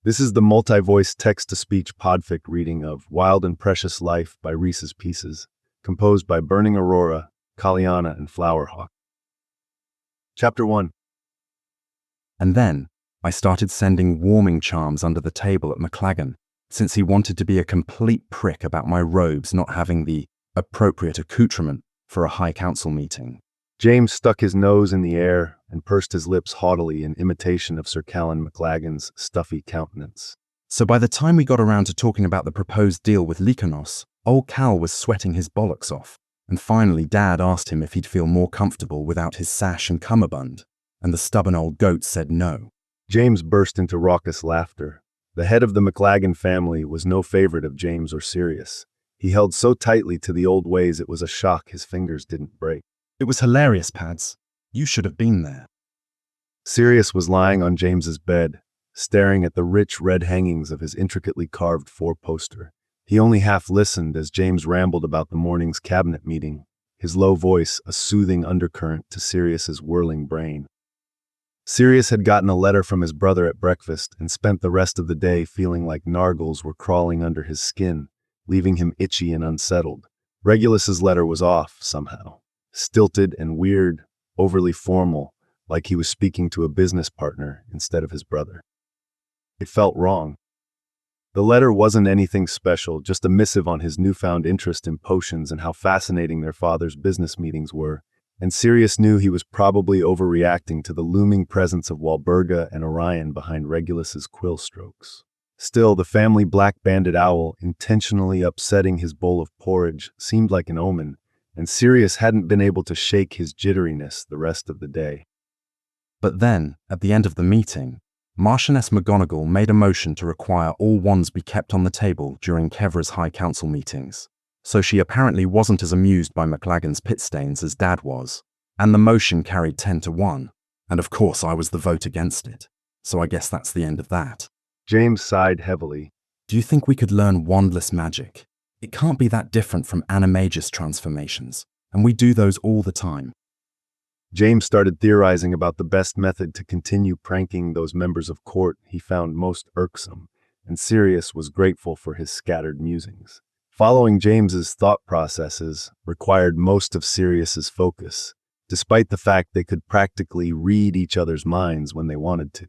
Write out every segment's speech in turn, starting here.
This is the multi-voice text-to-speech podfic reading of Wild and Precious Life by R33sesPieces, composed by Burning Aurora, Kaliana, and Flowerhawk. Chapter 1. And then I started sending warming charms under the table at McLagan, since he wanted to be a complete prick about my robes not having the appropriate accoutrement for a High Council meeting. James stuck his nose in the air and pursed his lips haughtily in imitation of Sir Callan McLagan's stuffy countenance. So by the time we got around to talking about the proposed deal with Lycanos, old Cal was sweating his bollocks off, and finally Dad asked him if he'd feel more comfortable without his sash and cummerbund, and the stubborn old goat said no. James burst into raucous laughter. The head of the McLagan family was no favorite of James or Sirius. He held so tightly to the old ways it was a shock his fingers didn't break. It was hilarious, Pads. You should have been there. Sirius was lying on James's bed, staring at the rich red hangings of his intricately carved four-poster. He only half listened as James rambled about the morning's cabinet meeting, his low voice a soothing undercurrent to Sirius's whirling brain. Sirius had gotten a letter from his brother at breakfast and spent the rest of the day feeling like nargles were crawling under his skin, leaving him itchy and unsettled. Regulus's letter was off, somehow. Stilted and weird, overly formal, like he was speaking to a business partner instead of his brother. It felt wrong. The letter wasn't anything special, just a missive on his newfound interest in potions and how fascinating their father's business meetings were, and Sirius knew he was probably overreacting to the looming presence of Walburga and Orion behind Regulus's quill strokes. Still, the family black-banded owl intentionally upsetting his bowl of porridge seemed like an omen, and Sirius hadn't been able to shake his jitteriness the rest of the day. But then, at the end of the meeting, Marchioness McGonagall made a motion to require all wands be kept on the table during Kevra's High Council meetings, so she apparently wasn't as amused by McLagan's pit stains as Dad was, and the motion carried 10-1, and of course I was the vote against it, so I guess that's the end of that. James sighed heavily. Do you think we could learn wandless magic? It can't be that different from animagus transformations, and we do those all the time. James started theorizing about the best method to continue pranking those members of court he found most irksome, and Sirius was grateful for his scattered musings. Following James's thought processes required most of Sirius's focus, despite the fact they could practically read each other's minds when they wanted to.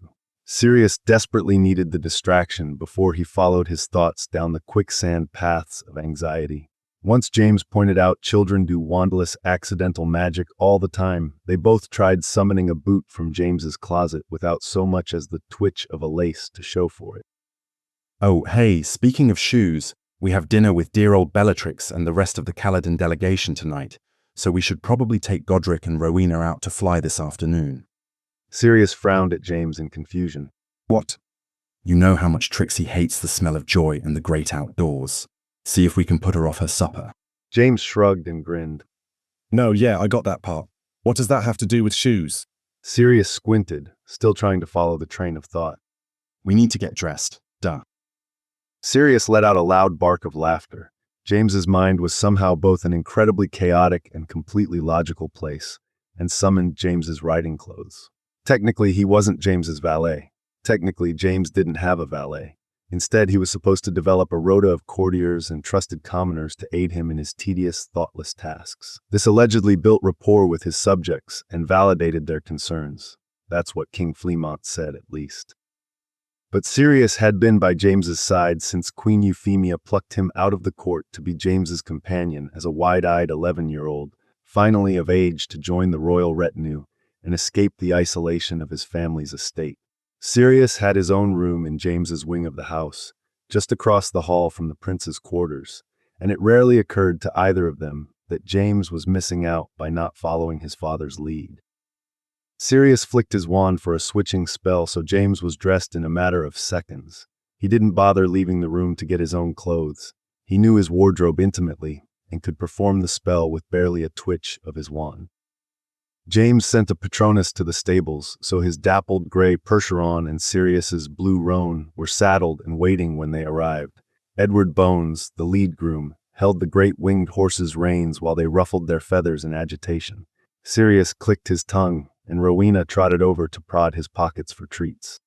Sirius desperately needed the distraction before he followed his thoughts down the quicksand paths of anxiety. Once James pointed out children do wandless accidental magic all the time, they both tried summoning a boot from James's closet without so much as the twitch of a lace to show for it. Oh, hey, speaking of shoes, we have dinner with dear old Bellatrix and the rest of the Caledon delegation tonight, so we should probably take Godric and Rowena out to fly this afternoon. Sirius frowned at James in confusion. What? You know how much Trixie hates the smell of joy and the great outdoors. See if we can put her off her supper. James shrugged and grinned. No, yeah, I got that part. What does that have to do with shoes? Sirius squinted, still trying to follow the train of thought. We need to get dressed. Duh. Sirius let out a loud bark of laughter. James's mind was somehow both an incredibly chaotic and completely logical place, and summoned James's riding clothes. Technically, he wasn't James's valet. Technically, James didn't have a valet. Instead, he was supposed to develop a rota of courtiers and trusted commoners to aid him in his tedious, thoughtless tasks. This allegedly built rapport with his subjects and validated their concerns. That's what King Fleamont said, at least. But Sirius had been by James's side since Queen Euphemia plucked him out of the court to be James's companion as a wide-eyed 11-year-old, finally of age to join the royal retinue and escape the isolation of his family's estate. Sirius had his own room in James's wing of the house, just across the hall from the prince's quarters, and it rarely occurred to either of them that James was missing out by not following his father's lead. Sirius flicked his wand for a switching spell, so James was dressed in a matter of seconds. He didn't bother leaving the room to get his own clothes. He knew his wardrobe intimately and could perform the spell with barely a twitch of his wand. James sent a Patronus to the stables, so his dappled gray Percheron and Sirius's blue roan were saddled and waiting when they arrived. Edward Bones, the lead groom, held the great winged horses' reins while they ruffled their feathers in agitation. Sirius clicked his tongue, and Rowena trotted over to prod his pockets for treats.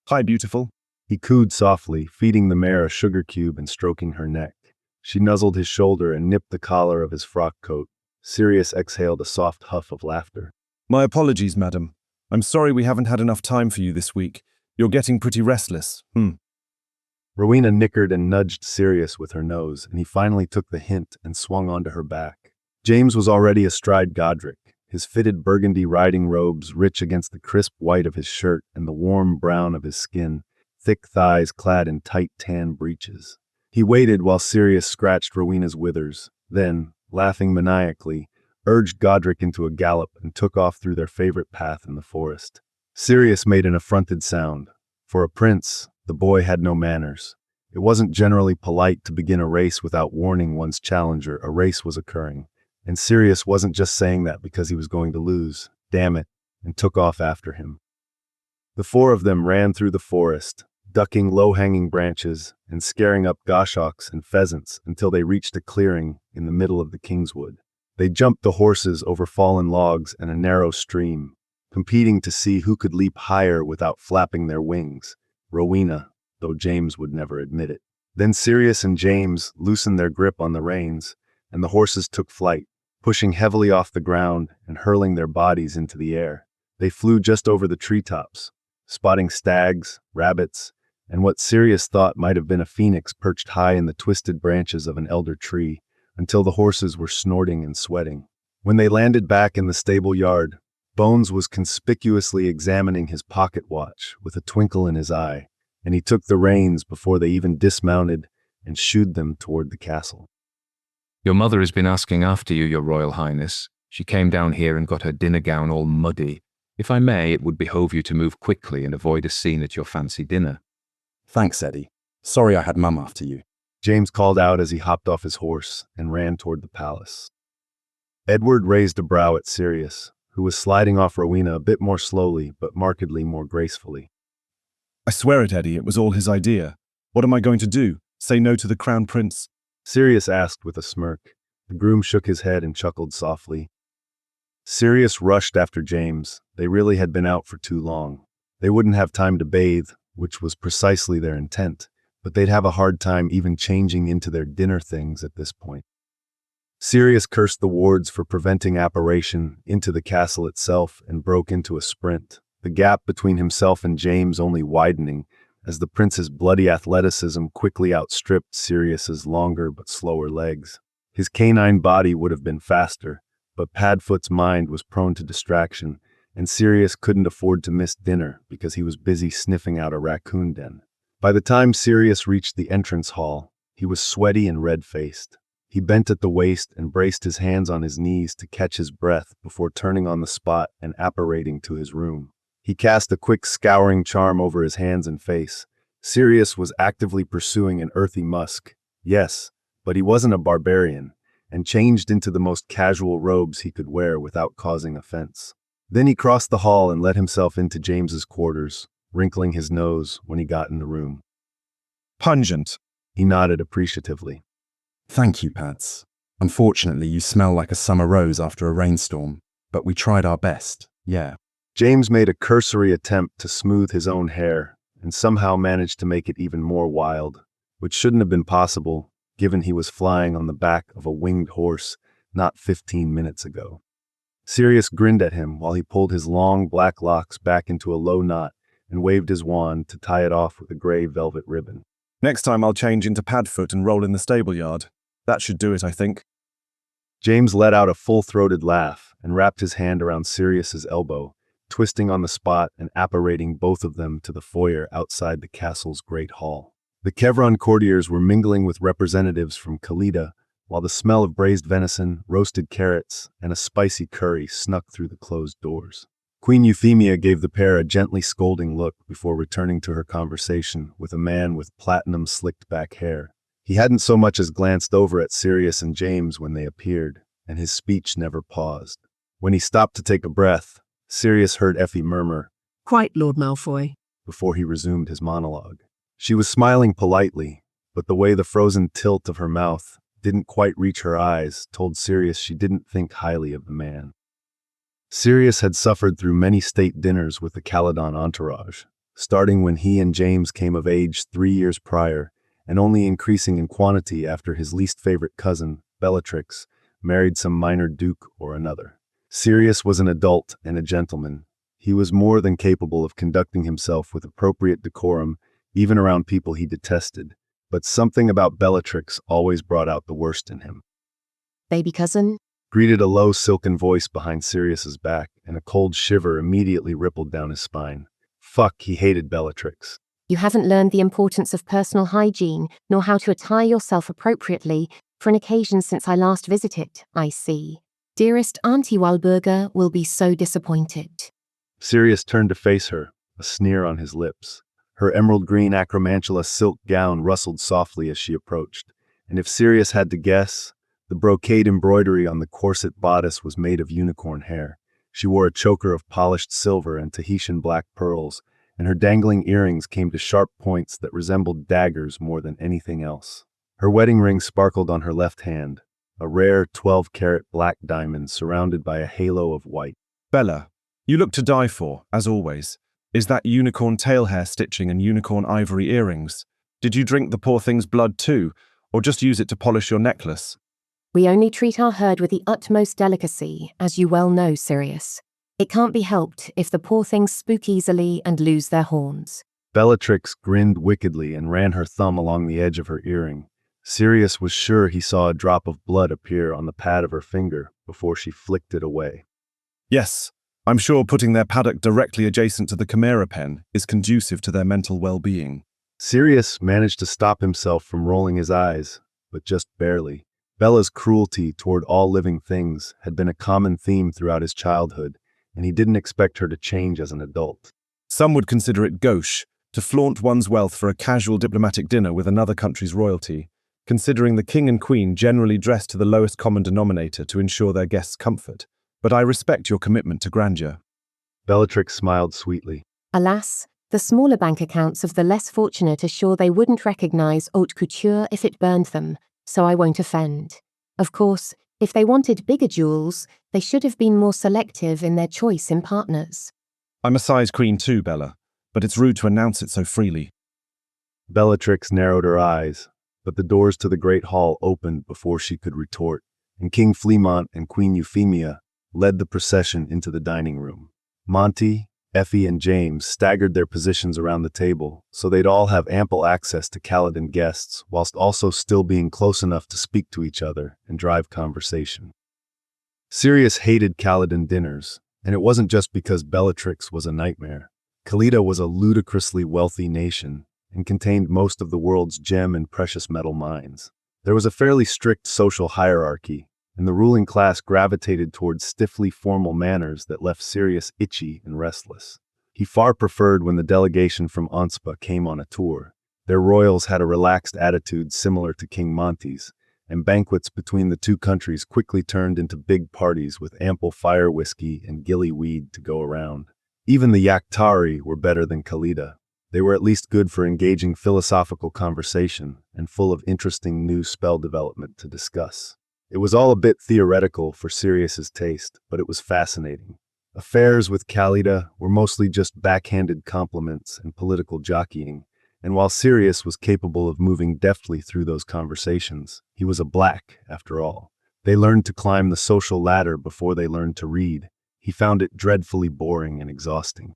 Hi, beautiful. He cooed softly, feeding the mare a sugar cube and stroking her neck. She nuzzled his shoulder and nipped the collar of his frock coat. Sirius exhaled a soft huff of laughter. My apologies, madam. I'm sorry we haven't had enough time for you this week. You're getting pretty restless. Rowena nickered and nudged Sirius with her nose, and he finally took the hint and swung onto her back. James was already astride Godric, his fitted burgundy riding robes rich against the crisp white of his shirt and the warm brown of his skin, thick thighs clad in tight tan breeches. He waited while Sirius scratched Rowena's withers, then, laughing maniacally, urged Godric into a gallop and took off through their favorite path in the forest. Sirius made an affronted sound. For a prince, the boy had no manners. It wasn't generally polite to begin a race without warning one's challenger a race was occurring, and Sirius wasn't just saying that because he was going to lose, damn it, and took off after him. The four of them ran through the forest, ducking low-hanging branches and scaring up goshawks and pheasants until they reached a clearing in the middle of the Kingswood. They jumped the horses over fallen logs and a narrow stream, competing to see who could leap higher without flapping their wings. Rowena, though James would never admit it. Then Sirius and James loosened their grip on the reins, and the horses took flight, pushing heavily off the ground and hurling their bodies into the air. They flew just over the treetops, spotting stags, rabbits, and what Sirius thought might have been a phoenix perched high in the twisted branches of an elder tree, until the horses were snorting and sweating. When they landed back in the stable yard, Bones was conspicuously examining his pocket watch with a twinkle in his eye, and he took the reins before they even dismounted and shooed them toward the castle. Your mother has been asking after you, Your Royal Highness. She came down here and got her dinner gown all muddy. If I may, it would behove you to move quickly and avoid a scene at your fancy dinner. Thanks, Eddie. Sorry I had Mum after you. James called out as he hopped off his horse and ran toward the palace. Edward raised a brow at Sirius, who was sliding off Rowena a bit more slowly but markedly more gracefully. I swear it, Eddie, it was all his idea. What am I going to do? Say no to the crown prince? Sirius asked with a smirk. The groom shook his head and chuckled softly. Sirius rushed after James. They really had been out for too long. They wouldn't have time to bathe, which was precisely their intent, but they'd have a hard time even changing into their dinner things at this point. Sirius cursed the wards for preventing apparition into the castle itself and broke into a sprint, the gap between himself and James only widening as the prince's bloody athleticism quickly outstripped Sirius's longer but slower legs. His canine body would have been faster, but Padfoot's mind was prone to distraction, and Sirius couldn't afford to miss dinner because he was busy sniffing out a raccoon den. By the time Sirius reached the entrance hall, he was sweaty and red-faced. He bent at the waist and braced his hands on his knees to catch his breath before turning on the spot and apparating to his room. He cast a quick scouring charm over his hands and face. Sirius was actively pursuing an earthy musk. Yes, but he wasn't a barbarian, and changed into the most casual robes he could wear without causing offense. Then he crossed the hall and let himself into James's quarters, wrinkling his nose when he got in the room. Pungent. He nodded appreciatively. Thank you, Pads. Unfortunately, you smell like a summer rose after a rainstorm, but we tried our best, yeah. James made a cursory attempt to smooth his own hair and somehow managed to make it even more wild, which shouldn't have been possible, given he was flying on the back of a winged horse not 15 minutes ago. Sirius grinned at him while he pulled his long black locks back into a low knot and waved his wand to tie it off with a gray velvet ribbon. Next time I'll change into Padfoot and roll in the stable yard. That should do it, I think. James let out a full-throated laugh and wrapped his hand around Sirius's elbow, twisting on the spot and apparating both of them to the foyer outside the castle's great hall. The Kevron courtiers were mingling with representatives from Kalida, while the smell of braised venison, roasted carrots, and a spicy curry snuck through the closed doors. Queen Euphemia gave the pair a gently scolding look before returning to her conversation with a man with platinum slicked-back hair. He hadn't so much as glanced over at Sirius and James when they appeared, and his speech never paused. When he stopped to take a breath, Sirius heard Effie murmur, "Quite, Lord Malfoy," before he resumed his monologue. She was smiling politely, but the way the frozen tilt of her mouth didn't quite reach her eyes told Sirius she didn't think highly of the man. Sirius had suffered through many state dinners with the Caledon entourage, starting when he and James came of age 3 years prior, and only increasing in quantity after his least favorite cousin, Bellatrix, married some minor duke or another. Sirius was an adult and a gentleman. He was more than capable of conducting himself with appropriate decorum, even around people he detested, but something about Bellatrix always brought out the worst in him. Baby cousin? Greeted a low silken voice behind Sirius's back, and a cold shiver immediately rippled down his spine. Fuck, he hated Bellatrix. You haven't learned the importance of personal hygiene, nor how to attire yourself appropriately for an occasion since I last visited, I see. Dearest Auntie Walburga will be so disappointed. Sirius turned to face her, a sneer on his lips. Her emerald green acromantula silk gown rustled softly as she approached, and if Sirius had to guess, the brocade embroidery on the corset bodice was made of unicorn hair. She wore a choker of polished silver and Tahitian black pearls, and her dangling earrings came to sharp points that resembled daggers more than anything else. Her wedding ring sparkled on her left hand, a rare 12-carat black diamond surrounded by a halo of white. Bella, you look to die for, as always. Is that unicorn tail hair stitching and unicorn ivory earrings? Did you drink the poor thing's blood too, or just use it to polish your necklace? We only treat our herd with the utmost delicacy, as you well know, Sirius. It can't be helped if the poor things spook easily and lose their horns. Bellatrix grinned wickedly and ran her thumb along the edge of her earring. Sirius was sure he saw a drop of blood appear on the pad of her finger before she flicked it away. Yes, I'm sure putting their paddock directly adjacent to the chimera pen is conducive to their mental well-being. Sirius managed to stop himself from rolling his eyes, but just barely. Bella's cruelty toward all living things had been a common theme throughout his childhood, and he didn't expect her to change as an adult. Some would consider it gauche to flaunt one's wealth for a casual diplomatic dinner with another country's royalty, considering the king and queen generally dress to the lowest common denominator to ensure their guests' comfort. But I respect your commitment to grandeur. Bellatrix smiled sweetly. Alas, the smaller bank accounts of the less fortunate assure they wouldn't recognize haute couture if it burned them, so I won't offend. Of course, if they wanted bigger jewels, they should have been more selective in their choice in partners. I'm a size queen too, Bella, but it's rude to announce it so freely. Bellatrix narrowed her eyes, but the doors to the great hall opened before she could retort, and King Fleamont and Queen Euphemia led the procession into the dining room. Monty, Effie, and James staggered their positions around the table so they'd all have ample access to Caledon guests whilst also still being close enough to speak to each other and drive conversation. Sirius hated Caledon dinners, and it wasn't just because Bellatrix was a nightmare. Calida was a ludicrously wealthy nation and contained most of the world's gem and precious metal mines. There was a fairly strict social hierarchy, and the ruling class gravitated towards stiffly formal manners that left Sirius itchy and restless. He far preferred when the delegation from Onspa came on a tour. Their royals had a relaxed attitude similar to King Monty's, and banquets between the two countries quickly turned into big parties with ample fire whiskey and gilly weed to go around. Even the Yaktari were better than Calida. They were at least good for engaging philosophical conversation and full of interesting new spell development to discuss. It was all a bit theoretical for Sirius's taste, but it was fascinating. Affairs with Calida were mostly just backhanded compliments and political jockeying, and while Sirius was capable of moving deftly through those conversations, he was a black, after all. They learned to climb the social ladder before they learned to read. He found it dreadfully boring and exhausting.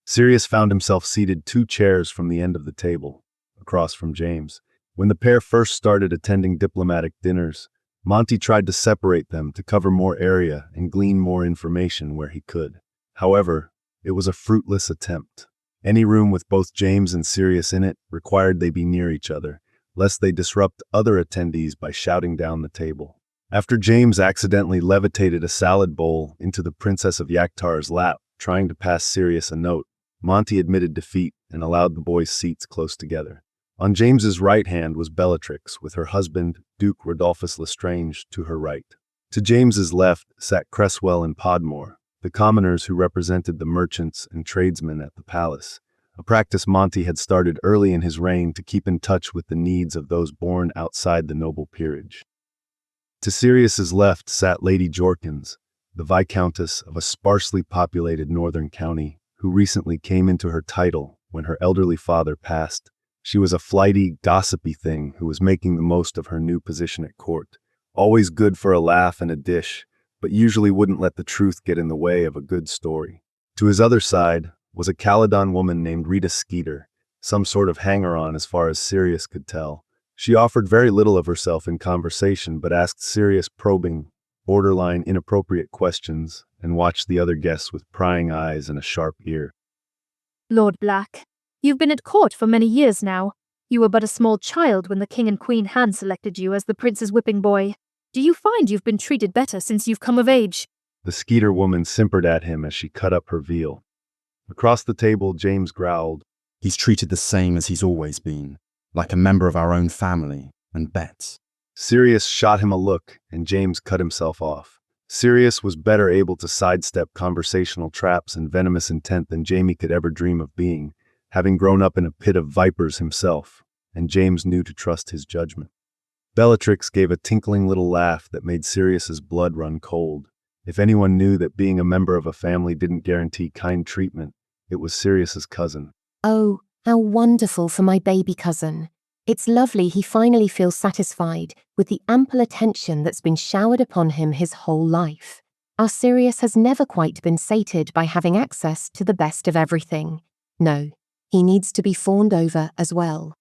Sirius found himself seated 2 chairs from the end of the table, across from James. When the pair first started attending diplomatic dinners, Monty tried to separate them to cover more area and glean more information where he could. However, it was a fruitless attempt. Any room with both James and Sirius in it required they be near each other, lest they disrupt other attendees by shouting down the table. After James accidentally levitated a salad bowl into the Princess of Yaktar's lap, trying to pass Sirius a note, Monty admitted defeat and allowed the boys' seats close together. On James's right hand was Bellatrix, with her husband, Duke Rodolphus Lestrange, to her right. To James's left sat Cresswell and Podmore, the commoners who represented the merchants and tradesmen at the palace, a practice Monty had started early in his reign to keep in touch with the needs of those born outside the noble peerage. To Sirius's left sat Lady Jorkins, the Viscountess of a sparsely populated northern county, who recently came into her title when her elderly father passed. She was a flighty, gossipy thing who was making the most of her new position at court. Always good for a laugh and a dish, but usually wouldn't let the truth get in the way of a good story. To his other side was a Caledon woman named Rita Skeeter, some sort of hanger-on as far as Sirius could tell. She offered very little of herself in conversation, but asked Sirius probing, borderline inappropriate questions and watched the other guests with prying eyes and a sharp ear. Lord Black, you've been at court for many years now. You were but a small child when the King and Queen hand-selected you as the Prince's whipping boy. Do you find you've been treated better since you've come of age? The Skeeter woman simpered at him as she cut up her veal. Across the table, James growled, He's treated the same as he's always been, like a member of our own family, and bets. Sirius shot him a look, and James cut himself off. Sirius was better able to sidestep conversational traps and venomous intent than Jamie could ever dream of being, having grown up in a pit of vipers himself, and James knew to trust his judgment. Bellatrix gave a tinkling little laugh that made Sirius's blood run cold. If anyone knew that being a member of a family didn't guarantee kind treatment, it was Sirius's cousin. Oh, how wonderful for my baby cousin. It's lovely he finally feels satisfied with the ample attention that's been showered upon him his whole life. Our Sirius has never quite been sated by having access to the best of everything. No, he needs to be fawned over as well.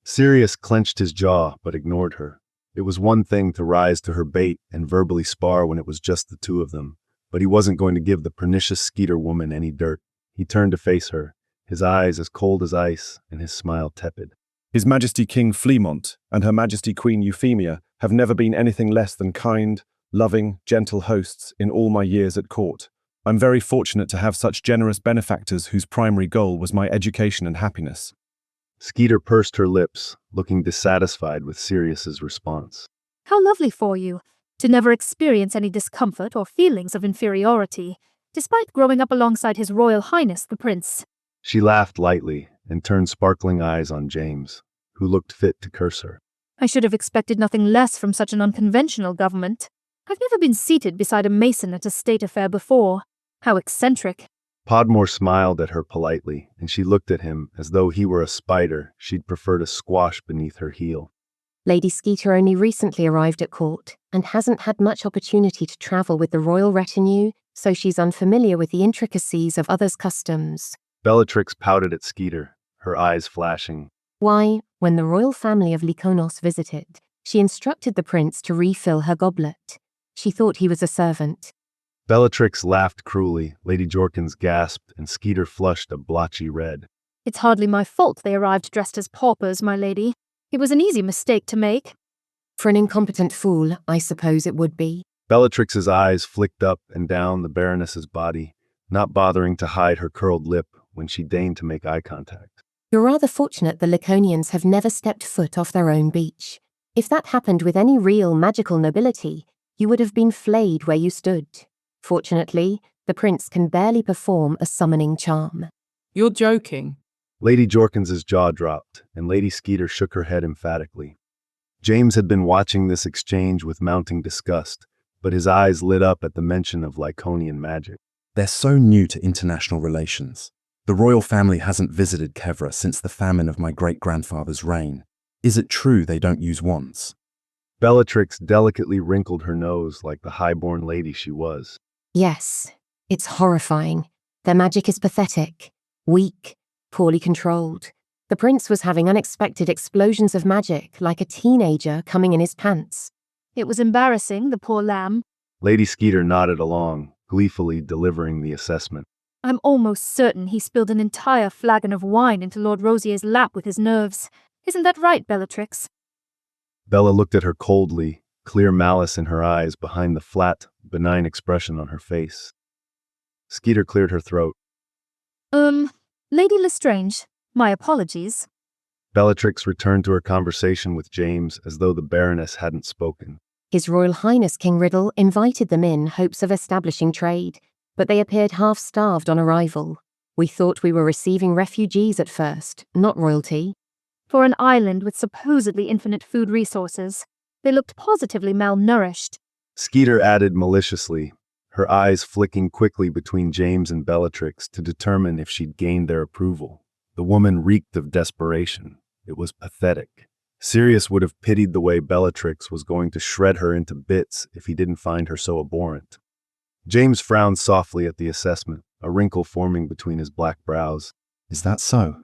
Sirius clenched his jaw but ignored her. It was one thing to rise to her bait and verbally spar when it was just the two of them, but he wasn't going to give the pernicious Skeeter woman any dirt. He turned to face her, his eyes as cold as ice and his smile tepid. His Majesty King Fleamont and Her Majesty Queen Euphemia have never been anything less than kind, loving, gentle hosts in all my years at court. I'm very fortunate to have such generous benefactors whose primary goal was my education and happiness. Skeeter pursed her lips, looking dissatisfied with Sirius's response. How lovely for you to never experience any discomfort or feelings of inferiority, despite growing up alongside His Royal Highness the Prince. She laughed lightly and turned sparkling eyes on James, who looked fit to curse her. I should have expected nothing less from such an unconventional government. I've never been seated beside a mason at a state affair before. How eccentric. Podmore smiled at her politely, and she looked at him as though he were a spider she'd prefer to squash beneath her heel. Lady Skeeter only recently arrived at court and hasn't had much opportunity to travel with the royal retinue, so she's unfamiliar with the intricacies of others' customs. Bellatrix pouted at Skeeter, her eyes flashing. Why, when the royal family of Lyconos visited, she instructed the prince to refill her goblet. She thought he was a servant. Bellatrix laughed cruelly, Lady Jorkins gasped, and Skeeter flushed a blotchy red. It's hardly my fault they arrived dressed as paupers, my lady. It was an easy mistake to make. For an incompetent fool, I suppose it would be. Bellatrix's eyes flicked up and down the Baroness's body, not bothering to hide her curled lip when she deigned to make eye contact. You're rather fortunate the Laconians have never stepped foot off their own beach. If that happened with any real magical nobility, you would have been flayed where you stood. Fortunately, the prince can barely perform a summoning charm. You're joking. Lady Jorkins's jaw dropped, and Lady Skeeter shook her head emphatically. James had been watching this exchange with mounting disgust, but his eyes lit up at the mention of Lyconian magic. They're so new to international relations. The royal family hasn't visited Kevra since the famine of my great-grandfather's reign. Is it true they don't use wands? Bellatrix delicately wrinkled her nose like the high-born lady she was. Yes, it's horrifying. Their magic is pathetic, weak, poorly controlled. The prince was having unexpected explosions of magic like a teenager coming in his pants. It was embarrassing, the poor lamb. Lady Skeeter nodded along, gleefully delivering the assessment. I'm almost certain he spilled an entire flagon of wine into Lord Rosier's lap with his nerves. Isn't that right, Bellatrix? Bella looked at her coldly, clear malice in her eyes behind the flat, benign expression on her face. Skeeter cleared her throat. Lady Lestrange, my apologies. Bellatrix returned to her conversation with James as though the Baroness hadn't spoken. His Royal Highness King Riddle invited them in hopes of establishing trade, but they appeared half-starved on arrival. We thought we were receiving refugees at first, not royalty. For an island with supposedly infinite food resources, they looked positively malnourished. Skeeter added maliciously, her eyes flicking quickly between James and Bellatrix to determine if she'd gained their approval. The woman reeked of desperation. It was pathetic. Sirius would have pitied the way Bellatrix was going to shred her into bits if he didn't find her so abhorrent. James frowned softly at the assessment, a wrinkle forming between his black brows. Is that so?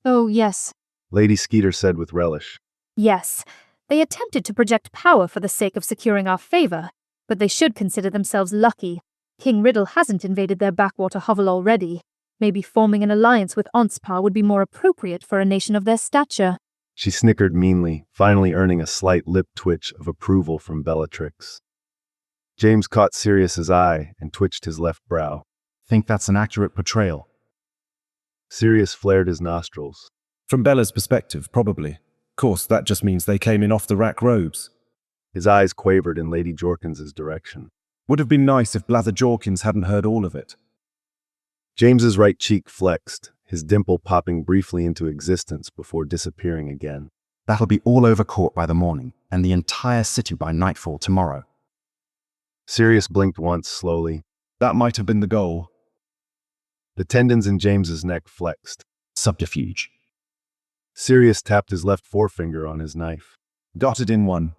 Oh, yes. Lady Skeeter said with relish. Yes. They attempted to project power for the sake of securing our favor, but they should consider themselves lucky. King Riddle hasn't invaded their backwater hovel already. Maybe forming an alliance with Onspar would be more appropriate for a nation of their stature. She snickered meanly, finally earning a slight lip twitch of approval from Bellatrix. James caught Sirius's eye and twitched his left brow. Think that's an accurate portrayal? Sirius flared his nostrils. From Bella's perspective, probably. Of course, that just means they came in off-the-rack robes. His eyes quavered in Lady Jorkins's direction. Would have been nice if Blather Jorkins hadn't heard all of it. James's right cheek flexed, his dimple popping briefly into existence before disappearing again. That'll be all over court by the morning, and the entire city by nightfall tomorrow. Sirius blinked once slowly. That might have been the goal. The tendons in James's neck flexed. Subterfuge. Sirius tapped his left forefinger on his knife. Dotted in one.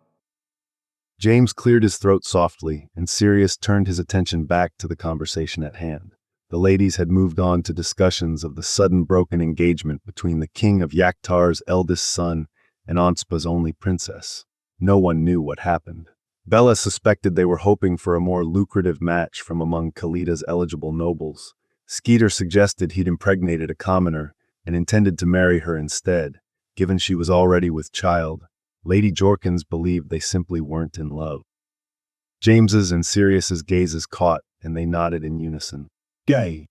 James cleared his throat softly, and Sirius turned his attention back to the conversation at hand. The ladies had moved on to discussions of the sudden broken engagement between the king of Yaktar's eldest son and Onspa's only princess. No one knew what happened. Bella suspected they were hoping for a more lucrative match from among Kalida's eligible nobles. Skeeter suggested he'd impregnated a commoner and intended to marry her instead, given she was already with child. Lady Jorkins believed they simply weren't in love. James's and Sirius's gazes caught, and they nodded in unison. Gay.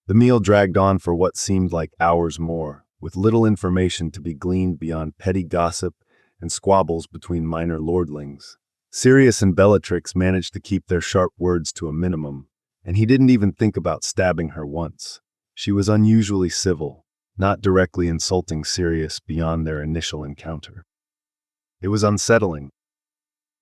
The meal dragged on for what seemed like hours more, with little information to be gleaned beyond petty gossip and squabbles between minor lordlings. Sirius and Bellatrix managed to keep their sharp words to a minimum, and he didn't even think about stabbing her once. She was unusually civil, not directly insulting Sirius beyond their initial encounter. It was unsettling.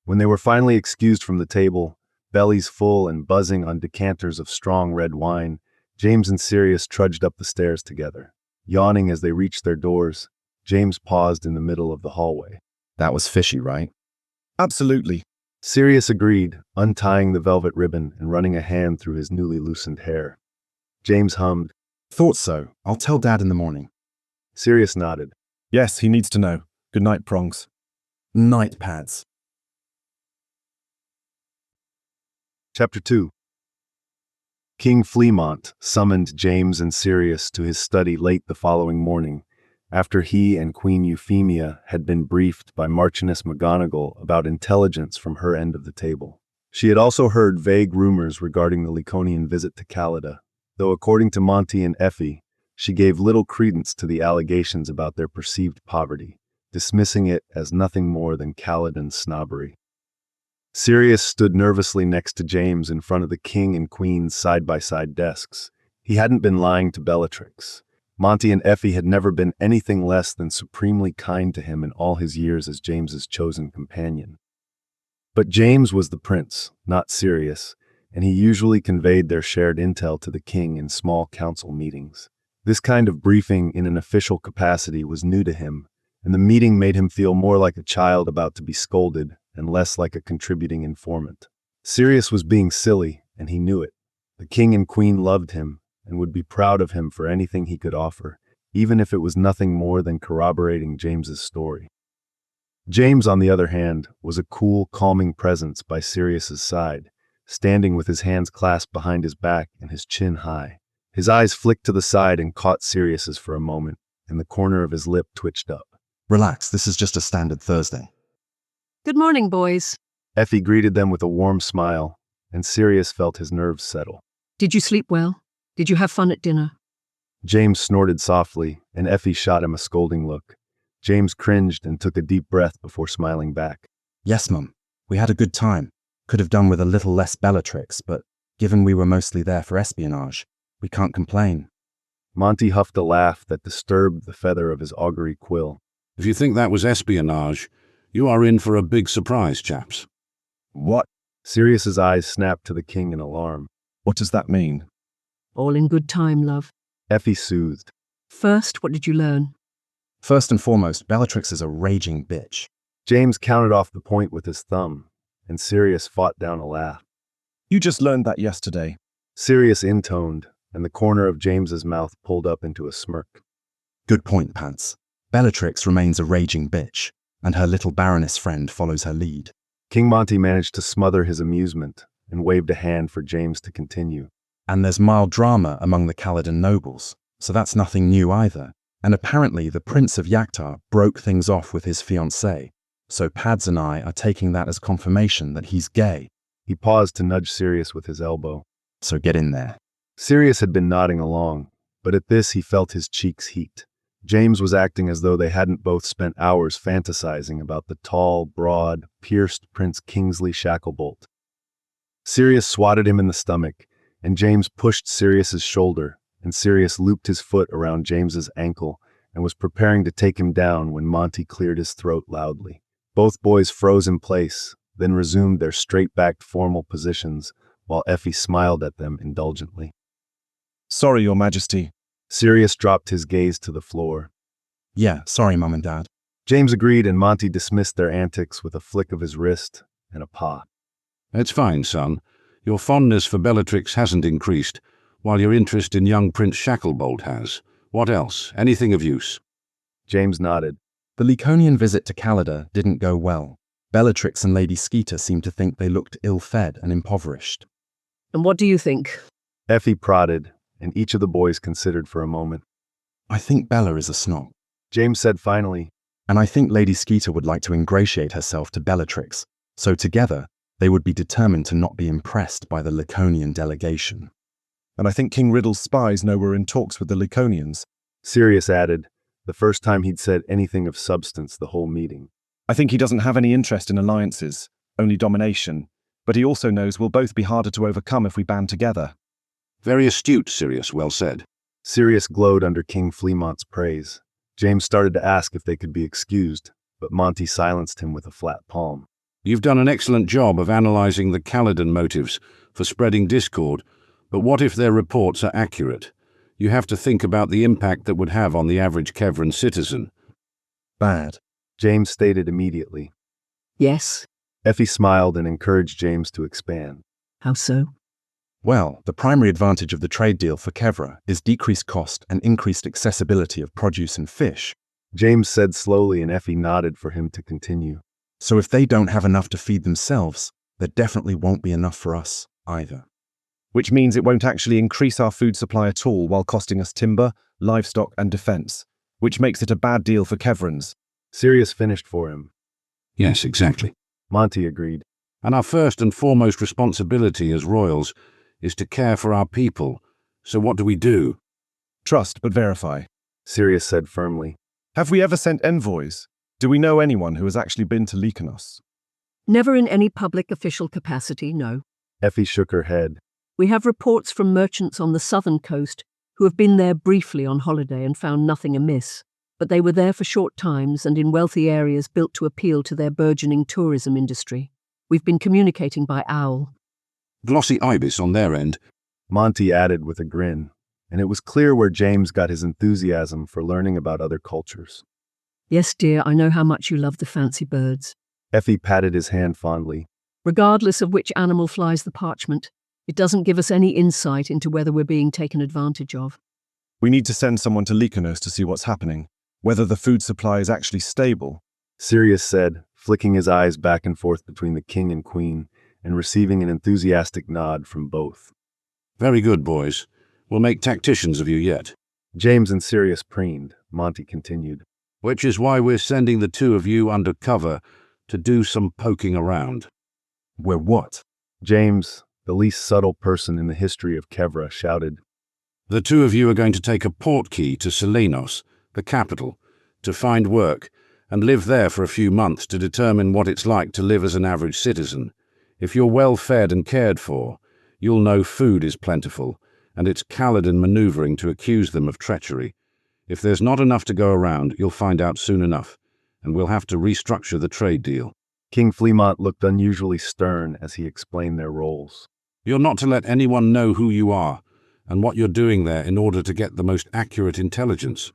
When they were finally excused from the table, bellies full and buzzing on decanters of strong red wine, James and Sirius trudged up the stairs together. Yawning as they reached their doors, James paused in the middle of the hallway. That was fishy, right? Absolutely. Sirius agreed, untying the velvet ribbon and running a hand through his newly loosened hair. James hummed. Thought so. I'll tell Dad in the morning. Sirius nodded. Yes, he needs to know. Good night, Prongs. Night pads. Chapter 2. King Fleamont summoned James and Sirius to his study late the following morning, after he and Queen Euphemia had been briefed by Marchioness McGonagall about intelligence from her end of the table. She had also heard vague rumors regarding the Laconian visit to Callida, though according to Monty and Effie, she gave little credence to the allegations about their perceived poverty, dismissing it as nothing more than Caladan snobbery. Sirius stood nervously next to James in front of the king and queen's side-by-side desks. He hadn't been lying to Bellatrix. Monty and Effie had never been anything less than supremely kind to him in all his years as James's chosen companion. But James was the prince, not Sirius, and he usually conveyed their shared intel to the king in small council meetings. This kind of briefing in an official capacity was new to him, and the meeting made him feel more like a child about to be scolded and less like a contributing informant. Sirius was being silly, and he knew it. The king and queen loved him and would be proud of him for anything he could offer, even if it was nothing more than corroborating James's story. James, on the other hand, was a cool, calming presence by Sirius's side, standing with his hands clasped behind his back and his chin high. His eyes flicked to the side and caught Sirius's for a moment, and the corner of his lip twitched up. Relax, this is just a standard Thursday. Good morning, boys. Effie greeted them with a warm smile, and Sirius felt his nerves settle. Did you sleep well? Did you have fun at dinner? James snorted softly, and Effie shot him a scolding look. James cringed and took a deep breath before smiling back. Yes, Mum. We had a good time. Could have done with a little less Bellatrix, but given we were mostly there for espionage, we can't complain. Monty huffed a laugh that disturbed the feather of his augury quill. If you think that was espionage, you are in for a big surprise, chaps. What? Sirius's eyes snapped to the king in alarm. What does that mean? All in good time, love. Effie soothed. First, what did you learn? First and foremost, Bellatrix is a raging bitch. James counted off the point with his thumb, and Sirius fought down a laugh. You just learned that yesterday. Sirius intoned, and the corner of James's mouth pulled up into a smirk. Good point, Pants. Bellatrix remains a raging bitch, and her little Baroness friend follows her lead. King Monty managed to smother his amusement and waved a hand for James to continue. And there's mild drama among the Caledon nobles, so that's nothing new either. And apparently the Prince of Yaktar broke things off with his fiancée, so Pads and I are taking that as confirmation that he's gay. He paused to nudge Sirius with his elbow. So get in there. Sirius had been nodding along, but at this he felt his cheeks heat. James was acting as though they hadn't both spent hours fantasizing about the tall, broad, pierced Prince Kingsley Shacklebolt. Sirius swatted him in the stomach, and James pushed Sirius's shoulder, and Sirius looped his foot around James's ankle and was preparing to take him down when Monty cleared his throat loudly. Both boys froze in place, then resumed their straight-backed formal positions, while Effie smiled at them indulgently. Sorry, Your Majesty. Sirius dropped his gaze to the floor. Yeah, sorry, Mum and Dad. James agreed, and Monty dismissed their antics with a flick of his wrist and a paw. It's fine, son. Your fondness for Bellatrix hasn't increased, while your interest in young Prince Shacklebolt has. What else? Anything of use? James nodded. The Laconian visit to Calada didn't go well. Bellatrix and Lady Skeeter seemed to think they looked ill-fed and impoverished. And what do you think? Effie prodded, and each of the boys considered for a moment. I think Bella is a snob. James said finally, And I think Lady Skeeter would like to ingratiate herself to Bellatrix, so together they would be determined to not be impressed by the Laconian delegation. And I think King Riddle's spies know we're in talks with the Laconians. Sirius added, the first time he'd said anything of substance the whole meeting. I think he doesn't have any interest in alliances, only domination, but he also knows we'll both be harder to overcome if we band together. Very astute, Sirius, well said. Sirius glowed under King Fleamont's praise. James started to ask if they could be excused, but Monty silenced him with a flat palm. You've done an excellent job of analyzing the Caledon motives for spreading discord, but what if their reports are accurate? You have to think about the impact that would have on the average Kevran citizen. Bad. James stated immediately. Yes. Effie smiled and encouraged James to expand. How so? Well, the primary advantage of the trade deal for Kevra is decreased cost and increased accessibility of produce and fish. James said slowly, and Effie nodded for him to continue. So if they don't have enough to feed themselves, there definitely won't be enough for us either. Which means it won't actually increase our food supply at all while costing us timber, livestock, and defense, which makes it a bad deal for Kevrans. Sirius finished for him. Yes, exactly. Monty agreed. And our first and foremost responsibility as royals is to care for our people. So what do we do? Trust but verify. Sirius said firmly. Have we ever sent envoys? Do we know anyone who has actually been to Lycanos? Never in any public official capacity, no. Effie shook her head. We have reports from merchants on the southern coast who have been there briefly on holiday and found nothing amiss. But they were there for short times and in wealthy areas built to appeal to their burgeoning tourism industry. We've been communicating by owl. Glossy ibis on their end. Monty added with a grin, and it was clear where James got his enthusiasm for learning about other cultures. Yes, dear, I know how much you love the fancy birds. Effie patted his hand fondly. Regardless of which animal flies the parchment, it doesn't give us any insight into whether we're being taken advantage of. We need to send someone to Lycanos to see what's happening, whether the food supply is actually stable. Sirius said, flicking his eyes back and forth between the king and queen, and receiving an enthusiastic nod from both. Very good, boys. We'll make tacticians of you yet. James and Sirius preened. Monty continued. Which is why we're sending the two of you under cover to do some poking around. We're what? James, the least subtle person in the history of Kevra, shouted. The two of you are going to take a portkey to Selenos, the capital, to find work, and live there for a few months to determine what it's like to live as an average citizen. If you're well fed and cared for, you'll know food is plentiful, and it's Caledon maneuvering to accuse them of treachery. If there's not enough to go around, you'll find out soon enough, and we'll have to restructure the trade deal. King Fleamont looked unusually stern as he explained their roles. You're not to let anyone know who you are and what you're doing there in order to get the most accurate intelligence.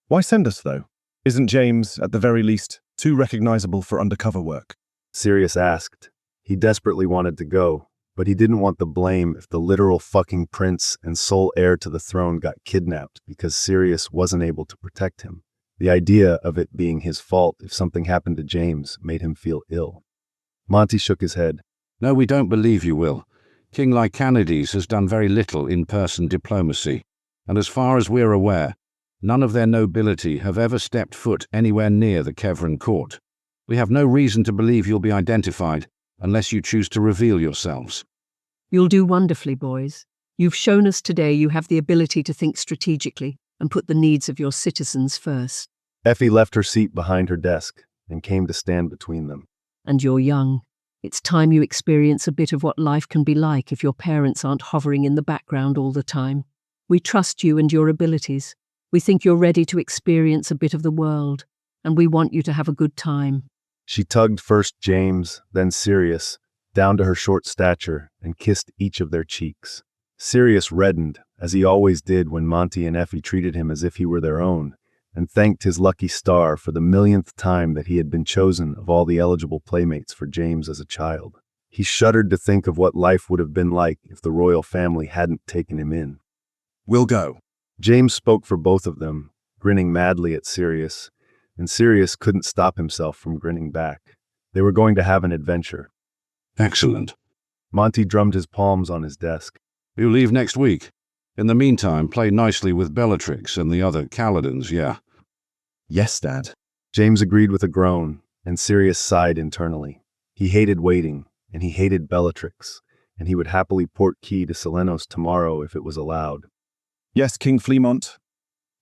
Why send us, though? Isn't James, at the very least, too recognizable for undercover work? Sirius asked. He desperately wanted to go, but he didn't want the blame if the literal fucking prince and sole heir to the throne got kidnapped because Sirius wasn't able to protect him. The idea of it being his fault if something happened to James made him feel ill. Monty shook his head. No, we don't believe you will. King Lycanides has done very little in-person diplomacy, and as far as we're aware, none of their nobility have ever stepped foot anywhere near the Kevran court. We have no reason to believe you'll be identified unless you choose to reveal yourselves. You'll do wonderfully, boys. You've shown us today you have the ability to think strategically and put the needs of your citizens first. Effie left her seat behind her desk and came to stand between them. And you're young. It's time you experience a bit of what life can be like if your parents aren't hovering in the background all the time. We trust you and your abilities. We think you're ready to experience a bit of the world, and we want you to have a good time. She tugged first James, then Sirius, down to her short stature and kissed each of their cheeks. Sirius reddened, as he always did when Monty and Effie treated him as if he were their own, and thanked his lucky star for the millionth time that he had been chosen of all the eligible playmates for James as a child. He shuddered to think of what life would have been like if the royal family hadn't taken him in. We'll go. James spoke for both of them, grinning madly at Sirius, and Sirius couldn't stop himself from grinning back. They were going to have an adventure. Excellent. Monty drummed his palms on his desk. You leave next week. In the meantime, play nicely with Bellatrix and the other Caledons, yeah? Yes, Dad. James agreed with a groan, and Sirius sighed internally. He hated waiting, and he hated Bellatrix, and he would happily port key to Selenos tomorrow if it was allowed. Yes, King Fleamont.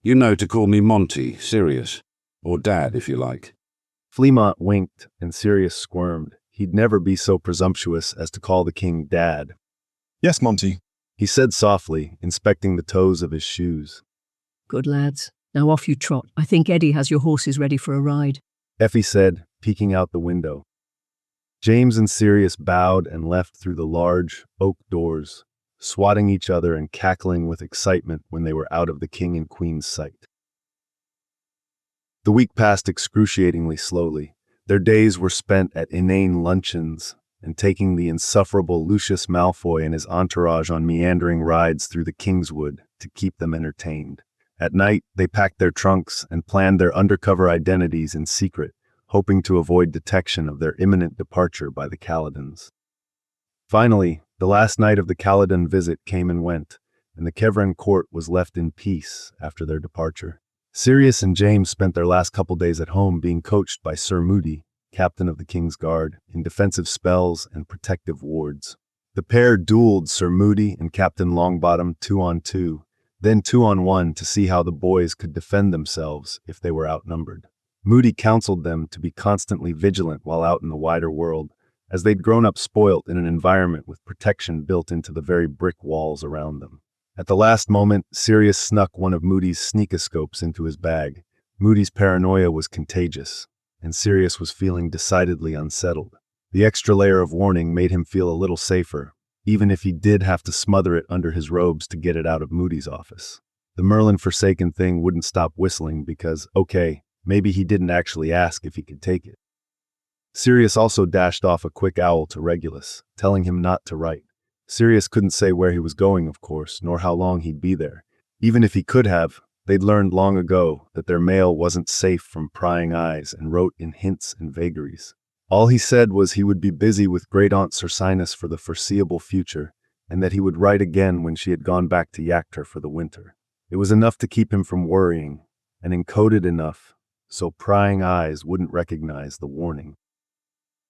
You know to call me Monty, Sirius, or Dad if you like. Fleamont winked, and Sirius squirmed. He'd never be so presumptuous as to call the king Dad. Yes, Monty. He said softly, inspecting the toes of his shoes. Good lads. Now off you trot. I think Eddie has your horses ready for a ride. Effie said, peeking out the window. James and Sirius bowed and left through the large oak doors, swatting each other and cackling with excitement when they were out of the king and queen's sight. The week passed excruciatingly slowly. Their days were spent at inane luncheons and taking the insufferable Lucius Malfoy and his entourage on meandering rides through the Kingswood to keep them entertained. At night, they packed their trunks and planned their undercover identities in secret, hoping to avoid detection of their imminent departure by the Caledons. Finally, the last night of the Caledon visit came and went, and the Kevran court was left in peace after their departure. Sirius and James spent their last couple days at home being coached by Sir Moody, captain of the King's Guard, in defensive spells and protective wards. The pair dueled Sir Moody and Captain Longbottom 2-on-2, then 2-on-1 to see how the boys could defend themselves if they were outnumbered. Moody counseled them to be constantly vigilant while out in the wider world, as they'd grown up spoilt in an environment with protection built into the very brick walls around them. At the last moment, Sirius snuck one of Moody's sneakoscopes into his bag. Moody's paranoia was contagious, and Sirius was feeling decidedly unsettled. The extra layer of warning made him feel a little safer, even if he did have to smother it under his robes to get it out of Moody's office. The Merlin-Forsaken thing wouldn't stop whistling because, okay, maybe he didn't actually ask if he could take it. Sirius also dashed off a quick owl to Regulus, telling him not to write. Sirius couldn't say where he was going, of course, nor how long he'd be there. Even if he could have, they'd learned long ago that their mail wasn't safe from prying eyes and wrote in hints and vagaries. All he said was he would be busy with Great-Aunt Cercinus for the foreseeable future, and that he would write again when she had gone back to Yactor for the winter. It was enough to keep him from worrying, and encoded enough so prying eyes wouldn't recognize the warning.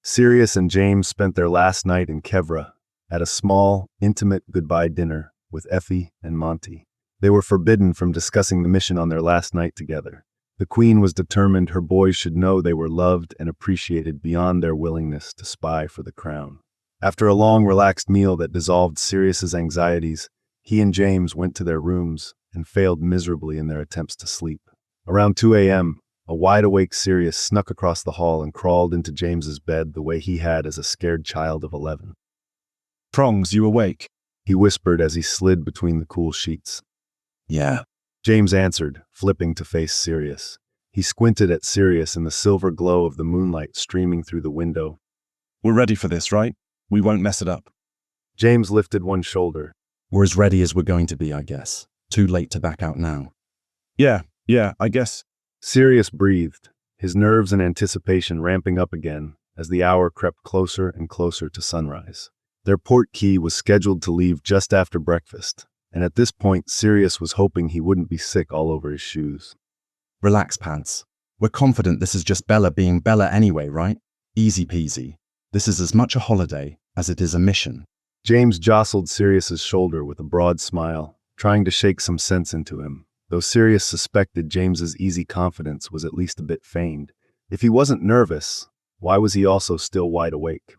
Sirius and James spent their last night in Kevra at a small, intimate goodbye dinner with Effie and Monty. They were forbidden from discussing the mission on their last night together. The Queen was determined her boys should know they were loved and appreciated beyond their willingness to spy for the crown. After a long, relaxed meal that dissolved Sirius's anxieties, he and James went to their rooms and failed miserably in their attempts to sleep. Around 2 a.m., a A wide-awake Sirius snuck across the hall and crawled into James's bed the way he had as a scared child of 11. Prongs, you awake? He whispered as he slid between the cool sheets. Yeah. James answered, flipping to face Sirius. He squinted at Sirius in the silver glow of the moonlight streaming through the window. We're ready for this, right? We won't mess it up. James lifted one shoulder. We're as ready as we're going to be, I guess. Too late to back out now. Yeah, I guess. Sirius breathed, his nerves and anticipation ramping up again as the hour crept closer and closer to sunrise. Their port key was scheduled to leave just after breakfast, and at this point Sirius was hoping he wouldn't be sick all over his shoes. Relax, Pants. We're confident this is just Bella being Bella anyway, right? Easy peasy. This is as much a holiday as it is a mission. James jostled Sirius's shoulder with a broad smile, trying to shake some sense into him, though Sirius suspected James's easy confidence was at least a bit feigned. If he wasn't nervous, why was he also still wide awake?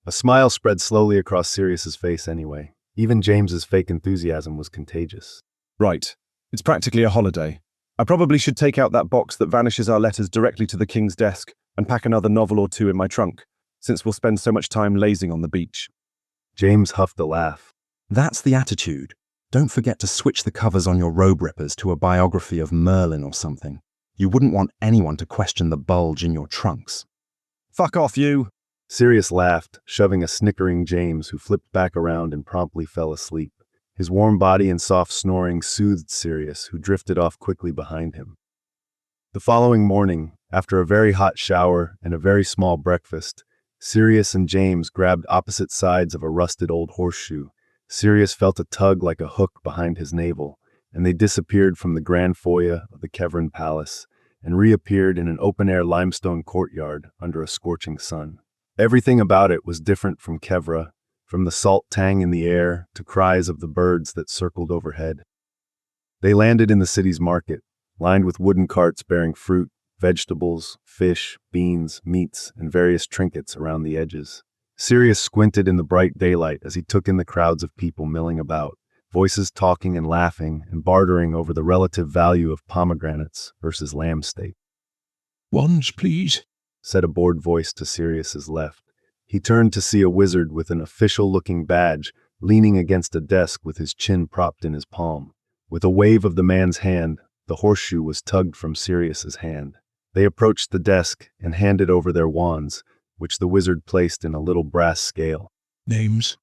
A smile spread slowly across Sirius's face anyway. Even James's fake enthusiasm was contagious. Right. It's practically a holiday. I probably should take out that box that vanishes our letters directly to the king's desk and pack another novel or two in my trunk, since we'll spend so much time lazing on the beach. James huffed a laugh. That's the attitude. Don't forget to switch the covers on your robe rippers to a biography of Merlin or something. You wouldn't want anyone to question the bulge in your trunks. Fuck off, you! Sirius laughed, shoving a snickering James who flipped back around and promptly fell asleep. His warm body and soft snoring soothed Sirius, who drifted off quickly behind him. The following morning, after a very hot shower and a very small breakfast, Sirius and James grabbed opposite sides of a rusted old horseshoe. Sirius felt a tug like a hook behind his navel, and they disappeared from the grand foyer of the Kevran Palace and reappeared in an open-air limestone courtyard under a scorching sun. Everything about it was different from Kevra, from the salt tang in the air to cries of the birds that circled overhead. They landed in the city's market, lined with wooden carts bearing fruit, vegetables, fish, beans, meats, and various trinkets around the edges. Sirius squinted in the bright daylight as he took in the crowds of people milling about, voices talking and laughing and bartering over the relative value of pomegranates versus lamb steak. "Wands, please," said a bored voice to Sirius's left. He turned to see a wizard with an official-looking badge leaning against a desk with his chin propped in his palm. With a wave of the man's hand, the horseshoe was tugged from Sirius's hand. They approached the desk and handed over their wands, which the wizard placed in a little brass scale. "Names?"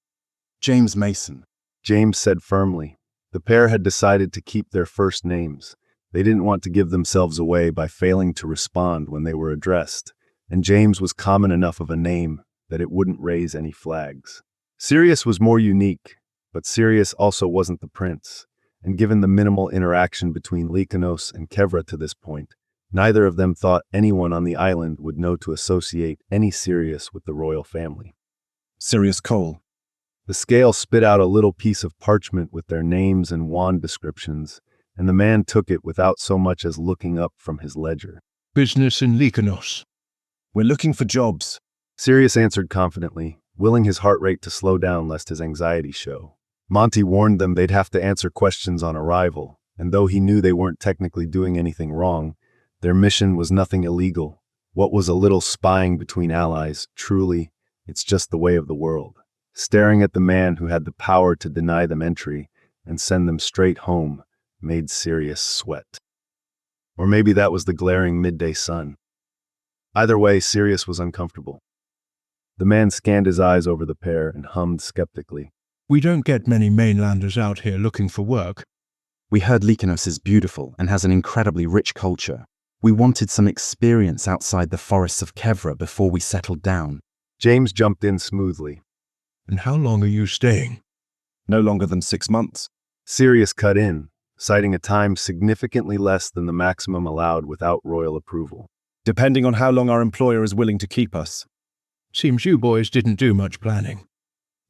James Mason. James said firmly. The pair had decided to keep their first names. They didn't want to give themselves away by failing to respond when they were addressed, and James was common enough of a name that it wouldn't raise any flags. Sirius was more unique, but Sirius also wasn't the prince, and given the minimal interaction between Lycanos and Kevra to this point, neither of them thought anyone on the island would know to associate any Sirius with the royal family. Sirius Cole. The scale spit out a little piece of parchment with their names and wand descriptions, and the man took it without so much as looking up from his ledger. "Business in Lycanos." We're looking for jobs. Sirius answered confidently, willing his heart rate to slow down lest his anxiety show. Monty warned them they'd have to answer questions on arrival, and though he knew they weren't technically doing anything wrong, their mission was nothing illegal. What was a little spying between allies? Truly, it's just the way of the world. Staring at the man who had the power to deny them entry and send them straight home made Sirius sweat. Or maybe that was the glaring midday sun. Either way, Sirius was uncomfortable. The man scanned his eyes over the pair and hummed skeptically. "We don't get many mainlanders out here looking for work." We heard Lycanos is beautiful and has an incredibly rich culture. We wanted some experience outside the forests of Kevra before we settled down. James jumped in smoothly. "And how long are you staying?" No longer than 6 months. Sirius cut in, citing a time significantly less than the maximum allowed without royal approval. Depending on how long our employer is willing to keep us. "Seems you boys didn't do much planning."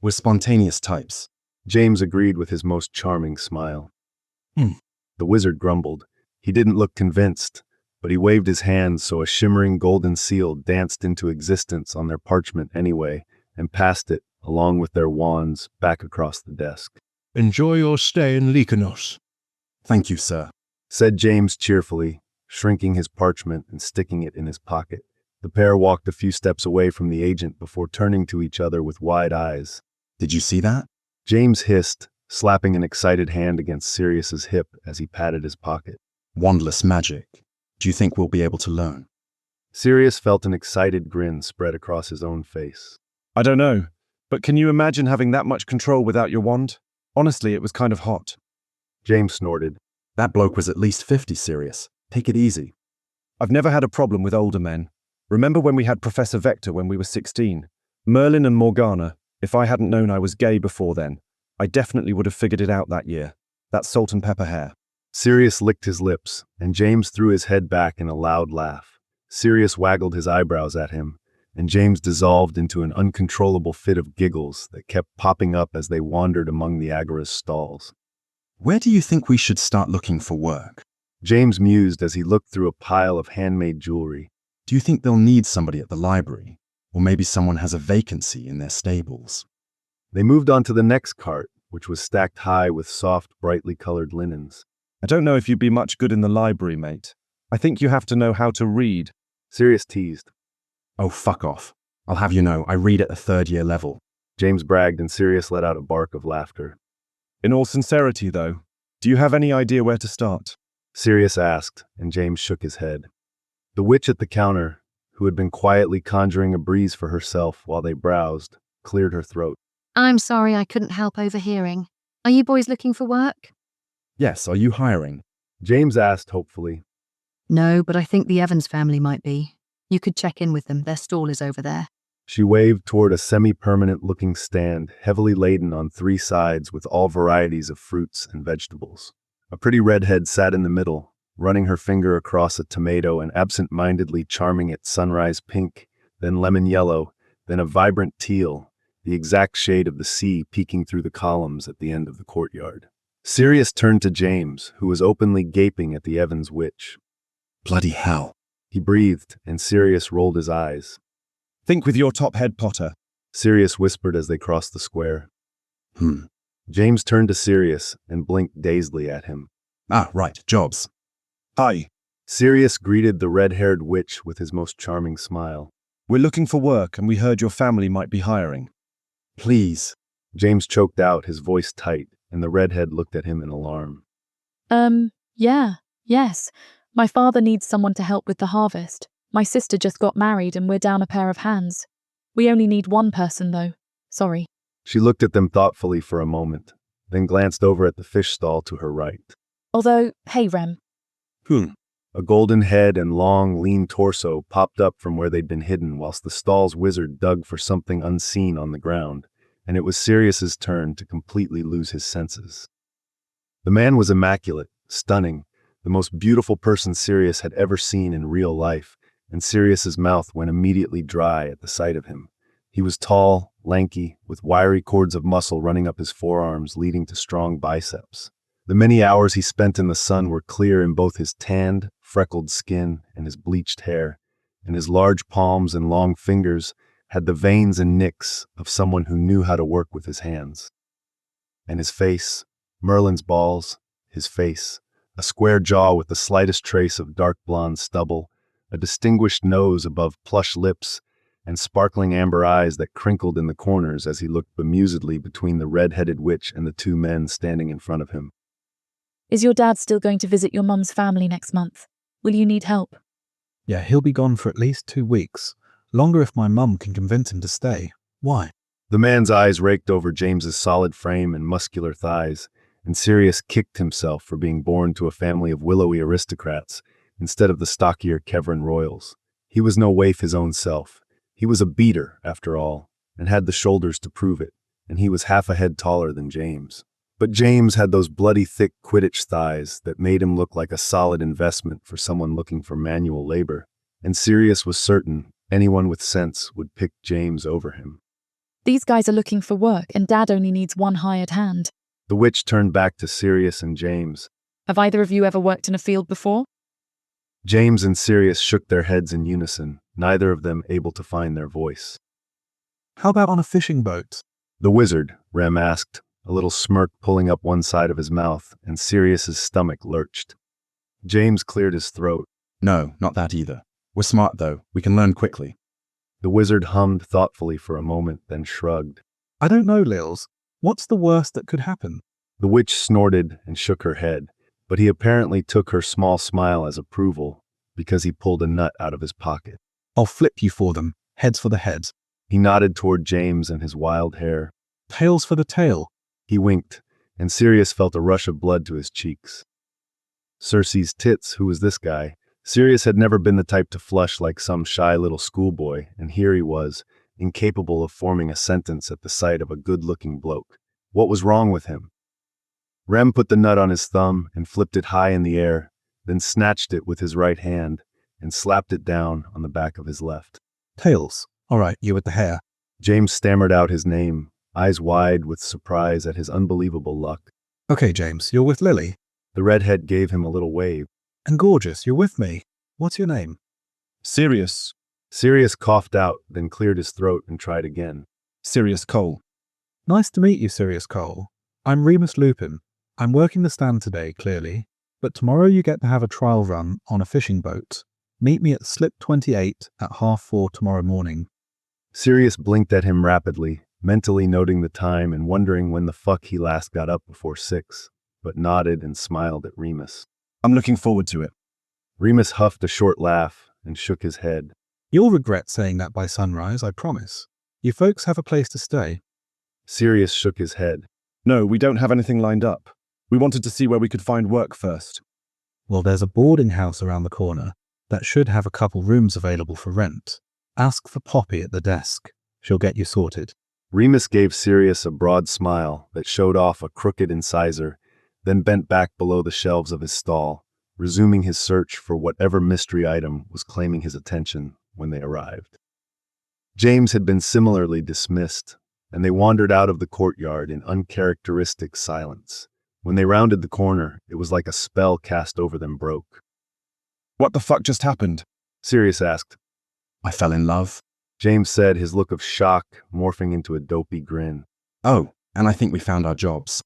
We're spontaneous types. James agreed with his most charming smile. "Hmm." The wizard grumbled. He didn't look convinced, but he waved his hand so a shimmering golden seal danced into existence on their parchment anyway, and passed it, along with their wands, back across the desk. "Enjoy your stay in Lycanos." Thank you, sir. Said James cheerfully, shrinking his parchment and sticking it in his pocket. The pair walked a few steps away from the agent before turning to each other with wide eyes. Did you see that? James hissed, slapping an excited hand against Sirius's hip as he patted his pocket. Wandless magic. Do you think we'll be able to learn? Sirius felt an excited grin spread across his own face. I don't know, but can you imagine having that much control without your wand? Honestly, it was kind of hot. James snorted. That bloke was at least 50, Sirius. Take it easy. I've never had a problem with older men. Remember when we had Professor Vector when we were 16? Merlin and Morgana, if I hadn't known I was gay before then, I definitely would have figured it out that year. That salt and pepper hair. Sirius licked his lips, and James threw his head back in a loud laugh. Sirius waggled his eyebrows at him, and James dissolved into an uncontrollable fit of giggles that kept popping up as they wandered among the Agorist stalls. Where do you think we should start looking for work? James mused as he looked through a pile of handmade jewelry. Do you think they'll need somebody at the library? Or maybe someone has a vacancy in their stables? They moved on to the next cart, which was stacked high with soft, brightly colored linens. I don't know if you'd be much good in the library, mate. I think you have to know how to read. Sirius teased. Oh, fuck off. I'll have you know, I read at the third-year level. James bragged, and Sirius let out a bark of laughter. In all sincerity, though, do you have any idea where to start? Sirius asked, and James shook his head. The witch at the counter, who had been quietly conjuring a breeze for herself while they browsed, cleared her throat. I'm sorry I couldn't help overhearing. Are you boys looking for work? Yes, are you hiring? James asked hopefully. No, but I think the Evans family might be. You could check in with them. Their stall is over there. She waved toward a semi-permanent looking stand, heavily laden on three sides with all varieties of fruits and vegetables. A pretty redhead sat in the middle, running her finger across a tomato and absent-mindedly charming it sunrise pink, then lemon yellow, then a vibrant teal, the exact shade of the sea peeking through the columns at the end of the courtyard. Sirius turned to James, who was openly gaping at the Evans witch. Bloody hell. He breathed, and Sirius rolled his eyes. Think with your top head, Potter. Sirius whispered as they crossed the square. James turned to Sirius and blinked dazedly at him. Ah, right, jobs. Hi. Sirius greeted the red-haired witch with his most charming smile. We're looking for work and we heard your family might be hiring. Please. James choked out, his voice tight, and the redhead looked at him in alarm. Yes. My father needs someone to help with the harvest. My sister just got married and we're down a pair of hands. We only need one person though. Sorry. She looked at them thoughtfully for a moment, then glanced over at the fish stall to her right. Although, hey Rem. A golden head and long, lean torso popped up from where they'd been hidden whilst the stall's wizard dug for something unseen on the ground, and it was Sirius's turn to completely lose his senses. The man was immaculate, stunning, the most beautiful person Sirius had ever seen in real life, and Sirius's mouth went immediately dry at the sight of him. He was tall, lanky, with wiry cords of muscle running up his forearms leading to strong biceps. The many hours he spent in the sun were clear in both his tanned, freckled skin and his bleached hair, and his large palms and long fingers had the veins and nicks of someone who knew how to work with his hands. And his face, Merlin's balls, his face, a square jaw with the slightest trace of dark blonde stubble, a distinguished nose above plush lips, and sparkling amber eyes that crinkled in the corners as he looked bemusedly between the red-headed witch and the two men standing in front of him. Is your dad still going to visit your mum's family next month? Will you need help? Yeah, he'll be gone for at least 2 weeks. Longer if my mum can convince him to stay. Why? The man's eyes raked over James's solid frame and muscular thighs, and Sirius kicked himself for being born to a family of willowy aristocrats instead of the stockier Kevran royals. He was no waif his own self. He was a beater, after all, and had the shoulders to prove it, and he was half a head taller than James. But James had those bloody thick Quidditch thighs that made him look like a solid investment for someone looking for manual labor, and Sirius was certain anyone with sense would pick James over him. These guys are looking for work and Dad only needs one hired hand. The witch turned back to Sirius and James. Have either of you ever worked in a field before? James and Sirius shook their heads in unison, neither of them able to find their voice. How about on a fishing boat? The wizard, Rem asked, a little smirk pulling up one side of his mouth, and Sirius's stomach lurched. James cleared his throat. No, not that either. We're smart, though. We can learn quickly. The wizard hummed thoughtfully for a moment, then shrugged. I don't know, Lils. What's the worst that could happen? The witch snorted and shook her head, but he apparently took her small smile as approval because he pulled a nut out of his pocket. I'll flip you for them. Heads for the heads. He nodded toward James and his wild hair. Tails for the tail. He winked, and Sirius felt a rush of blood to his cheeks. Cersei's tits, who was this guy? Sirius had never been the type to flush like some shy little schoolboy, and here he was, incapable of forming a sentence at the sight of a good-looking bloke. What was wrong with him? Rem put the nut on his thumb and flipped it high in the air, then snatched it with his right hand and slapped it down on the back of his left. Tails. All right, you with the hair. James stammered out his name, eyes wide with surprise at his unbelievable luck. Okay, James, you're with Lily. The redhead gave him a little wave. And Gorgeous, you're with me. What's your name? Sirius. Sirius coughed out, then cleared his throat and tried again. Sirius Cole. Nice to meet you, Sirius Cole. I'm Remus Lupin. I'm working the stand today, clearly, but tomorrow you get to have a trial run on a fishing boat. Meet me at Slip 28 at 4:30 tomorrow morning. Sirius blinked at him rapidly, mentally noting the time and wondering when the fuck he last got up before 6, but nodded and smiled at Remus. I'm looking forward to it. Remus huffed a short laugh and shook his head. You'll regret saying that by sunrise, I promise. You folks have a place to stay. Sirius shook his head. No, we don't have anything lined up. We wanted to see where we could find work first. Well, there's a boarding house around the corner that should have a couple rooms available for rent. Ask for Poppy at the desk. She'll get you sorted. Remus gave Sirius a broad smile that showed off a crooked incisor, then bent back below the shelves of his stall, resuming his search for whatever mystery item was claiming his attention when they arrived. James had been similarly dismissed, and they wandered out of the courtyard in uncharacteristic silence. When they rounded the corner, it was like a spell cast over them broke. What the fuck just happened? Sirius asked. I fell in love. James said, his look of shock morphing into a dopey grin. Oh, and I think we found our jobs.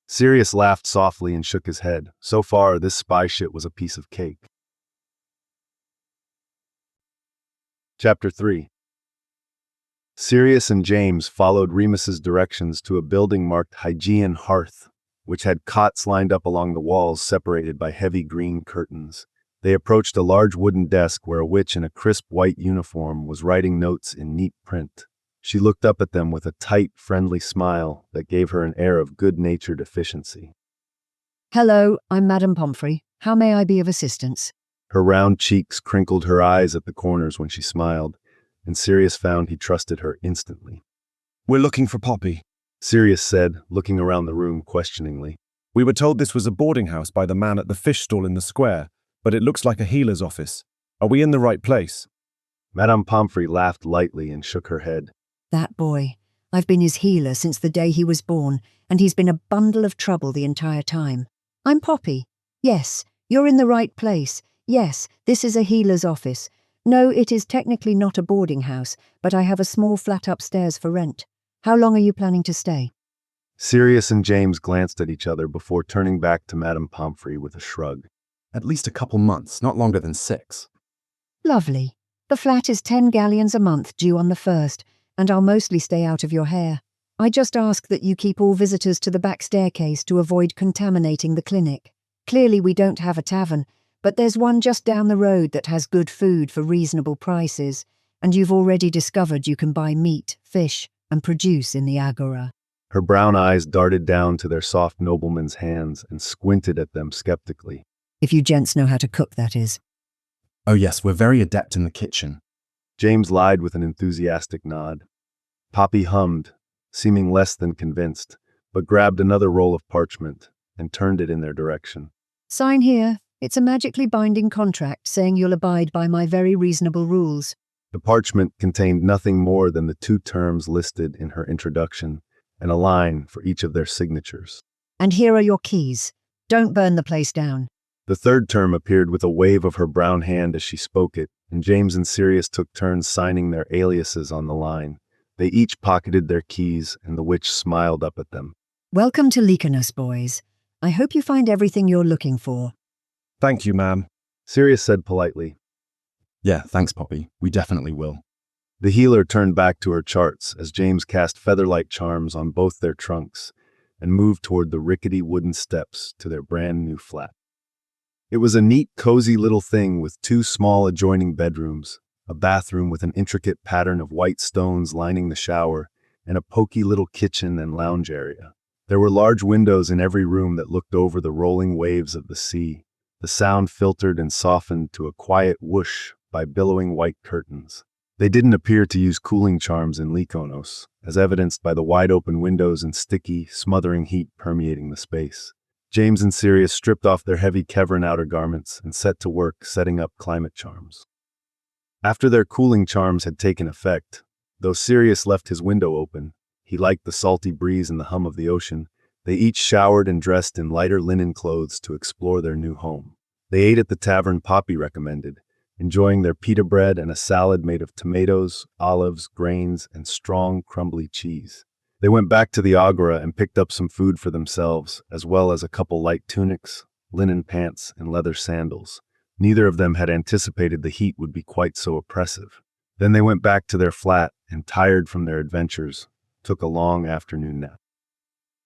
Sirius laughed softly and shook his head. So far, this spy shit was a piece of cake. Chapter 3. Sirius and James followed Remus's directions to a building marked Hygean Hearth, which had cots lined up along the walls separated by heavy green curtains. They approached a large wooden desk where a witch in a crisp white uniform was writing notes in neat print. She looked up at them with a tight, friendly smile that gave her an air of good-natured efficiency. Hello, I'm Madame Pomfrey. How may I be of assistance? Her round cheeks crinkled her eyes at the corners when she smiled, and Sirius found he trusted her instantly. We're looking for Poppy, Sirius said, looking around the room questioningly. We were told this was a boarding house by the man at the fish stall in the square, but it looks like a healer's office. Are we in the right place? Madame Pomfrey laughed lightly and shook her head. That boy. I've been his healer since the day he was born, and he's been a bundle of trouble the entire time. I'm Poppy. Yes, you're in the right place. Yes, this is a healer's office. No, it is technically not a boarding house, but I have a small flat upstairs for rent. How long are you planning to stay? Sirius and James glanced at each other before turning back to Madame Pomfrey with a shrug. At least a couple months, not longer than 6. Lovely. The flat is 10 galleons a month due on the 1st, and I'll mostly stay out of your hair. I just ask that you keep all visitors to the back staircase to avoid contaminating the clinic. Clearly we don't have a tavern, but there's one just down the road that has good food for reasonable prices, and you've already discovered you can buy meat, fish, and produce in the Agora. Her brown eyes darted down to their soft nobleman's hands and squinted at them skeptically. If you gents know how to cook, that is. Oh yes, we're very adept in the kitchen. James lied with an enthusiastic nod. Poppy hummed, seeming less than convinced, but grabbed another roll of parchment and turned it in their direction. Sign here. It's a magically binding contract saying you'll abide by my very reasonable rules. The parchment contained nothing more than the 2 terms listed in her introduction and a line for each of their signatures. And here are your keys. Don't burn the place down. The 3rd term appeared with a wave of her brown hand as she spoke it, and James and Sirius took turns signing their aliases on the line. They each pocketed their keys, and the witch smiled up at them. Welcome to Lycanus, boys. I hope you find everything you're looking for. Thank you, ma'am. Sirius said politely. Yeah, thanks, Poppy. We definitely will. The healer turned back to her charts as James cast feather-like charms on both their trunks and moved toward the rickety wooden steps to their brand new flat. It was a neat, cozy little thing with 2 small adjoining bedrooms, a bathroom with an intricate pattern of white stones lining the shower, and a poky little kitchen and lounge area. There were large windows in every room that looked over the rolling waves of the sea, the sound filtered and softened to a quiet whoosh by billowing white curtains. They didn't appear to use cooling charms in Lykonos, as evidenced by the wide-open windows and sticky, smothering heat permeating the space. James and Sirius stripped off their heavy Kevran outer garments and set to work setting up climate charms. After their cooling charms had taken effect, though Sirius left his window open, he liked the salty breeze and the hum of the ocean, they each showered and dressed in lighter linen clothes to explore their new home. They ate at the tavern Poppy recommended, enjoying their pita bread and a salad made of tomatoes, olives, grains, and strong, crumbly cheese. They went back to the agora and picked up some food for themselves, as well as a couple light tunics, linen pants, and leather sandals. Neither of them had anticipated the heat would be quite so oppressive. Then they went back to their flat and, tired from their adventures, took a long afternoon nap.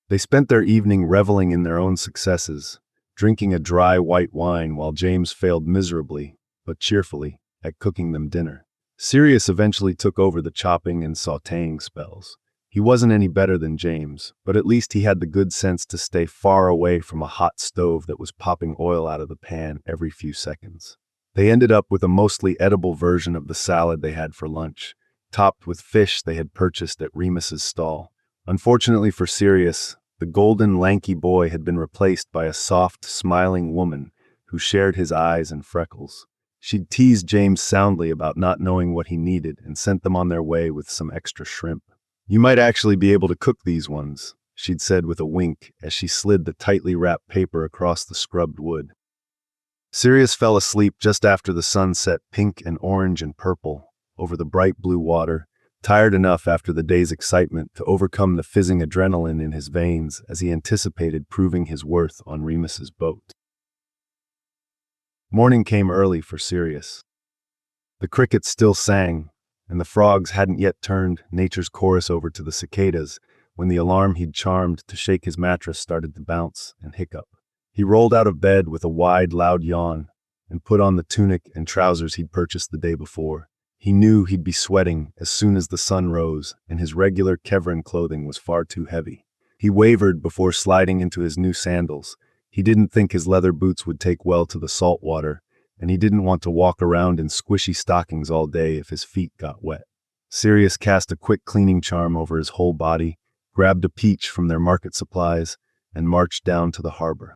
They spent their evening reveling in their own successes, drinking a dry white wine while James failed miserably, but cheerfully, at cooking them dinner. Sirius eventually took over the chopping and sautéing spells. He wasn't any better than James, but at least he had the good sense to stay far away from a hot stove that was popping oil out of the pan every few seconds. They ended up with a mostly edible version of the salad they had for lunch, topped with fish they had purchased at Remus's stall. Unfortunately for Sirius, the golden, lanky boy had been replaced by a soft, smiling woman who shared his eyes and freckles. She'd teased James soundly about not knowing what he needed and sent them on their way with some extra shrimp. "You might actually be able to cook these ones," she'd said with a wink as she slid the tightly wrapped paper across the scrubbed wood. Sirius fell asleep just after the sun set pink and orange and purple over the bright blue water, tired enough after the day's excitement to overcome the fizzing adrenaline in his veins as he anticipated proving his worth on Remus's boat. Morning came early for Sirius. The crickets still sang, and the frogs hadn't yet turned nature's chorus over to the cicadas when the alarm he'd charmed to shake his mattress started to bounce and hiccup. He rolled out of bed with a wide, loud yawn and put on the tunic and trousers he'd purchased the day before. He knew he'd be sweating as soon as the sun rose, and his regular Kevran clothing was far too heavy. He wavered before sliding into his new sandals. He didn't think his leather boots would take well to the salt water, and he didn't want to walk around in squishy stockings all day if his feet got wet. Sirius cast a quick cleaning charm over his whole body, grabbed a peach from their market supplies, and marched down to the harbor.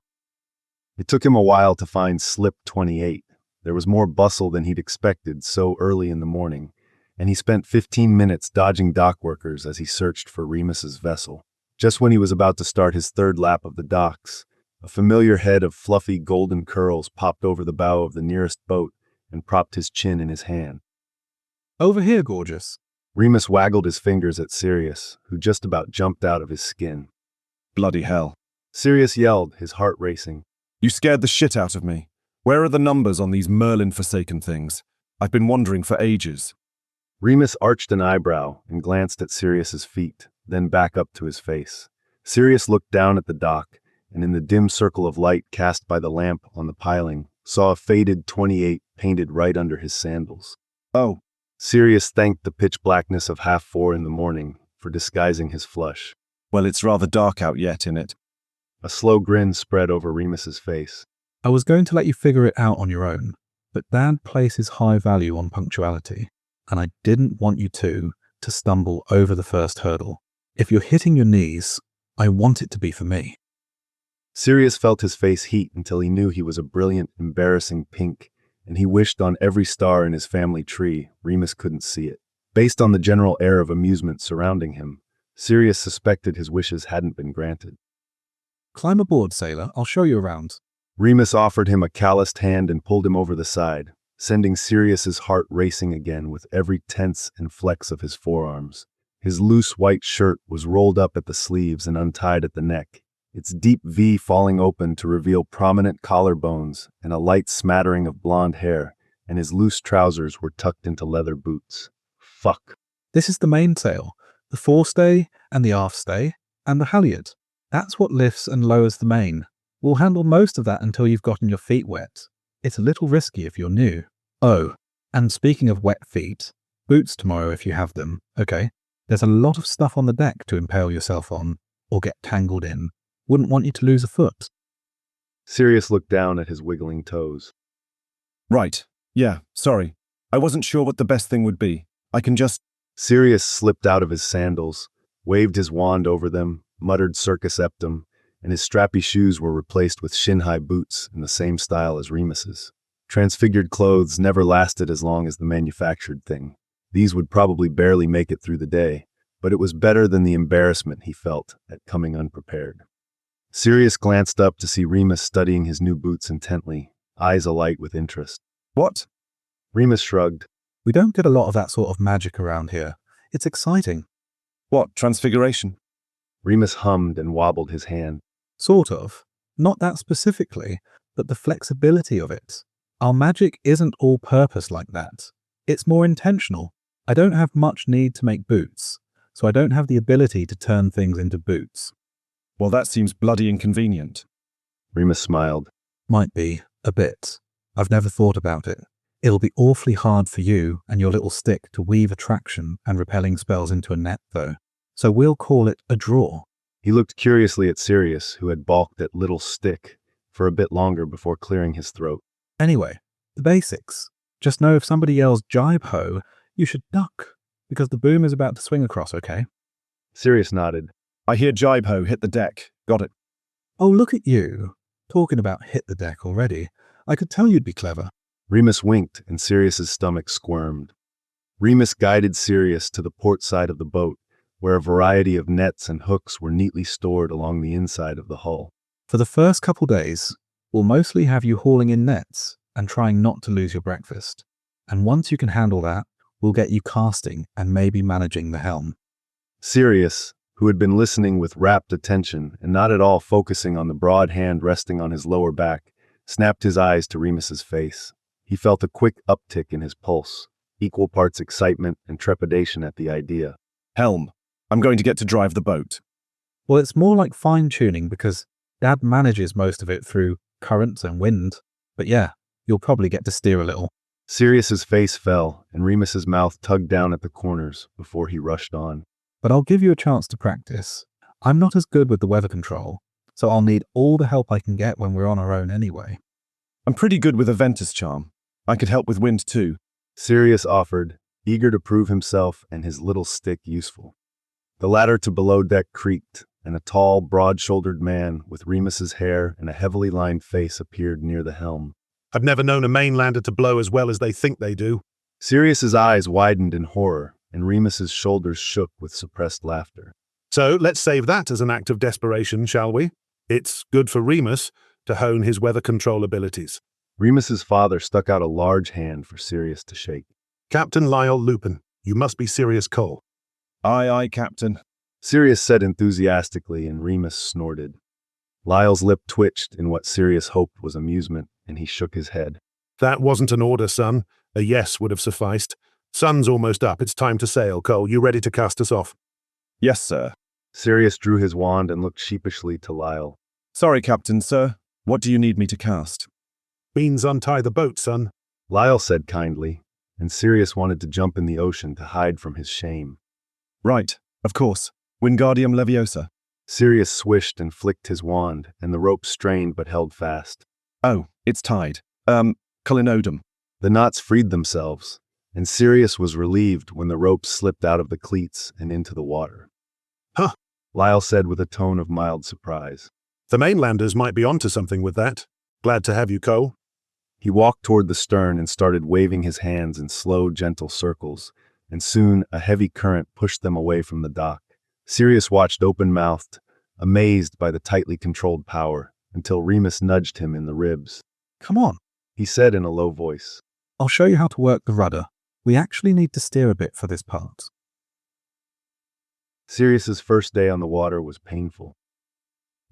It took him a while to find Slip 28. There was more bustle than he'd expected so early in the morning, and he spent 15 minutes dodging dock workers as he searched for Remus's vessel. Just when he was about to start his third lap of the docks, a familiar head of fluffy golden curls popped over the bow of the nearest boat and propped his chin in his hand. "Over here, gorgeous." Remus waggled his fingers at Sirius, who just about jumped out of his skin. Bloody hell. Sirius yelled, his heart racing. You scared the shit out of me. Where are the numbers on these Merlin-forsaken things? I've been wondering for ages. Remus arched an eyebrow and glanced at Sirius's feet, then back up to his face. Sirius looked down at the dock, and in the dim circle of light cast by the lamp on the piling, saw a faded 28 painted right under his sandals. Oh. Sirius thanked the pitch blackness of 4:30 in the morning for disguising his flush. Well, it's rather dark out yet, innit? A slow grin spread over Remus's face. "I was going to let you figure it out on your own, but Dad places high value on punctuality, and I didn't want you to stumble over the first hurdle. If you're hitting your knees, I want it to be for me." Sirius felt his face heat until he knew he was a brilliant, embarrassing pink, and he wished on every star in his family tree Remus couldn't see it. Based on the general air of amusement surrounding him, Sirius suspected his wishes hadn't been granted. "Climb aboard, sailor. I'll show you around." Remus offered him a calloused hand and pulled him over the side, sending Sirius's heart racing again with every tense and flex of his forearms. His loose white shirt was rolled up at the sleeves and untied at the neck, its deep V falling open to reveal prominent collarbones and a light smattering of blonde hair, and his loose trousers were tucked into leather boots. Fuck. This is the mainsail, the forestay and the aftstay, and the halyard. That's what lifts and lowers the main. We'll handle most of that until you've gotten your feet wet. It's a little risky if you're new. Oh, and speaking of wet feet, boots tomorrow if you have them, okay? There's a lot of stuff on the deck to impale yourself on, or get tangled in. Wouldn't want you to lose a foot. Sirius looked down at his wiggling toes. Right. Yeah, sorry. I wasn't sure what the best thing would be. I can just... Sirius slipped out of his sandals, waved his wand over them, muttered circus septum, and his strappy shoes were replaced with shin-high boots in the same style as Remus's. Transfigured clothes never lasted as long as the manufactured thing. These would probably barely make it through the day, but it was better than the embarrassment he felt at coming unprepared. Sirius glanced up to see Remus studying his new boots intently, eyes alight with interest. What? Remus shrugged. We don't get a lot of that sort of magic around here. It's exciting. What, transfiguration? Remus hummed and wobbled his hand. Sort of. Not that specifically, but the flexibility of it. Our magic isn't all purpose like that. It's more intentional. I don't have much need to make boots, so I don't have the ability to turn things into boots. Well, that seems bloody inconvenient. Remus smiled. Might be, a bit. I've never thought about it. It'll be awfully hard for you and your little stick to weave attraction and repelling spells into a net, though. So we'll call it a draw. He looked curiously at Sirius, who had balked at little stick for a bit longer before clearing his throat. Anyway, the basics. Just know if somebody yells jibe ho, you should duck, because the boom is about to swing across, okay? Sirius nodded. I hear jibe ho, hit the deck. Got it. Oh, look at you. Talking about hit the deck already. I could tell you'd be clever. Remus winked, and Sirius's stomach squirmed. Remus guided Sirius to the port side of the boat, where a variety of nets and hooks were neatly stored along the inside of the hull. For the first couple days, we'll mostly have you hauling in nets and trying not to lose your breakfast. And once you can handle that, we'll get you casting and maybe managing the helm. Sirius, who had been listening with rapt attention and not at all focusing on the broad hand resting on his lower back, snapped his eyes to Remus's face. He felt a quick uptick in his pulse, equal parts excitement and trepidation at the idea. Helm. I'm going to get to drive the boat. Well, it's more like fine-tuning because Dad manages most of it through currents and wind. But yeah, you'll probably get to steer a little. Sirius's face fell, and Remus's mouth tugged down at the corners before he rushed on. But I'll give you a chance to practice. I'm not as good with the weather control, so I'll need all the help I can get when we're on our own anyway. I'm pretty good with a Ventus charm. I could help with wind too. Sirius offered, eager to prove himself and his little stick useful. The ladder to below deck creaked, and a tall, broad-shouldered man with Remus's hair and a heavily lined face appeared near the helm. I've never known a mainlander to blow as well as they think they do. Sirius's eyes widened in horror, and Remus's shoulders shook with suppressed laughter. So let's save that as an act of desperation, shall we? It's good for Remus to hone his weather control abilities. Remus's father stuck out a large hand for Sirius to shake. Captain Lupin, you must be Sirius Cole. Aye, aye, Captain. Sirius said enthusiastically, and Remus snorted. Lyle's lip twitched in what Sirius hoped was amusement, and he shook his head. That wasn't an order, son. A yes would have sufficed. Sun's almost up. It's time to sail, Cole. You ready to cast us off? Yes, sir. Sirius drew his wand and looked sheepishly to Lyle. Sorry, Captain, sir. What do you need me to cast? Means untie the boat, son. Lyle said kindly, and Sirius wanted to jump in the ocean to hide from his shame. Right, of course. Wingardium Leviosa. Sirius swished and flicked his wand, and the rope strained but held fast. Oh, it's tied. Culinodum. The knots freed themselves, and Sirius was relieved when the rope slipped out of the cleats and into the water. Huh, Lyle said with a tone of mild surprise. The mainlanders might be onto something with that. Glad to have you, Cole. He walked toward the stern and started waving his hands in slow, gentle circles, and soon a heavy current pushed them away from the dock. Sirius watched open-mouthed, amazed by the tightly controlled power, until Remus nudged him in the ribs. Come on, He said in a low voice. I'll show you how to work the rudder. We actually need to steer a bit for this part. Sirius's first day on the water was painful.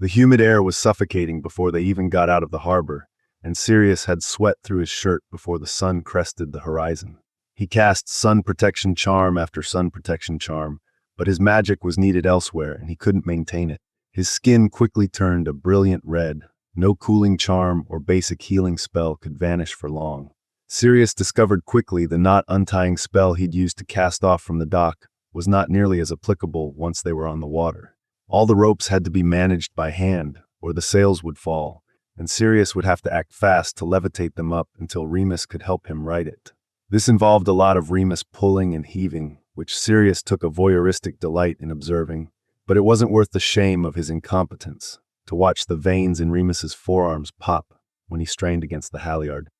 The humid air was suffocating before they even got out of the harbor, and Sirius had sweat through his shirt before the sun crested the horizon. He cast sun protection charm after sun protection charm, but his magic was needed elsewhere and he couldn't maintain it. His skin quickly turned a brilliant red. No cooling charm or basic healing spell could vanish for long. Sirius discovered quickly the knot untying spell he'd used to cast off from the dock was not nearly as applicable once they were on the water. All the ropes had to be managed by hand, or the sails would fall, and Sirius would have to act fast to levitate them up until Remus could help him right it. This involved a lot of Remus pulling and heaving, which Sirius took a voyeuristic delight in observing, but it wasn't worth the shame of his incompetence to watch the veins in Remus's forearms pop when he strained against the halyard.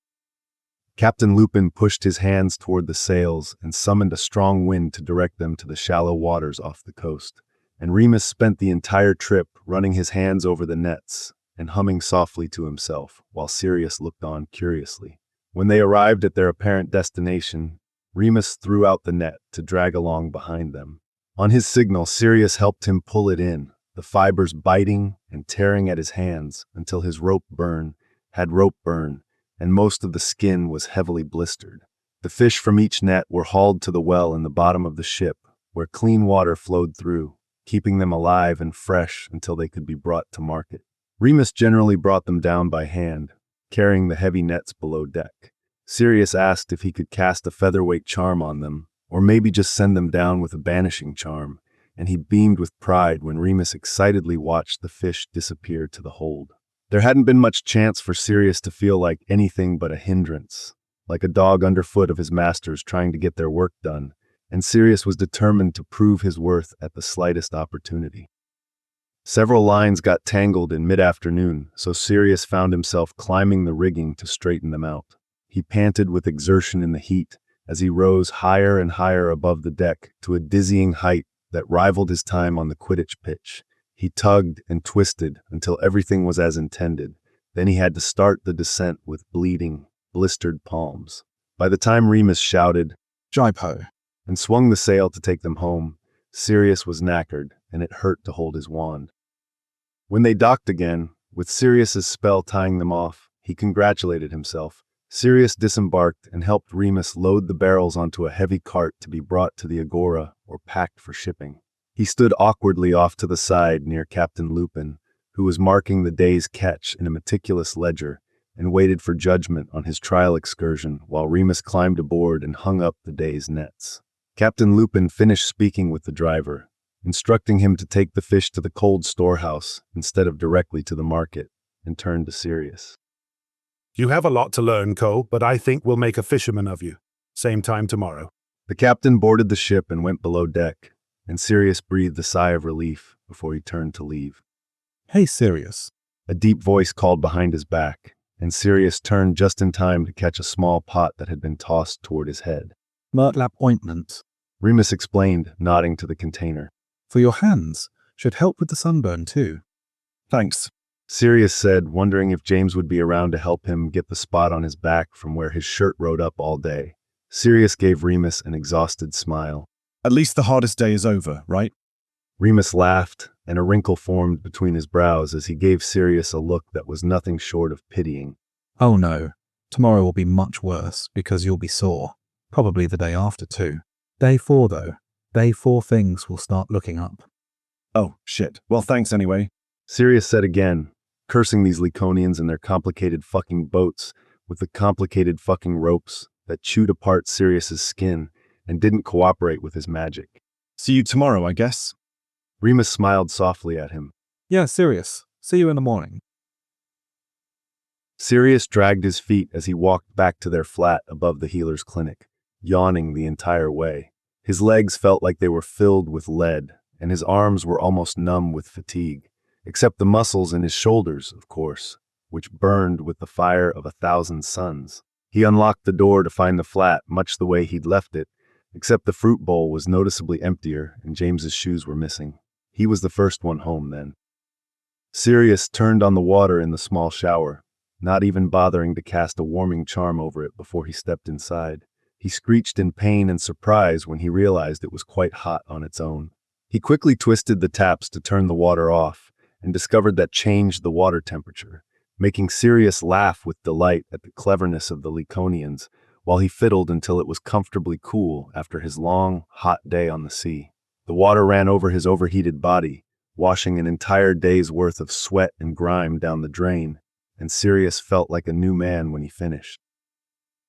Captain Lupin pushed his hands toward the sails and summoned a strong wind to direct them to the shallow waters off the coast, and Remus spent the entire trip running his hands over the nets and humming softly to himself while Sirius looked on curiously. When they arrived at their apparent destination, Remus threw out the net to drag along behind them. On his signal, Sirius helped him pull it in, the fibers biting and tearing at his hands until his rope burn, and most of the skin was heavily blistered. The fish from each net were hauled to the well in the bottom of the ship, where clean water flowed through, keeping them alive and fresh until they could be brought to market. Remus generally brought them down by hand, carrying the heavy nets below deck. Sirius asked if he could cast a featherweight charm on them, or maybe just send them down with a banishing charm, and he beamed with pride when Remus excitedly watched the fish disappear to the hold. There hadn't been much chance for Sirius to feel like anything but a hindrance, like a dog underfoot of his masters trying to get their work done, and Sirius was determined to prove his worth at the slightest opportunity. Several lines got tangled in mid-afternoon, so Sirius found himself climbing the rigging to straighten them out. He panted with exertion in the heat as he rose higher and higher above the deck to a dizzying height that rivaled his time on the Quidditch pitch. He tugged and twisted until everything was as intended. Then he had to start the descent with bleeding, blistered palms. By the time Remus shouted, "Jipo," and swung the sail to take them home, Sirius was knackered, and it hurt to hold his wand. When they docked again, with Sirius's spell tying them off, he congratulated himself. Sirius disembarked and helped Remus load the barrels onto a heavy cart to be brought to the agora or packed for shipping. He stood awkwardly off to the side near Captain Lupin, who was marking the day's catch in a meticulous ledger, and waited for judgment on his trial excursion while Remus climbed aboard and hung up the day's nets. Captain Lupin finished speaking with the driver, instructing him to take the fish to the cold storehouse instead of directly to the market, and turned to Sirius. You have a lot to learn, Cole, but I think we'll make a fisherman of you. Same time tomorrow. The captain boarded the ship and went below deck, and Sirius breathed a sigh of relief before he turned to leave. "Hey, Sirius." A deep voice called behind his back, and Sirius turned just in time to catch a small pot that had been tossed toward his head. "Murtlap ointment." Remus explained, nodding to the container. "For your hands. Should help with the sunburn, too." Thanks. Sirius said, wondering if James would be around to help him get the spot on his back from where his shirt rode up all day. Sirius gave Remus an exhausted smile. At least the hardest day is over, right? Remus laughed, and a wrinkle formed between his brows as he gave Sirius a look that was nothing short of pitying. "Oh no, tomorrow will be much worse because you'll be sore. Probably the day after too. Day 4 though. Day 4 things will start looking up." Oh, shit. Well, thanks anyway. Sirius said again, cursing these Laconians and their complicated fucking boats with the complicated fucking ropes that chewed apart Sirius's skin and didn't cooperate with his magic. See you tomorrow, I guess. Remus smiled softly at him. "Yeah, Sirius. See you in the morning." Sirius dragged his feet as he walked back to their flat above the healer's clinic, yawning the entire way. His legs felt like they were filled with lead, and his arms were almost numb with fatigue, except the muscles in his shoulders, of course, which burned with the fire of 1,000 suns. He unlocked the door to find the flat much the way he'd left it, except the fruit bowl was noticeably emptier and James's shoes were missing. He was the first one home then. Sirius turned on the water in the small shower, not even bothering to cast a warming charm over it before he stepped inside. He screeched in pain and surprise when he realized it was quite hot on its own. He quickly twisted the taps to turn the water off, and discovered that changed the water temperature, making Sirius laugh with delight at the cleverness of the Laconians, while he fiddled until it was comfortably cool after his long, hot day on the sea. The water ran over his overheated body, washing an entire day's worth of sweat and grime down the drain, and Sirius felt like a new man when he finished.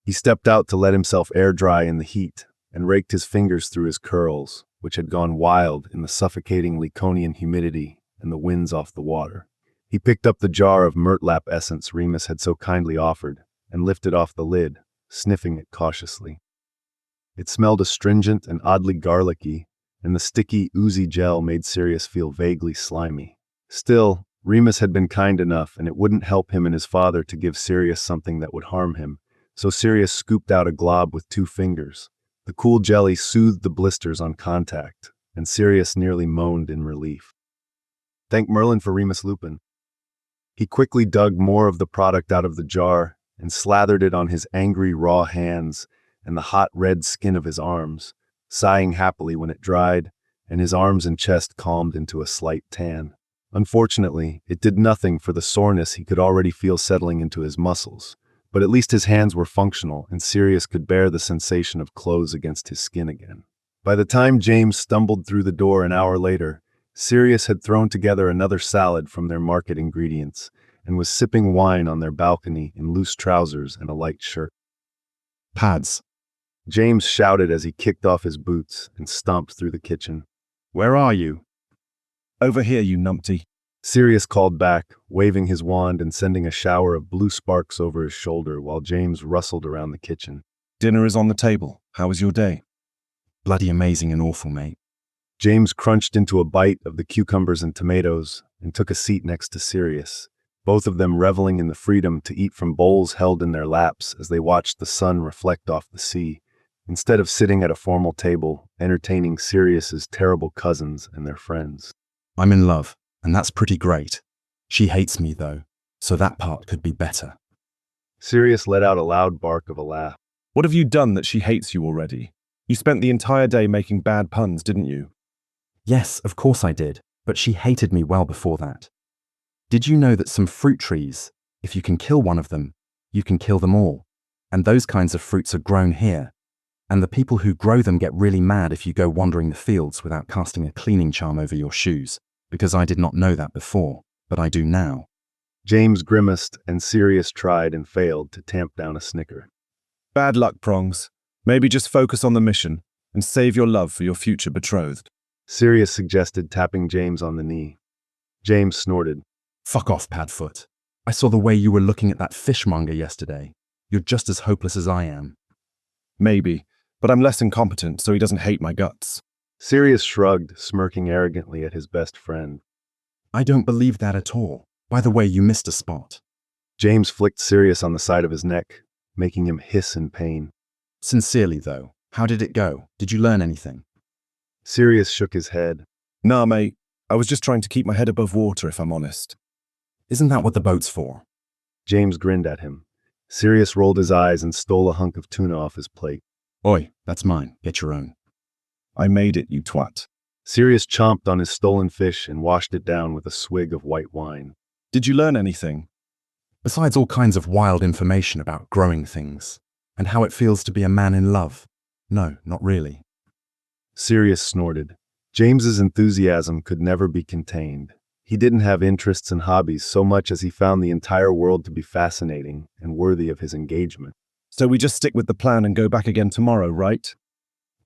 He stepped out to let himself air dry in the heat and raked his fingers through his curls, which had gone wild in the suffocating Laconian humidity and the winds off the water. He picked up the jar of murtlap essence Remus had so kindly offered and lifted off the lid, sniffing it cautiously. It smelled astringent and oddly garlicky, and the sticky, oozy gel made Sirius feel vaguely slimy. Still, Remus had been kind enough, and it wouldn't help him and his father to give Sirius something that would harm him, so Sirius scooped out a glob with 2 fingers. The cool jelly soothed the blisters on contact, and Sirius nearly moaned in relief. Thank Merlin for Remus Lupin. He quickly dug more of the product out of the jar and slathered it on his angry, raw hands and the hot red skin of his arms, sighing happily when it dried, and his arms and chest calmed into a slight tan. Unfortunately, it did nothing for the soreness he could already feel settling into his muscles, but at least his hands were functional and Sirius could bear the sensation of clothes against his skin again. By the time James stumbled through the door an hour later, Sirius had thrown together another salad from their market ingredients and was sipping wine on their balcony in loose trousers and a light shirt. Pads. James shouted as he kicked off his boots and stomped through the kitchen. Where are you? Over here, you numpty. Sirius called back, waving his wand and sending a shower of blue sparks over his shoulder while James rustled around the kitchen. Dinner is on the table. How was your day? Bloody amazing and awful, mate. James crunched into a bite of the cucumbers and tomatoes and took a seat next to Sirius, both of them reveling in the freedom to eat from bowls held in their laps as they watched the sun reflect off the sea, instead of sitting at a formal table entertaining Sirius's terrible cousins and their friends. I'm in love, and that's pretty great. She hates me, though, so that part could be better. Sirius let out a loud bark of a laugh. What have you done that she hates you already? You spent the entire day making bad puns, didn't you? Yes, of course I did, but she hated me well before that. Did you know that some fruit trees, if you can kill one of them, you can kill them all? And those kinds of fruits are grown here. And the people who grow them get really mad if you go wandering the fields without casting a cleaning charm over your shoes, because I did not know that before, but I do now. James grimaced, and Sirius tried and failed to tamp down a snicker. Bad luck, Prongs. Maybe just focus on the mission and save your love for your future betrothed. Sirius suggested, tapping James on the knee. James snorted. Fuck off, Padfoot. I saw the way you were looking at that fishmonger yesterday. You're just as hopeless as I am. Maybe, but I'm less incompetent, so he doesn't hate my guts. Sirius shrugged, smirking arrogantly at his best friend. I don't believe that at all. By the way, you missed a spot. James flicked Sirius on the side of his neck, making him hiss in pain. Sincerely, though, how did it go? Did you learn anything? Sirius shook his head. Nah, mate. I was just trying to keep my head above water, if I'm honest. Isn't that what the boat's for? James grinned at him. Sirius rolled his eyes and stole a hunk of tuna off his plate. Oi, that's mine. Get your own. I made it, you twat. Sirius chomped on his stolen fish and washed it down with a swig of white wine. Did you learn anything? Besides all kinds of wild information about growing things, and how it feels to be a man in love. No, not really. Sirius snorted. James's enthusiasm could never be contained. He didn't have interests and hobbies so much as he found the entire world to be fascinating and worthy of his engagement. So we just stick with the plan and go back again tomorrow, right?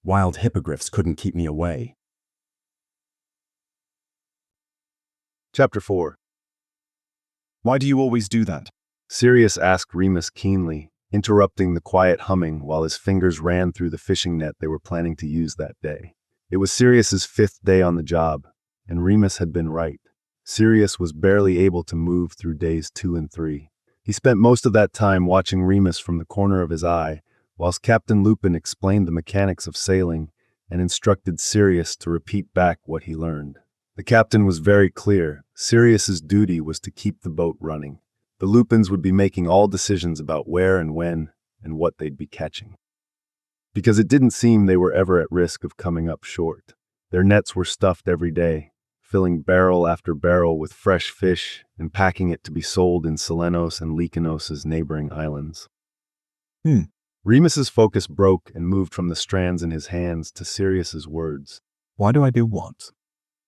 Wild hippogriffs couldn't keep me away. Chapter 4. Why do you always do that? Sirius asked Remus keenly, interrupting the quiet humming while his fingers ran through the fishing net they were planning to use that day. It was Sirius's 5th day on the job, and Remus had been right. Sirius was barely able to move through days 2 and 3. He spent most of that time watching Remus from the corner of his eye, whilst Captain Lupin explained the mechanics of sailing and instructed Sirius to repeat back what he learned. The captain was very clear. Sirius's duty was to keep the boat running. The Lupins would be making all decisions about where and when and what they'd be catching. Because it didn't seem they were ever at risk of coming up short. Their nets were stuffed every day, filling barrel after barrel with fresh fish and packing it to be sold in Selenos and Lycanos' neighboring islands. Remus's focus broke and moved from the strands in his hands to Sirius's words. Why do I do what?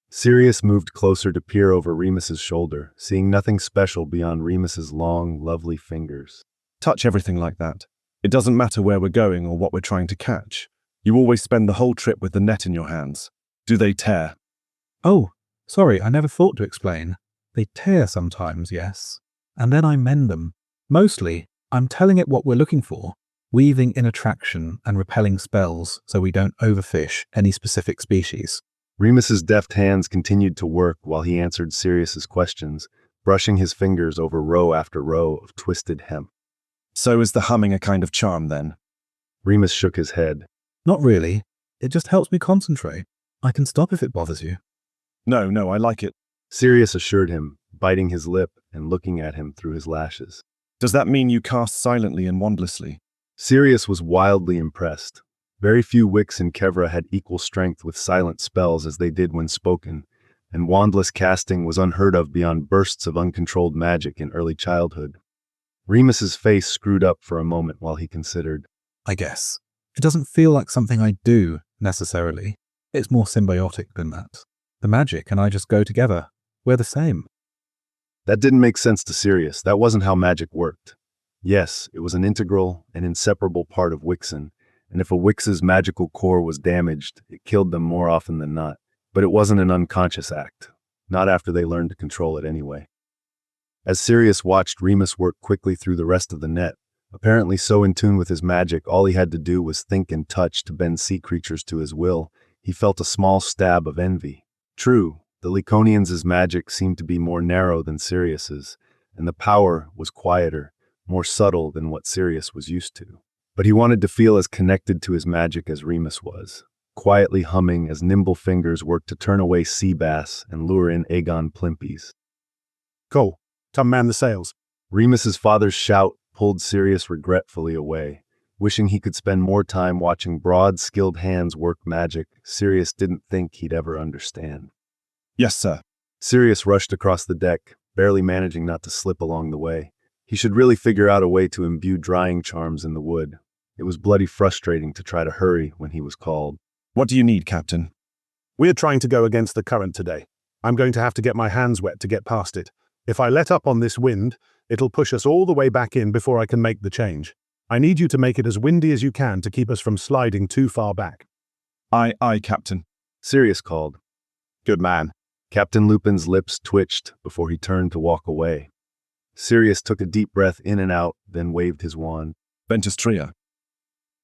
Sirius moved closer to peer over Remus's shoulder, seeing nothing special beyond Remus's long, lovely fingers. Touch everything like that. It doesn't matter where we're going or what we're trying to catch. You always spend the whole trip with the net in your hands. Do they tear? Oh, sorry, I never thought to explain. They tear sometimes, yes. And then I mend them. Mostly, I'm telling it what we're looking for, weaving in attraction and repelling spells so we don't overfish any specific species. Remus's deft hands continued to work while he answered Sirius's questions, brushing his fingers over row after row of twisted hemp. So is the humming a kind of charm, then? Remus shook his head. Not really. It just helps me concentrate. I can stop if it bothers you. No, I like it. Sirius assured him, biting his lip and looking at him through his lashes. Does that mean you cast silently and wandlessly? Sirius was wildly impressed. Very few wicks in Kevra had equal strength with silent spells as they did when spoken, and wandless casting was unheard of beyond bursts of uncontrolled magic in early childhood. Remus's face screwed up for a moment while he considered. I guess. It doesn't feel like something I do, necessarily. It's more symbiotic than that. The magic and I just go together. We're the same. That didn't make sense to Sirius. That wasn't how magic worked. Yes, it was an integral and inseparable part of Wixen, and if a Wix's magical core was damaged, it killed them more often than not. But it wasn't an unconscious act, not after they learned to control it anyway. As Sirius watched Remus work quickly through the rest of the net, apparently so in tune with his magic all he had to do was think and touch to bend sea creatures to his will, he felt a small stab of envy. True, the Lyconians' magic seemed to be more narrow than Sirius's, and the power was quieter, more subtle than what Sirius was used to. But he wanted to feel as connected to his magic as Remus was, quietly humming as nimble fingers worked to turn away sea bass and lure in Aegon plimpies. Cole, come man the sails. Remus's father's shout pulled Sirius regretfully away. Wishing he could spend more time watching broad, skilled hands work magic Sirius didn't think he'd ever understand. Yes, sir. Sirius rushed across the deck, barely managing not to slip along the way. He should really figure out a way to imbue drying charms in the wood. It was bloody frustrating to try to hurry when he was called. What do you need, Captain? We're trying to go against the current today. I'm going to have to get my hands wet to get past it. If I let up on this wind, it'll push us all the way back in before I can make the change. I need you to make it as windy as you can to keep us from sliding too far back. Aye, Captain. Sirius called. Good man. Captain Lupin's lips twitched before he turned to walk away. Sirius took a deep breath in and out, then waved his wand. Ventus Tria.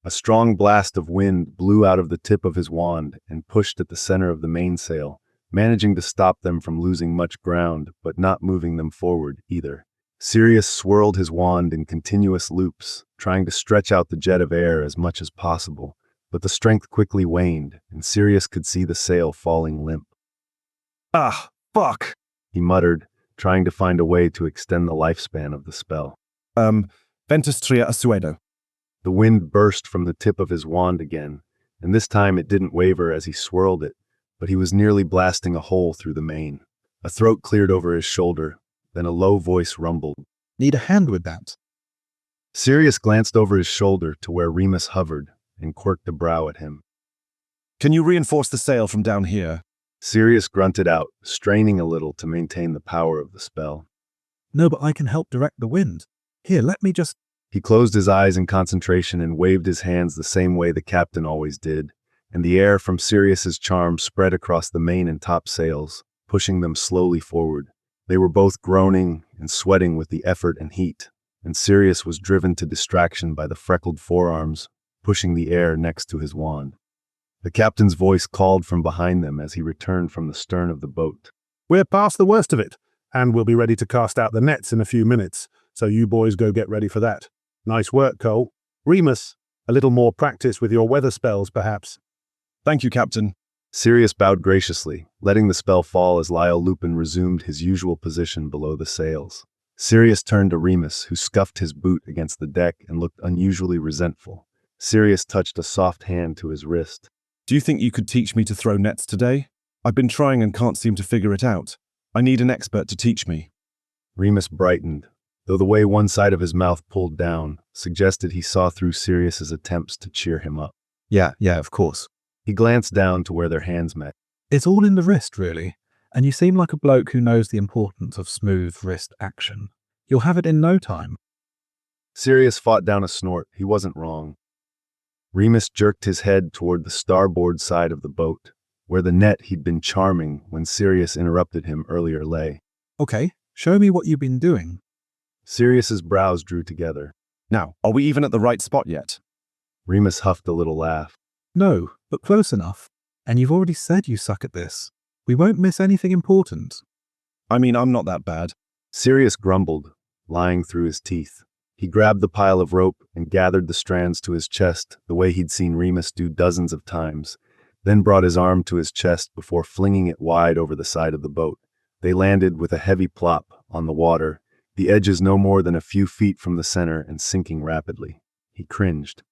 A strong blast of wind blew out of the tip of his wand and pushed at the center of the mainsail, managing to stop them from losing much ground, but not moving them forward either. Sirius swirled his wand in continuous loops, trying to stretch out the jet of air as much as possible, but the strength quickly waned, and Sirius could see the sail falling limp. Ah, fuck, he muttered, trying to find a way to extend the lifespan of the spell. Ventus Tria Asuedo. The wind burst from the tip of his wand again, and this time it didn't waver as he swirled it, but he was nearly blasting a hole through the main. A throat cleared over his shoulder, then a low voice rumbled. Need a hand with that? Sirius glanced over his shoulder to where Remus hovered and quirked a brow at him. Can you reinforce the sail from down here? Sirius grunted out, straining a little to maintain the power of the spell. No, but I can help direct the wind. Here, let me just... He closed his eyes in concentration and waved his hands the same way the captain always did, and the air from Sirius's charm spread across the main and top sails, pushing them slowly forward. They were both groaning and sweating with the effort and heat, and Sirius was driven to distraction by the freckled forearms, pushing the air next to his wand. The captain's voice called from behind them as he returned from the stern of the boat. We're past the worst of it, and we'll be ready to cast out the nets in a few minutes, so you boys go get ready for that. Nice work, Cole. Remus, a little more practice with your weather spells, perhaps. Thank you, Captain. Sirius bowed graciously, letting the spell fall as Lyle Lupin resumed his usual position below the sails. Sirius turned to Remus, who scuffed his boot against the deck and looked unusually resentful. Sirius touched a soft hand to his wrist. Do you think you could teach me to throw nets today? I've been trying and can't seem to figure it out. I need an expert to teach me. Remus brightened, though the way one side of his mouth pulled down suggested he saw through Sirius's attempts to cheer him up. Yeah, of course. He glanced down to where their hands met. It's all in the wrist, really. And you seem like a bloke who knows the importance of smooth wrist action. You'll have it in no time. Sirius fought down a snort. He wasn't wrong. Remus jerked his head toward the starboard side of the boat, where the net he'd been charming when Sirius interrupted him earlier lay. Okay, show me what you've been doing. Sirius's brows drew together. Now, are we even at the right spot yet? Remus huffed a little laugh. No, but close enough. And you've already said you suck at this. We won't miss anything important. I mean, I'm not that bad. Sirius grumbled, lying through his teeth. He grabbed the pile of rope and gathered the strands to his chest the way he'd seen Remus do dozens of times, then brought his arm to his chest before flinging it wide over the side of the boat. They landed with a heavy plop on the water, the edges no more than a few feet from the center and sinking rapidly. He cringed.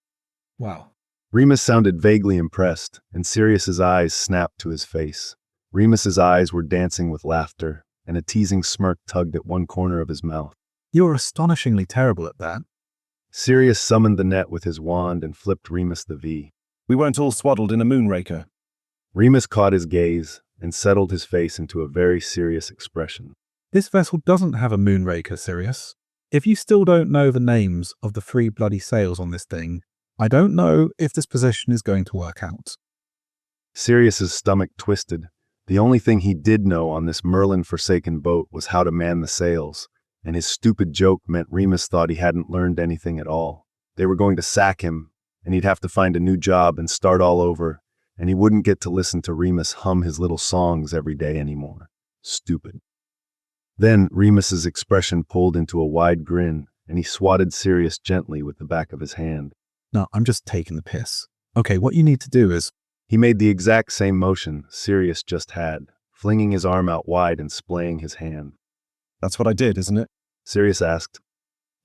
Wow. Remus sounded vaguely impressed, and Sirius's eyes snapped to his face. Remus's eyes were dancing with laughter, and a teasing smirk tugged at one corner of his mouth. You're astonishingly terrible at that. Sirius summoned the net with his wand and flipped Remus the V. We weren't all swaddled in a moonraker. Remus caught his gaze and settled his face into a very serious expression. This vessel doesn't have a moonraker, Sirius. If you still don't know the names of the 3 bloody sails on this thing, I don't know if this position is going to work out. Sirius's stomach twisted. The only thing he did know on this Merlin-forsaken boat was how to man the sails, and his stupid joke meant Remus thought he hadn't learned anything at all. They were going to sack him, and he'd have to find a new job and start all over, and he wouldn't get to listen to Remus hum his little songs every day anymore. Stupid. Then Remus's expression pulled into a wide grin, and he swatted Sirius gently with the back of his hand. No, I'm just taking the piss. Okay, what you need to do is... He made the exact same motion Sirius just had, flinging his arm out wide and splaying his hand. That's what I did, isn't it? Sirius asked.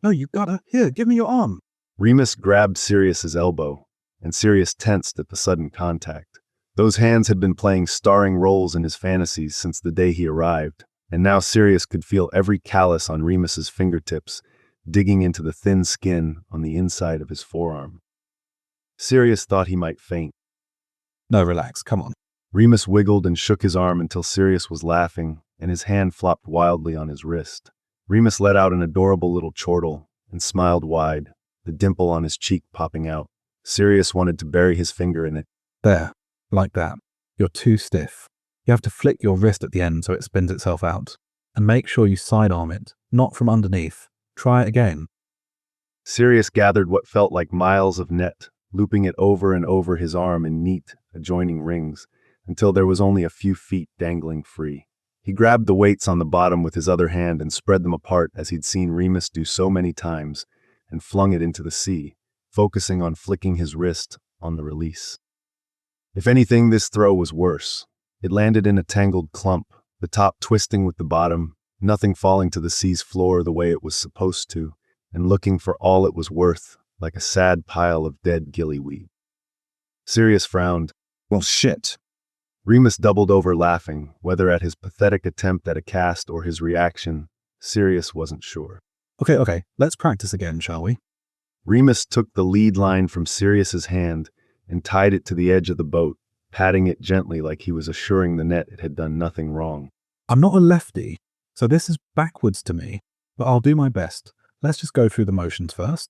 No, you gotta... Here, give me your arm. Remus grabbed Sirius's elbow, and Sirius tensed at the sudden contact. Those hands had been playing starring roles in his fantasies since the day he arrived, and now Sirius could feel every callus on Remus's fingertips digging into the thin skin on the inside of his forearm. Sirius thought he might faint. No, relax, come on. Remus wiggled and shook his arm until Sirius was laughing, and his hand flopped wildly on his wrist. Remus let out an adorable little chortle and smiled wide, the dimple on his cheek popping out. Sirius wanted to bury his finger in it. There, like that. You're too stiff. You have to flick your wrist at the end so it spins itself out. And make sure you sidearm it, not from underneath. Try it again. Sirius gathered what felt like miles of net, looping it over and over his arm in neat, adjoining rings, until there was only a few feet dangling free. He grabbed the weights on the bottom with his other hand and spread them apart as he'd seen Remus do so many times, and flung it into the sea, focusing on flicking his wrist on the release. If anything, this throw was worse. It landed in a tangled clump, the top twisting with the bottom, nothing falling to the sea's floor the way it was supposed to, and looking for all it was worth, like a sad pile of dead gillyweed. Sirius frowned. Well, shit. Remus doubled over laughing, whether at his pathetic attempt at a cast or his reaction. Sirius wasn't sure. Okay, let's practice again, shall we? Remus took the lead line from Sirius's hand and tied it to the edge of the boat, patting it gently like he was assuring the net it had done nothing wrong. I'm not a lefty, so this is backwards to me, but I'll do my best. Let's just go through the motions first.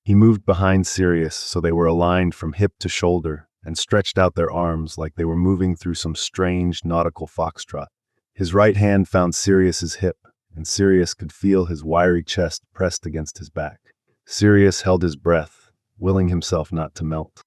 He moved behind Sirius so they were aligned from hip to shoulder and stretched out their arms like they were moving through some strange nautical foxtrot. His right hand found Sirius's hip, and Sirius could feel his wiry chest pressed against his back. Sirius held his breath, willing himself not to melt.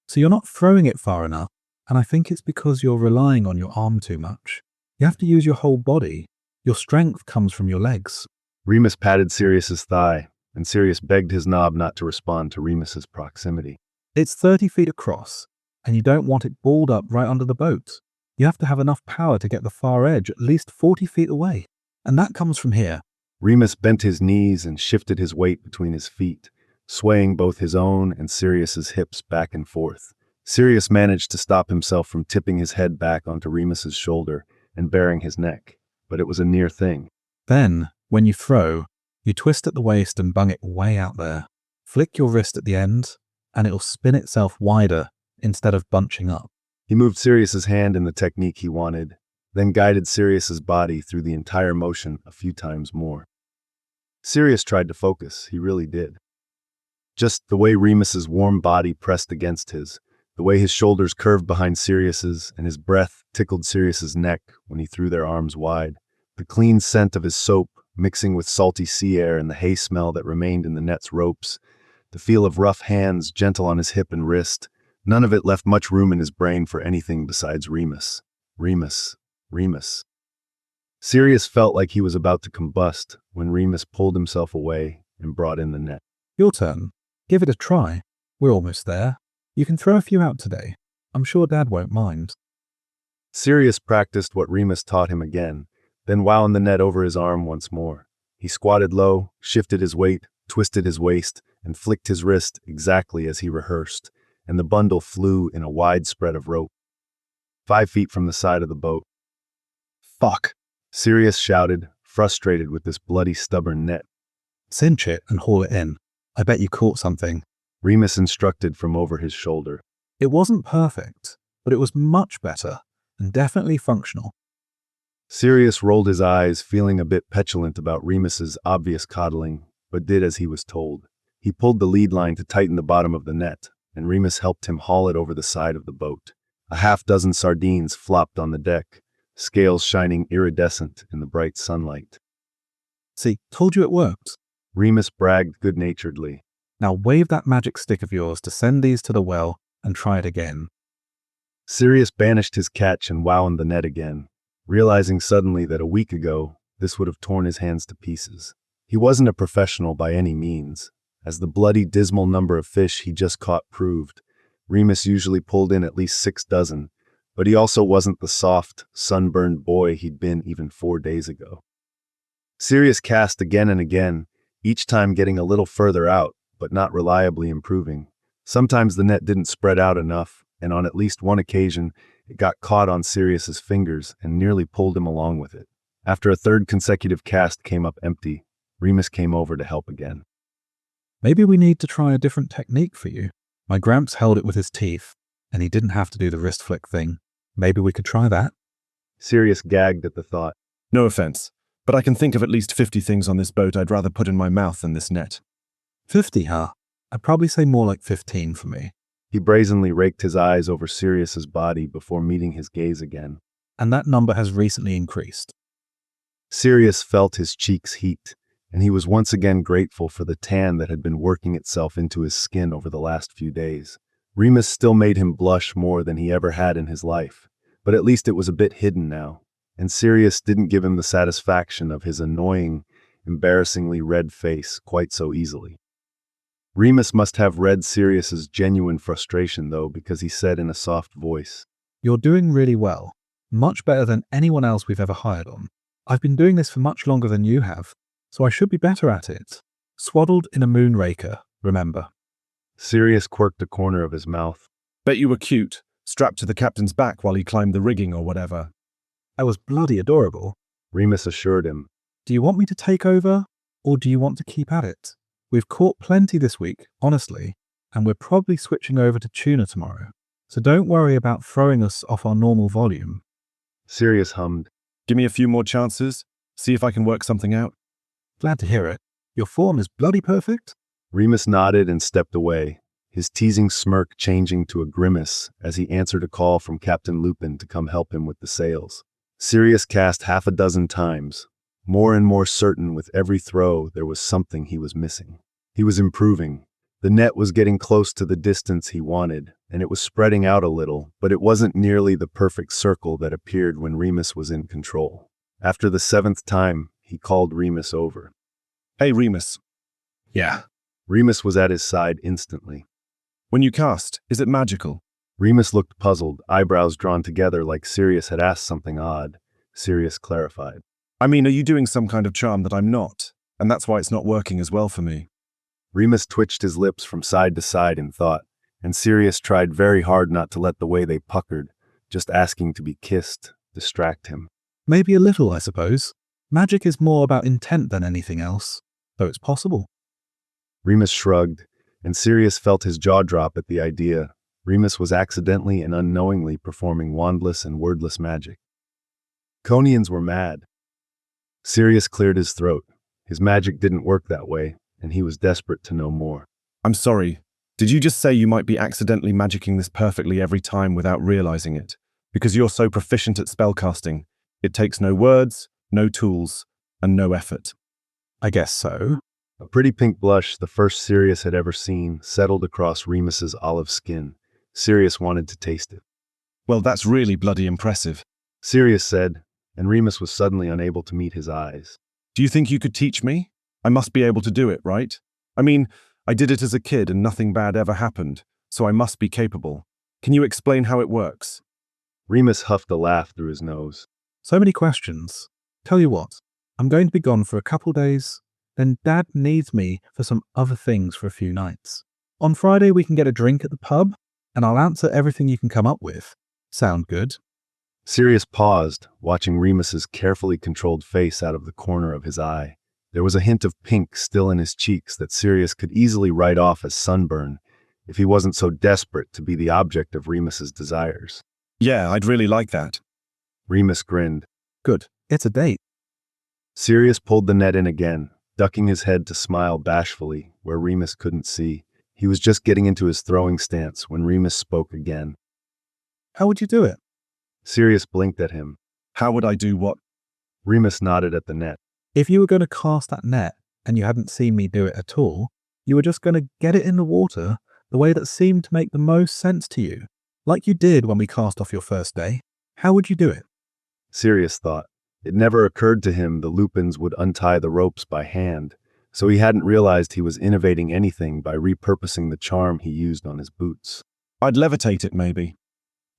So you're not throwing it far enough, and I think it's because you're relying on your arm too much. You have to use your whole body. Your strength comes from your legs. Remus patted Sirius's thigh, and Sirius begged his knob not to respond to Remus's proximity. It's 30 feet across, and you don't want it balled up right under the boat. You have to have enough power to get the far edge at least 40 feet away, and that comes from here. Remus bent his knees and shifted his weight between his feet, swaying both his own and Sirius's hips back and forth. Sirius managed to stop himself from tipping his head back onto Remus's shoulder and baring his neck, but it was a near thing. Then, when you throw, you twist at the waist and bung it way out there. Flick your wrist at the end, and it'll spin itself wider instead of bunching up. He moved Sirius's hand in the technique he wanted, then guided Sirius's body through the entire motion a few times more. Sirius tried to focus, he really did. Just the way Remus's warm body pressed against his, the way his shoulders curved behind Sirius's and his breath tickled Sirius's neck when he threw their arms wide, the clean scent of his soap mixing with salty sea air and the hay smell that remained in the net's ropes, the feel of rough hands gentle on his hip and wrist, none of it left much room in his brain for anything besides Remus. Remus. Remus. Sirius felt like he was about to combust when Remus pulled himself away and brought in the net. Your turn. Give it a try. We're almost there. You can throw a few out today. I'm sure Dad won't mind. Sirius practiced what Remus taught him again, then wound the net over his arm once more. He squatted low, shifted his weight, twisted his waist, and flicked his wrist exactly as he rehearsed, and the bundle flew in a wide spread of rope, 5 feet from the side of the boat. Fuck. Sirius shouted, frustrated with this bloody stubborn net. Cinch it and haul it in. I bet you caught something. Remus instructed from over his shoulder. It wasn't perfect, but it was much better and definitely functional. Sirius rolled his eyes, feeling a bit petulant about Remus's obvious coddling, but did as he was told. He pulled the lead line to tighten the bottom of the net, and Remus helped him haul it over the side of the boat. A half-dozen sardines flopped on the deck, scales shining iridescent in the bright sunlight. See, told you it worked. Remus bragged good-naturedly. Now wave that magic stick of yours to send these to the well and try it again. Sirius banished his catch and wound the net again, realizing suddenly that a week ago, this would have torn his hands to pieces. He wasn't a professional by any means. As the bloody, dismal number of fish he just caught proved, Remus usually pulled in at least 6 dozen, but he also wasn't the soft, sunburned boy he'd been even 4 days ago. Sirius cast again and again, each time getting a little further out, but not reliably improving. Sometimes the net didn't spread out enough, and on at least one occasion, it got caught on Sirius's fingers and nearly pulled him along with it. After a third consecutive cast came up empty, Remus came over to help again. Maybe we need to try a different technique for you. My Gramps held it with his teeth, and he didn't have to do the wrist flick thing. Maybe we could try that? Sirius gagged at the thought. No offense, but I can think of at least 50 things on this boat I'd rather put in my mouth than this net. 50, huh? I'd probably say more like 15 for me. He brazenly raked his eyes over Sirius's body before meeting his gaze again. And that number has recently increased. Sirius felt his cheeks heat, and he was once again grateful for the tan that had been working itself into his skin over the last few days. Remus still made him blush more than he ever had in his life, but at least it was a bit hidden now, and Sirius didn't give him the satisfaction of his annoying, embarrassingly red face quite so easily. Remus must have read Sirius's genuine frustration, though, because he said in a soft voice, "You're doing really well. Much better than anyone else we've ever hired on. I've been doing this for much longer than you have, so I should be better at it. Swaddled in a moonraker, remember." Sirius quirked a corner of his mouth. Bet you were cute, strapped to the captain's back while he climbed the rigging or whatever. I was bloody adorable, Remus assured him. Do you want me to take over, or do you want to keep at it? We've caught plenty this week, honestly, and we're probably switching over to tuna tomorrow, so don't worry about throwing us off our normal volume. Sirius hummed. Give me a few more chances, see if I can work something out. Glad to hear it. Your form is bloody perfect. Remus nodded and stepped away, his teasing smirk changing to a grimace as he answered a call from Captain Lupin to come help him with the sails. Sirius cast 6 times, more and more certain with every throw there was something he was missing. He was improving. The net was getting close to the distance he wanted, and it was spreading out a little, but it wasn't nearly the perfect circle that appeared when Remus was in control. After the 7th time, he called Remus over. Hey, Remus. Yeah. Remus was at his side instantly. When you cast, is it magical? Remus looked puzzled, eyebrows drawn together like Sirius had asked something odd. Sirius clarified. I mean, are you doing some kind of charm that I'm not? And that's why it's not working as well for me. Remus twitched his lips from side to side in thought, and Sirius tried very hard not to let the way they puckered, just asking to be kissed, distract him. Maybe a little, I suppose. Magic is more about intent than anything else, though it's possible. Remus shrugged, and Sirius felt his jaw drop at the idea. Remus was accidentally and unknowingly performing wandless and wordless magic. Conians were mad. Sirius cleared his throat. His magic didn't work that way, and he was desperate to know more. I'm sorry. Did you just say you might be accidentally magicking this perfectly every time without realizing it? Because you're so proficient at spellcasting, it takes no words, no tools, and no effort. I guess so. A pretty pink blush, the first Sirius had ever seen, settled across Remus's olive skin. Sirius wanted to taste it. Well, that's really bloody impressive. Sirius said, and Remus was suddenly unable to meet his eyes. Do you think you could teach me? I must be able to do it, right? I mean, I did it as a kid and nothing bad ever happened, so I must be capable. Can you explain how it works? Remus huffed a laugh through his nose. So many questions. Tell you what, I'm going to be gone for a couple days, then Dad needs me for some other things for a few nights. On Friday we can get a drink at the pub, and I'll answer everything you can come up with. Sound good? Sirius paused, watching Remus's carefully controlled face out of the corner of his eye. There was a hint of pink still in his cheeks that Sirius could easily write off as sunburn if he wasn't so desperate to be the object of Remus's desires. Yeah, I'd really like that. Remus grinned. Good. It's a date. Sirius pulled the net in again, ducking his head to smile bashfully where Remus couldn't see. He was just getting into his throwing stance when Remus spoke again. How would you do it? Sirius blinked at him. How would I do what? Remus nodded at the net. If you were going to cast that net and you hadn't seen me do it at all, you were just going to get it in the water the way that seemed to make the most sense to you, like you did when we cast off your first day. How would you do it? Sirius thought. It never occurred to him the Lupins would untie the ropes by hand, so he hadn't realized he was innovating anything by repurposing the charm he used on his boots. I'd levitate it, maybe.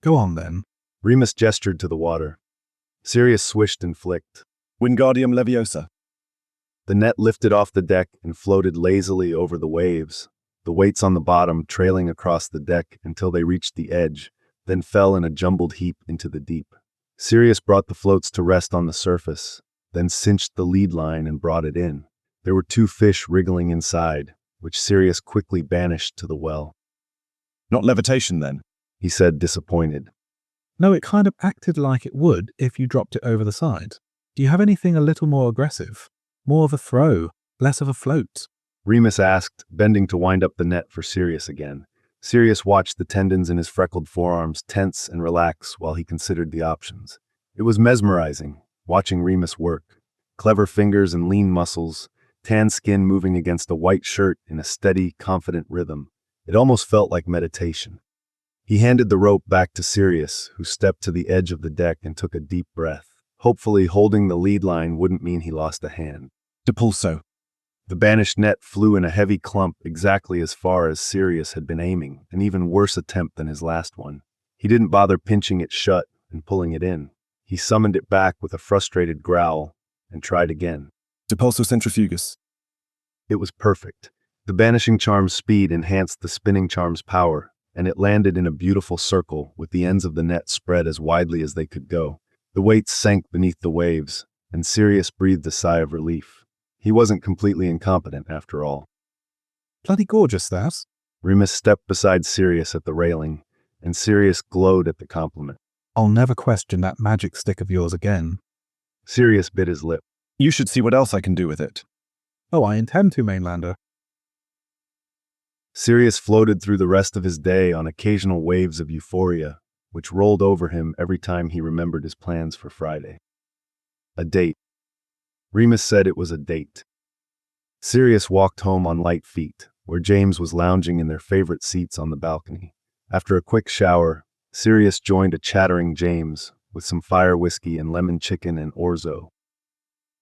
Go on, then. Remus gestured to the water. Sirius swished and flicked. Wingardium Leviosa. The net lifted off the deck and floated lazily over the waves, the weights on the bottom trailing across the deck until they reached the edge, then fell in a jumbled heap into the deep. Sirius brought the floats to rest on the surface, then cinched the lead line and brought it in. There were 2 fish wriggling inside, which Sirius quickly banished to the well. Not levitation, then? He said, disappointed. No, it kind of acted like it would if you dropped it over the side. Do you have anything a little more aggressive? More of a throw, less of a float? Remus asked, bending to wind up the net for Sirius again. Sirius watched the tendons in his freckled forearms tense and relax while he considered the options. It was mesmerizing, watching Remus work. Clever fingers and lean muscles, tan skin moving against a white shirt in a steady, confident rhythm. It almost felt like meditation. He handed the rope back to Sirius, who stepped to the edge of the deck and took a deep breath. Hopefully, holding the lead line wouldn't mean he lost a hand. Depulso. The banished net flew in a heavy clump exactly as far as Sirius had been aiming, an even worse attempt than his last one. He didn't bother pinching it shut and pulling it in. He summoned it back with a frustrated growl and tried again. Depulso centrifugus. It was perfect. The banishing charm's speed enhanced the spinning charm's power, and it landed in a beautiful circle with the ends of the net spread as widely as they could go. The weights sank beneath the waves, and Sirius breathed a sigh of relief. He wasn't completely incompetent after all. Bloody gorgeous, that. Remus stepped beside Sirius at the railing, and Sirius glowed at the compliment. I'll never question that magic stick of yours again. Sirius bit his lip. You should see what else I can do with it. Oh, I intend to, Mainlander. Sirius floated through the rest of his day on occasional waves of euphoria, which rolled over him every time he remembered his plans for Friday. A date. Remus said it was a date. Sirius walked home on light feet, where James was lounging in their favorite seats on the balcony. After a quick shower, Sirius joined a chattering James with some fire whiskey and lemon chicken and orzo.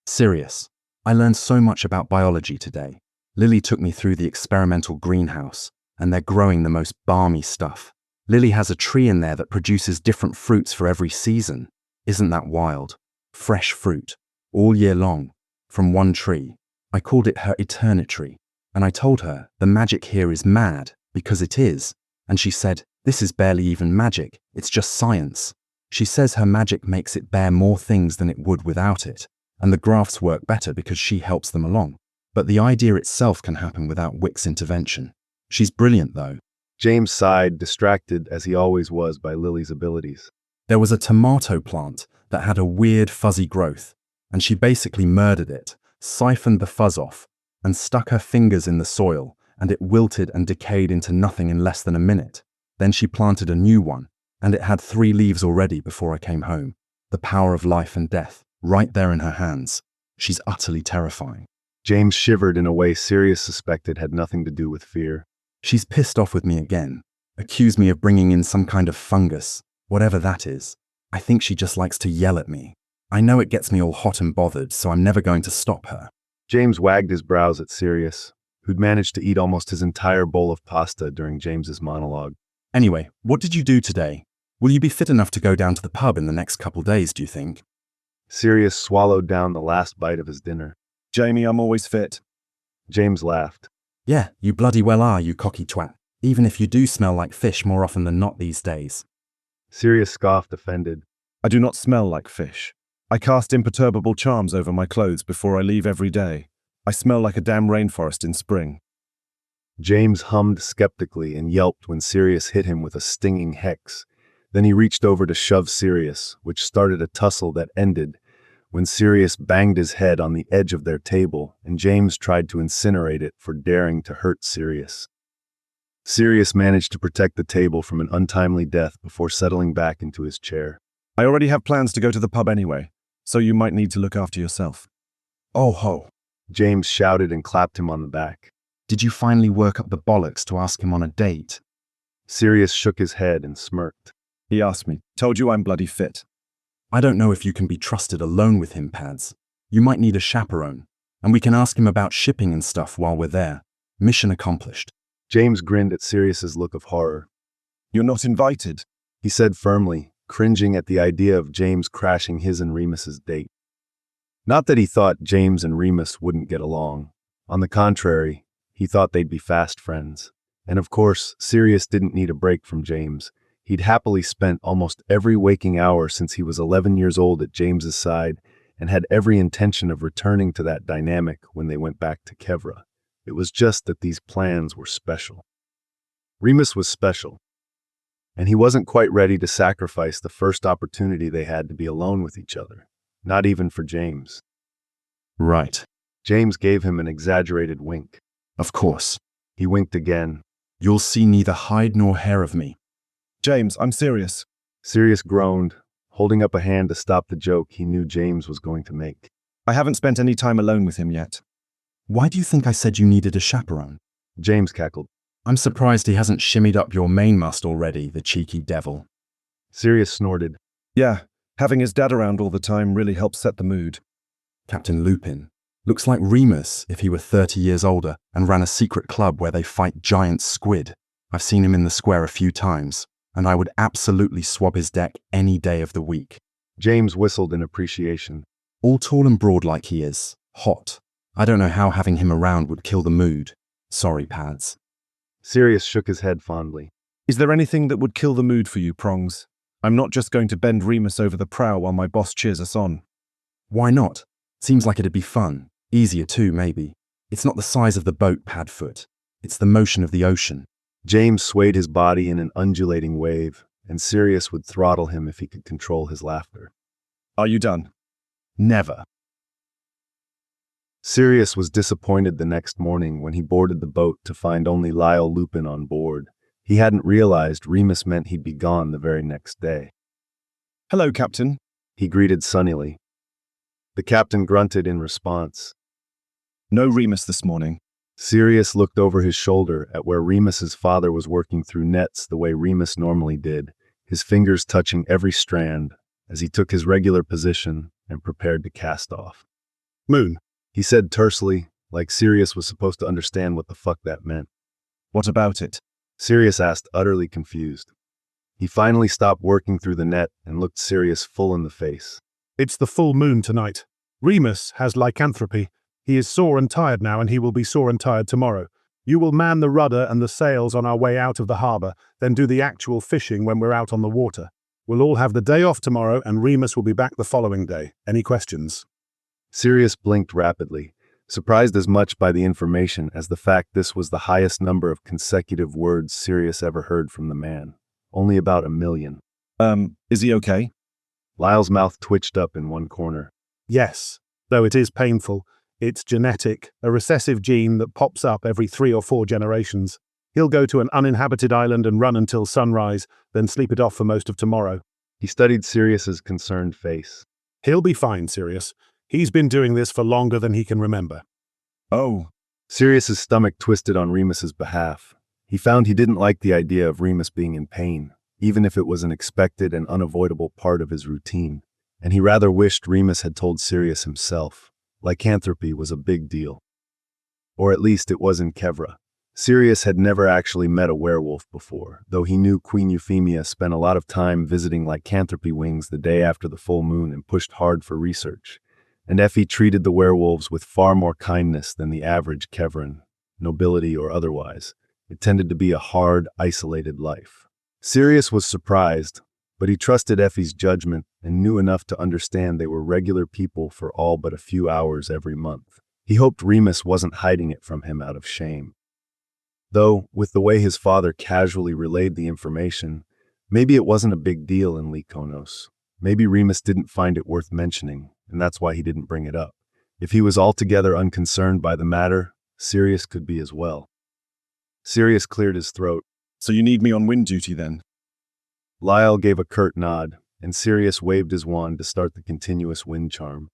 Sirius, I learned so much about biology today. Lily took me through the experimental greenhouse, and they're growing the most balmy stuff. Lily has a tree in there that produces different fruits for every season. Isn't that wild? Fresh fruit, all year long, from one tree. I called it her eternity, and I told her the magic here is mad, because it is. And she said, "This is barely even magic, it's just science." She says her magic makes it bear more things than it would without it, and the grafts work better because she helps them along. But the idea itself can happen without Wick's intervention. She's brilliant, though. James sighed, distracted as he always was by Lily's abilities. There was a tomato plant that had a weird fuzzy growth, and she basically murdered it, siphoned the fuzz off, and stuck her fingers in the soil, and it wilted and decayed into nothing in less than a minute. Then she planted a new one, and it had 3 leaves already before I came home. The power of life and death, right there in her hands. She's utterly terrifying. James shivered in a way Sirius suspected had nothing to do with fear. She's pissed off with me again, accused me of bringing in some kind of fungus, whatever that is. I think she just likes to yell at me. I know it gets me all hot and bothered, so I'm never going to stop her. James wagged his brows at Sirius, who'd managed to eat almost his entire bowl of pasta during James's monologue. Anyway, what did you do today? Will you be fit enough to go down to the pub in the next couple days, do you think? Sirius swallowed down the last bite of his dinner. Jamie, I'm always fit. James laughed. Yeah, you bloody well are, you cocky twat. Even if you do smell like fish more often than not these days. Sirius scoffed, offended. I do not smell like fish. I cast imperturbable charms over my clothes before I leave every day. I smell like a damn rainforest in spring. James hummed skeptically and yelped when Sirius hit him with a stinging hex. Then he reached over to shove Sirius, which started a tussle that ended when Sirius banged his head on the edge of their table and James tried to incinerate it for daring to hurt Sirius. Sirius managed to protect the table from an untimely death before settling back into his chair. I already have plans to go to the pub anyway, so you might need to look after yourself. Oh ho! James shouted and clapped him on the back. Did you finally work up the bollocks to ask him on a date? Sirius shook his head and smirked. He asked me. Told you I'm bloody fit. I don't know if you can be trusted alone with him, Pads. You might need a chaperone, and we can ask him about shipping and stuff while we're there. Mission accomplished. James grinned at Sirius's look of horror. You're not invited, he said firmly, cringing at the idea of James crashing his and Remus's date. Not that he thought James and Remus wouldn't get along. On the contrary, he thought they'd be fast friends. And of course, Sirius didn't need a break from James. He'd happily spent almost every waking hour since he was 11 years old at James's side and had every intention of returning to that dynamic when they went back to Kevra. It was just that these plans were special. Remus was special, and he wasn't quite ready to sacrifice the first opportunity they had to be alone with each other, not even for James. Right. James gave him an exaggerated wink. Of course. He winked again. You'll see neither hide nor hair of me. James, I'm serious. Sirius groaned, holding up a hand to stop the joke he knew James was going to make. I haven't spent any time alone with him yet. Why do you think I said you needed a chaperone? James cackled. I'm surprised he hasn't shimmied up your mainmast already, the cheeky devil. Sirius snorted. Yeah, having his dad around all the time really helps set the mood. Captain Lupin. Looks like Remus if he were 30 years older and ran a secret club where they fight giant squid. I've seen him in the square a few times, and I would absolutely swab his deck any day of the week. James whistled in appreciation. All tall and broad like he is. Hot. I don't know how having him around would kill the mood. Sorry, Pads. Sirius shook his head fondly. Is there anything that would kill the mood for you, Prongs? I'm not just going to bend Remus over the prow while my boss cheers us on. Why not? Seems like it'd be fun. Easier too, maybe. It's not the size of the boat, Padfoot. It's the motion of the ocean. James swayed his body in an undulating wave, and Sirius would throttle him if he could control his laughter. Are you done? Never. Sirius was disappointed the next morning when he boarded the boat to find only Lyle Lupin on board. He hadn't realized Remus meant he'd be gone the very next day. Hello, Captain, he greeted sunnily. The captain grunted in response. No Remus this morning. Sirius looked over his shoulder at where Remus's father was working through nets the way Remus normally did, his fingers touching every strand as he took his regular position and prepared to cast off. Moon, he said tersely, like Sirius was supposed to understand what the fuck that meant. What about it? Sirius asked, utterly confused. He finally stopped working through the net and looked Sirius full in the face. It's the full moon tonight. Remus has lycanthropy. He is sore and tired now, and he will be sore and tired tomorrow. You will man the rudder and the sails on our way out of the harbor, then do the actual fishing when we're out on the water. We'll all have the day off tomorrow, and Remus will be back the following day. Any questions? Sirius blinked rapidly, surprised as much by the information as the fact this was the highest number of consecutive words Sirius ever heard from the man. Only about 1 million. Is he okay? Lyle's mouth twitched up in one corner. Yes, though it is painful. It's genetic, a recessive gene that pops up every 3 or 4 generations. He'll go to an uninhabited island and run until sunrise, then sleep it off for most of tomorrow. He studied Sirius's concerned face. He'll be fine, Sirius. He's been doing this for longer than he can remember. Oh. Sirius's stomach twisted on Remus's behalf. He found he didn't like the idea of Remus being in pain, even if it was an expected and unavoidable part of his routine, and he rather wished Remus had told Sirius himself. Lycanthropy was a big deal. Or at least it was in Kevra. Sirius had never actually met a werewolf before, though he knew Queen Euphemia spent a lot of time visiting lycanthropy wings the day after the full moon and pushed hard for research. And Effie treated the werewolves with far more kindness than the average Kevran, nobility or otherwise. It tended to be a hard, isolated life. Sirius was surprised, but he trusted Effie's judgment and knew enough to understand they were regular people for all but a few hours every month. He hoped Remus wasn't hiding it from him out of shame. Though, with the way his father casually relayed the information, maybe it wasn't a big deal in Lykonos. Maybe Remus didn't find it worth mentioning, and that's why he didn't bring it up. If he was altogether unconcerned by the matter, Sirius could be as well. Sirius cleared his throat. So you need me on wind duty then? Lyle gave a curt nod, and Sirius waved his wand to start the continuous wind charm.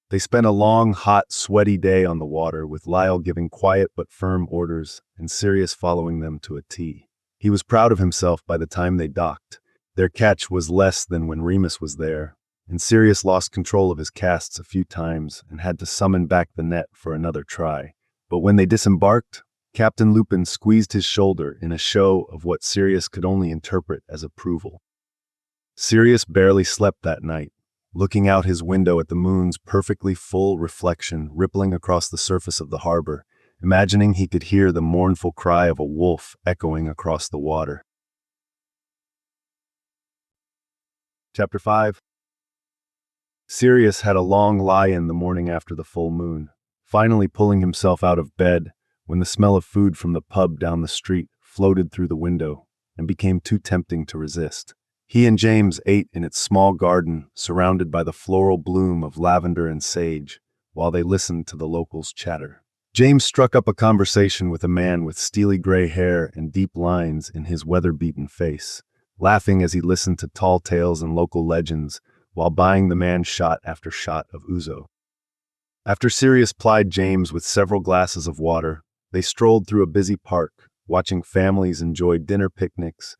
They spent a long, hot, sweaty day on the water, with Lyle giving quiet but firm orders, and Sirius following them to a T. He was proud of himself by the time they docked. Their catch was less than when Remus was there, and Sirius lost control of his casts a few times and had to summon back the net for another try. But when they disembarked, Captain Lupin squeezed his shoulder in a show of what Sirius could only interpret as approval. Sirius barely slept that night, looking out his window at the moon's perfectly full reflection rippling across the surface of the harbor, imagining he could hear the mournful cry of a wolf echoing across the water. Chapter 5. Sirius had a long lie-in the morning after the full moon, finally pulling himself out of bed when the smell of food from the pub down the street floated through the window and became too tempting to resist. He and James ate in its small garden, surrounded by the floral bloom of lavender and sage, while they listened to the locals chatter. James struck up a conversation with a man with steely gray hair and deep lines in his weather-beaten face, laughing as he listened to tall tales and local legends while buying the man shot after shot of ouzo. After Sirius plied James with several glasses of water, they strolled through a busy park, watching families enjoy dinner picnics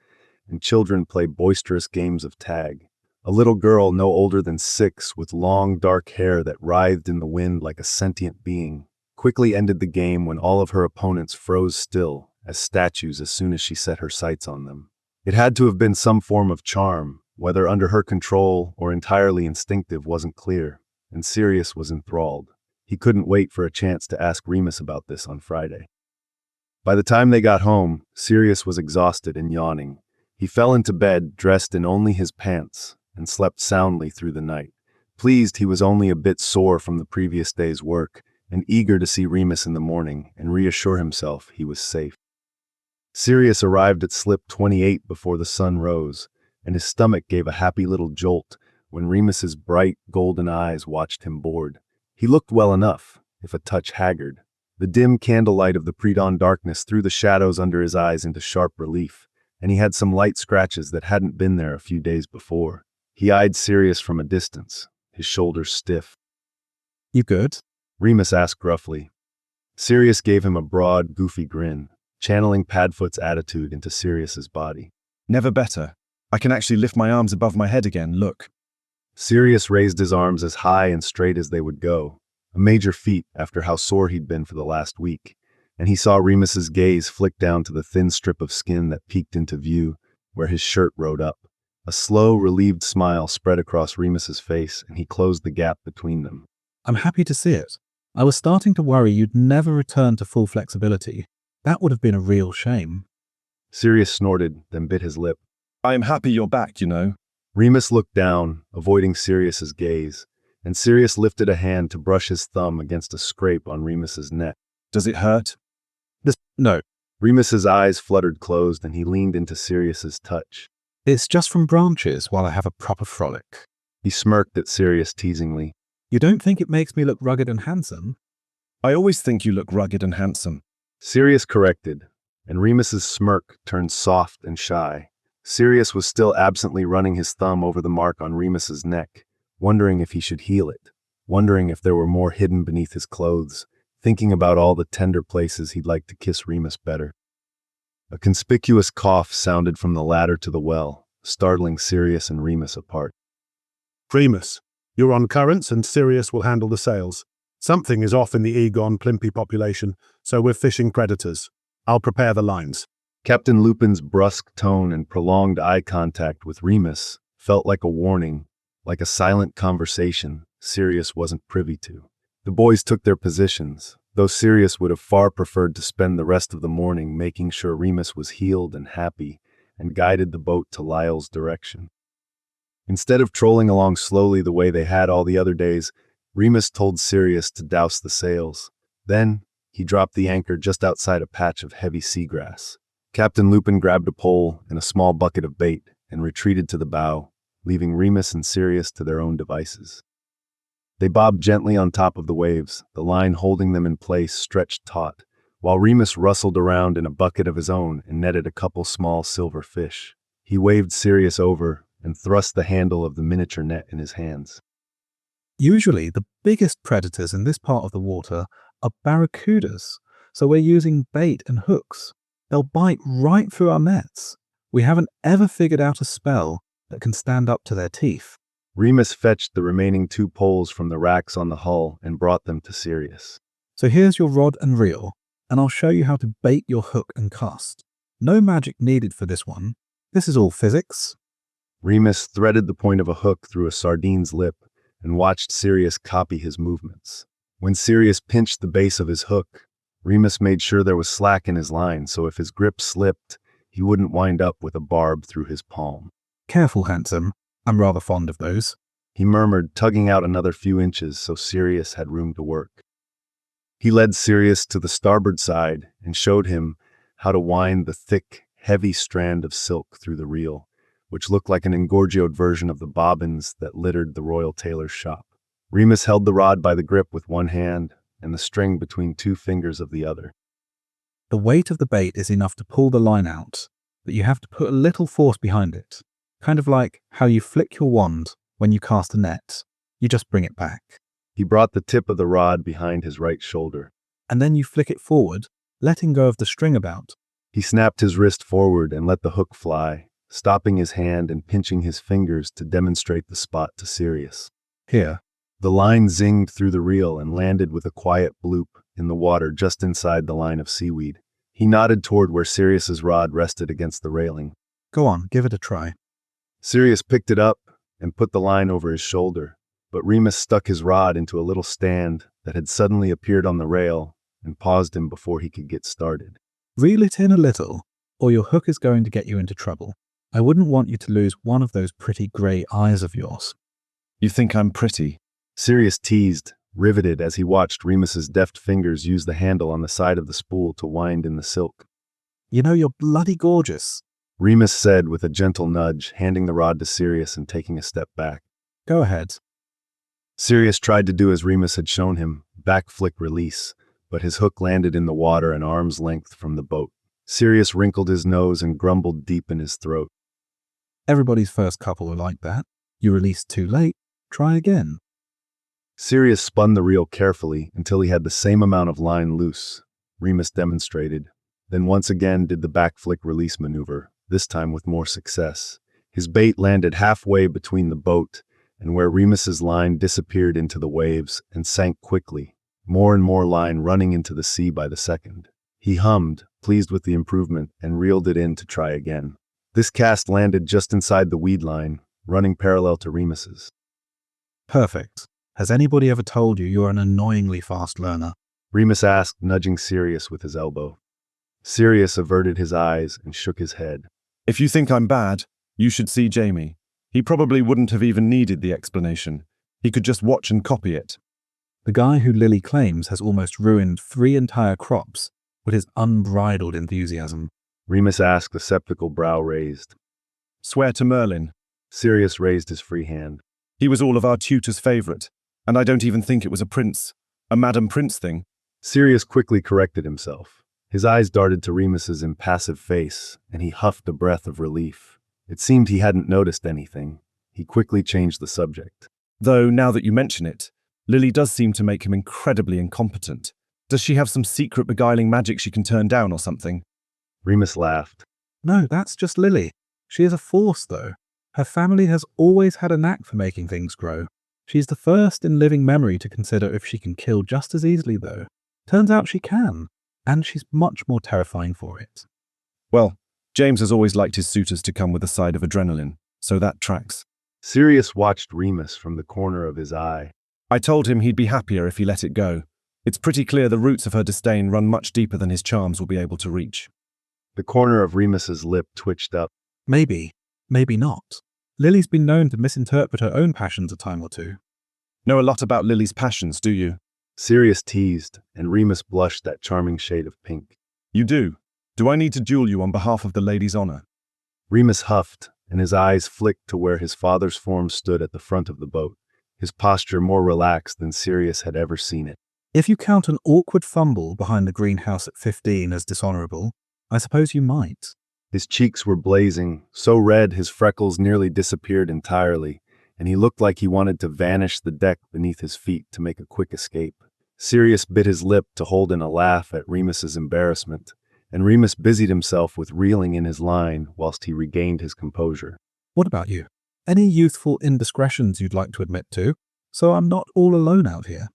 and children play boisterous games of tag. A little girl no older than 6 with long dark hair that writhed in the wind like a sentient being quickly ended the game when all of her opponents froze still as statues as soon as she set her sights on them. It had to have been some form of charm, whether under her control or entirely instinctive wasn't clear, and Sirius was enthralled. He couldn't wait for a chance to ask Remus about this on Friday. By the time they got home, Sirius was exhausted and yawning. He fell into bed dressed in only his pants and slept soundly through the night, pleased he was only a bit sore from the previous day's work and eager to see Remus in the morning and reassure himself he was safe. Sirius arrived at slip 28 before the sun rose, and his stomach gave a happy little jolt when Remus's bright, golden eyes watched him board. He looked well enough, if a touch haggard. The dim candlelight of the pre-dawn darkness threw the shadows under his eyes into sharp relief, and he had some light scratches that hadn't been there a few days before. He eyed Sirius from a distance, his shoulders stiff. You good? Remus asked gruffly. Sirius gave him a broad, goofy grin, channeling Padfoot's attitude into Sirius's body. Never better. I can actually lift my arms above my head again, look. Sirius raised his arms as high and straight as they would go, a major feat after how sore he'd been for the last week, and he saw Remus's gaze flick down to the thin strip of skin that peeked into view where his shirt rode up. A slow, relieved smile spread across Remus's face, and he closed the gap between them. I'm happy to see it. I was starting to worry you'd never return to full flexibility. That would have been a real shame. Sirius snorted, then bit his lip. I am happy you're back, you know. Remus looked down, avoiding Sirius's gaze, and Sirius lifted a hand to brush his thumb against a scrape on Remus's neck. Does it hurt? No, Remus's eyes fluttered closed and he leaned into Sirius's touch. it's just from branches while I have a proper frolic. He smirked at Sirius teasingly. You don't think it makes me look rugged and handsome? I always think you look rugged and handsome. Sirius corrected, and Remus's smirk turned soft and shy. Sirius was still absently running his thumb over the mark on Remus's neck, wondering if he should heal it, wondering if there were more hidden beneath his clothes, thinking about all the tender places he'd like to kiss Remus better. A conspicuous cough sounded from the ladder to the well, startling Sirius and Remus apart. Remus, you're on currents and Sirius will handle the sails. Something is off in the Egon Plimpy population, so we're fishing predators. I'll prepare the lines. Captain Lupin's brusque tone and prolonged eye contact with Remus felt like a warning, like a silent conversation Sirius wasn't privy to. The boys took their positions, though Sirius would have far preferred to spend the rest of the morning making sure Remus was healed and happy, and guided the boat to Lyle's direction. Instead of trolling along slowly the way they had all the other days, Remus told Sirius to douse the sails. Then, he dropped the anchor just outside a patch of heavy seagrass. Captain Lupin grabbed a pole and a small bucket of bait and retreated to the bow, leaving Remus and Sirius to their own devices. They bobbed gently on top of the waves, the line holding them in place stretched taut, while Remus rustled around in a bucket of his own and netted a couple small silver fish. He waved Sirius over and thrust the handle of the miniature net in his hands. Usually, the biggest predators in this part of the water are barracudas, so we're using bait and hooks. They'll bite right through our nets. We haven't ever figured out a spell that can stand up to their teeth. Remus fetched the remaining 2 poles from the racks on the hull and brought them to Sirius. So here's your rod and reel, and I'll show you how to bait your hook and cast. No magic needed for this one. This is all physics. Remus threaded the point of a hook through a sardine's lip and watched Sirius copy his movements. When Sirius pinched the base of his hook, Remus made sure there was slack in his line so if his grip slipped, he wouldn't wind up with a barb through his palm. Careful, handsome. I'm rather fond of those. He murmured, tugging out another few inches so Sirius had room to work. He led Sirius to the starboard side and showed him how to wind the thick, heavy strand of silk through the reel, which looked like an engorgioed version of the bobbins that littered the royal tailor's shop. Remus held the rod by the grip with one hand and the string between 2 fingers of the other. The weight of the bait is enough to pull the line out, but you have to put a little force behind it. Kind of like how you flick your wand when you cast a net. You just bring it back. He brought the tip of the rod behind his right shoulder. And then you flick it forward, letting go of the string about. He snapped his wrist forward and let the hook fly, stopping his hand and pinching his fingers to demonstrate the spot to Sirius. Here. The line zinged through the reel and landed with a quiet bloop in the water just inside the line of seaweed. He nodded toward where Sirius's rod rested against the railing. Go on, give it a try. Sirius picked it up and put the line over his shoulder, but Remus stuck his rod into a little stand that had suddenly appeared on the rail and paused him before he could get started. Reel it in a little, or your hook is going to get you into trouble. I wouldn't want you to lose one of those pretty grey eyes of yours. You think I'm pretty? Sirius teased, riveted as he watched Remus's deft fingers use the handle on the side of the spool to wind in the silk. You know, you're bloody gorgeous, Remus said with a gentle nudge, handing the rod to Sirius and taking a step back. Go ahead. Sirius tried to do as Remus had shown him, back flick release, but his hook landed in the water an arm's length from the boat. Sirius wrinkled his nose and grumbled deep in his throat. Everybody's first couple are like that. You release too late, try again. Sirius spun the reel carefully until he had the same amount of line loose, Remus demonstrated, then once again did the back flick release maneuver, this time with more success. His bait landed halfway between the boat and where Remus's line disappeared into the waves and sank quickly, more and more line running into the sea by the second. He hummed, pleased with the improvement, and reeled it in to try again. This cast landed just inside the weed line, running parallel to Remus's. Perfect. Has anybody ever told you you're an annoyingly fast learner? Remus asked, nudging Sirius with his elbow. Sirius averted his eyes and shook his head. If you think I'm bad, you should see Jamie. He probably wouldn't have even needed the explanation. He could just watch and copy it. The guy who Lily claims has almost ruined 3 entire crops with his unbridled enthusiasm. Remus asked, the skeptical brow raised. Swear to Merlin. Sirius raised his free hand. He was all of our tutor's favorite, and I don't even think it was a Madam Prince thing. Sirius quickly corrected himself. His eyes darted to Remus's impassive face, and he huffed a breath of relief. It seemed he hadn't noticed anything. He quickly changed the subject. Though, now that you mention it, Lily does seem to make him incredibly incompetent. Does she have some secret beguiling magic she can turn down or something? Remus laughed. No, that's just Lily. She is a force, though. Her family has always had a knack for making things grow. She's the first in living memory to consider if she can kill just as easily, though. Turns out she can, and she's much more terrifying for it. Well, James has always liked his suitors to come with a side of adrenaline, so that tracks. Sirius watched Remus from the corner of his eye. I told him he'd be happier if he let it go. It's pretty clear the roots of her disdain run much deeper than his charms will be able to reach. The corner of Remus's lip twitched up. Maybe, maybe not. Lily's been known to misinterpret her own passions a time or two. Know a lot about Lily's passions, do you? Sirius teased, and Remus blushed that charming shade of pink. You do? Do I need to duel you on behalf of the lady's honor? Remus huffed, and his eyes flicked to where his father's form stood at the front of the boat, his posture more relaxed than Sirius had ever seen it. If you count an awkward fumble behind the greenhouse at 15 as dishonorable, I suppose you might. His cheeks were blazing, so red his freckles nearly disappeared entirely, and he looked like he wanted to vanish the deck beneath his feet to make a quick escape. Sirius bit his lip to hold in a laugh at Remus's embarrassment, and Remus busied himself with reeling in his line whilst he regained his composure. What about you? Any youthful indiscretions you'd like to admit to, so I'm not all alone out here?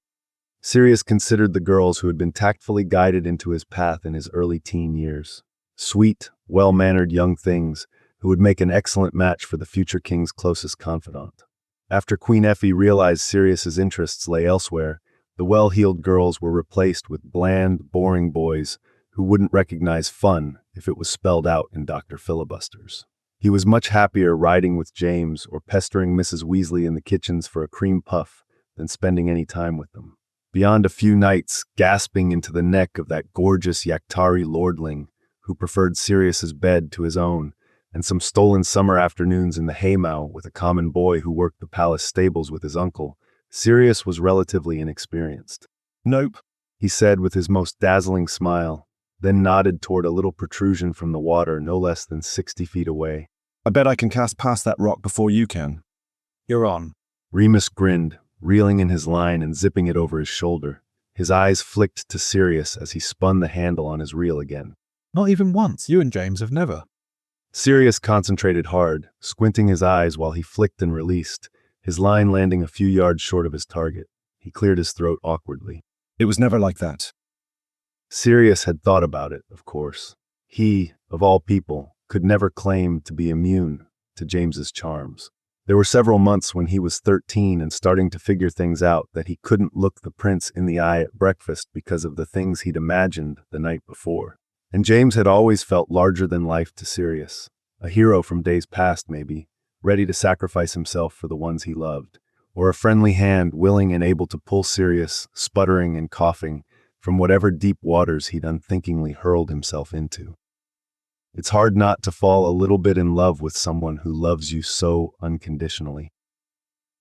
Sirius considered the girls who had been tactfully guided into his path in his early teen years. Sweet, well-mannered young things who would make an excellent match for the future king's closest confidant. After Queen Effie realized Sirius's interests lay elsewhere, the well-heeled girls were replaced with bland, boring boys who wouldn't recognize fun if it was spelled out in Dr. Filibuster's. He was much happier riding with James or pestering Mrs. Weasley in the kitchens for a cream puff than spending any time with them. Beyond a few nights gasping into the neck of that gorgeous Yaktari lordling who preferred Sirius's bed to his own, and some stolen summer afternoons in the haymow with a common boy who worked the palace stables with his uncle, Sirius was relatively inexperienced. Nope, he said with his most dazzling smile, then nodded toward a little protrusion from the water no less than 60 feet away. I bet I can cast past that rock before you can. You're on. Remus grinned, reeling in his line and zipping it over his shoulder. His eyes flicked to Sirius as he spun the handle on his reel again. Not even once. You and James have never. Sirius concentrated hard, squinting his eyes while he flicked and released, his line landing a few yards short of his target. He cleared his throat awkwardly. It was never like that. Sirius had thought about it, of course. He, of all people, could never claim to be immune to James's charms. There were several months when he was 13 and starting to figure things out that he couldn't look the prince in the eye at breakfast because of the things he'd imagined the night before. And James had always felt larger than life to Sirius, a hero from days past maybe, ready to sacrifice himself for the ones he loved, or a friendly hand willing and able to pull Sirius, sputtering and coughing, from whatever deep waters he'd unthinkingly hurled himself into. It's hard not to fall a little bit in love with someone who loves you so unconditionally.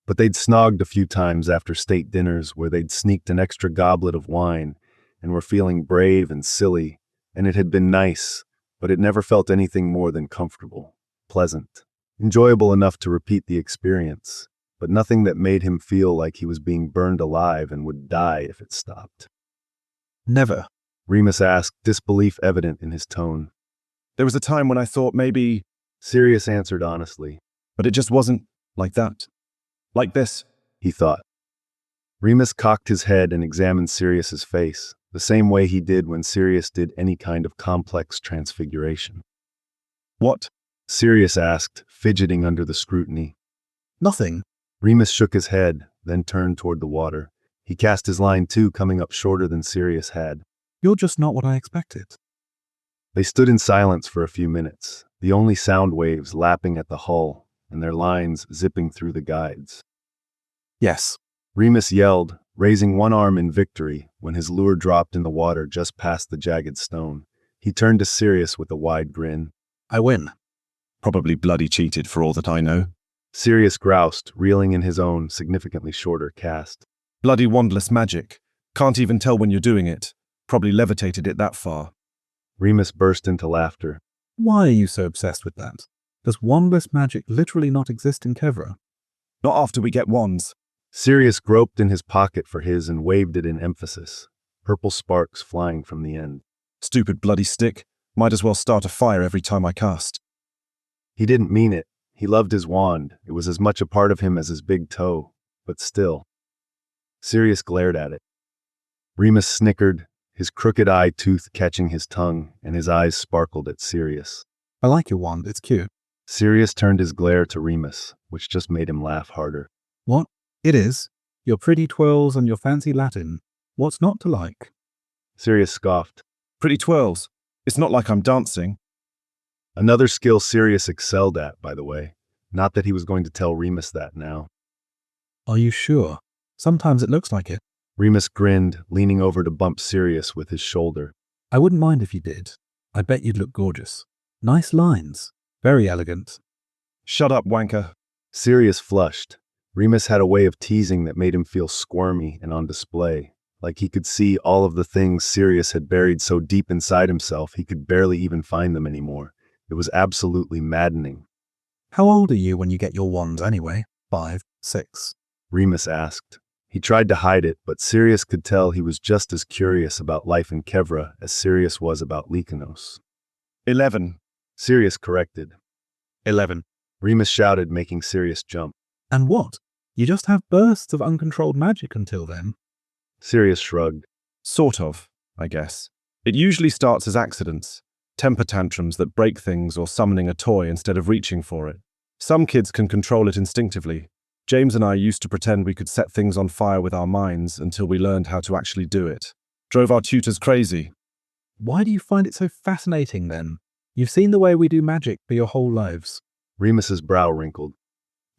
But they'd snogged a few times after state dinners where they'd sneaked an extra goblet of wine and were feeling brave and silly, and it had been nice, but it never felt anything more than comfortable, pleasant, enjoyable enough to repeat the experience, but nothing that made him feel like he was being burned alive and would die if it stopped. Never. Remus asked, disbelief evident in his tone. There was a time when I thought maybe... Sirius answered honestly. But it just wasn't like that. Like this, he thought. Remus cocked his head and examined Sirius's face, the same way he did when Sirius did any kind of complex transfiguration. What? Sirius asked, fidgeting under the scrutiny. Nothing. Remus shook his head, then turned toward the water. He cast his line too, coming up shorter than Sirius had. You're just not what I expected. They stood in silence for a few minutes, the only sound waves lapping at the hull and their lines zipping through the guides. Yes. Remus yelled, raising one arm in victory when his lure dropped in the water just past the jagged stone. He turned to Sirius with a wide grin. I win. Probably bloody cheated for all that I know. Sirius groused, reeling in his own significantly shorter cast. Bloody wandless magic. Can't even tell when you're doing it. Probably levitated it that far. Remus burst into laughter. Why are you so obsessed with that? Does wandless magic literally not exist in Kevra? Not after we get wands. Sirius groped in his pocket for his and waved it in emphasis, purple sparks flying from the end. Stupid bloody stick. Might as well start a fire every time I cast. He didn't mean it. He loved his wand. It was as much a part of him as his big toe. But still. Sirius glared at it. Remus snickered, his crooked eye tooth catching his tongue, and his eyes sparkled at Sirius. I like your wand, it's cute. Sirius turned his glare to Remus, which just made him laugh harder. What? It is. Your pretty twirls and your fancy Latin. What's not to like? Sirius scoffed. Pretty twirls. It's not like I'm dancing. Another skill Sirius excelled at, by the way. Not that he was going to tell Remus that now. Are you sure? Sometimes it looks like it. Remus grinned, leaning over to bump Sirius with his shoulder. I wouldn't mind if you did. I bet you'd look gorgeous. Nice lines. Very elegant. Shut up, wanker. Sirius flushed. Remus had a way of teasing that made him feel squirmy and on display, like he could see all of the things Sirius had buried so deep inside himself he could barely even find them anymore. It was absolutely maddening. How old are you when you get your wands anyway? 5, 6? Remus asked. He tried to hide it, but Sirius could tell he was just as curious about life in Kevra as Sirius was about Lycanos. 11. Sirius corrected. 11. Remus shouted, making Sirius jump. And what? You just have bursts of uncontrolled magic until then? Sirius shrugged. Sort of, I guess. It usually starts as accidents. Temper tantrums that break things or summoning a toy instead of reaching for it. Some kids can control it instinctively. James and I used to pretend we could set things on fire with our minds until we learned how to actually do it. Drove our tutors crazy. Why do you find it so fascinating then? You've seen the way we do magic for your whole lives. Remus's brow wrinkled.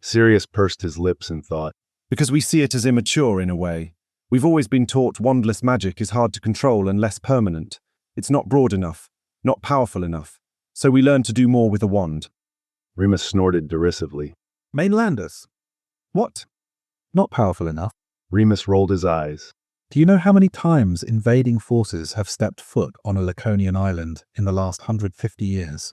Sirius pursed his lips in thought. Because we see it as immature in a way. We've always been taught wandless magic is hard to control and less permanent. It's not broad enough, not powerful enough. So we learn to do more with a wand. Remus snorted derisively. Mainlanders. What? Not powerful enough. Remus rolled his eyes. Do you know how many times invading forces have stepped foot on a Laconian island in the last 150 years?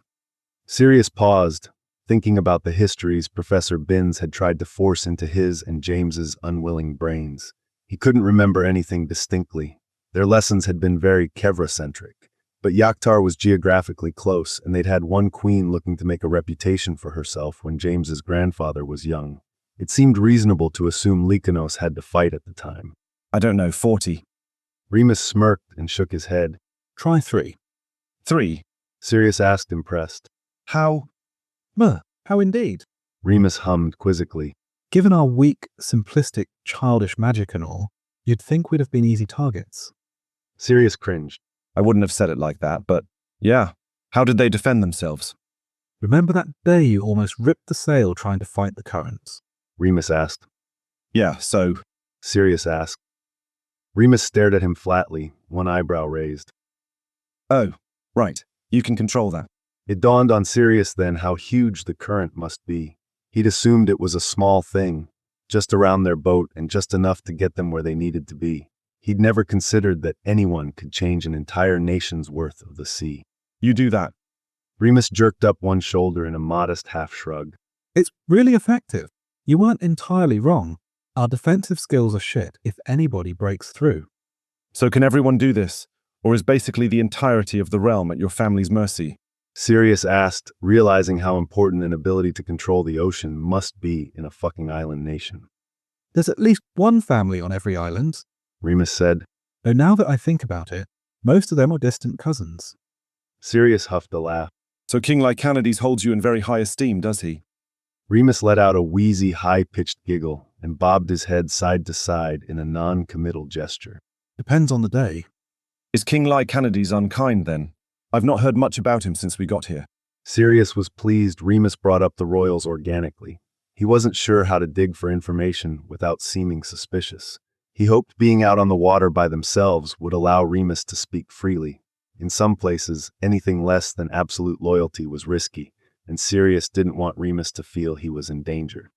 Sirius paused, thinking about the histories Professor Binns had tried to force into his and James's unwilling brains. He couldn't remember anything distinctly. Their lessons had been very Kevra-centric. But Yaktar was geographically close, and they'd had one queen looking to make a reputation for herself when James's grandfather was young. It seemed reasonable to assume Lycanos had to fight at the time. I don't know, 40. Remus smirked and shook his head. Try 3. 3? Sirius asked, impressed. How? How indeed? Remus hummed quizzically. Given our weak, simplistic, childish magic and all, you'd think we'd have been easy targets. Sirius cringed. I wouldn't have said it like that, but yeah. How did they defend themselves? Remember that day you almost ripped the sail trying to fight the currents? Remus asked. Yeah, so? Sirius asked. Remus stared at him flatly, one eyebrow raised. Oh, right. You can control that. It dawned on Sirius then how huge the current must be. He'd assumed it was a small thing, just around their boat and just enough to get them where they needed to be. He'd never considered that anyone could change an entire nation's worth of the sea. You do that. Remus jerked up one shoulder in a modest half-shrug. It's really effective. You weren't entirely wrong. Our defensive skills are shit if anybody breaks through. So can everyone do this? Or is basically the entirety of the realm at your family's mercy? Sirius asked, realizing how important an ability to control the ocean must be in a fucking island nation. There's at least one family on every island, Remus said. Though now that I think about it, most of them are distant cousins. Sirius huffed a laugh. So King Lycanides holds you in very high esteem, does he? Remus let out a wheezy, high-pitched giggle and bobbed his head side to side in a non-committal gesture. Depends on the day. Is King Lycanides unkind then? I've not heard much about him since we got here. Sirius was pleased Remus brought up the royals organically. He wasn't sure how to dig for information without seeming suspicious. He hoped being out on the water by themselves would allow Remus to speak freely. In some places, anything less than absolute loyalty was risky, and Sirius didn't want Remus to feel he was in danger.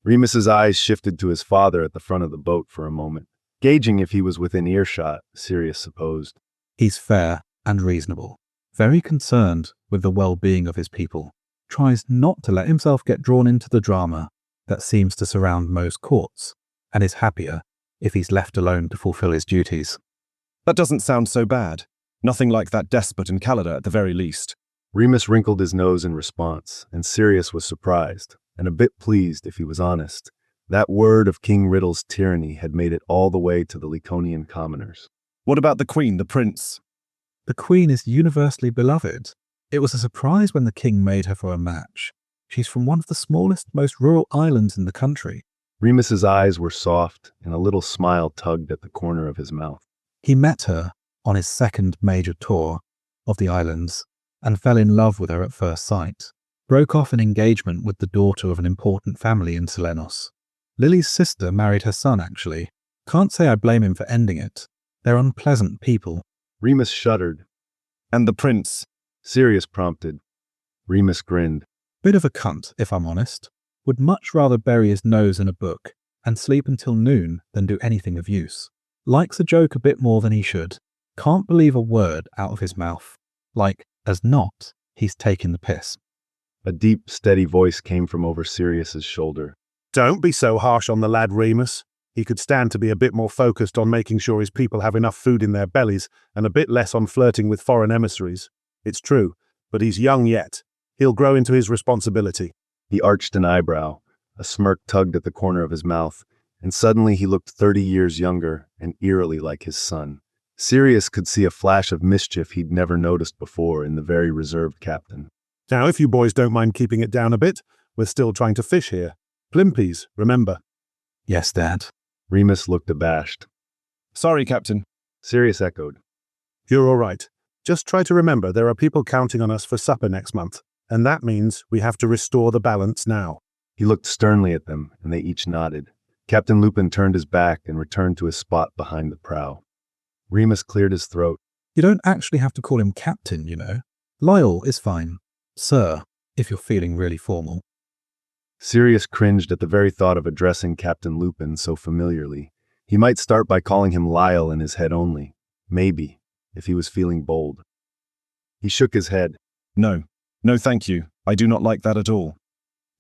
Remus's eyes shifted to his father at the front of the boat for a moment. Gauging if he was within earshot, Sirius supposed. He's fair and reasonable, very concerned with the well-being of his people, tries not to let himself get drawn into the drama that seems to surround most courts, and is happier if he's left alone to fulfill his duties. That doesn't sound so bad. Nothing like that despot in Calada at the very least. Remus wrinkled his nose in response, and Sirius was surprised, and a bit pleased if he was honest. That word of King Riddle's tyranny had made it all the way to the Laconian commoners. What about the Queen, the Prince? The Queen is universally beloved. It was a surprise when the King made her for a match. She's from one of the smallest, most rural islands in the country. Remus's eyes were soft, and a little smile tugged at the corner of his mouth. He met her on his second major tour of the islands and fell in love with her at first sight. Broke off an engagement with the daughter of an important family in Selenos. Lily's sister married her son, actually. Can't say I blame him for ending it. They're unpleasant people. Remus shuddered. And the Prince? Sirius prompted. Remus grinned. Bit of a cunt, if I'm honest. Would much rather bury his nose in a book and sleep until noon than do anything of use. Likes a joke a bit more than he should. Can't believe a word out of his mouth. Like, as not, he's taking the piss. A deep, steady voice came from over Sirius's shoulder. Don't be so harsh on the lad, Remus. He could stand to be a bit more focused on making sure his people have enough food in their bellies and a bit less on flirting with foreign emissaries. It's true, but he's young yet. He'll grow into his responsibility. He arched an eyebrow. A smirk tugged at the corner of his mouth, and suddenly he looked 30 years younger and eerily like his son. Sirius could see a flash of mischief he'd never noticed before in the very reserved captain. Now, if you boys don't mind keeping it down a bit, we're still trying to fish here. Plimpies, remember. Yes, Dad. Remus looked abashed. Sorry, Captain. Sirius echoed. You're all right. Just try to remember there are people counting on us for supper next month, and that means we have to restore the balance now. He looked sternly at them, and they each nodded. Captain Lupin turned his back and returned to his spot behind the prow. Remus cleared his throat. You don't actually have to call him Captain, you know. Lyle is fine. Sir, if you're feeling really formal. Sirius cringed at the very thought of addressing Captain Lupin so familiarly. He might start by calling him Lyle in his head only. Maybe, if he was feeling bold. He shook his head. No, thank you. I do not like that at all.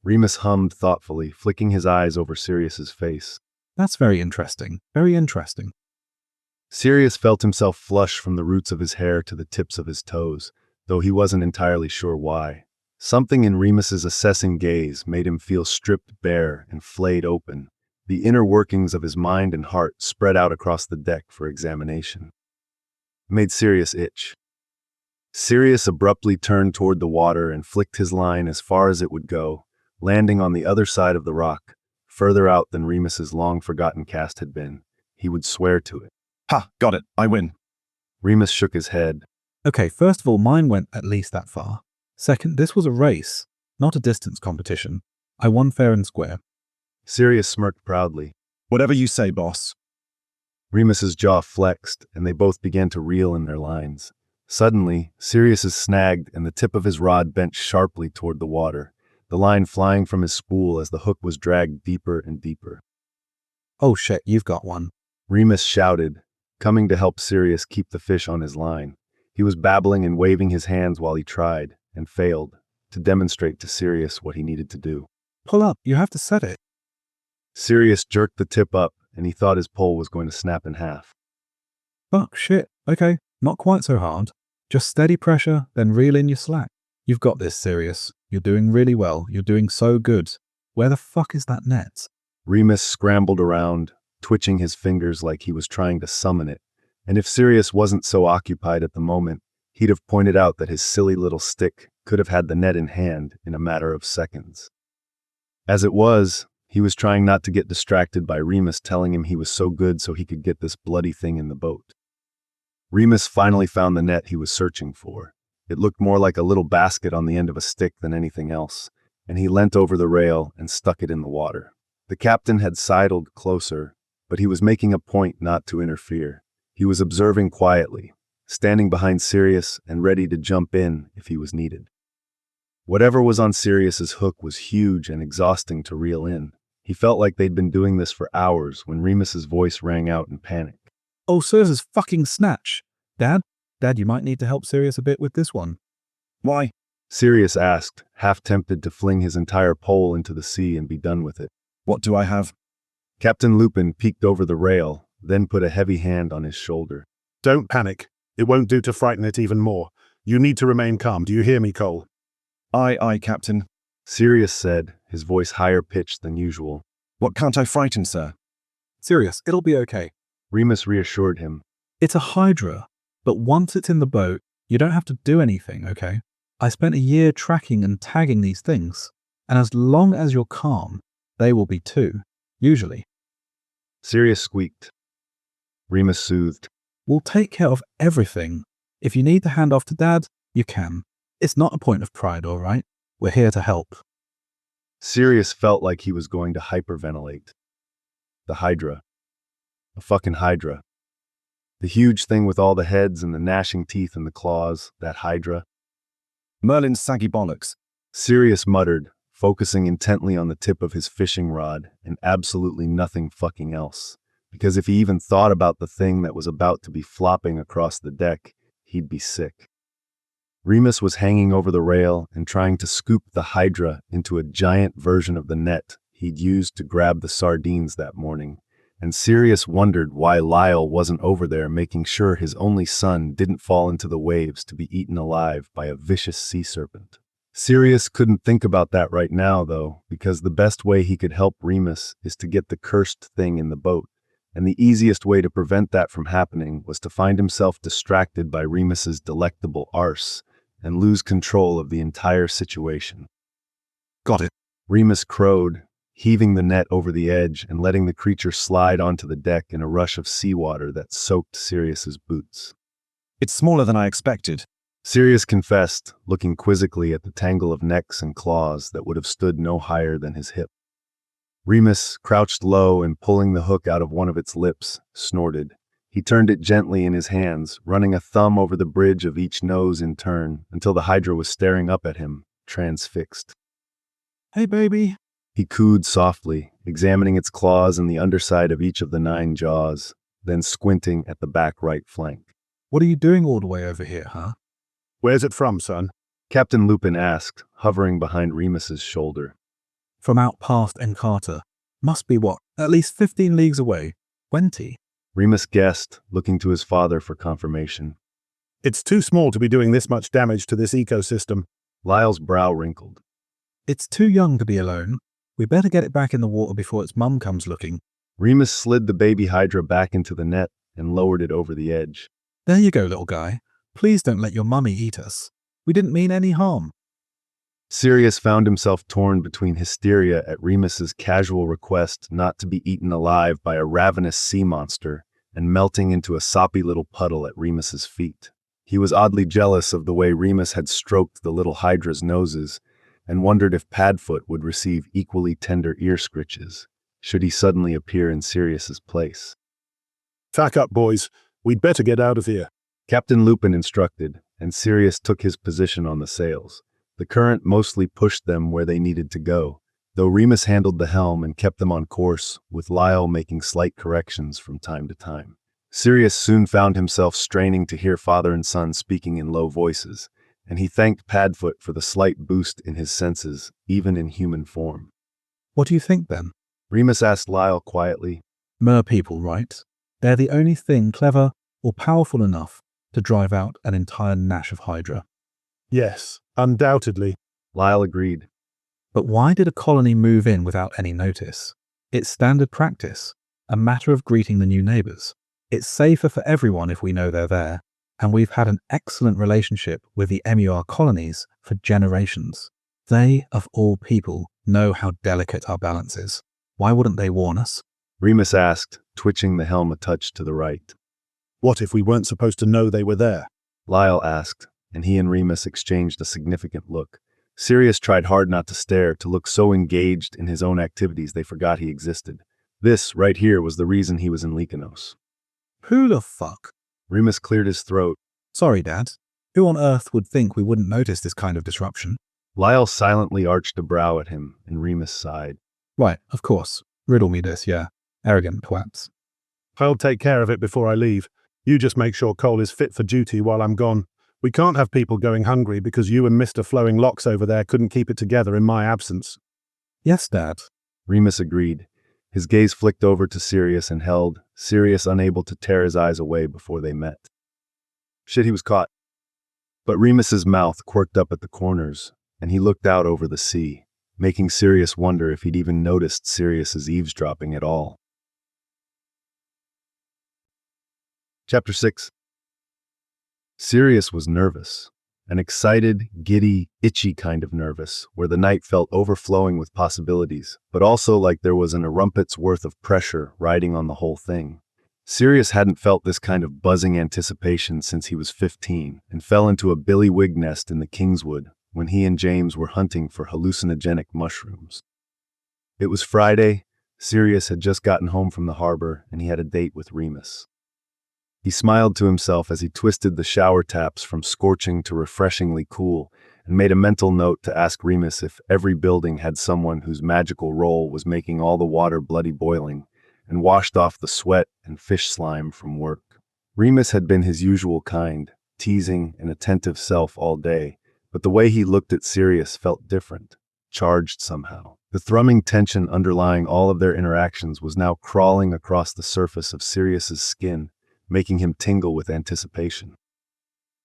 Remus hummed thoughtfully, flicking his eyes over Sirius's face. That's very interesting. Very interesting. Sirius felt himself flush from the roots of his hair to the tips of his toes, though he wasn't entirely sure why. Something in Remus's assessing gaze made him feel stripped bare and flayed open, the inner workings of his mind and heart spread out across the deck for examination. It made Sirius itch. Sirius abruptly turned toward the water and flicked his line as far as it would go, landing on the other side of the rock, further out than Remus's long-forgotten cast had been. He would swear to it. Ha, got it. I win. Remus shook his head. Okay, first of all, mine went at least that far. Second, this was a race, not a distance competition. I won fair and square. Sirius smirked proudly. Whatever you say, boss. Remus's jaw flexed, and they both began to reel in their lines. Suddenly, Sirius's snagged, and the tip of his rod bent sharply toward the water, the line flying from his spool as the hook was dragged deeper and deeper. Oh shit, you've got one. Remus shouted, coming to help Sirius keep the fish on his line. He was babbling and waving his hands while he tried, and failed, to demonstrate to Sirius what he needed to do. Pull up, you have to set it. Sirius jerked the tip up, and he thought his pole was going to snap in half. Fuck, shit. Okay, not quite so hard. Just steady pressure, then reel in your slack. You've got this, Sirius. You're doing really well. You're doing so good. Where the fuck is that net? Remus scrambled around, twitching his fingers like he was trying to summon it, and if Sirius wasn't so occupied at the moment, he'd have pointed out that his silly little stick could have had the net in hand in a matter of seconds. As it was, he was trying not to get distracted by Remus telling him he was so good so he could get this bloody thing in the boat. Remus finally found the net he was searching for. It looked more like a little basket on the end of a stick than anything else, and he leant over the rail and stuck it in the water. The captain had sidled closer, but he was making a point not to interfere. He was observing quietly, standing behind Sirius and ready to jump in if he was needed. Whatever was on Sirius's hook was huge and exhausting to reel in. He felt like they'd been doing this for hours when Remus's voice rang out in panic. Oh, Sirius's fucking snatch. Dad, you might need to help Sirius a bit with this one. Why? Sirius asked, half tempted to fling his entire pole into the sea and be done with it. What do I have? Captain Lupin peeked over the rail, then put a heavy hand on his shoulder. Don't panic. It won't do to frighten it even more. You need to remain calm. Do you hear me, Cole? Aye, Captain. Sirius said, his voice higher pitched than usual. What can't I frighten, sir? Sirius, it'll be okay. Remus reassured him. It's a Hydra, but once it's in the boat, you don't have to do anything, okay? I spent a year tracking and tagging these things, and as long as you're calm, they will be too, usually. Sirius squeaked. Remus soothed. We'll take care of everything. If you need to hand off to Dad, you can. It's not a point of pride, all right? We're here to help. Sirius felt like he was going to hyperventilate. The Hydra. A fucking Hydra. The huge thing with all the heads and the gnashing teeth and the claws, that Hydra. Merlin's saggy bollocks. Sirius muttered, focusing intently on the tip of his fishing rod and absolutely nothing fucking else. Because if he even thought about the thing that was about to be flopping across the deck, he'd be sick. Remus was hanging over the rail and trying to scoop the Hydra into a giant version of the net he'd used to grab the sardines that morning, and Sirius wondered why Lyle wasn't over there making sure his only son didn't fall into the waves to be eaten alive by a vicious sea serpent. Sirius couldn't think about that right now, though, because the best way he could help Remus is to get the cursed thing in the boat, and the easiest way to prevent that from happening was to find himself distracted by Remus's delectable arse and lose control of the entire situation. Got it. Remus crowed, heaving the net over the edge and letting the creature slide onto the deck in a rush of seawater that soaked Sirius's boots. It's smaller than I expected. Sirius confessed, looking quizzically at the tangle of necks and claws that would have stood no higher than his hip. Remus crouched low and pulling the hook out of one of its lips, snorted. He turned it gently in his hands, running a thumb over the bridge of each nose in turn, until the Hydra was staring up at him, transfixed. Hey, baby. He cooed softly, examining its claws and the underside of each of the 9 jaws, then squinting at the back right flank. What are you doing all the way over here, huh? Where's it from, son? Captain Lupin asked, hovering behind Remus's shoulder. From out past Encarta. Must be what, at least 15 leagues away? 20? Remus guessed, looking to his father for confirmation. It's too small to be doing this much damage to this ecosystem. Lyle's brow wrinkled. It's too young to be alone. We better get it back in the water before its mum comes looking. Remus slid the baby Hydra back into the net and lowered it over the edge. There you go, little guy. Please don't let your mummy eat us. We didn't mean any harm. Sirius found himself torn between hysteria at Remus's casual request not to be eaten alive by a ravenous sea monster and melting into a soppy little puddle at Remus's feet. He was oddly jealous of the way Remus had stroked the little Hydra's noses and wondered if Padfoot would receive equally tender ear scritches should he suddenly appear in Sirius's place. Pack up, boys. We'd better get out of here. Captain Lupin instructed, and Sirius took his position on the sails. The current mostly pushed them where they needed to go, though Remus handled the helm and kept them on course, with Lyle making slight corrections from time to time. Sirius soon found himself straining to hear father and son speaking in low voices, and he thanked Padfoot for the slight boost in his senses, even in human form. What do you think, then? Remus asked Lyle quietly. Mer people, right? They're the only thing clever or powerful enough to drive out an entire gnash of Hydra. Yes, undoubtedly. Lyle agreed. But why did a colony move in without any notice? It's standard practice, a matter of greeting the new neighbors. It's safer for everyone if we know they're there, and we've had an excellent relationship with the MUR colonies for generations. They, of all people, know how delicate our balance is. Why wouldn't they warn us? Remus asked, twitching the helm a touch to the right. What if we weren't supposed to know they were there? Lyle asked, and he and Remus exchanged a significant look. Sirius tried hard not to stare, to look so engaged in his own activities they forgot he existed. This, right here, was the reason he was in Lycanos. Who the fuck? Remus cleared his throat. Sorry, Dad. Who on earth would think we wouldn't notice this kind of disruption? Lyle silently arched a brow at him, and Remus sighed. Right, of course. Riddle me this, yeah. Arrogant twats. I'll take care of it before I leave. You just make sure Cole is fit for duty while I'm gone. We can't have people going hungry because you and Mr. Flowing Locks over there couldn't keep it together in my absence. Yes, Dad. Remus agreed. His gaze flicked over to Sirius and held, Sirius unable to tear his eyes away before they met. Shit, he was caught. But Remus's mouth quirked up at the corners, and he looked out over the sea, making Sirius wonder if he'd even noticed Sirius's eavesdropping at all. Chapter 6. Sirius was nervous. An excited, giddy, itchy kind of nervous, where the night felt overflowing with possibilities, but also like there was an rumpet's worth of pressure riding on the whole thing. Sirius hadn't felt this kind of buzzing anticipation since he was 15, and fell into a billywig nest in the Kingswood when he and James were hunting for hallucinogenic mushrooms. It was Friday. Sirius had just gotten home from the harbor, and he had a date with Remus. He smiled to himself as he twisted the shower taps from scorching to refreshingly cool, and made a mental note to ask Remus if every building had someone whose magical role was making all the water bloody boiling, and washed off the sweat and fish slime from work. Remus had been his usual kind, teasing and attentive self all day, but the way he looked at Sirius felt different, charged somehow. The thrumming tension underlying all of their interactions was now crawling across the surface of Sirius's skin, making him tingle with anticipation.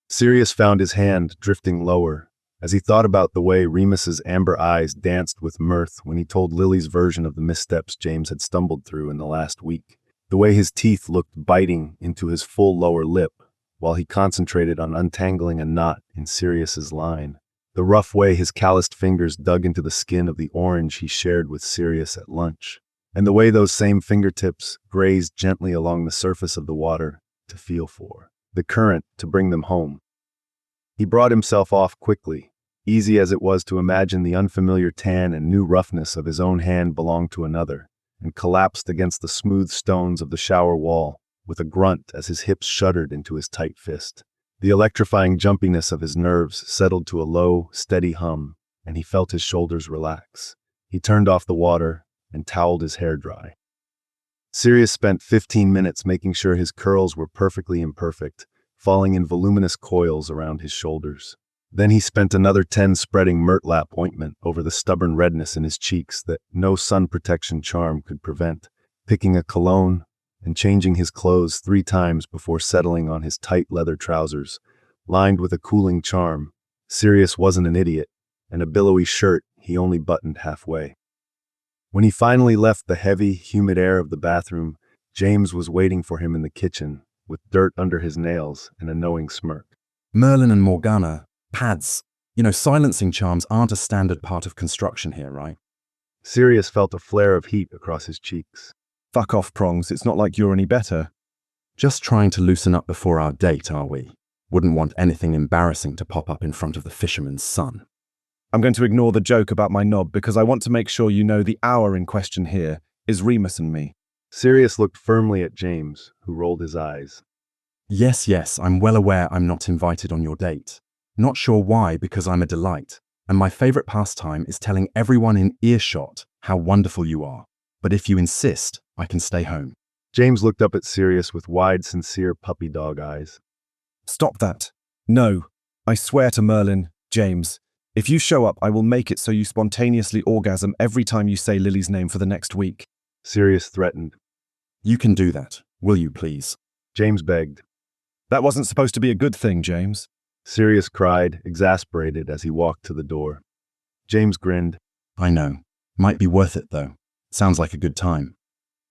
Sirius found his hand drifting lower as he thought about the way Remus's amber eyes danced with mirth when he told Lily's version of the missteps James had stumbled through in the last week, the way his teeth looked biting into his full lower lip while he concentrated on untangling a knot in Sirius's line, the rough way his calloused fingers dug into the skin of the orange he shared with Sirius at lunch, and the way those same fingertips grazed gently along the surface of the water to feel for the current to bring them home. He brought himself off quickly, easy as it was to imagine the unfamiliar tan and new roughness of his own hand belonged to another, and collapsed against the smooth stones of the shower wall with a grunt as his hips shuddered into his tight fist. The electrifying jumpiness of his nerves settled to a low, steady hum, and he felt his shoulders relax. He turned off the water and toweled his hair dry. Sirius spent 15 minutes making sure his curls were perfectly imperfect, falling in voluminous coils around his shoulders. Then he spent another 10 spreading Murtlap ointment over the stubborn redness in his cheeks that no sun protection charm could prevent, picking a cologne and changing his clothes 3 times before settling on his tight leather trousers, lined with a cooling charm. Sirius wasn't an idiot, and a billowy shirt he only buttoned halfway. When he finally left the heavy, humid air of the bathroom, James was waiting for him in the kitchen, with dirt under his nails and a knowing smirk. Merlin and Morgana, pads. Silencing charms aren't a standard part of construction here, right? Sirius felt a flare of heat across his cheeks. Fuck off, Prongs. It's not like you're any better. Just trying to loosen up before our date, are we? Wouldn't want anything embarrassing to pop up in front of the fisherman's son. I'm going to ignore the joke about my knob because I want to make sure you know the hour in question here is Remus and me. Sirius looked firmly at James, who rolled his eyes. Yes, I'm well aware I'm not invited on your date. Not sure why, because I'm a delight, and my favorite pastime is telling everyone in earshot how wonderful you are. But if you insist, I can stay home. James looked up at Sirius with wide, sincere puppy dog eyes. Stop that. No. I swear to Merlin, James, if you show up, I will make it so you spontaneously orgasm every time you say Lily's name for the next week. Sirius threatened. You can do that, will you please? James begged. That wasn't supposed to be a good thing, James. Sirius cried, exasperated as he walked to the door. James grinned. I know. Might be worth it, though. Sounds like a good time.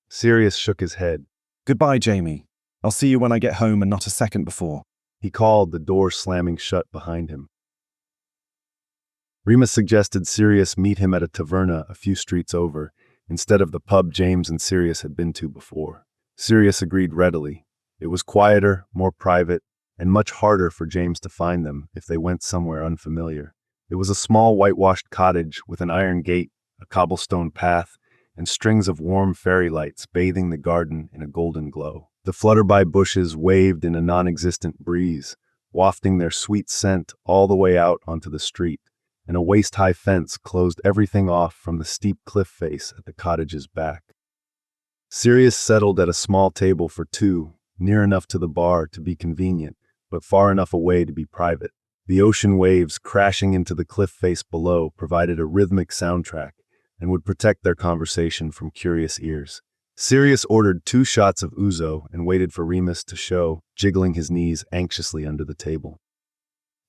Sirius shook his head. Goodbye, Jamie. I'll see you when I get home and not a second before. He called, the door slamming shut behind him. Remus suggested Sirius meet him at a taverna a few streets over, instead of the pub James and Sirius had been to before. Sirius agreed readily. It was quieter, more private, and much harder for James to find them if they went somewhere unfamiliar. It was a small whitewashed cottage with an iron gate, a cobblestone path, and strings of warm fairy lights bathing the garden in a golden glow. The flutterby bushes waved in a non-existent breeze, wafting their sweet scent all the way out onto the street, and a waist-high fence closed everything off from the steep cliff face at the cottage's back. Sirius settled at a small table for two, near enough to the bar to be convenient, but far enough away to be private. The ocean waves crashing into the cliff face below provided a rhythmic soundtrack and would protect their conversation from curious ears. Sirius ordered 2 shots of ouzo and waited for Remus to show, jiggling his knees anxiously under the table.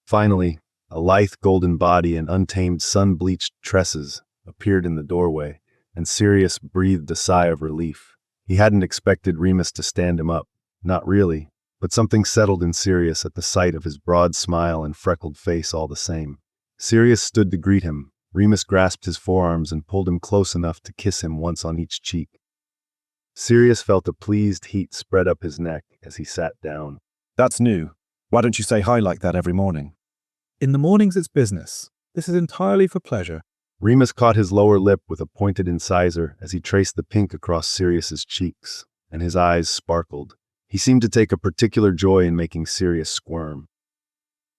Finally, a lithe golden body and untamed sun-bleached tresses appeared in the doorway, and Sirius breathed a sigh of relief. He hadn't expected Remus to stand him up, not really, but something settled in Sirius at the sight of his broad smile and freckled face all the same. Sirius stood to greet him. Remus grasped his forearms and pulled him close enough to kiss him once on each cheek. Sirius felt a pleased heat spread up his neck as he sat down. That's new. Why don't you say hi like that every morning? In the mornings it's business. This is entirely for pleasure. Remus caught his lower lip with a pointed incisor as he traced the pink across Sirius's cheeks, and his eyes sparkled. He seemed to take a particular joy in making Sirius squirm.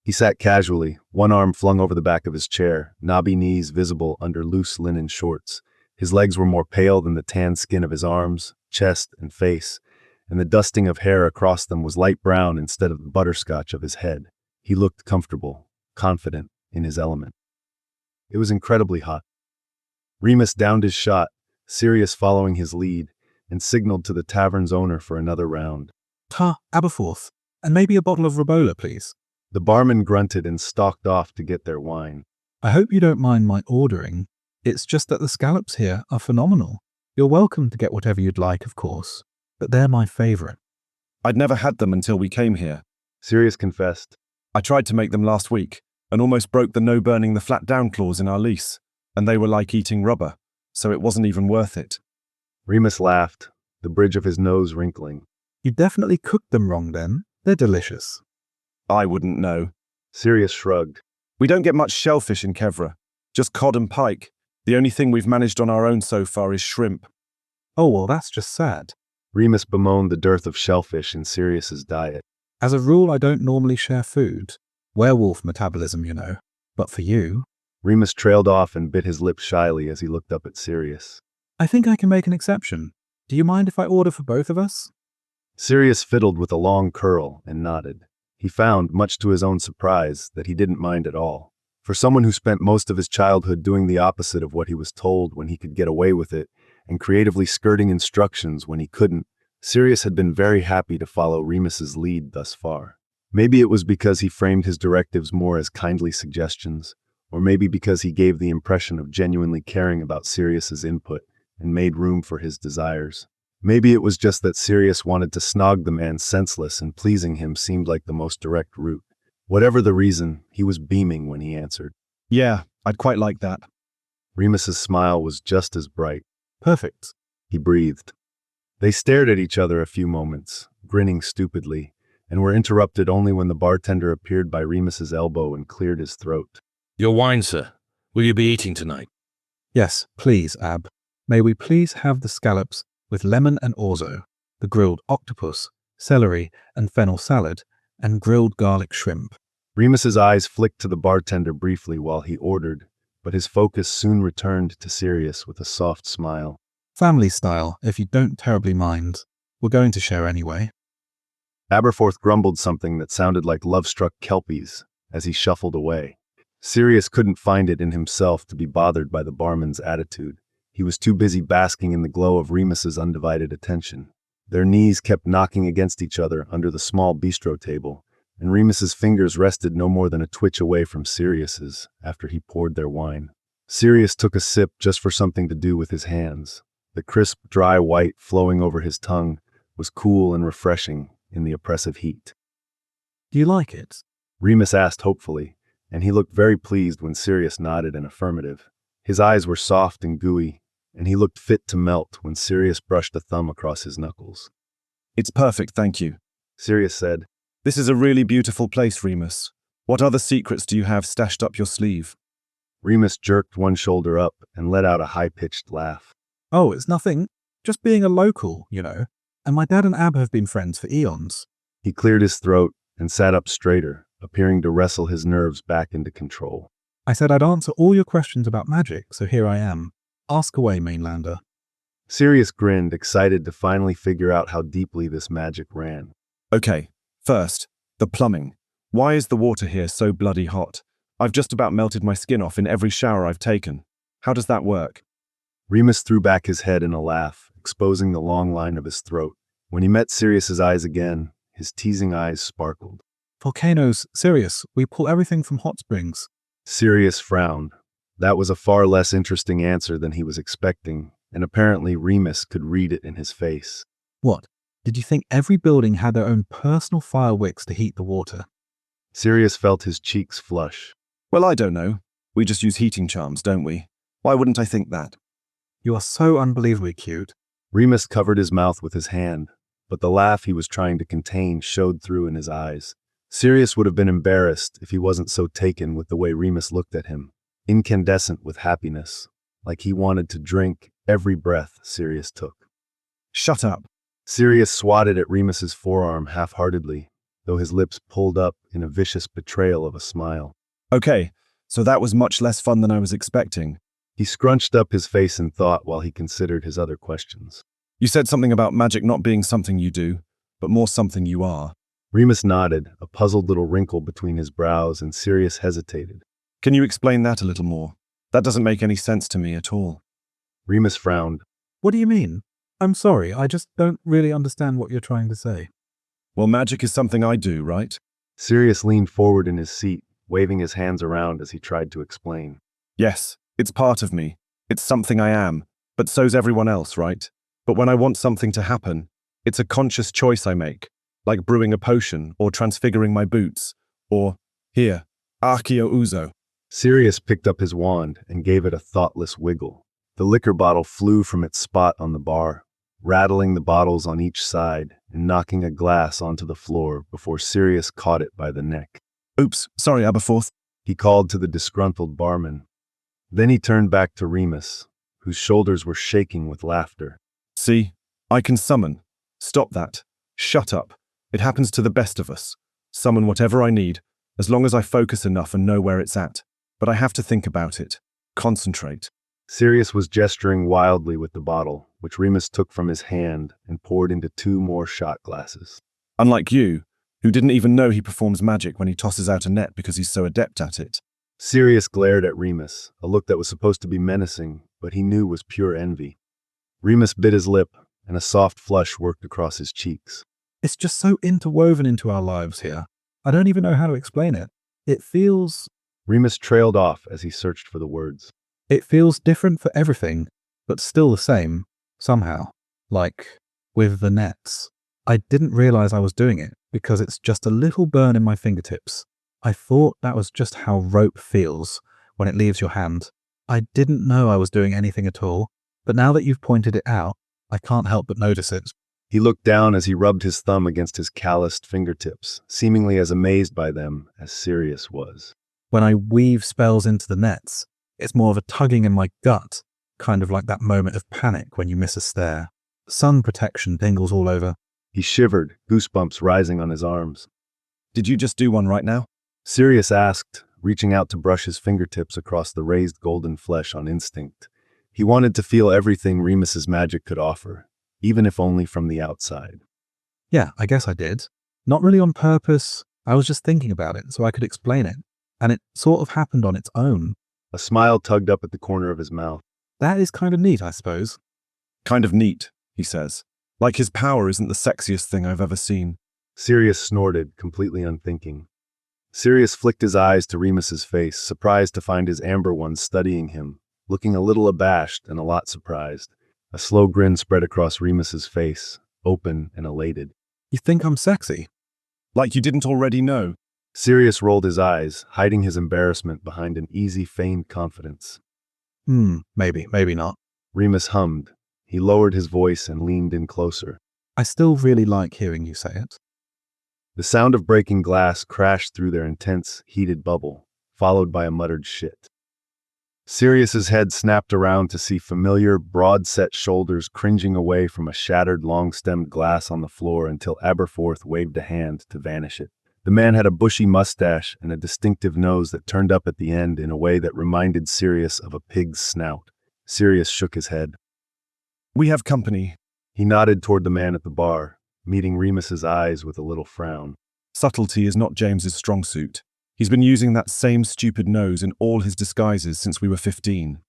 He sat casually, one arm flung over the back of his chair, knobby knees visible under loose linen shorts. His legs were more pale than the tan skin of his arms, chest, and face, and the dusting of hair across them was light brown instead of the butterscotch of his head. He looked comfortable, confident, in his element. It was incredibly hot. Remus downed his shot, Sirius following his lead, and signaled to the tavern's owner for another round. Aberforth, and maybe a bottle of Ribola, please. The barman grunted and stalked off to get their wine. I hope you don't mind my ordering. It's just that the scallops here are phenomenal. You're welcome to get whatever you'd like, of course, but they're my favorite. I'd never had them until we came here. Sirius confessed. I tried to make them last week, and almost broke the no burning the flat down clause in our lease, and they were like eating rubber, so it wasn't even worth it. Remus laughed, the bridge of his nose wrinkling. You definitely cooked them wrong then. They're delicious. I wouldn't know. Sirius shrugged. We don't get much shellfish in Kevra, just cod and pike. The only thing we've managed on our own so far is shrimp. Oh, well, that's just sad. Remus bemoaned the dearth of shellfish in Sirius's diet. As a rule, I don't normally share food. Werewolf metabolism, you know. But for you... Remus trailed off and bit his lip shyly as he looked up at Sirius. I think I can make an exception. Do you mind if I order for both of us? Sirius fiddled with a long curl and nodded. He found, much to his own surprise, that he didn't mind at all. For someone who spent most of his childhood doing the opposite of what he was told when he could get away with it, and creatively skirting instructions when he couldn't, Sirius had been very happy to follow Remus's lead thus far. Maybe it was because he framed his directives more as kindly suggestions, or maybe because he gave the impression of genuinely caring about Sirius's input and made room for his desires. Maybe it was just that Sirius wanted to snog the man senseless, and pleasing him seemed like the most direct route. Whatever the reason, he was beaming when he answered. Yeah, I'd quite like that. Remus's smile was just as bright. Perfect, he breathed. They stared at each other a few moments, grinning stupidly, and were interrupted only when the bartender appeared by Remus's elbow and cleared his throat. Your wine, sir. Will you be eating tonight? Yes, please, Ab. May we please have the scallops with lemon and orzo, the grilled octopus, celery and fennel salad, and grilled garlic shrimp. Remus's eyes flicked to the bartender briefly while he ordered, but his focus soon returned to Sirius with a soft smile. Family style, if you don't terribly mind. We're going to share anyway. Aberforth grumbled something that sounded like love-struck kelpies as he shuffled away. Sirius couldn't find it in himself to be bothered by the barman's attitude. He was too busy basking in the glow of Remus's undivided attention. Their knees kept knocking against each other under the small bistro table, and Remus's fingers rested no more than a twitch away from Sirius's after he poured their wine. Sirius took a sip just for something to do with his hands. The crisp, dry white flowing over his tongue was cool and refreshing in the oppressive heat. Do you like it? Remus asked hopefully, and he looked very pleased when Sirius nodded an affirmative. His eyes were soft and gooey, and he looked fit to melt when Sirius brushed a thumb across his knuckles. It's perfect, thank you, Sirius said. This is a really beautiful place, Remus. What other secrets do you have stashed up your sleeve? Remus jerked one shoulder up and let out a high-pitched laugh. Oh, it's nothing. Just being a local, And my dad and Ab have been friends for eons. He cleared his throat and sat up straighter, appearing to wrestle his nerves back into control. I said I'd answer all your questions about magic, so here I am. Ask away, Mainlander. Sirius grinned, excited to finally figure out how deeply this magic ran. Okay, first, the plumbing. Why is the water here so bloody hot? I've just about melted my skin off in every shower I've taken. How does that work? Remus threw back his head in a laugh, exposing the long line of his throat. When he met Sirius's eyes again, his teasing eyes sparkled. Volcanoes, Sirius, we pull everything from hot springs. Sirius frowned. That was a far less interesting answer than he was expecting, and apparently Remus could read it in his face. What? Did you think every building had their own personal fire wicks to heat the water? Sirius felt his cheeks flush. Well, I don't know. We just use heating charms, don't we? Why wouldn't I think that? You are so unbelievably cute. Remus covered his mouth with his hand, but the laugh he was trying to contain showed through in his eyes. Sirius would have been embarrassed if he wasn't so taken with the way Remus looked at him, incandescent with happiness, like he wanted to drink every breath Sirius took. Shut up. Sirius swatted at Remus's forearm half-heartedly, though his lips pulled up in a vicious betrayal of a smile. Okay, so that was much less fun than I was expecting. He scrunched up his face in thought while he considered his other questions. You said something about magic not being something you do, but more something you are. Remus nodded, a puzzled little wrinkle between his brows, and Sirius hesitated. Can you explain that a little more? That doesn't make any sense to me at all. Remus frowned. What do you mean? I'm sorry, I just don't really understand what you're trying to say. Well, magic is something I do, right? Sirius leaned forward in his seat, waving his hands around as he tried to explain. Yes, it's part of me. It's something I am, but so's everyone else, right? But when I want something to happen, it's a conscious choice I make, like brewing a potion or transfiguring my boots, or, here, Archeo Uzo. Sirius picked up his wand and gave it a thoughtless wiggle. The liquor bottle flew from its spot on the bar, rattling the bottles on each side and knocking a glass onto the floor before Sirius caught it by the neck. Oops, sorry, Aberforth, he called to the disgruntled barman. Then he turned back to Remus, whose shoulders were shaking with laughter. See, I can summon. Stop that. Shut up. It happens to the best of us. Summon whatever I need, as long as I focus enough and know where it's at. But I have to think about it. Concentrate. Sirius was gesturing wildly with the bottle, which Remus took from his hand and poured into 2 more shot glasses. Unlike you, who didn't even know he performs magic when he tosses out a net because he's so adept at it. Sirius glared at Remus, a look that was supposed to be menacing, but he knew was pure envy. Remus bit his lip, and a soft flush worked across his cheeks. It's just so interwoven into our lives here. I don't even know how to explain it. It feels... Remus trailed off as he searched for the words. It feels different for everything, but still the same, somehow. Like, with the nets. I didn't realize I was doing it, because it's just a little burn in my fingertips. I thought that was just how rope feels when it leaves your hand. I didn't know I was doing anything at all, but now that you've pointed it out, I can't help but notice it. He looked down as he rubbed his thumb against his calloused fingertips, seemingly as amazed by them as Sirius was. When I weave spells into the nets, it's more of a tugging in my gut, kind of like that moment of panic when you miss a stair. Sun protection tingles all over. He shivered, goosebumps rising on his arms. Did you just do one right now? Sirius asked, reaching out to brush his fingertips across the raised golden flesh on instinct. He wanted to feel everything Remus's magic could offer, even if only from the outside. Yeah, I guess I did. Not really on purpose. I was just thinking about it so I could explain it. And it sort of happened on its own. A smile tugged up at the corner of his mouth. That is kind of neat, I suppose. Kind of neat, he says. Like his power isn't the sexiest thing I've ever seen. Sirius snorted, completely unthinking. Sirius flicked his eyes to Remus's face, surprised to find his amber ones studying him, looking a little abashed and a lot surprised. A slow grin spread across Remus's face, open and elated. You think I'm sexy? Like you didn't already know. Sirius rolled his eyes, hiding his embarrassment behind an easy, feigned confidence. Maybe not. Remus hummed. He lowered his voice and leaned in closer. I still really like hearing you say it. The sound of breaking glass crashed through their intense, heated bubble, followed by a muttered shit. Sirius's head snapped around to see familiar, broad-set shoulders cringing away from a shattered, long-stemmed glass on the floor until Aberforth waved a hand to vanish it. The man had a bushy mustache and a distinctive nose that turned up at the end in a way that reminded Sirius of a pig's snout. Sirius shook his head. We have company. He nodded toward the man at the bar, meeting Remus's eyes with a little frown. Subtlety is not James's strong suit. He's been using that same stupid nose in all his disguises since we were 15.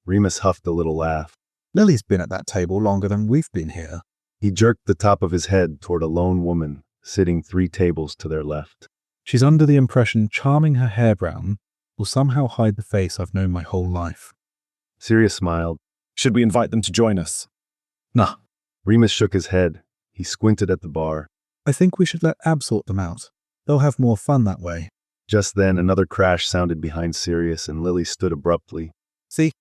Remus huffed a little laugh. Lily's been at that table longer than we've been here. He jerked the top of his head toward a lone woman sitting 3 tables to their left. She's under the impression charming her hair brown will somehow hide the face I've known my whole life. Sirius smiled. Should we invite them to join us? Nah. Remus shook his head. He squinted at the bar. I think we should let Ab sort them out. They'll have more fun that way. Just then, another crash sounded behind Sirius, and Lily stood abruptly. See?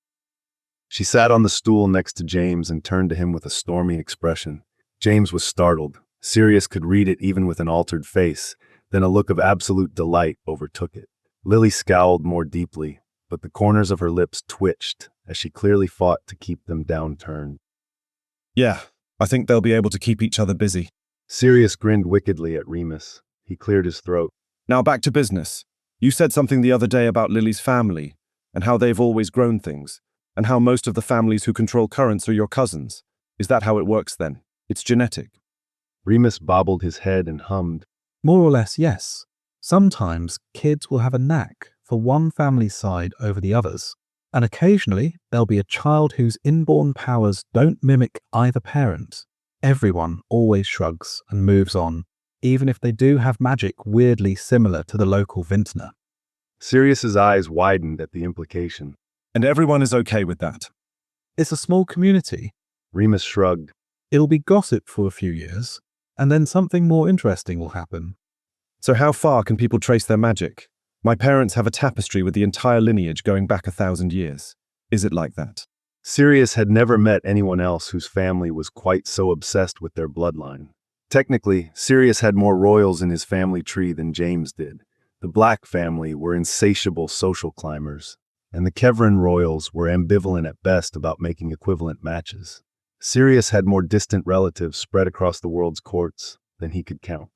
She sat on the stool next to James and turned to him with a stormy expression. James was startled. Sirius could read it even with an altered face. Then a look of absolute delight overtook it. Lily scowled more deeply, but the corners of her lips twitched as she clearly fought to keep them downturned. Yeah, I think they'll be able to keep each other busy. Sirius grinned wickedly at Remus. He cleared his throat. Now back to business. You said something the other day about Lily's family, and how they've always grown things, and how most of the families who control currents are your cousins. Is that how it works then? It's genetic. Remus bobbled his head and hummed. More or less, yes. Sometimes kids will have a knack for one family's side over the others, and occasionally there'll be a child whose inborn powers don't mimic either parent. Everyone always shrugs and moves on, even if they do have magic weirdly similar to the local vintner. Sirius's eyes widened at the implication. And everyone is okay with that? It's a small community. Remus shrugged. It'll be gossip for a few years, and then something more interesting will happen. So how far can people trace their magic? My parents have a tapestry with the entire lineage going back 1,000 years. Is it like that? Sirius had never met anyone else whose family was quite so obsessed with their bloodline. Technically, Sirius had more royals in his family tree than James did. The Black family were insatiable social climbers, and the Kevran royals were ambivalent at best about making equivalent matches. Sirius had more distant relatives spread across the world's courts than he could count.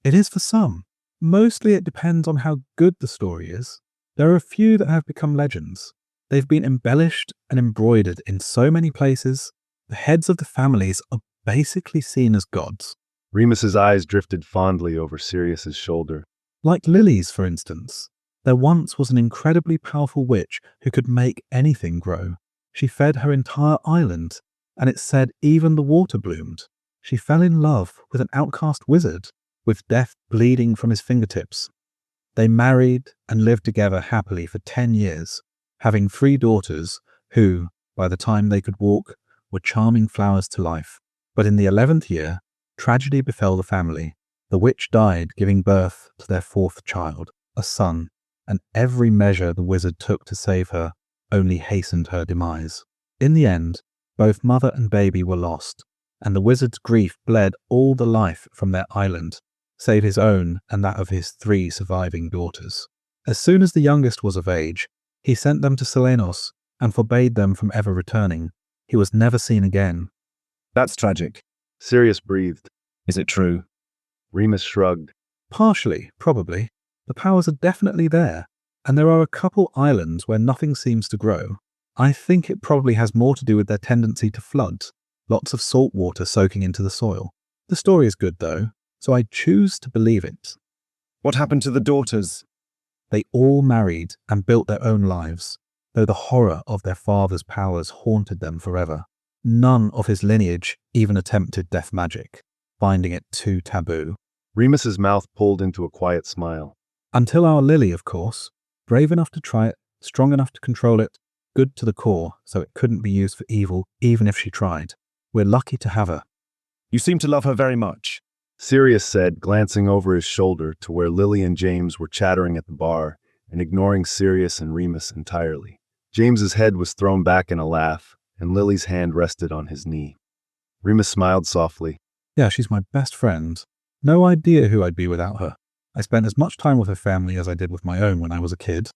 It is for some. Mostly it depends on how good the story is. There are a few that have become legends. They've been embellished and embroidered in so many places. The heads of the families are basically seen as gods. Remus's eyes drifted fondly over Sirius's shoulder. Like Lily's, for instance. There once was an incredibly powerful witch who could make anything grow. She fed her entire island, and it said even the water bloomed. She fell in love with an outcast wizard, with death bleeding from his fingertips. They married and lived together happily for 10 years, having 3 daughters who, by the time they could walk, were charming flowers to life. But in the 11th year, tragedy befell the family. The witch died, giving birth to their 4th child, a son, and every measure the wizard took to save her only hastened her demise. In the end, both mother and baby were lost, and the wizard's grief bled all the life from their island, save his own and that of his 3 surviving daughters. As soon as the youngest was of age, he sent them to Selenos and forbade them from ever returning. He was never seen again. That's tragic. Sirius breathed. Is it true? Remus shrugged. Partially, probably. The powers are definitely there, and there are a couple islands where nothing seems to grow. I think it probably has more to do with their tendency to flood, lots of salt water soaking into the soil. The story is good though, so I choose to believe it. What happened to the daughters? They all married and built their own lives, though the horror of their father's powers haunted them forever. None of his lineage even attempted death magic, finding it too taboo. Remus's mouth pulled into a quiet smile. Until our Lily, of course. Brave enough to try it, strong enough to control it, good to the core, so it couldn't be used for evil, even if she tried. We're lucky to have her. You seem to love her very much, Sirius said, glancing over his shoulder to where Lily and James were chattering at the bar and ignoring Sirius and Remus entirely. James's head was thrown back in a laugh, and Lily's hand rested on his knee. Remus smiled softly. Yeah, she's my best friend. No idea who I'd be without her. I spent as much time with her family as I did with my own when I was a kid.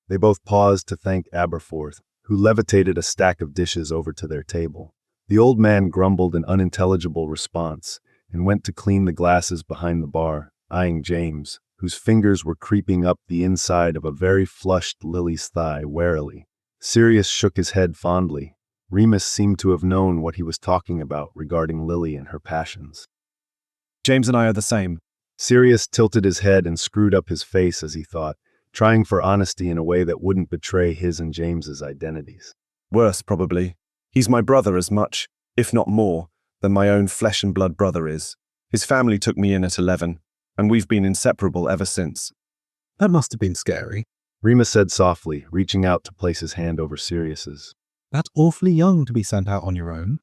They both paused to thank Aberforth, who levitated a stack of dishes over to their table. The old man grumbled an unintelligible response and went to clean the glasses behind the bar, eyeing James, whose fingers were creeping up the inside of a very flushed Lily's thigh warily. Sirius shook his head fondly. Remus seemed to have known what he was talking about regarding Lily and her passions. James and I are the same. Sirius tilted his head and screwed up his face as he thought, trying for honesty in a way that wouldn't betray his and James's identities. Worse, probably. He's my brother as much, if not more, than my own flesh and blood brother is. His family took me in at 11, and we've been inseparable ever since. That must have been scary. Remus said softly, reaching out to place his hand over Sirius's. That's awfully young to be sent out on your own.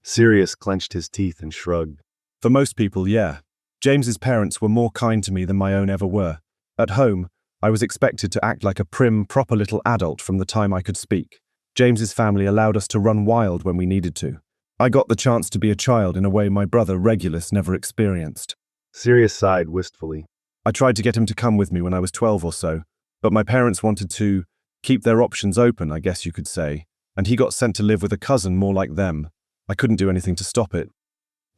Sirius clenched his teeth and shrugged. For most people, yeah. James's parents were more kind to me than my own ever were. At home, I was expected to act like a prim, proper little adult from the time I could speak. James's family allowed us to run wild when we needed to. I got the chance to be a child in a way my brother Regulus never experienced. Sirius sighed wistfully. I tried to get him to come with me when I was 12 or so, but my parents wanted to keep their options open, I guess you could say, and he got sent to live with a cousin more like them. I couldn't do anything to stop it.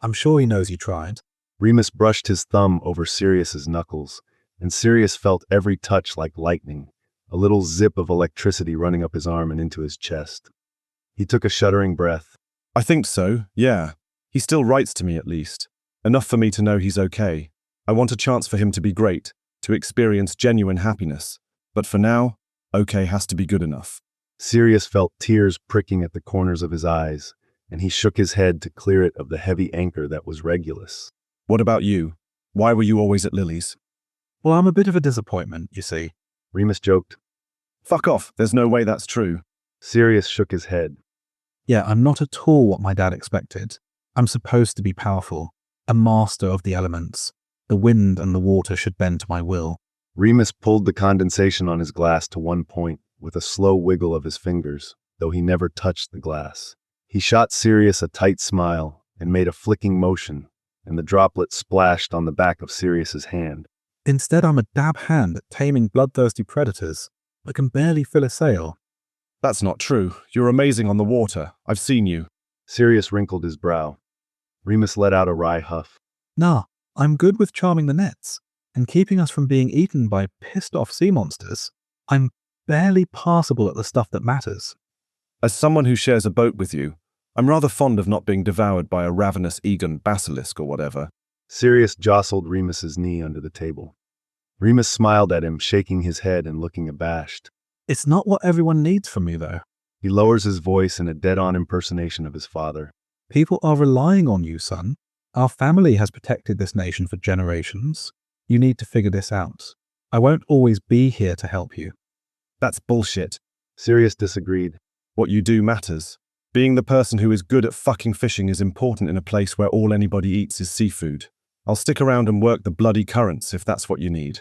I'm sure he knows you tried. Remus brushed his thumb over Sirius's knuckles, and Sirius felt every touch like lightning, a little zip of electricity running up his arm and into his chest. He took a shuddering breath. I think so, yeah. He still writes to me at least. Enough for me to know he's okay. I want a chance for him to be great, to experience genuine happiness. But for now, okay has to be good enough. Sirius felt tears pricking at the corners of his eyes, and he shook his head to clear it of the heavy anchor that was Regulus. What about you? Why were you always at Lily's? Well, I'm a bit of a disappointment, you see. Remus joked. Fuck off, there's no way that's true. Sirius shook his head. Yeah, I'm not at all what my dad expected. I'm supposed to be powerful, a master of the elements. The wind and the water should bend to my will. Remus pulled the condensation on his glass to one point with a slow wiggle of his fingers, though he never touched the glass. He shot Sirius a tight smile and made a flicking motion, and the droplet splashed on the back of Sirius's hand. Instead, I'm a dab hand at taming bloodthirsty predators. I can barely fill a sail. That's not true. You're amazing on the water. I've seen you. Sirius wrinkled his brow. Remus let out a wry huff. Nah, I'm good with charming the nets and keeping us from being eaten by pissed-off sea monsters. I'm barely passable at the stuff that matters. As someone who shares a boat with you, I'm rather fond of not being devoured by a ravenous Egan basilisk or whatever. Sirius jostled Remus's knee under the table. Remus smiled at him, shaking his head and looking abashed. It's not what everyone needs from me, though. He lowers his voice in a dead-on impersonation of his father. People are relying on you, son. Our family has protected this nation for generations. You need to figure this out. I won't always be here to help you. That's bullshit. Sirius disagreed. What you do matters. Being the person who is good at fucking fishing is important in a place where all anybody eats is seafood. I'll stick around and work the bloody currents if that's what you need.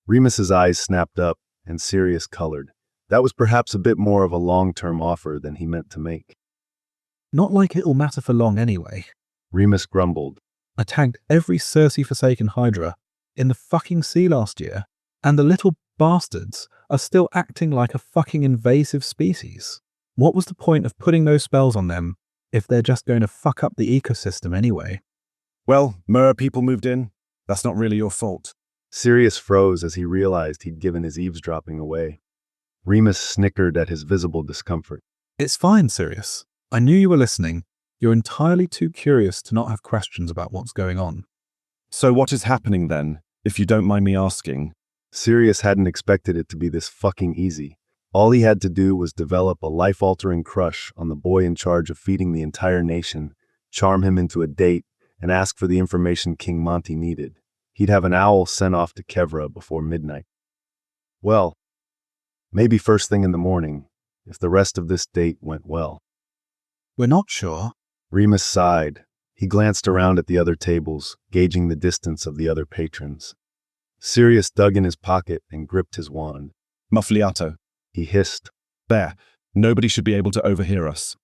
Remus's eyes snapped up, and Sirius colored. That was perhaps a bit more of a long-term offer than he meant to make. Not like it'll matter for long anyway. Remus grumbled. I tagged every Circe-forsaken Hydra in the fucking sea last year, and the little bastards are still acting like a fucking invasive species. What was the point of putting those spells on them if they're just going to fuck up the ecosystem anyway? Well, mer people moved in. That's not really your fault. Sirius froze as he realized he'd given his eavesdropping away. Remus snickered at his visible discomfort. It's fine, Sirius. I knew you were listening. You're entirely too curious to not have questions about what's going on. So what is happening then, if you don't mind me asking? Sirius hadn't expected it to be this fucking easy. All he had to do was develop a life-altering crush on the boy in charge of feeding the entire nation, charm him into a date, and ask for the information King Monty needed. He'd have an owl sent off to Kevra before midnight. Well, maybe first thing in the morning, if the rest of this date went well. We're not sure. Remus sighed. He glanced around at the other tables, gauging the distance of the other patrons. Sirius dug in his pocket and gripped his wand. Muffliato. He hissed. There. Nobody should be able to overhear us.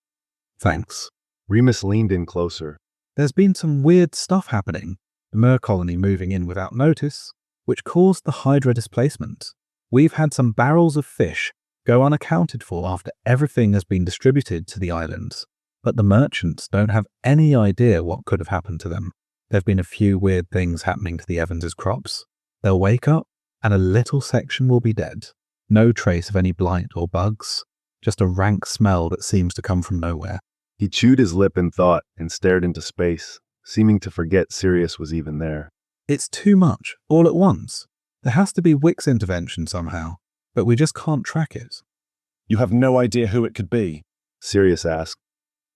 Thanks. Remus leaned in closer. There's been some weird stuff happening. the Mer colony moving in without notice, which caused the Hydra displacement. We've had some barrels of fish go unaccounted for after everything has been distributed to the islands, but the merchants don't have any idea what could have happened to them. There have been a few weird things happening to the Evans' crops. They'll wake up, and a little section will be dead. No trace of any blight or bugs, just a rank smell that seems to come from nowhere. He chewed his lip in thought and stared into space, seeming to forget Sirius was even there. It's too much, all at once. There has to be Wick's intervention somehow, but we just can't track it. You have no idea who it could be? Sirius asked.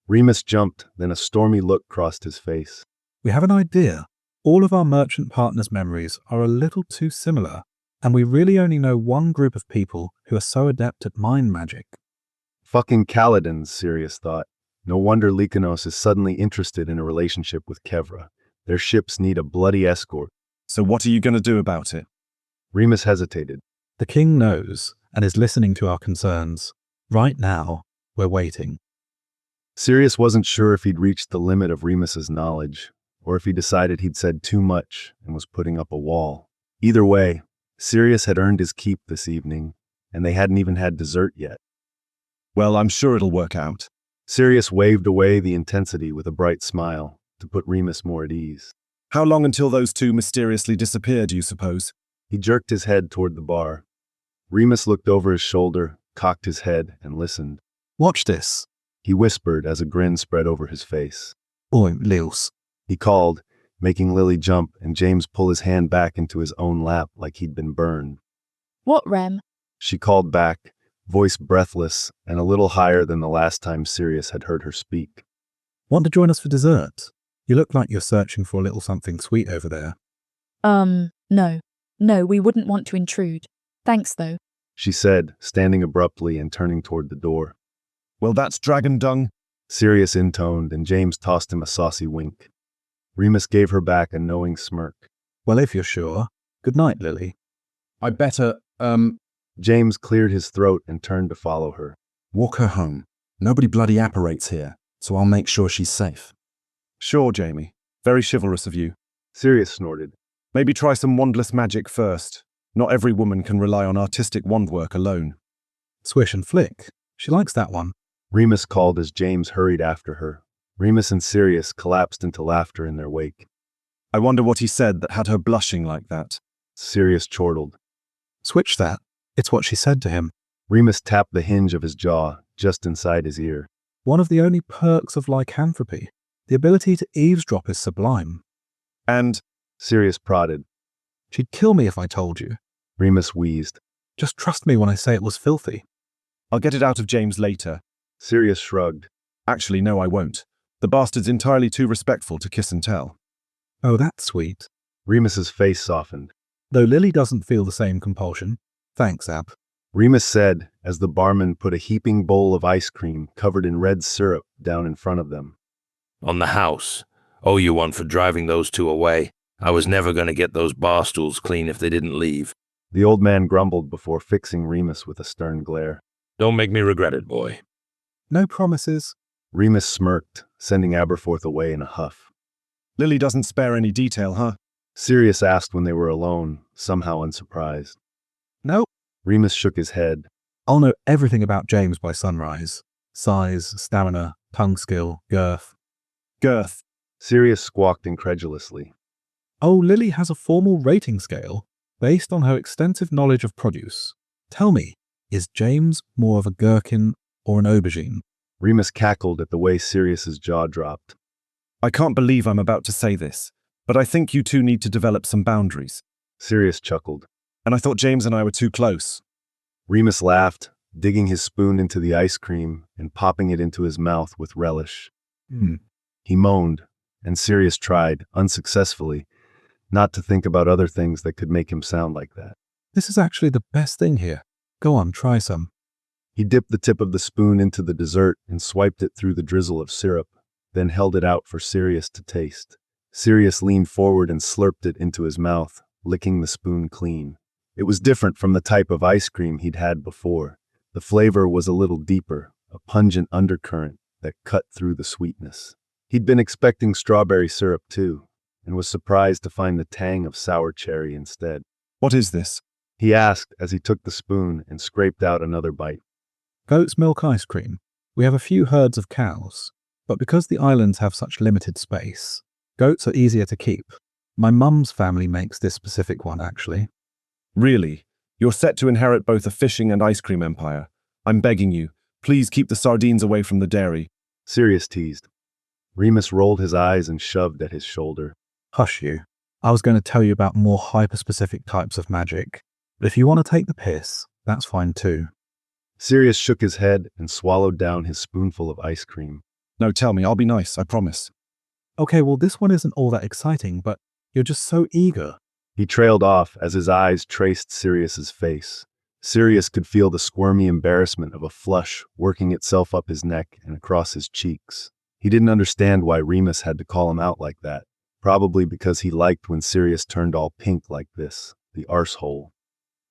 Remus jumped, then a stormy look crossed his face. We have an idea. All of our merchant partners' memories are a little too similar, and we really only know one group of people who are so adept at mind magic. Fucking Kaladins, Sirius thought. No wonder Lycanos is suddenly interested in a relationship with Kevra. Their ships need a bloody escort. So what are you going to do about it? Remus hesitated. The king knows and is listening to our concerns. Right now, we're waiting. Sirius wasn't sure if he'd reached the limit of Remus's knowledge, or if he decided he'd said too much and was putting up a wall. Either way, Sirius had earned his keep this evening, and they hadn't even had dessert yet. Well, I'm sure it'll work out. Sirius waved away the intensity with a bright smile to put Remus more at ease. How long until those two mysteriously disappear, do you suppose? He jerked his head toward the bar. Remus looked over his shoulder, cocked his head, and listened. Watch this, He whispered as a grin spread over his face. Oi, Lils. He called, making Lily jump and James pull his hand back into his own lap like he'd been burned. What, Rem? She called back, voice breathless and a little higher than the last time Sirius had heard her speak. Want to join us for dessert? You look like you're searching for a little something sweet over there. No. No, we wouldn't want to intrude. Thanks, though, She said, standing abruptly and turning toward the door. Well, that's dragon dung. Sirius intoned, and James tossed him a saucy wink. Remus gave her back a knowing smirk. Well, if you're sure. Good night, Lily. I better, James cleared his throat and turned to follow her. Walk her home. Nobody bloody apparates here, so I'll make sure she's safe. Sure, Jamie. Very chivalrous of you. Sirius snorted. Maybe try some wandless magic first. Not every woman can rely on artistic wand work alone. Swish and flick. She likes that one. Remus called as James hurried after her. Remus and Sirius collapsed into laughter in their wake. I wonder what he said that had her blushing like that. Sirius chortled. Switch that. It's what she said to him. Remus tapped the hinge of his jaw, just inside his ear. One of the only perks of lycanthropy. The ability to eavesdrop is sublime. And Sirius prodded. She'd kill me if I told you. Remus wheezed. Just trust me when I say it was filthy. I'll get it out of James later. Sirius shrugged. Actually, no, I won't. The bastard's entirely too respectful to kiss and tell. Oh, that's sweet. Remus's face softened. Though Lily doesn't feel the same compulsion. Thanks, Ab. Remus said as the barman put a heaping bowl of ice cream covered in red syrup down in front of them. On the house. Owe you one for driving those two away. I was never going to get those bar stools clean if they didn't leave. The old man grumbled before fixing Remus with a stern glare. Don't make me regret it, boy. No promises. Remus smirked, sending Aberforth away in a huff. Lily doesn't spare any detail, huh? Sirius asked when they were alone, somehow unsurprised. No. Remus shook his head. I'll know everything about James by sunrise. Size, stamina, tongue skill, girth. Girth. Sirius squawked incredulously. Oh, Lily has a formal rating scale based on her extensive knowledge of produce. Tell me, is James more of a gherkin or an aubergine? Remus cackled at the way Sirius's jaw dropped. I can't believe I'm about to say this, but I think you two need to develop some boundaries. Sirius chuckled. And I thought James and I were too close. Remus laughed, digging his spoon into the ice cream and popping it into his mouth with relish. He moaned, and Sirius tried, unsuccessfully, not to think about other things that could make him sound like that. This is actually the best thing here. Go on, try some. He dipped the tip of the spoon into the dessert and swiped it through the drizzle of syrup, then held it out for Sirius to taste. Sirius leaned forward and slurped it into his mouth, licking the spoon clean. It was different from the type of ice cream he'd had before. The flavor was a little deeper, a pungent undercurrent that cut through the sweetness. He'd been expecting strawberry syrup too, and was surprised to find the tang of sour cherry instead. What is this? He asked as he took the spoon and scraped out another bite. Goat's milk ice cream. We have a few herds of cows, but because the islands have such limited space, goats are easier to keep. My mum's family makes this specific one, actually. Really? You're set to inherit both a fishing and ice cream empire. I'm begging you, please keep the sardines away from the dairy. Sirius teased. Remus rolled his eyes and shoved at his shoulder. Hush you. I was going to tell you about more hyper-specific types of magic, but if you want to take the piss, that's fine too. Sirius shook his head and swallowed down his spoonful of ice cream. No, tell me, I'll be nice, I promise. Okay, well this one isn't all that exciting, but you're just so eager. He trailed off as his eyes traced Sirius's face. Sirius could feel the squirmy embarrassment of a flush working itself up his neck and across his cheeks. He didn't understand why Remus had to call him out like that, probably because he liked when Sirius turned all pink like this, the arsehole.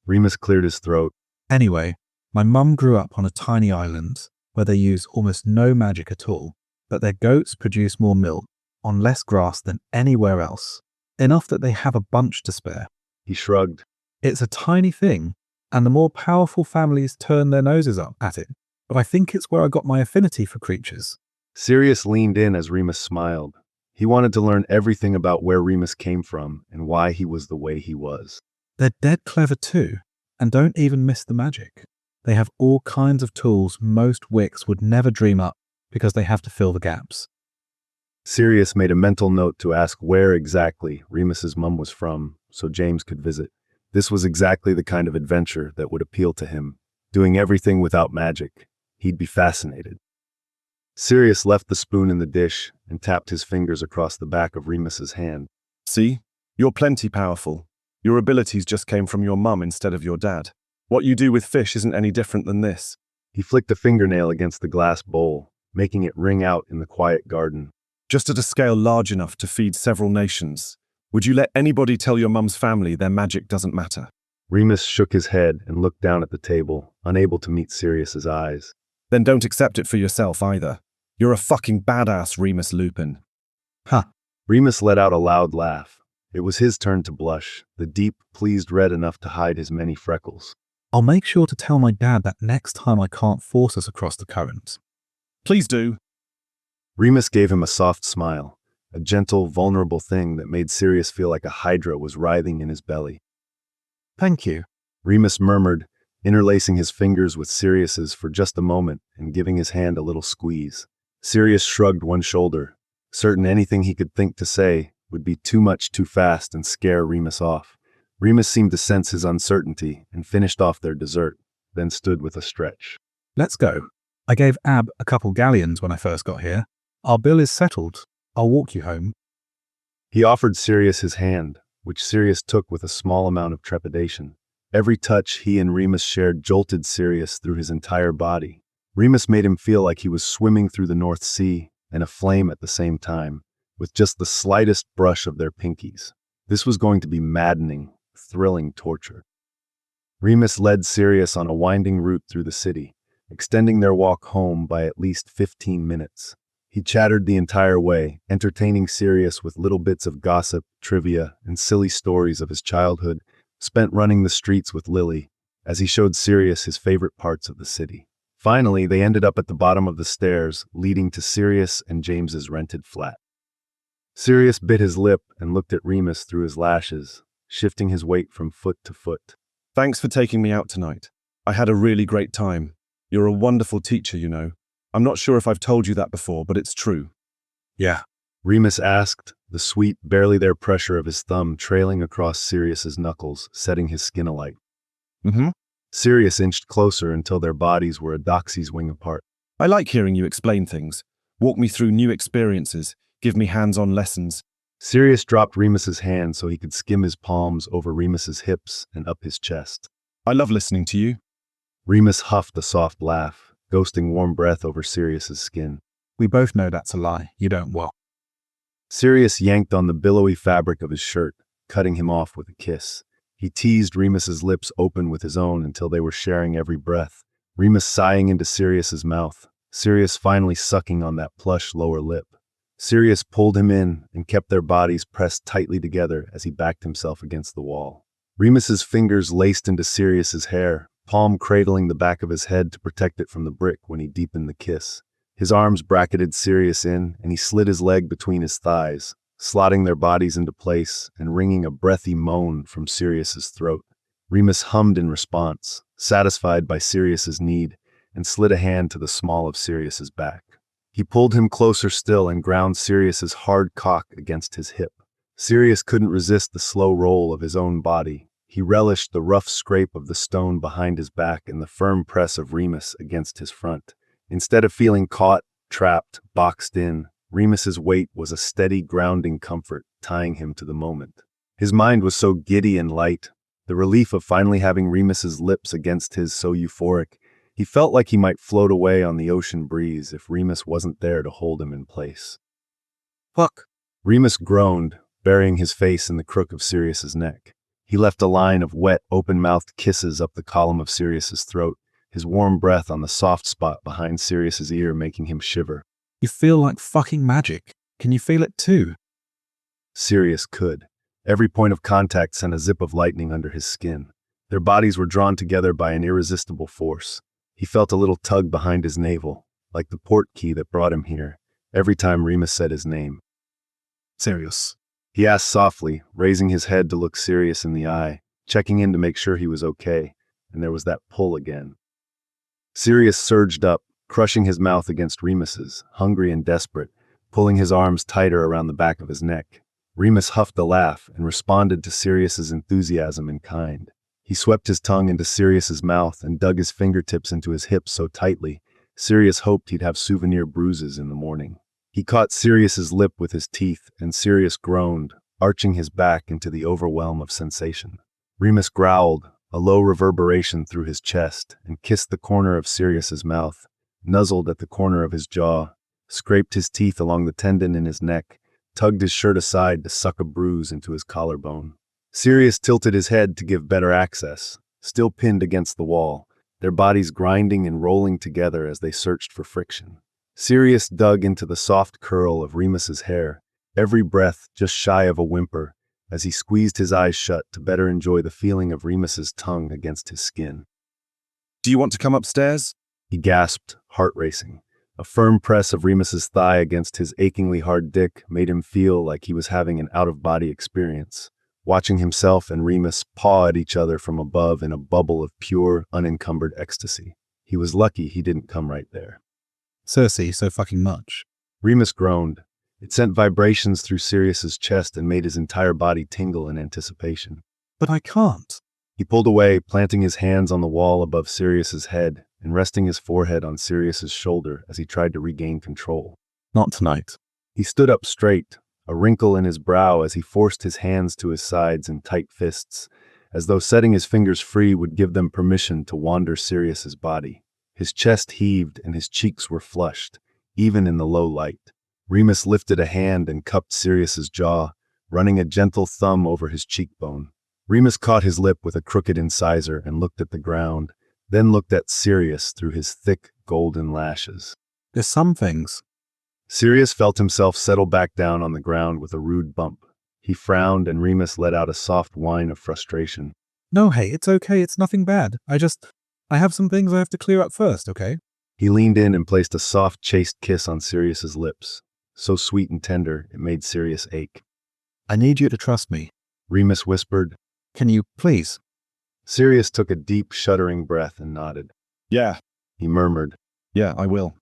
Remus cleared his throat. Anyway, my mum grew up on a tiny island where they use almost no magic at all, but their goats produce more milk on less grass than anywhere else. Enough that they have a bunch to spare. He shrugged. It's a tiny thing, and the more powerful families turn their noses up at it, but I think it's where I got my affinity for creatures. Sirius leaned in as Remus smiled. He wanted to learn everything about where Remus came from and why he was the way he was. They're dead clever too, and don't even miss the magic. They have all kinds of tools most wicks would never dream up because they have to fill the gaps. Sirius made a mental note to ask where exactly Remus's mum was from so James could visit. This was exactly the kind of adventure that would appeal to him. Doing everything without magic. He'd be fascinated. Sirius left the spoon in the dish and tapped his fingers across the back of Remus's hand. See? You're plenty powerful. Your abilities just came from your mum instead of your dad. What you do with fish isn't any different than this. He flicked a fingernail against the glass bowl, making it ring out in the quiet garden. Just at a scale large enough to feed several nations. Would you let anybody tell your mum's family their magic doesn't matter? Remus shook his head and looked down at the table, unable to meet Sirius's eyes. Then don't accept it for yourself either. You're a fucking badass, Remus Lupin. Huh. Remus let out a loud laugh. It was his turn to blush, the deep, pleased red enough to hide his many freckles. I'll make sure to tell my dad that next time I can't force us across the current. Please do. Remus gave him a soft smile, a gentle, vulnerable thing that made Sirius feel like a hydra was writhing in his belly. Thank you, Remus murmured, interlacing his fingers with Sirius's for just a moment and giving his hand a little squeeze. Sirius shrugged one shoulder, certain anything he could think to say would be too much too fast and scare Remus off. Remus seemed to sense his uncertainty and finished off their dessert, then stood with a stretch. Let's go. I gave Ab a couple galleons when I first got here. Our bill is settled. I'll walk you home. He offered Sirius his hand, which Sirius took with a small amount of trepidation. Every touch he and Remus shared jolted Sirius through his entire body. Remus made him feel like he was swimming through the North Sea and aflame at the same time, with just the slightest brush of their pinkies. This was going to be maddening, thrilling torture. Remus led Sirius on a winding route through the city, extending their walk home by at least 15 minutes. He chattered the entire way, entertaining Sirius with little bits of gossip, trivia, and silly stories of his childhood, spent running the streets with Lily, as he showed Sirius his favorite parts of the city. Finally, they ended up at the bottom of the stairs, leading to Sirius and James's rented flat. Sirius bit his lip and looked at Remus through his lashes, shifting his weight from foot to foot. Thanks for taking me out tonight. I had a really great time. You're a wonderful teacher, you know. I'm not sure if I've told you that before, but it's true. Yeah, Remus asked, the sweet, barely there pressure of his thumb trailing across Sirius's knuckles, setting his skin alight. Mm-hmm. Sirius inched closer until their bodies were a doxy's wing apart. I like hearing you explain things. Walk me through new experiences. Give me hands-on lessons. Sirius dropped Remus's hand so he could skim his palms over Remus's hips and up his chest. I love listening to you. Remus huffed a soft laugh, ghosting warm breath over Sirius's skin. We both know that's a lie. You don't well. Sirius yanked on the billowy fabric of his shirt, cutting him off with a kiss. He teased Remus's lips open with his own until they were sharing every breath, Remus sighing into Sirius's mouth, Sirius finally sucking on that plush lower lip. Sirius pulled him in and kept their bodies pressed tightly together as he backed himself against the wall. Remus's fingers laced into Sirius's hair, palm cradling the back of his head to protect it from the brick when he deepened the kiss. His arms bracketed Sirius in, and he slid his leg between his thighs, slotting their bodies into place and wringing a breathy moan from Sirius's throat. Remus hummed in response, satisfied by Sirius's need, and slid a hand to the small of Sirius's back. He pulled him closer still and ground Sirius's hard cock against his hip. Sirius couldn't resist the slow roll of his own body. He relished the rough scrape of the stone behind his back and the firm press of Remus against his front. Instead of feeling caught, trapped, boxed in, Remus's weight was a steady, grounding comfort, tying him to the moment. His mind was so giddy and light, the relief of finally having Remus's lips against his so euphoric, he felt like he might float away on the ocean breeze if Remus wasn't there to hold him in place. Fuck. Remus groaned, burying his face in the crook of Sirius's neck. He left a line of wet, open-mouthed kisses up the column of Sirius's throat, his warm breath on the soft spot behind Sirius's ear making him shiver. You feel like fucking magic. Can you feel it too? Sirius could. Every point of contact sent a zip of lightning under his skin. Their bodies were drawn together by an irresistible force. He felt a little tug behind his navel, like the port key that brought him here, every time Remus said his name. Sirius. He asked softly, raising his head to look Sirius in the eye, checking in to make sure he was okay, and there was that pull again. Sirius surged up, crushing his mouth against Remus's, hungry and desperate, pulling his arms tighter around the back of his neck. Remus huffed a laugh and responded to Sirius's enthusiasm in kind. He swept his tongue into Sirius's mouth and dug his fingertips into his hips so tightly, Sirius hoped he'd have souvenir bruises in the morning. He caught Sirius's lip with his teeth, and Sirius groaned, arching his back into the overwhelm of sensation. Remus growled, a low reverberation through his chest, and kissed the corner of Sirius's mouth, nuzzled at the corner of his jaw, scraped his teeth along the tendon in his neck, tugged his shirt aside to suck a bruise into his collarbone. Sirius tilted his head to give better access, still pinned against the wall, their bodies grinding and rolling together as they searched for friction. Sirius dug into the soft curl of Remus's hair, every breath just shy of a whimper, as he squeezed his eyes shut to better enjoy the feeling of Remus's tongue against his skin. Do you want to come upstairs? He gasped, heart racing. A firm press of Remus's thigh against his achingly hard dick made him feel like he was having an out-of-body experience, watching himself and Remus paw at each other from above in a bubble of pure, unencumbered ecstasy. He was lucky he didn't come right there. Cersei, so fucking much. Remus groaned. It sent vibrations through Sirius's chest and made his entire body tingle in anticipation. But I can't. He pulled away, planting his hands on the wall above Sirius's head and resting his forehead on Sirius's shoulder as he tried to regain control. Not tonight. He stood up straight, a wrinkle in his brow as he forced his hands to his sides in tight fists, as though setting his fingers free would give them permission to wander Sirius's body. His chest heaved and his cheeks were flushed, even in the low light. Remus lifted a hand and cupped Sirius's jaw, running a gentle thumb over his cheekbone. Remus caught his lip with a crooked incisor and looked at the ground, then looked at Sirius through his thick, golden lashes. There's some things. Sirius felt himself settle back down on the ground with a rude bump. He frowned and Remus let out a soft whine of frustration. No, hey, it's okay, it's nothing bad. I have some things I have to clear up first, okay? He leaned in and placed a soft, chaste kiss on Sirius's lips, so sweet and tender it made Sirius ache. I need you to trust me. Remus whispered. Can you, please? Sirius took a deep, shuddering breath and nodded. Yeah. He murmured. Yeah, I will.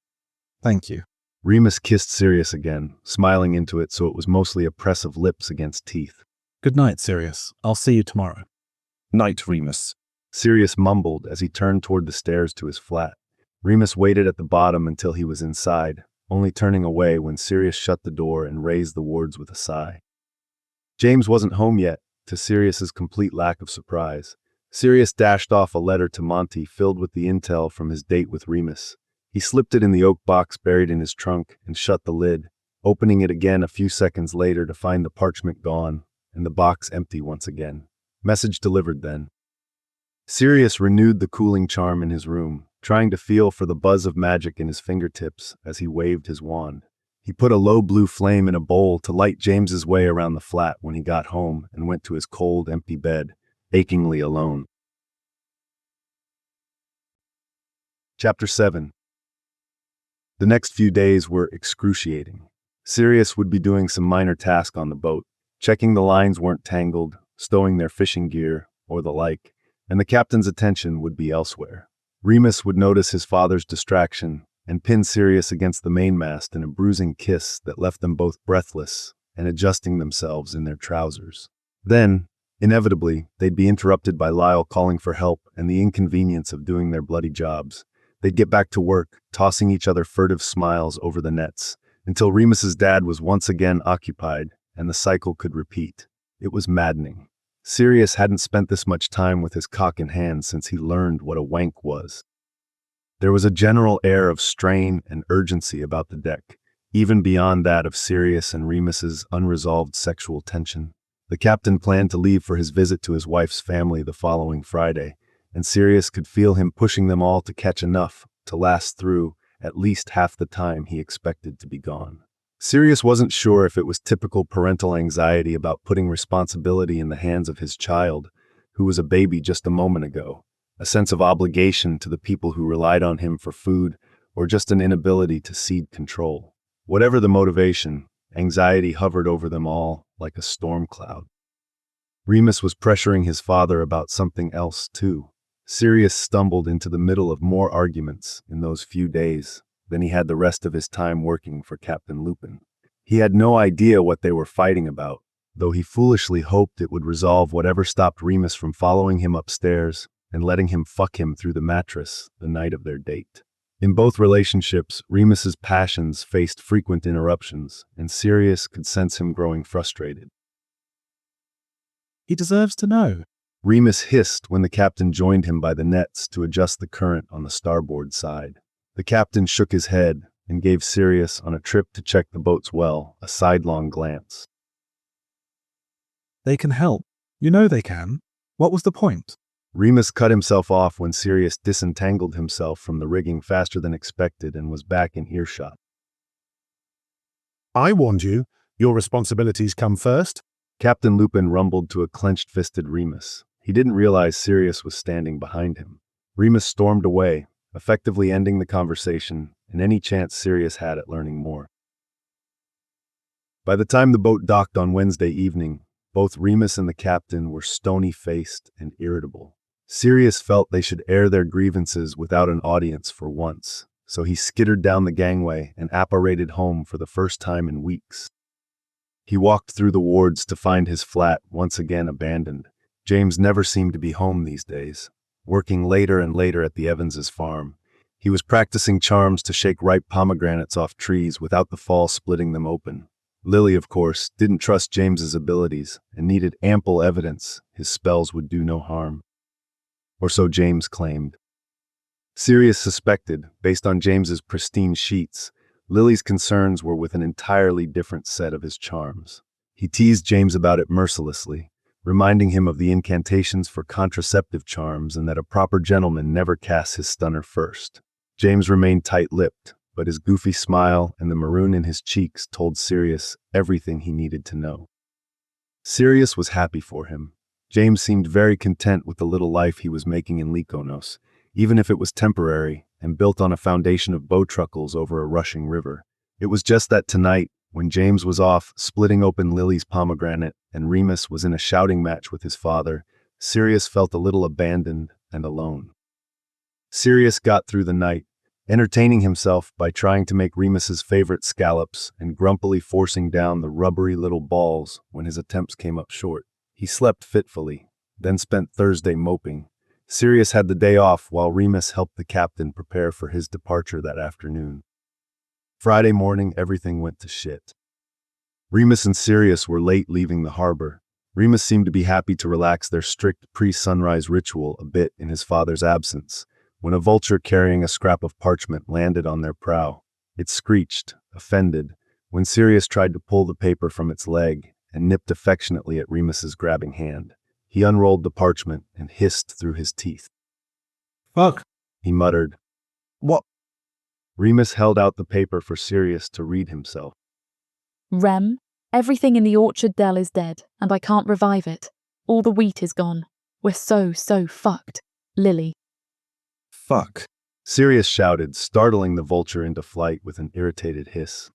Thank you. Remus kissed Sirius again, smiling into it so it was mostly a press of lips against teeth. Good night, Sirius. I'll see you tomorrow. Night, Remus. Sirius mumbled as he turned toward the stairs to his flat. Remus waited at the bottom until he was inside, only turning away when Sirius shut the door and raised the wards with a sigh. James wasn't home yet, to Sirius's complete lack of surprise. Sirius dashed off a letter to Monty filled with the intel from his date with Remus. He slipped it in the oak box buried in his trunk and shut the lid, opening it again a few seconds later to find the parchment gone and the box empty once again. Message delivered then. Sirius renewed the cooling charm in his room, trying to feel for the buzz of magic in his fingertips as he waved his wand. He put a low blue flame in a bowl to light James's way around the flat when he got home and went to his cold, empty bed, achingly alone. Chapter 7. The next few days were excruciating. Sirius would be doing some minor task on the boat, checking the lines weren't tangled, stowing their fishing gear, or the like, and the captain's attention would be elsewhere. Remus would notice his father's distraction and pin Sirius against the mainmast in a bruising kiss that left them both breathless and adjusting themselves in their trousers. Then, inevitably, they'd be interrupted by Lyle calling for help and the inconvenience of doing their bloody jobs. They'd get back to work, tossing each other furtive smiles over the nets, until Remus's dad was once again occupied and the cycle could repeat. It was maddening. Sirius hadn't spent this much time with his cock in hand since he learned what a wank was. There was a general air of strain and urgency about the deck, even beyond that of Sirius and Remus's unresolved sexual tension. The captain planned to leave for his visit to his wife's family the following Friday, and Sirius could feel him pushing them all to catch enough to last through at least half the time he expected to be gone. Sirius wasn't sure if it was typical parental anxiety about putting responsibility in the hands of his child, who was a baby just a moment ago, a sense of obligation to the people who relied on him for food, or just an inability to cede control. Whatever the motivation, anxiety hovered over them all like a storm cloud. Remus was pressuring his father about something else, too. Sirius stumbled into the middle of more arguments in those few days than he had the rest of his time working for Captain Lupin. He had no idea what they were fighting about, though he foolishly hoped it would resolve whatever stopped Remus from following him upstairs and letting him fuck him through the mattress the night of their date. In both relationships, Remus's passions faced frequent interruptions, and Sirius could sense him growing frustrated. He deserves to know. Remus hissed when the captain joined him by the nets to adjust the current on the starboard side. The captain shook his head and gave Sirius, on a trip to check the boat's well, a sidelong glance. They can help. You know they can. What was the point? Remus cut himself off when Sirius disentangled himself from the rigging faster than expected and was back in earshot. I warned you. Your responsibilities come first. Captain Lupin rumbled to a clenched-fisted Remus. He didn't realize Sirius was standing behind him. Remus stormed away, effectively ending the conversation and any chance Sirius had at learning more. By the time the boat docked on Wednesday evening, both Remus and the captain were stony-faced and irritable. Sirius felt they should air their grievances without an audience for once, so he skittered down the gangway and apparated home for the first time in weeks. He walked through the wards to find his flat once again abandoned. James never seemed to be home these days, working later and later at the Evanses' farm. He was practicing charms to shake ripe pomegranates off trees without the fall splitting them open. Lily, of course, didn't trust James's abilities and needed ample evidence his spells would do no harm. Or so James claimed. Sirius suspected, based on James's pristine sheets, Lily's concerns were with an entirely different set of his charms. He teased James about it mercilessly, reminding him of the incantations for contraceptive charms and that a proper gentleman never casts his stunner first. James remained tight-lipped, but his goofy smile and the maroon in his cheeks told Sirius everything he needed to know. Sirius was happy for him. James seemed very content with the little life he was making in Lykonos, even if it was temporary and built on a foundation of bow truckles over a rushing river. It was just that tonight, when James was off splitting open Lily's pomegranate and Remus was in a shouting match with his father, Sirius felt a little abandoned and alone. Sirius got through the night, entertaining himself by trying to make Remus's favorite scallops and grumpily forcing down the rubbery little balls when his attempts came up short. He slept fitfully, then spent Thursday moping. Sirius had the day off while Remus helped the captain prepare for his departure that afternoon. Friday morning, everything went to shit. Remus and Sirius were late leaving the harbor. Remus seemed to be happy to relax their strict pre-sunrise ritual a bit in his father's absence, when a vulture carrying a scrap of parchment landed on their prow. It screeched, offended, when Sirius tried to pull the paper from its leg and nipped affectionately at Remus's grabbing hand. He unrolled the parchment and hissed through his teeth. Fuck, He muttered. what? Remus held out the paper for Sirius to read himself. Rem, everything in the orchard dell is dead, and I can't revive it. All the wheat is gone. We're so fucked. Lily. Fuck. Sirius shouted, startling the vulture into flight with an irritated hiss.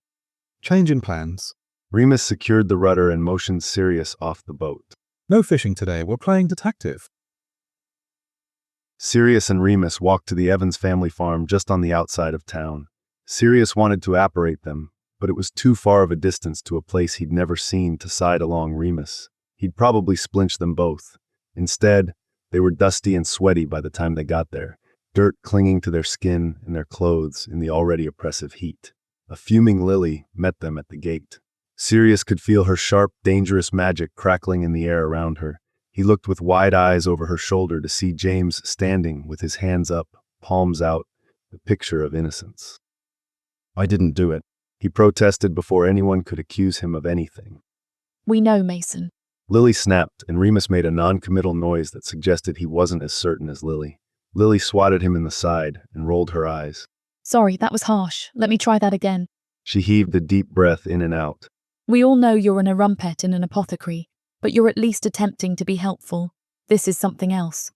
Change in plans. Remus secured the rudder and motioned Sirius off the boat. No fishing today, we're playing detective. Sirius and Remus walked to the Evans family farm just on the outside of town. Sirius wanted to apparate them, but it was too far of a distance to a place he'd never seen to side along Remus. He'd probably splinch them both. Instead, they were dusty and sweaty by the time they got there, dirt clinging to their skin and their clothes in the already oppressive heat. A fuming Lily met them at the gate. Sirius could feel her sharp, dangerous magic crackling in the air around her. He looked with wide eyes over her shoulder to see James standing with his hands up, palms out, the picture of innocence. I didn't do it. He protested before anyone could accuse him of anything. We know, Mason. Lily snapped, and Remus made a non-committal noise that suggested he wasn't as certain as Lily. Lily swatted him in the side and rolled her eyes. Sorry, that was harsh. Let me try that again. She heaved a deep breath in and out. We all know you're an arumpet in an apothecary, but you're at least attempting to be helpful. This is something else.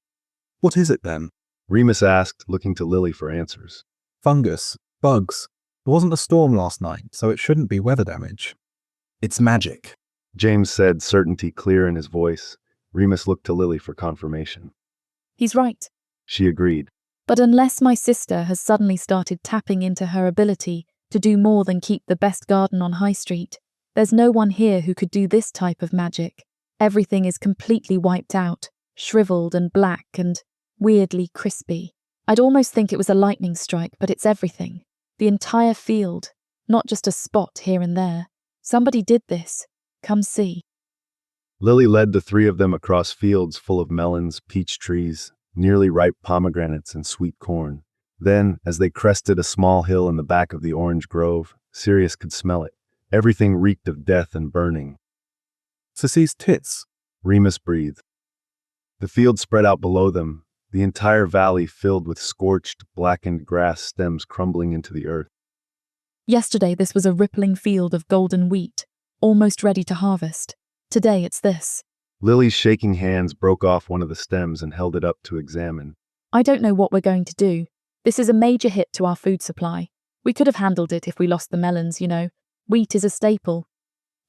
What is it then? Remus asked, looking to Lily for answers. Fungus. Bugs. There wasn't a storm last night, so it shouldn't be weather damage. It's magic. James said, certainty clear in his voice. Remus looked to Lily for confirmation. He's right. She agreed. But unless my sister has suddenly started tapping into her ability to do more than keep the best garden on High Street, there's no one here who could do this type of magic. Everything is completely wiped out, shriveled and black and weirdly crispy. I'd almost think it was a lightning strike, but it's everything. The entire field, not just a spot here and there. Somebody did this. Come see. Lily led the three of them across fields full of melons, peach trees, nearly ripe pomegranates, and sweet corn. Then, as they crested a small hill in the back of the orange grove, Sirius could smell it. Everything reeked of death and burning. Sissy's tits. Remus breathed. The field spread out below them, the entire valley filled with scorched, blackened grass stems crumbling into the earth. Yesterday this was a rippling field of golden wheat, almost ready to harvest. Today it's this. Lily's shaking hands broke off one of the stems and held it up to examine. I don't know what we're going to do. This is a major hit to our food supply. We could have handled it if we lost the melons, you know. Wheat is a staple.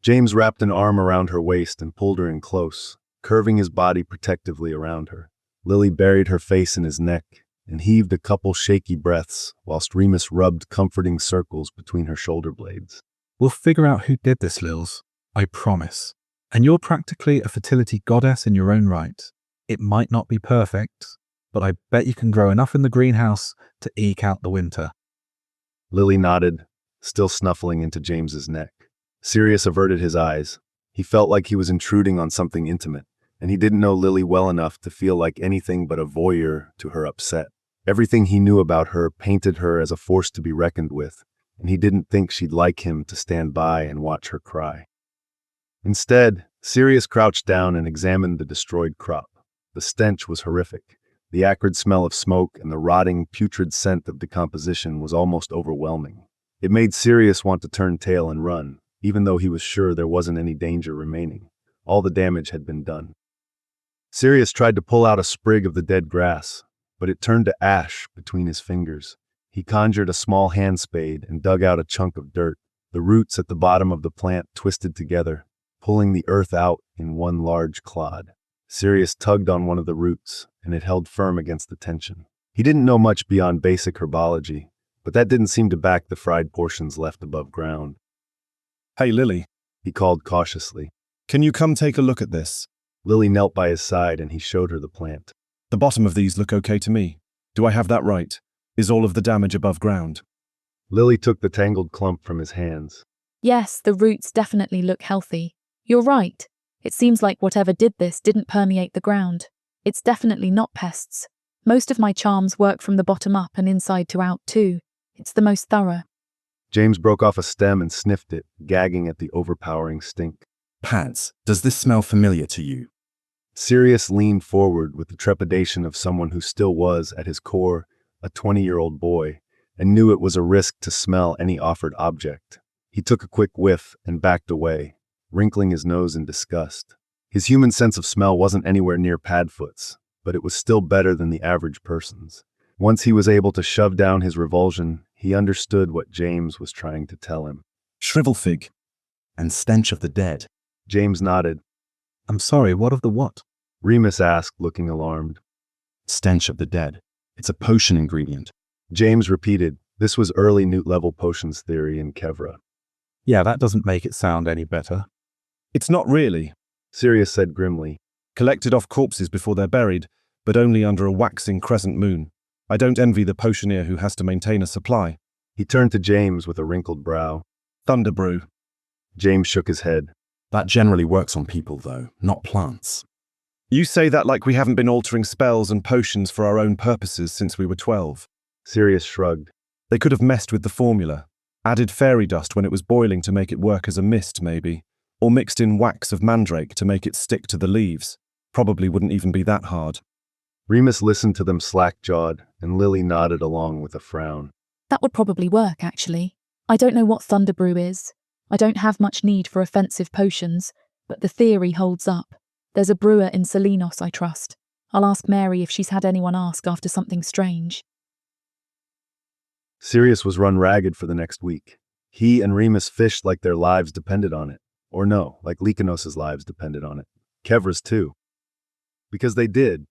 James wrapped an arm around her waist and pulled her in close, curving his body protectively around her. Lily buried her face in his neck and heaved a couple shaky breaths, whilst Remus rubbed comforting circles between her shoulder blades. We'll figure out who did this, Lils. I promise. And you're practically a fertility goddess in your own right. It might not be perfect, but I bet you can grow enough in the greenhouse to eke out the winter. Lily nodded, still snuffling into James's neck. Sirius averted his eyes. He felt like he was intruding on something intimate, and he didn't know Lily well enough to feel like anything but a voyeur to her upset. Everything he knew about her painted her as a force to be reckoned with, and he didn't think she'd like him to stand by and watch her cry. Instead, Sirius crouched down and examined the destroyed crop. The stench was horrific. The acrid smell of smoke and the rotting, putrid scent of decomposition was almost overwhelming. It made Sirius want to turn tail and run, even though he was sure there wasn't any danger remaining. All the damage had been done. Sirius tried to pull out a sprig of the dead grass, but it turned to ash between his fingers. He conjured a small hand spade and dug out a chunk of dirt. The roots at the bottom of the plant twisted together, pulling the earth out in one large clod. Sirius tugged on one of the roots, and it held firm against the tension. He didn't know much beyond basic herbology, but that didn't seem to back the fried portions left above ground. Hey, Lily, He called cautiously. can you come take a look at this? Lily knelt by his side and he showed her the plant. The bottom of these look okay to me. Do I have that right? Is all of the damage above ground? Lily took the tangled clump from his hands. Yes, the roots definitely look healthy. You're right. It seems like whatever did this didn't permeate the ground. It's definitely not pests. Most of my charms work from the bottom up and inside to out too. It's the most thorough. James broke off a stem and sniffed it, gagging at the overpowering stink. Pads, does this smell familiar to you? Sirius leaned forward with the trepidation of someone who still was, at his core, a 20-year-old boy, and knew it was a risk to smell any offered object. He took a quick whiff and backed away, wrinkling his nose in disgust. His human sense of smell wasn't anywhere near Padfoot's, but it was still better than the average person's. Once he was able to shove down his revulsion, he understood what James was trying to tell him. Shrivel fig. And stench of the dead. James nodded. I'm sorry, what of the what? Remus asked, looking alarmed. Stench of the dead. It's a potion ingredient. James repeated. This was early Newt-level potions theory in Kevra. Yeah, that doesn't make it sound any better. It's not really. Sirius said grimly. Collected off corpses before they're buried, but only under a waxing crescent moon. I don't envy the potioneer who has to maintain a supply. He turned to James with a wrinkled brow. Thunder brew. James shook his head. That generally works on people, though, not plants. You say that like we haven't been altering spells and potions for our own purposes since we were 12. Sirius shrugged. They could have messed with the formula. Added fairy dust when it was boiling to make it work as a mist, maybe. Or mixed in wax of mandrake to make it stick to the leaves. Probably wouldn't even be that hard. Remus listened to them slack-jawed, and Lily nodded along with a frown. That would probably work, actually. I don't know what Thunderbrew is. I don't have much need for offensive potions, but the theory holds up. There's a brewer in Salinos, I trust. I'll ask Mary if she's had anyone ask after something strange. Sirius was run ragged for the next week. He and Remus fished like their lives depended on it. Or no, like Lycanos' lives depended on it. Kevra's too. Because they did.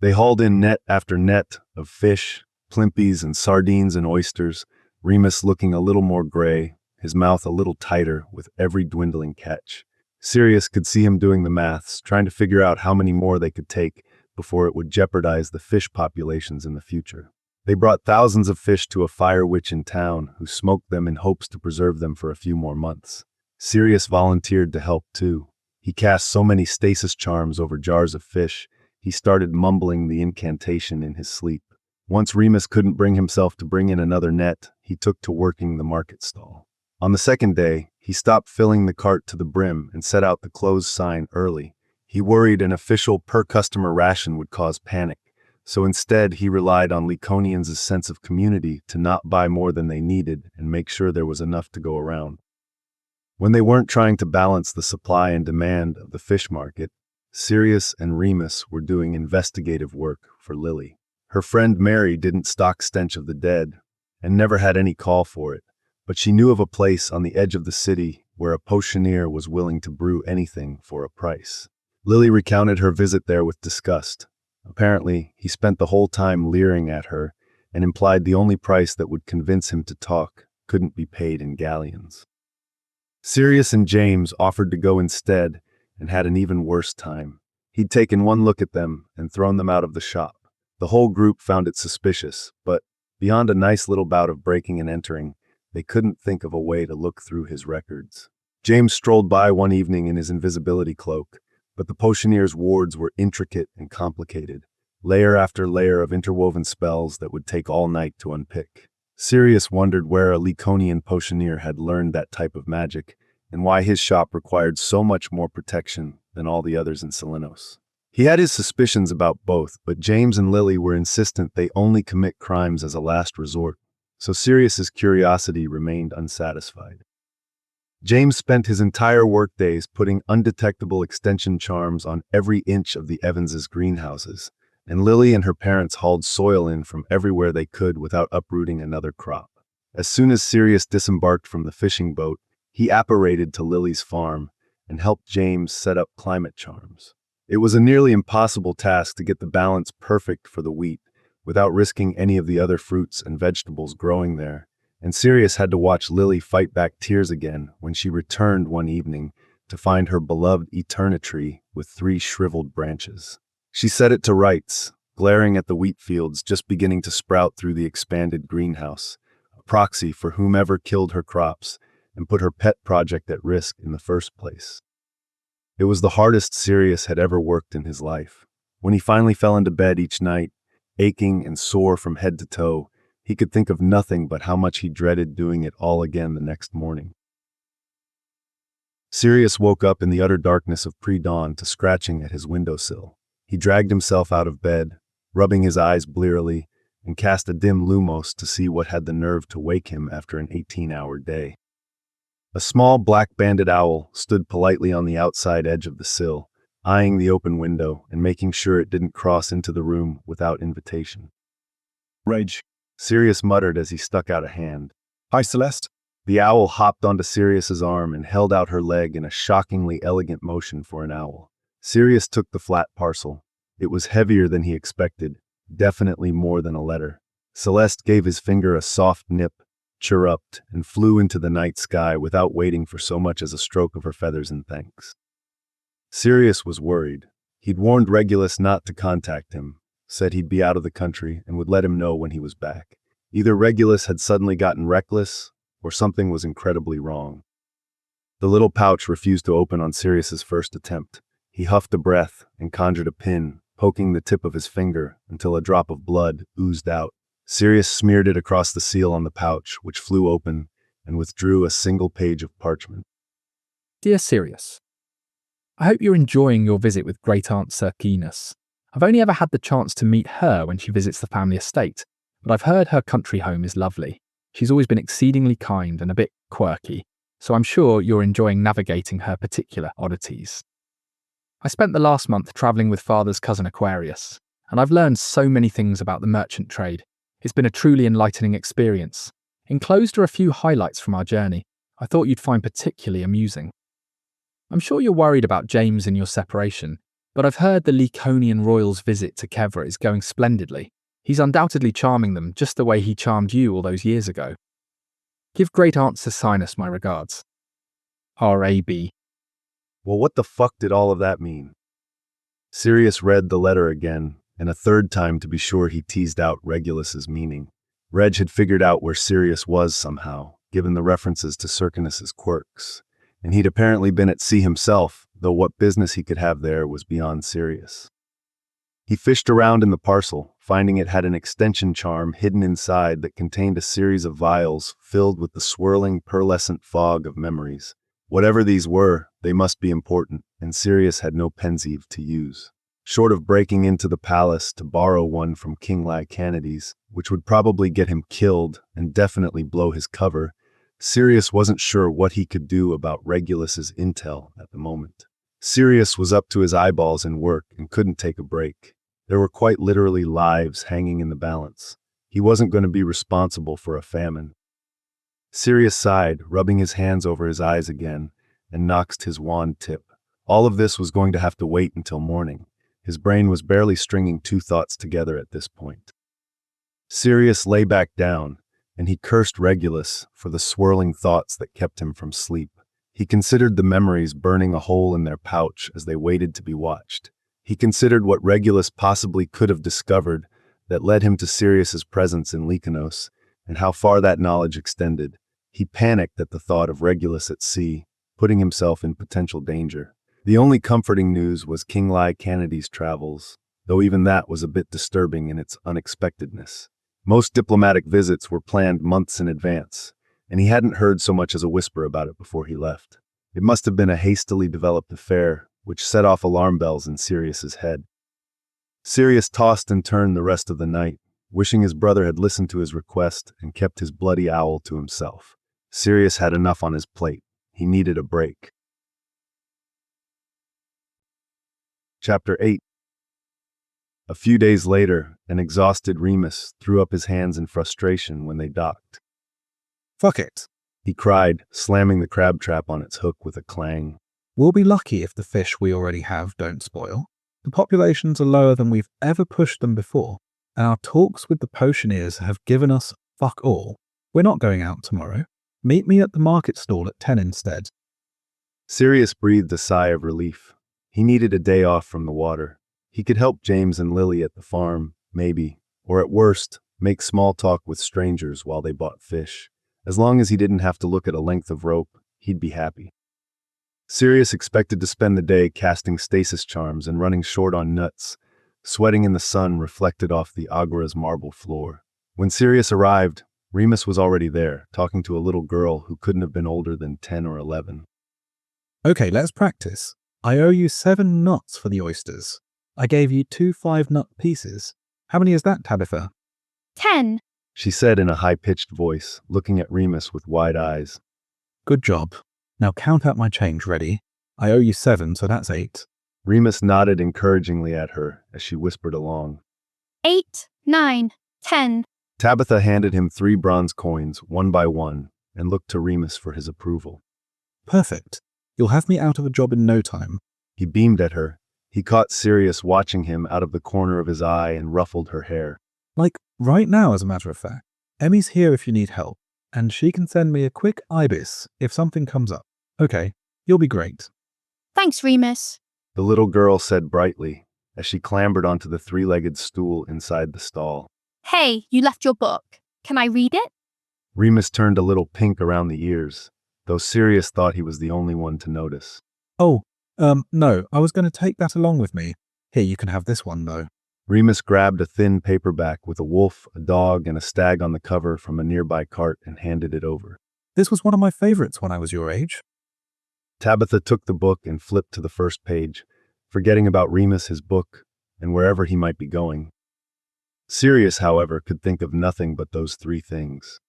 They hauled in net after net of fish, plimpies and sardines and oysters, Remus looking a little more gray, his mouth a little tighter with every dwindling catch. Sirius could see him doing the maths, trying to figure out how many more they could take before it would jeopardize the fish populations in the future. They brought thousands of fish to a fire witch in town who smoked them in hopes to preserve them for a few more months. Sirius volunteered to help too. He cast so many stasis charms over jars of fish, he started mumbling the incantation in his sleep. Once Remus couldn't bring himself to bring in another net, he took to working the market stall. On the second day, he stopped filling the cart to the brim and set out the close sign early. He worried an official per-customer ration would cause panic, so instead he relied on Lyconians' sense of community to not buy more than they needed and make sure there was enough to go around. When they weren't trying to balance the supply and demand of the fish market, Sirius and Remus were doing investigative work for Lily. Her friend Mary didn't stock Stench of the Dead and never had any call for it, but she knew of a place on the edge of the city where a potioneer was willing to brew anything for a price. Lily recounted her visit there with disgust. Apparently, he spent the whole time leering at her and implied the only price that would convince him to talk couldn't be paid in galleons. Sirius and James offered to go instead and had an even worse time. He'd taken one look at them and thrown them out of the shop. The whole group found it suspicious, but beyond a nice little bout of breaking and entering, they couldn't think of a way to look through his records. James strolled by one evening in his invisibility cloak, but the potioneer's wards were intricate and complicated, layer after layer of interwoven spells that would take all night to unpick. Sirius wondered where a Lyconian potioneer had learned that type of magic, and why his shop required so much more protection than all the others in Salinos. He had his suspicions about both, but James and Lily were insistent they only commit crimes as a last resort, so Sirius's curiosity remained unsatisfied. James spent his entire workdays putting undetectable extension charms on every inch of the Evanses' greenhouses, and Lily and her parents hauled soil in from everywhere they could without uprooting another crop. As soon as Sirius disembarked from the fishing boat, he apparated to Lily's farm and helped James set up climate charms. It was a nearly impossible task to get the balance perfect for the wheat without risking any of the other fruits and vegetables growing there, and Sirius had to watch Lily fight back tears again when she returned one evening to find her beloved eternity tree with 3 shriveled branches. She set it to rights, glaring at the wheat fields just beginning to sprout through the expanded greenhouse, a proxy for whomever killed her crops and put her pet project at risk in the first place. It was the hardest Sirius had ever worked in his life. When he finally fell into bed each night, aching and sore from head to toe, he could think of nothing but how much he dreaded doing it all again the next morning. Sirius woke up in the utter darkness of pre-dawn to scratching at his windowsill. He dragged himself out of bed, rubbing his eyes blearily, and cast a dim lumos to see what had the nerve to wake him after an 18-hour day. A small black-banded owl stood politely on the outside edge of the sill, eyeing the open window and making sure it didn't cross into the room without invitation. Rage. Sirius muttered as he stuck out a hand. Hi, Celeste. The owl hopped onto Sirius's arm and held out her leg in a shockingly elegant motion for an owl. Sirius took the flat parcel. It was heavier than he expected, definitely more than a letter. Celeste gave his finger a soft nip, chirruped, and flew into the night sky without waiting for so much as a stroke of her feathers in thanks. Sirius was worried. He'd warned Regulus not to contact him, said he'd be out of the country and would let him know when he was back. Either Regulus had suddenly gotten reckless, or something was incredibly wrong. The little pouch refused to open on Sirius's first attempt. He huffed a breath and conjured a pin, poking the tip of his finger until a drop of blood oozed out. Sirius smeared it across the seal on the pouch, which flew open, and withdrew a single page of parchment. Dear Sirius, I hope you're enjoying your visit with Great Aunt Circinus. I've only ever had the chance to meet her when she visits the family estate, but I've heard her country home is lovely. She's always been exceedingly kind and a bit quirky, so I'm sure you're enjoying navigating her particular oddities. I spent the last month travelling with Father's cousin Aquarius, and I've learned so many things about the merchant trade. It's been a truly enlightening experience. Enclosed are a few highlights from our journey I thought you'd find particularly amusing. I'm sure you're worried about James and your separation, but I've heard the Leconian royals' visit to Kevra is going splendidly. He's undoubtedly charming them just the way he charmed you all those years ago. Give Great Aunt Circinus my regards. R.A.B. Well, what the fuck did all of that mean? Sirius read the letter again, and a third time to be sure he teased out Regulus's meaning. Reg had figured out where Sirius was somehow, given the references to Circinus's quirks, and he'd apparently been at sea himself, though what business he could have there was beyond Sirius. He fished around in the parcel, finding it had an extension charm hidden inside that contained a series of vials filled with the swirling, pearlescent fog of memories. Whatever these were, they must be important, and Sirius had no pensieve to use. Short of breaking into the palace to borrow one from King Lycanides, which would probably get him killed and definitely blow his cover, Sirius wasn't sure what he could do about Regulus's intel at the moment. Sirius was up to his eyeballs in work and couldn't take a break. There were quite literally lives hanging in the balance. He wasn't going to be responsible for a famine. Sirius sighed, rubbing his hands over his eyes again, and noxed his wand tip. All of this was going to have to wait until morning. His brain was barely stringing two thoughts together at this point. Sirius lay back down, and he cursed Regulus for the swirling thoughts that kept him from sleep. He considered the memories burning a hole in their pouch as they waited to be watched. He considered what Regulus possibly could have discovered that led him to Sirius's presence in Lycanos, and how far that knowledge extended. He panicked at the thought of Regulus at sea, putting himself in potential danger. The only comforting news was King Lycanides' travels, though even that was a bit disturbing in its unexpectedness. Most diplomatic visits were planned months in advance, and he hadn't heard so much as a whisper about it before he left. It must have been a hastily developed affair, which set off alarm bells in Sirius's head. Sirius tossed and turned the rest of the night, wishing his brother had listened to his request and kept his bloody owl to himself. Sirius had enough on his plate. He needed a break. Chapter 8. A few days later, an exhausted Remus threw up his hands in frustration when they docked. Fuck it, he cried, slamming the crab trap on its hook with a clang. We'll be lucky if the fish we already have don't spoil. The populations are lower than we've ever pushed them before, and our talks with the potioneers have given us fuck all. We're not going out tomorrow. Meet me at the market stall at 10 instead. Sirius breathed a sigh of relief. He needed a day off from the water. He could help James and Lily at the farm, maybe, or at worst, make small talk with strangers while they bought fish. As long as he didn't have to look at a length of rope, he'd be happy. Sirius expected to spend the day casting stasis charms and running short on nuts, sweating in the sun reflected off the agora's marble floor. When Sirius arrived, Remus was already there, talking to a little girl who couldn't have been older than 10 or 11. Okay, let's practice. I owe you 7 nuts for the oysters. I gave you 2 5-nut pieces. How many is that, Tabitha? 10. she said in a high-pitched voice, looking at Remus with wide eyes. Good job. Now count out my change, ready? I owe you 7, so that's 8. Remus nodded encouragingly at her as she whispered along. 8, 9, 10. Tabitha handed him 3 bronze coins, one by one, and looked to Remus for his approval. Perfect. You'll have me out of a job in no time. He beamed at her. He caught Sirius watching him out of the corner of his eye and ruffled her hair. Like, right now, as a matter of fact. Emmy's here if you need help, and she can send me a quick ibis if something comes up. Okay, you'll be great. Thanks, Remus. The little girl said brightly as she clambered onto the 3-legged stool inside the stall. Hey, you left your book. Can I read it? Remus turned a little pink around the ears, though Sirius thought he was the only one to notice. Oh, no, I was going to take that along with me. Here, you can have this one, though. Remus grabbed a thin paperback with a wolf, a dog, and a stag on the cover from a nearby cart and handed it over. This was one of my favorites when I was your age. Tabitha took the book and flipped to the first page, forgetting about Remus, his book, and wherever he might be going. Sirius, however, could think of nothing but those 3 things.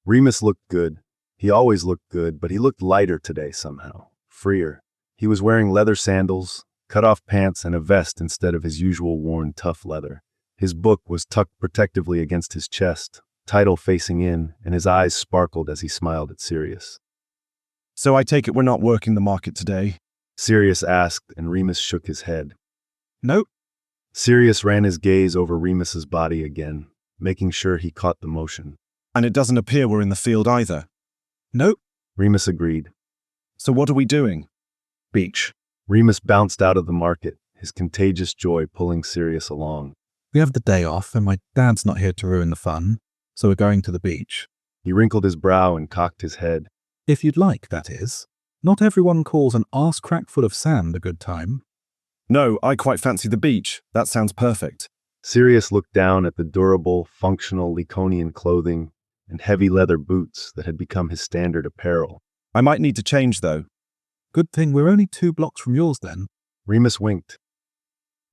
Remus looked good. He always looked good, but he looked lighter today somehow, freer. He was wearing leather sandals, cut-off pants, and a vest instead of his usual worn tough leather. His book was tucked protectively against his chest, title facing in, and his eyes sparkled as he smiled at Sirius. So I take it we're not working the market today? Sirius asked, and Remus shook his head. Nope. Sirius ran his gaze over Remus's body again, making sure he caught the motion. And it doesn't appear we're in the field either. Nope. Remus agreed. So what are we doing? Beach. Remus bounced out of the market, his contagious joy pulling Sirius along. We have the day off, and my dad's not here to ruin the fun, so we're going to the beach. He wrinkled his brow and cocked his head. If you'd like, that is. Not everyone calls an arse crack full of sand a good time. No, I quite fancy the beach. That sounds perfect. Sirius looked down at the durable, functional Laconian clothing and heavy leather boots that had become his standard apparel. I might need to change, though. Good thing we're only 2 blocks from yours, then. Remus winked.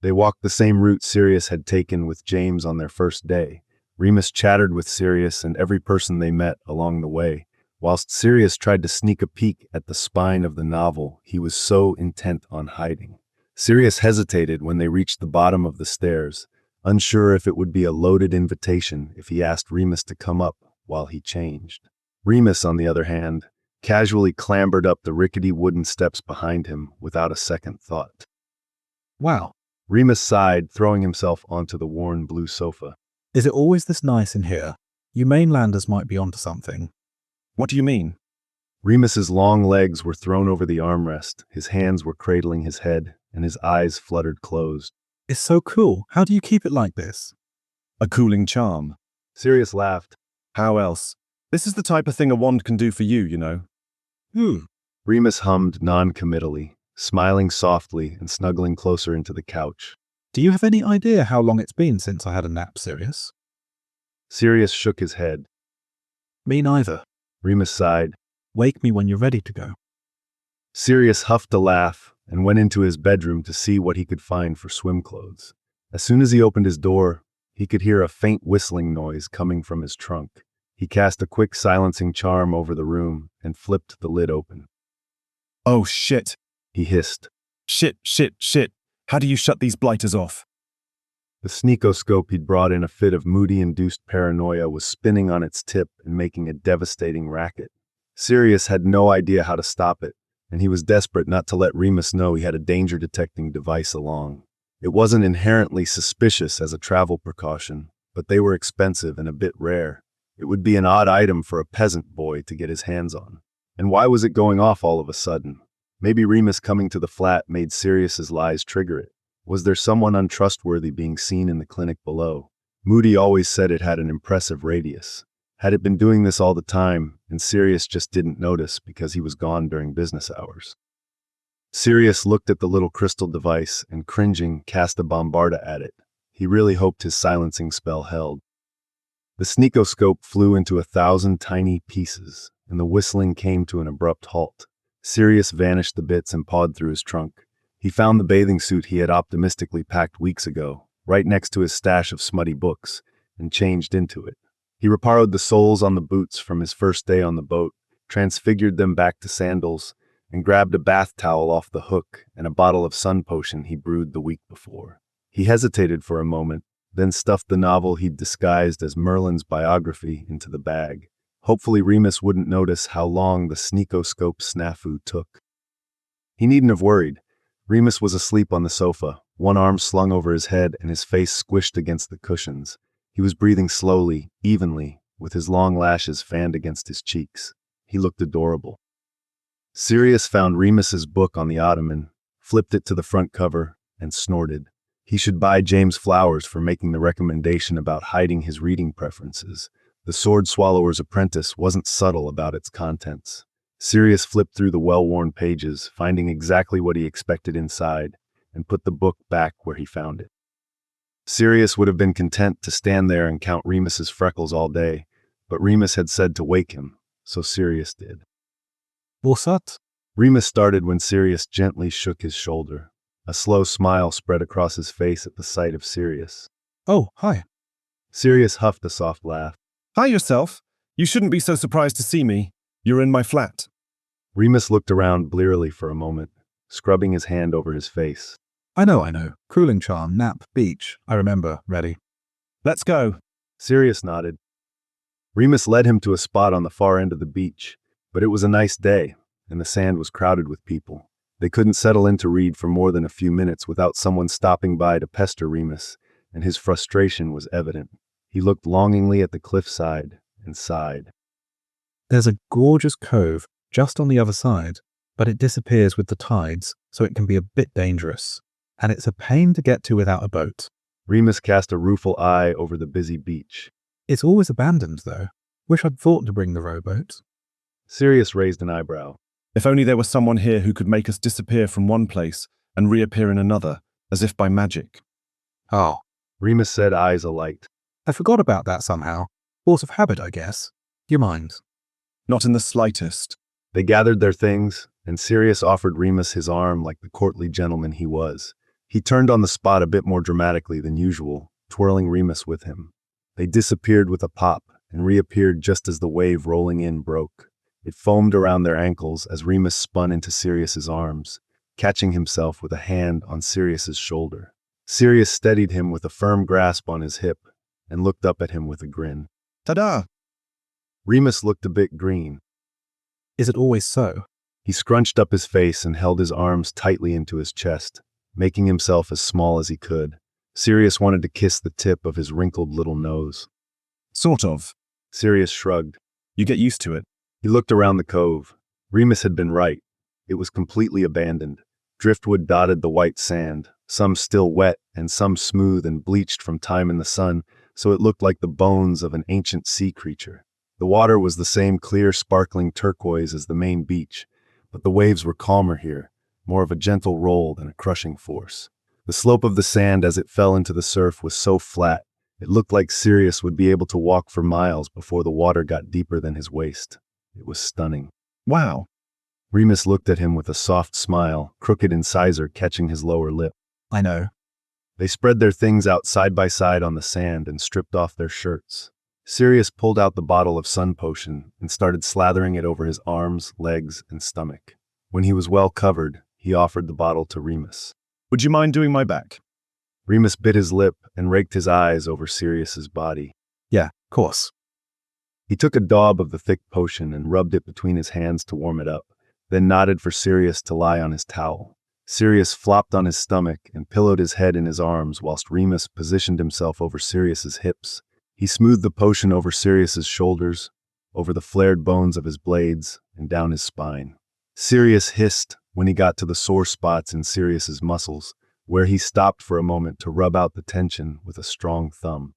They walked the same route Sirius had taken with James on their first day. Remus chattered with Sirius and every person they met along the way, whilst Sirius tried to sneak a peek at the spine of the novel he was so intent on hiding. Sirius hesitated when they reached the bottom of the stairs, unsure if it would be a loaded invitation if he asked Remus to come up while he changed. Remus, on the other hand, casually clambered up the rickety wooden steps behind him without a second thought. Wow. Remus sighed, throwing himself onto the worn blue sofa. Is it always this nice in here? You mainlanders might be onto something. What do you mean? Remus's long legs were thrown over the armrest, his hands were cradling his head, and his eyes fluttered closed. It's so cool. How do you keep it like this? A cooling charm. Sirius laughed. How else? This is the type of thing a wand can do for you, you know. Remus hummed non-committally, smiling softly and snuggling closer into the couch. Do you have any idea how long it's been since I had a nap, Sirius? Sirius shook his head. Me neither. Remus sighed. Wake me when you're ready to go. Sirius huffed a laugh and went into his bedroom to see what he could find for swim clothes. As soon as he opened his door, he could hear a faint whistling noise coming from his trunk. He cast a quick silencing charm over the room and flipped the lid open. Oh, shit. He hissed. Shit. How do you shut these blighters off? The sneakoscope he'd brought in a fit of moody-induced paranoia was spinning on its tip and making a devastating racket. Sirius had no idea how to stop it, and he was desperate not to let Remus know he had a danger-detecting device along. It wasn't inherently suspicious as a travel precaution, but they were expensive and a bit rare. It would be an odd item for a peasant boy to get his hands on. And why was it going off all of a sudden? Maybe Remus coming to the flat made Sirius's lies trigger it. Was there someone untrustworthy being seen in the clinic below? Moody always said it had an impressive radius. Had it been doing this all the time, and Sirius just didn't notice because he was gone during business hours? Sirius looked at the little crystal device and, cringing, cast a bombarda at it. He really hoped his silencing spell held. The sneakoscope flew into 1,000 tiny pieces, and the whistling came to an abrupt halt. Sirius vanished the bits and pawed through his trunk. He found the bathing suit he had optimistically packed weeks ago, right next to his stash of smutty books. and changed into it. He reparoed the soles on the boots from his first day on the boat, transfigured them back to sandals, and grabbed a bath towel off the hook and a bottle of sun potion he brewed the week before. He hesitated for a moment, then stuffed the novel he'd disguised as Merlin's biography into the bag. Hopefully Remus wouldn't notice how long the sneakoscope snafu took. He needn't have worried. Remus was asleep on the sofa, one arm slung over his head and his face squished against the cushions. He was breathing slowly, evenly, with his long lashes fanned against his cheeks. He looked adorable. Sirius found Remus's book on the ottoman, flipped it to the front cover, and snorted. He should buy James flowers for making the recommendation about hiding his reading preferences. The Sword Swallower's Apprentice wasn't subtle about its contents. Sirius flipped through the well-worn pages, finding exactly what he expected inside, and put the book back where he found it. Sirius would have been content to stand there and count Remus's freckles all day, but Remus had said to wake him, so Sirius did. What's that? Remus started when Sirius gently shook his shoulder. A slow smile spread across his face at the sight of Sirius. Oh, hi. Sirius huffed a soft laugh. Hi yourself. You shouldn't be so surprised to see me. You're in my flat. Remus looked around blearily for a moment, scrubbing his hand over his face. I know. Cooling charm, nap, beach. I remember. Ready. Let's go. Sirius nodded. Remus led him to a spot on the far end of the beach, but it was a nice day, and the sand was crowded with people. They couldn't settle in to read for more than a few minutes without someone stopping by to pester Remus, and his frustration was evident. He looked longingly at the cliffside and sighed. There's a gorgeous cove just on the other side, but it disappears with the tides, so it can be a bit dangerous. And it's a pain to get to without a boat. Remus cast a rueful eye over the busy beach. It's always abandoned, though. Wish I'd thought to bring the rowboat. Sirius raised an eyebrow. If only there was someone here who could make us disappear from one place and reappear in another, as if by magic. Oh, Remus said, eyes alight. I forgot about that somehow. Force of habit, I guess. You mind? Not in the slightest. They gathered their things, and Sirius offered Remus his arm like the courtly gentleman he was. He turned on the spot a bit more dramatically than usual, twirling Remus with him. They disappeared with a pop and reappeared just as the wave rolling in broke. It foamed around their ankles as Remus spun into Sirius's arms, catching himself with a hand on Sirius's shoulder. Sirius steadied him with a firm grasp on his hip and looked up at him with a grin. Ta-da! Remus looked a bit green. Is it always so? He scrunched up his face and held his arms tightly into his chest, making himself as small as he could. Sirius wanted to kiss the tip of his wrinkled little nose. Sort of. Sirius shrugged. You get used to it. He looked around the cove. Remus had been right. It was completely abandoned. Driftwood dotted the white sand, some still wet and some smooth and bleached from time in the sun, so it looked like the bones of an ancient sea creature. The water was the same clear, sparkling turquoise as the main beach, but the waves were calmer here, more of a gentle roll than a crushing force. The slope of the sand as it fell into the surf was so flat, it looked like Sirius would be able to walk for miles before the water got deeper than his waist. It was stunning. Wow. Remus looked at him with a soft smile, crooked incisor catching his lower lip. I know. They spread their things out side by side on the sand and stripped off their shirts. Sirius pulled out the bottle of sun potion and started slathering it over his arms, legs, and stomach. When he was well covered, he offered the bottle to Remus. Would you mind doing my back? Remus bit his lip and raked his eyes over Sirius's body. Yeah, of course. He took a daub of the thick potion and rubbed it between his hands to warm it up, then nodded for Sirius to lie on his towel. Sirius flopped on his stomach and pillowed his head in his arms whilst Remus positioned himself over Sirius's hips. He smoothed the potion over Sirius's shoulders, over the flared bones of his blades, and down his spine. Sirius hissed when he got to the sore spots in Sirius's muscles, where he stopped for a moment to rub out the tension with a strong thumb.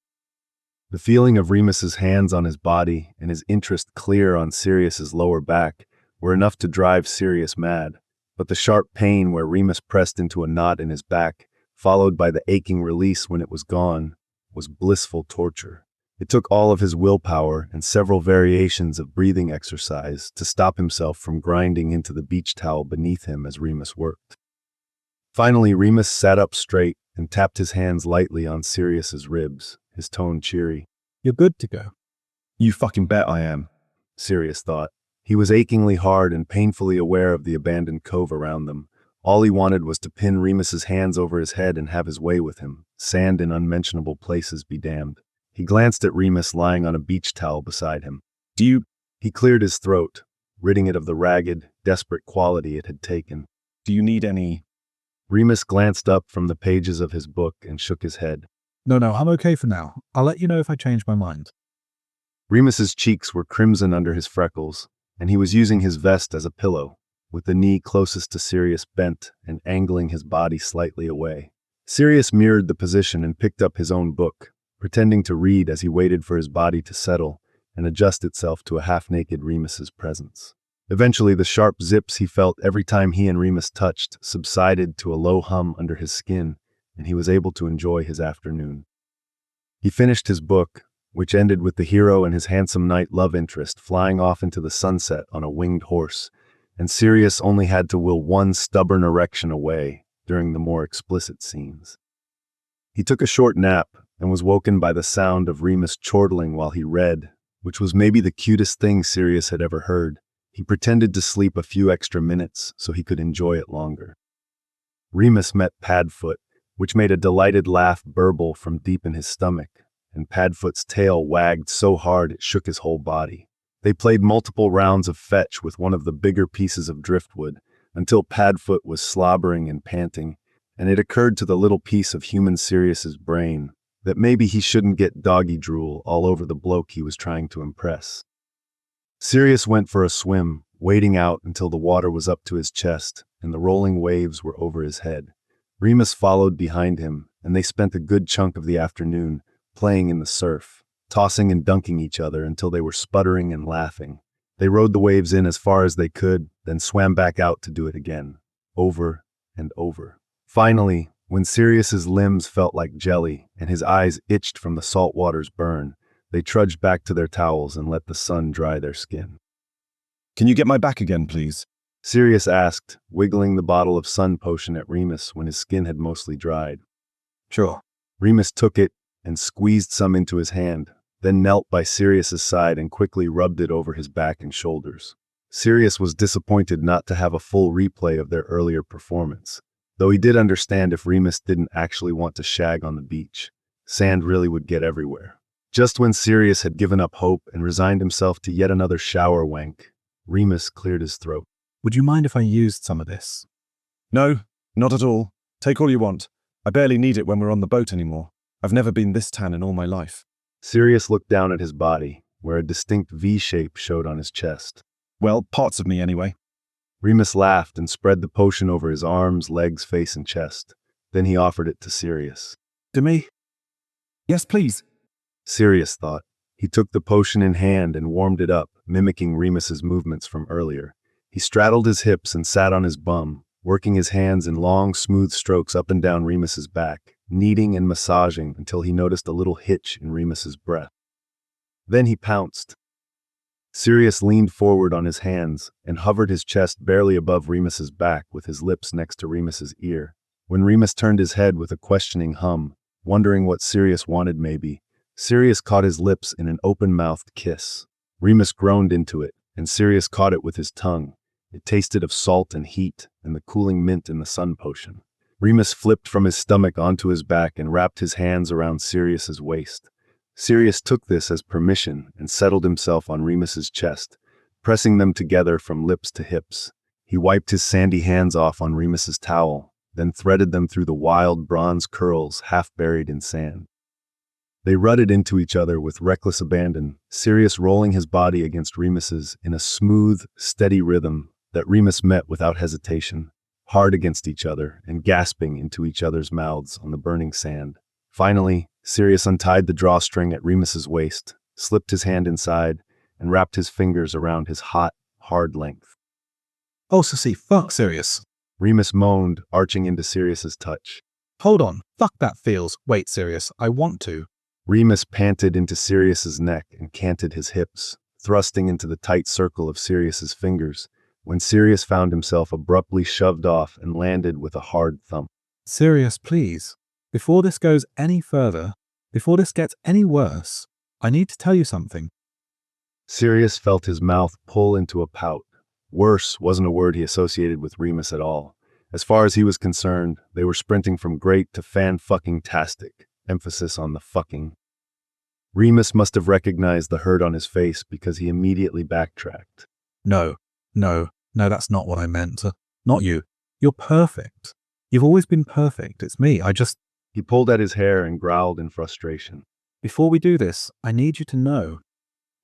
The feeling of Remus's hands on his body and his interest clear on Sirius's lower back were enough to drive Sirius mad, but the sharp pain where Remus pressed into a knot in his back, followed by the aching release when it was gone, was blissful torture. It took all of his willpower and several variations of breathing exercise to stop himself from grinding into the beach towel beneath him as Remus worked. Finally, Remus sat up straight and tapped his hands lightly on Sirius's ribs, his tone cheery. You're good to go. You fucking bet I am, Sirius thought. He was achingly hard and painfully aware of the abandoned cove around them. All he wanted was to pin Remus's hands over his head and have his way with him. Sand in unmentionable places be damned. He glanced at Remus lying on a beach towel beside him. He cleared his throat, ridding it of the ragged, desperate quality it had taken. Do you need any? Remus glanced up from the pages of his book and shook his head. No, I'm okay for now. I'll let you know if I change my mind. Remus's cheeks were crimson under his freckles, and he was using his vest as a pillow, with the knee closest to Sirius bent and angling his body slightly away. Sirius mirrored the position and picked up his own book, pretending to read as he waited for his body to settle and adjust itself to a half-naked Remus's presence. Eventually, the sharp zips he felt every time he and Remus touched subsided to a low hum under his skin, and he was able to enjoy his afternoon. He finished his book, which ended with the hero and his handsome knight love interest flying off into the sunset on a winged horse, and Sirius only had to will one stubborn erection away during the more explicit scenes. He took a short nap and was woken by the sound of Remus chortling while he read, which was maybe the cutest thing Sirius had ever heard. He pretended to sleep a few extra minutes so he could enjoy it longer. Remus met Padfoot, which made a delighted laugh burble from deep in his stomach, and Padfoot's tail wagged so hard it shook his whole body. They played multiple rounds of fetch with one of the bigger pieces of driftwood, until Padfoot was slobbering and panting, and it occurred to the little piece of human Sirius's brain that maybe he shouldn't get doggy drool all over the bloke he was trying to impress. Sirius went for a swim, wading out until the water was up to his chest and the rolling waves were over his head. Remus followed behind him, and they spent a good chunk of the afternoon playing in the surf, tossing and dunking each other until they were sputtering and laughing. They rode the waves in as far as they could, then swam back out to do it again, over and over. Finally, when Sirius's limbs felt like jelly and his eyes itched from the salt water's burn, they trudged back to their towels and let the sun dry their skin. Can you get my back again, please? Sirius asked, wiggling the bottle of sun potion at Remus when his skin had mostly dried. Sure. Remus took it and squeezed some into his hand, then knelt by Sirius's side and quickly rubbed it over his back and shoulders. Sirius was disappointed not to have a full replay of their earlier performance, though he did understand if Remus didn't actually want to shag on the beach. Sand really would get everywhere. Just when Sirius had given up hope and resigned himself to yet another shower wank, Remus cleared his throat. Would you mind if I used some of this? No, not at all. Take all you want. I barely need it when we're on the boat anymore. I've never been this tan in all my life. Sirius looked down at his body, where a distinct V shape showed on his chest. Well, parts of me anyway. Remus laughed and spread the potion over his arms, legs, face, and chest. Then he offered it to Sirius. To me? Yes, please. Sirius thought. He took the potion in hand and warmed it up, mimicking Remus's movements from earlier. He straddled his hips and sat on his bum, working his hands in long, smooth strokes up and down Remus's back, kneading and massaging until he noticed a little hitch in Remus's breath. Then he pounced. Sirius leaned forward on his hands and hovered his chest barely above Remus's back with his lips next to Remus's ear. When Remus turned his head with a questioning hum, wondering what Sirius wanted maybe, Sirius caught his lips in an open-mouthed kiss. Remus groaned into it, and Sirius caught it with his tongue. It tasted of salt and heat and the cooling mint in the sun potion. Remus flipped from his stomach onto his back and wrapped his hands around Sirius's waist. Sirius took this as permission and settled himself on Remus's chest, pressing them together from lips to hips. He wiped his sandy hands off on Remus's towel, then threaded them through the wild bronze curls half buried in sand. They rutted into each other with reckless abandon, Sirius rolling his body against Remus's in a smooth, steady rhythm that Remus met without hesitation, hard against each other and gasping into each other's mouths on the burning sand. Finally, Sirius untied the drawstring at Remus's waist, slipped his hand inside, and wrapped his fingers around his hot, hard length. Oh, Sissy, fuck Sirius. Remus moaned, arching into Sirius's touch. Hold on, fuck that feels. Wait, Sirius, I want to. Remus panted into Sirius's neck and canted his hips, thrusting into the tight circle of Sirius's fingers, when Sirius found himself abruptly shoved off and landed with a hard thump. Sirius, please. Before this goes any further, before this gets any worse, I need to tell you something. Sirius felt his mouth pull into a pout. Worse wasn't a word he associated with Remus at all. As far as he was concerned, they were sprinting from great to fan-fucking-tastic. Emphasis on the fucking. Remus must have recognized the hurt on his face because he immediately backtracked. No, that's not what I meant. Not you. You're perfect. You've always been perfect. It's me. He pulled at his hair and growled in frustration. Before we do this, I need you to know.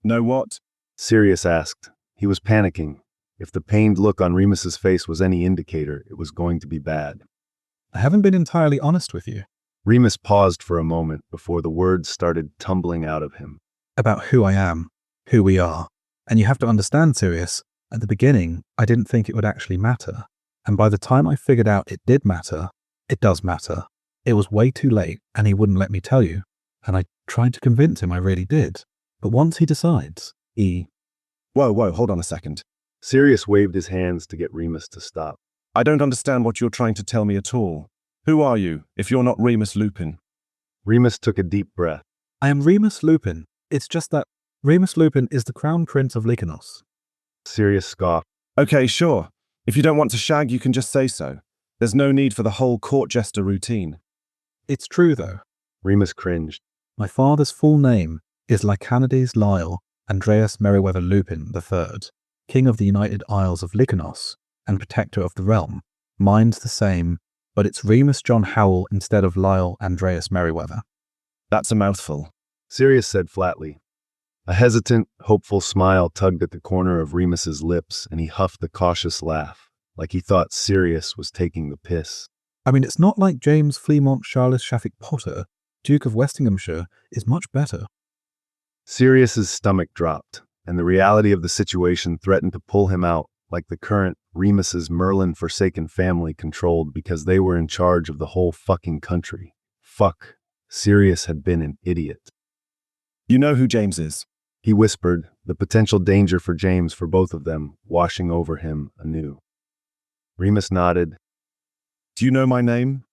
Know what? Sirius asked. He was panicking. If the pained look on Remus's face was any indicator, it was going to be bad. I haven't been entirely honest with you. Remus paused for a moment before the words started tumbling out of him. About who I am, who we are. And you have to understand, Sirius, at the beginning, I didn't think it would actually matter. And by the time I figured out it did matter, it does matter. It was way too late, and he wouldn't let me tell you. And I tried to convince him I really did. But once he decides, Whoa, hold on a second. Sirius waved his hands to get Remus to stop. I don't understand what you're trying to tell me at all. Who are you, if you're not Remus Lupin? Remus took a deep breath. I am Remus Lupin. It's just that Remus Lupin is the Crown Prince of Lycanos. Sirius scoffed. Okay, sure. If you don't want to shag, you can just say so. There's no need for the whole court jester routine. It's true, though. Remus cringed. My father's full name is Lycanides Lyle Andreas Meriwether Lupin III, King of the United Isles of Lycanos and Protector of the Realm. Mine's the same, but it's Remus John Howell instead of Lyle Andreas Meriwether. That's a mouthful. Sirius said flatly. A hesitant, hopeful smile tugged at the corner of Remus's lips, and he huffed a cautious laugh, like he thought Sirius was taking the piss. I mean, it's not like James Fleamont Charles Shaffick Potter, Duke of Westinghamshire, is much better. Sirius's stomach dropped, and the reality of the situation threatened to pull him out, like the current Remus's Merlin-forsaken family controlled because they were in charge of the whole fucking country. Fuck. Sirius had been an idiot. You know who James is? He whispered, the potential danger for James for both of them washing over him anew. Remus nodded. Do you know my name?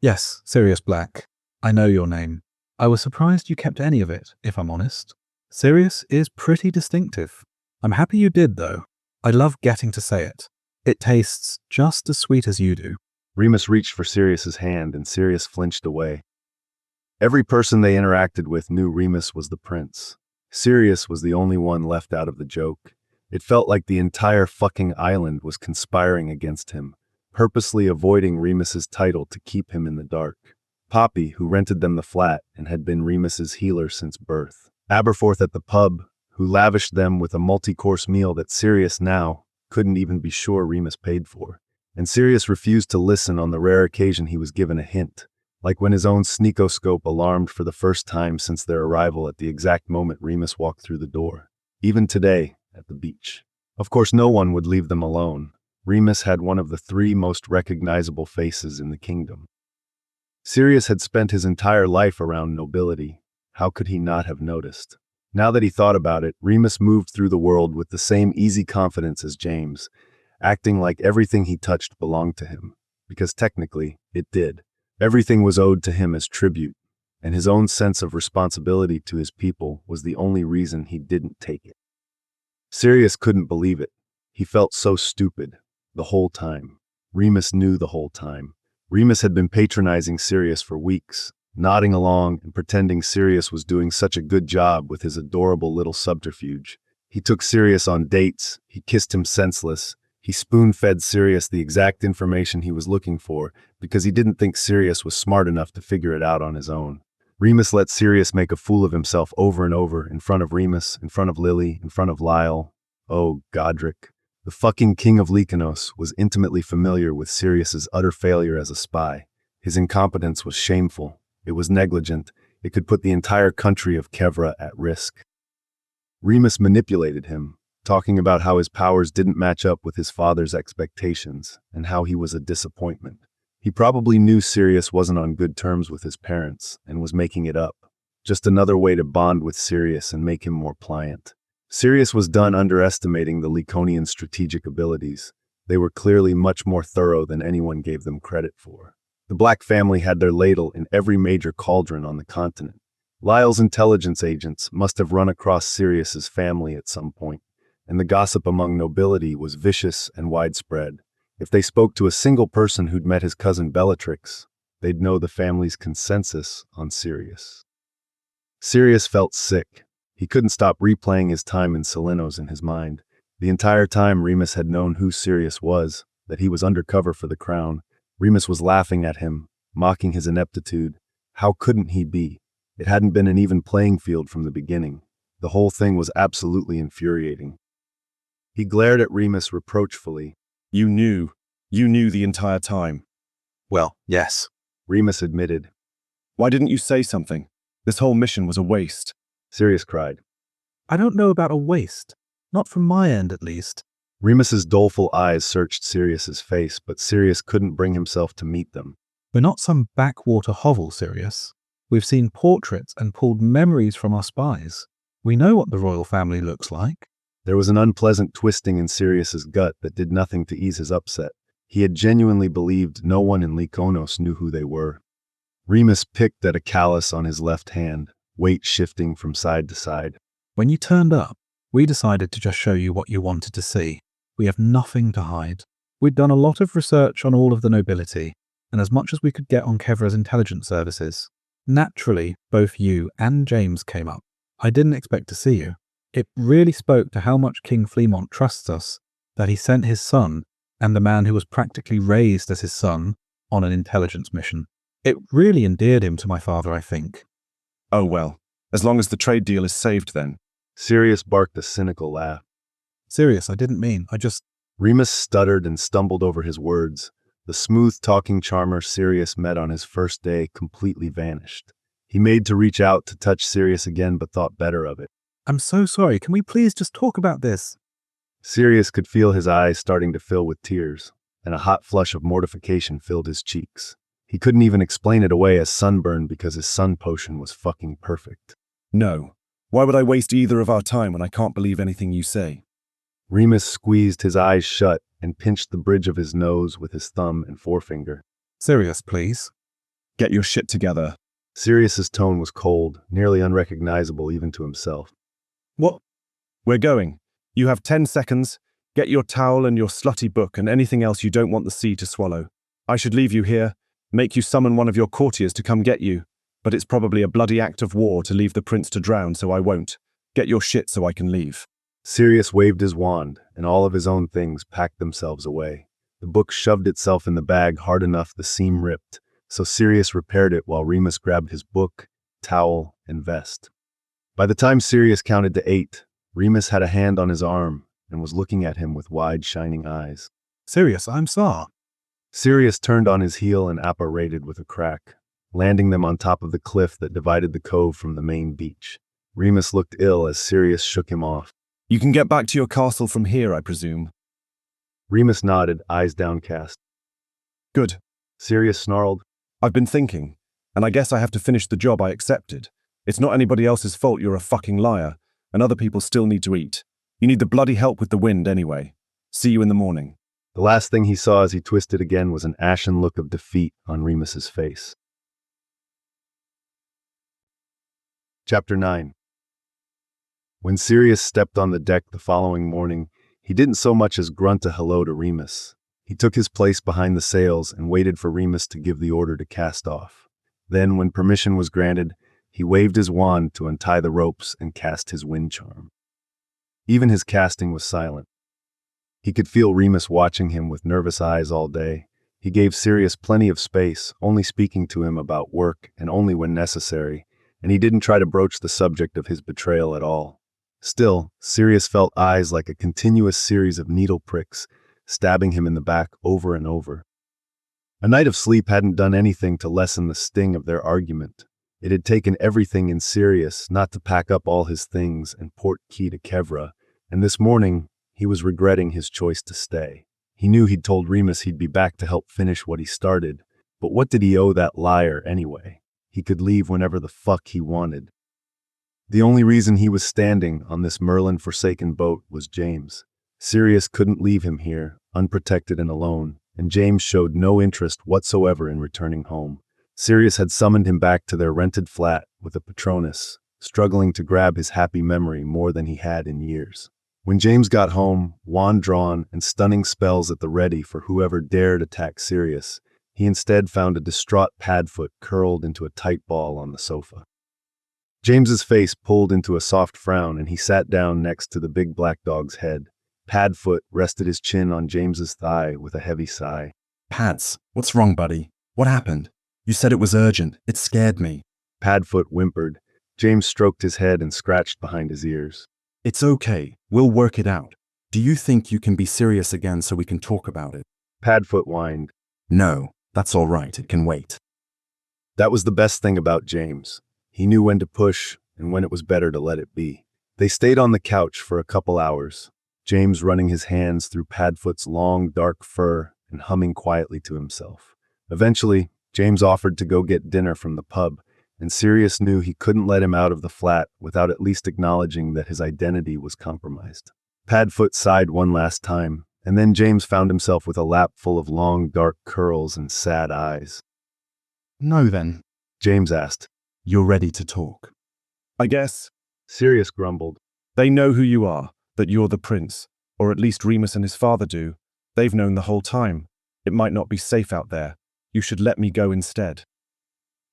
Yes, Sirius Black. I know your name. I was surprised you kept any of it, if I'm honest. Sirius is pretty distinctive. I'm happy you did, though. I love getting to say it. It tastes just as sweet as you do. Remus reached for Sirius's hand, and Sirius flinched away. Every person they interacted with knew Remus was the prince. Sirius was the only one left out of the joke. It felt like the entire fucking island was conspiring against him, purposely avoiding Remus's title to keep him in the dark. Poppy, who rented them the flat and had been Remus's healer since birth. Aberforth at the pub, who lavished them with a multi-course meal that Sirius now couldn't even be sure Remus paid for. And Sirius refused to listen on the rare occasion he was given a hint, like when his own sneakoscope alarmed for the first time since their arrival at the exact moment Remus walked through the door. Even today, at the beach. Of course, no one would leave them alone. Remus had one of the 3 most recognizable faces in the kingdom. Sirius had spent his entire life around nobility. How could he not have noticed? Now that he thought about it, Remus moved through the world with the same easy confidence as James, acting like everything he touched belonged to him, because technically, it did. Everything was owed to him as tribute, and his own sense of responsibility to his people was the only reason he didn't take it. Sirius couldn't believe it. He felt so stupid, the whole time. Remus knew the whole time. Remus had been patronizing Sirius for weeks, nodding along and pretending Sirius was doing such a good job with his adorable little subterfuge. He took Sirius on dates, he kissed him senseless, he spoon-fed Sirius the exact information he was looking for because he didn't think Sirius was smart enough to figure it out on his own. Remus let Sirius make a fool of himself over and over, in front of Remus, in front of Lily, in front of Lyle. Oh, Godric. The fucking king of Lycanos was intimately familiar with Sirius's utter failure as a spy. His incompetence was shameful. It was negligent. It could put the entire country of Kevra at risk. Remus manipulated him, talking about how his powers didn't match up with his father's expectations and how he was a disappointment. He probably knew Sirius wasn't on good terms with his parents and was making it up. Just another way to bond with Sirius and make him more pliant. Sirius was done underestimating the Lyconian strategic abilities. They were clearly much more thorough than anyone gave them credit for. The Black family had their ladle in every major cauldron on the continent. Lyle's intelligence agents must have run across Sirius's family at some point, and the gossip among nobility was vicious and widespread. If they spoke to a single person who'd met his cousin Bellatrix, they'd know the family's consensus on Sirius. Sirius felt sick. He couldn't stop replaying his time in Selenos in his mind. The entire time Remus had known who Sirius was, that he was undercover for the crown. Remus was laughing at him, mocking his ineptitude. How couldn't he be? It hadn't been an even playing field from the beginning. The whole thing was absolutely infuriating. He glared at Remus reproachfully. You knew the entire time. Well, yes, Remus admitted. Why didn't you say something? This whole mission was a waste. Sirius cried. I don't know about a waste. Not from my end, at least. Remus's doleful eyes searched Sirius's face, but Sirius couldn't bring himself to meet them. We're not some backwater hovel, Sirius. We've seen portraits and pulled memories from our spies. We know what the royal family looks like. There was an unpleasant twisting in Sirius's gut that did nothing to ease his upset. He had genuinely believed no one in Lyconos knew who they were. Remus picked at a callus on his left hand, weight shifting from side to side. When you turned up, we decided to just show you what you wanted to see. We have nothing to hide. We'd done a lot of research on all of the nobility, and as much as we could get on Kevra's intelligence services. Naturally, both you and James came up. I didn't expect to see you. It really spoke to how much King Fleamont trusts us, that he sent his son, and the man who was practically raised as his son, on an intelligence mission. It really endeared him to my father, I think. Oh well, as long as the trade deal is saved then. Sirius barked a cynical laugh. Sirius, I didn't mean, I just... Remus stuttered and stumbled over his words. The smooth-talking charmer Sirius met on his first day completely vanished. He made to reach out to touch Sirius again but thought better of it. I'm so sorry, can we please just talk about this? Sirius could feel his eyes starting to fill with tears, and a hot flush of mortification filled his cheeks. He couldn't even explain it away as sunburn because his sun potion was fucking perfect. No. Why would I waste either of our time when I can't believe anything you say? Remus squeezed his eyes shut and pinched the bridge of his nose with his thumb and forefinger. Sirius, please. Get your shit together. Sirius's tone was cold, nearly unrecognizable even to himself. What? We're going. You have 10 seconds. Get your towel and your slutty book and anything else you don't want the sea to swallow. I should leave you here, make you summon one of your courtiers to come get you. But it's probably a bloody act of war to leave the prince to drown, so I won't. Get your shit so I can leave. Sirius waved his wand, and all of his own things packed themselves away. The book shoved itself in the bag hard enough the seam ripped, so Sirius repaired it while Remus grabbed his book, towel, and vest. By the time Sirius counted to 8, Remus had a hand on his arm and was looking at him with wide, shining eyes. Sirius, I'm sorry. Sirius turned on his heel and apparated with a crack, landing them on top of the cliff that divided the cove from the main beach. Remus looked ill as Sirius shook him off. You can get back to your castle from here, I presume. Remus nodded, eyes downcast. Good. Sirius snarled. I've been thinking, and I guess I have to finish the job I accepted. It's not anybody else's fault you're a fucking liar, and other people still need to eat. You need the bloody help with the wind anyway. See you in the morning. The last thing he saw as he twisted again was an ashen look of defeat on Remus's face. Chapter 9. When Sirius stepped on the deck the following morning, he didn't so much as grunt a hello to Remus. He took his place behind the sails and waited for Remus to give the order to cast off. Then, when permission was granted, he waved his wand to untie the ropes and cast his wind charm. Even his casting was silent. He could feel Remus watching him with nervous eyes all day. He gave Sirius plenty of space, only speaking to him about work and only when necessary, and he didn't try to broach the subject of his betrayal at all. Still, Sirius felt eyes like a continuous series of needle pricks, stabbing him in the back over and over. A night of sleep hadn't done anything to lessen the sting of their argument. It had taken everything in Sirius not to pack up all his things and port key to Kevra, and this morning he was regretting his choice to stay. He knew he'd told Remus he'd be back to help finish what he started, but what did he owe that liar anyway? He could leave whenever the fuck he wanted. The only reason he was standing on this Merlin-forsaken boat was James. Sirius couldn't leave him here, unprotected and alone, and James showed no interest whatsoever in returning home. Sirius had summoned him back to their rented flat with a Patronus, struggling to grab his happy memory more than he had in years. When James got home, wand drawn and stunning spells at the ready for whoever dared attack Sirius, he instead found a distraught Padfoot curled into a tight ball on the sofa. James's face pulled into a soft frown and he sat down next to the big black dog's head. Padfoot rested his chin on James's thigh with a heavy sigh. Pads, what's wrong, buddy? What happened? You said it was urgent. It scared me. Padfoot whimpered. James stroked his head and scratched behind his ears. It's okay. We'll work it out. Do you think you can be serious again so we can talk about it? Padfoot whined. No, that's all right. It can wait. That was the best thing about James. He knew when to push and when it was better to let it be. They stayed on the couch for a couple hours, James running his hands through Padfoot's long, dark fur and humming quietly to himself. Eventually, James offered to go get dinner from the pub, and Sirius knew he couldn't let him out of the flat without at least acknowledging that his identity was compromised. Padfoot sighed one last time, and then James found himself with a lap full of long, dark curls and sad eyes. No then, James asked. You're ready to talk. I guess. Sirius grumbled. They know who you are, that you're the prince, or at least Remus and his father do. They've known the whole time. It might not be safe out there. You should let me go instead.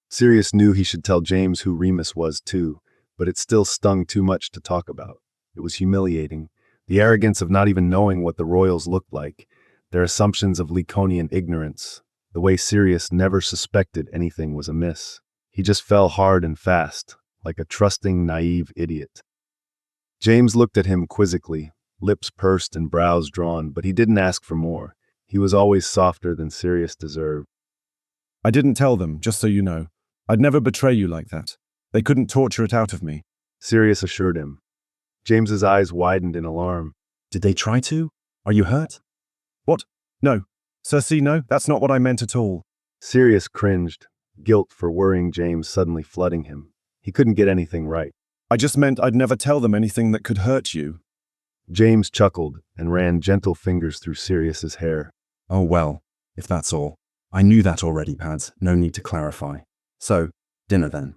Sirius knew he should tell James who Remus was too, but it still stung too much to talk about. It was humiliating. The arrogance of not even knowing what the royals looked like, their assumptions of Laconian ignorance, the way Sirius never suspected anything was amiss. He just fell hard and fast, like a trusting, naive idiot. James looked at him quizzically, lips pursed and brows drawn, but he didn't ask for more. He was always softer than Sirius deserved. I didn't tell them, just so you know. I'd never betray you like that. They couldn't torture it out of me, Sirius assured him. James's eyes widened in alarm. Did they try to? Are you hurt? What? No. Cersei, no, that's not what I meant at all. Sirius cringed, guilt for worrying James suddenly flooding him. He couldn't get anything right. I just meant I'd never tell them anything that could hurt you. James chuckled and ran gentle fingers through Sirius's hair. Oh well, if that's all. I knew that already, Pads. No need to clarify. So, dinner then.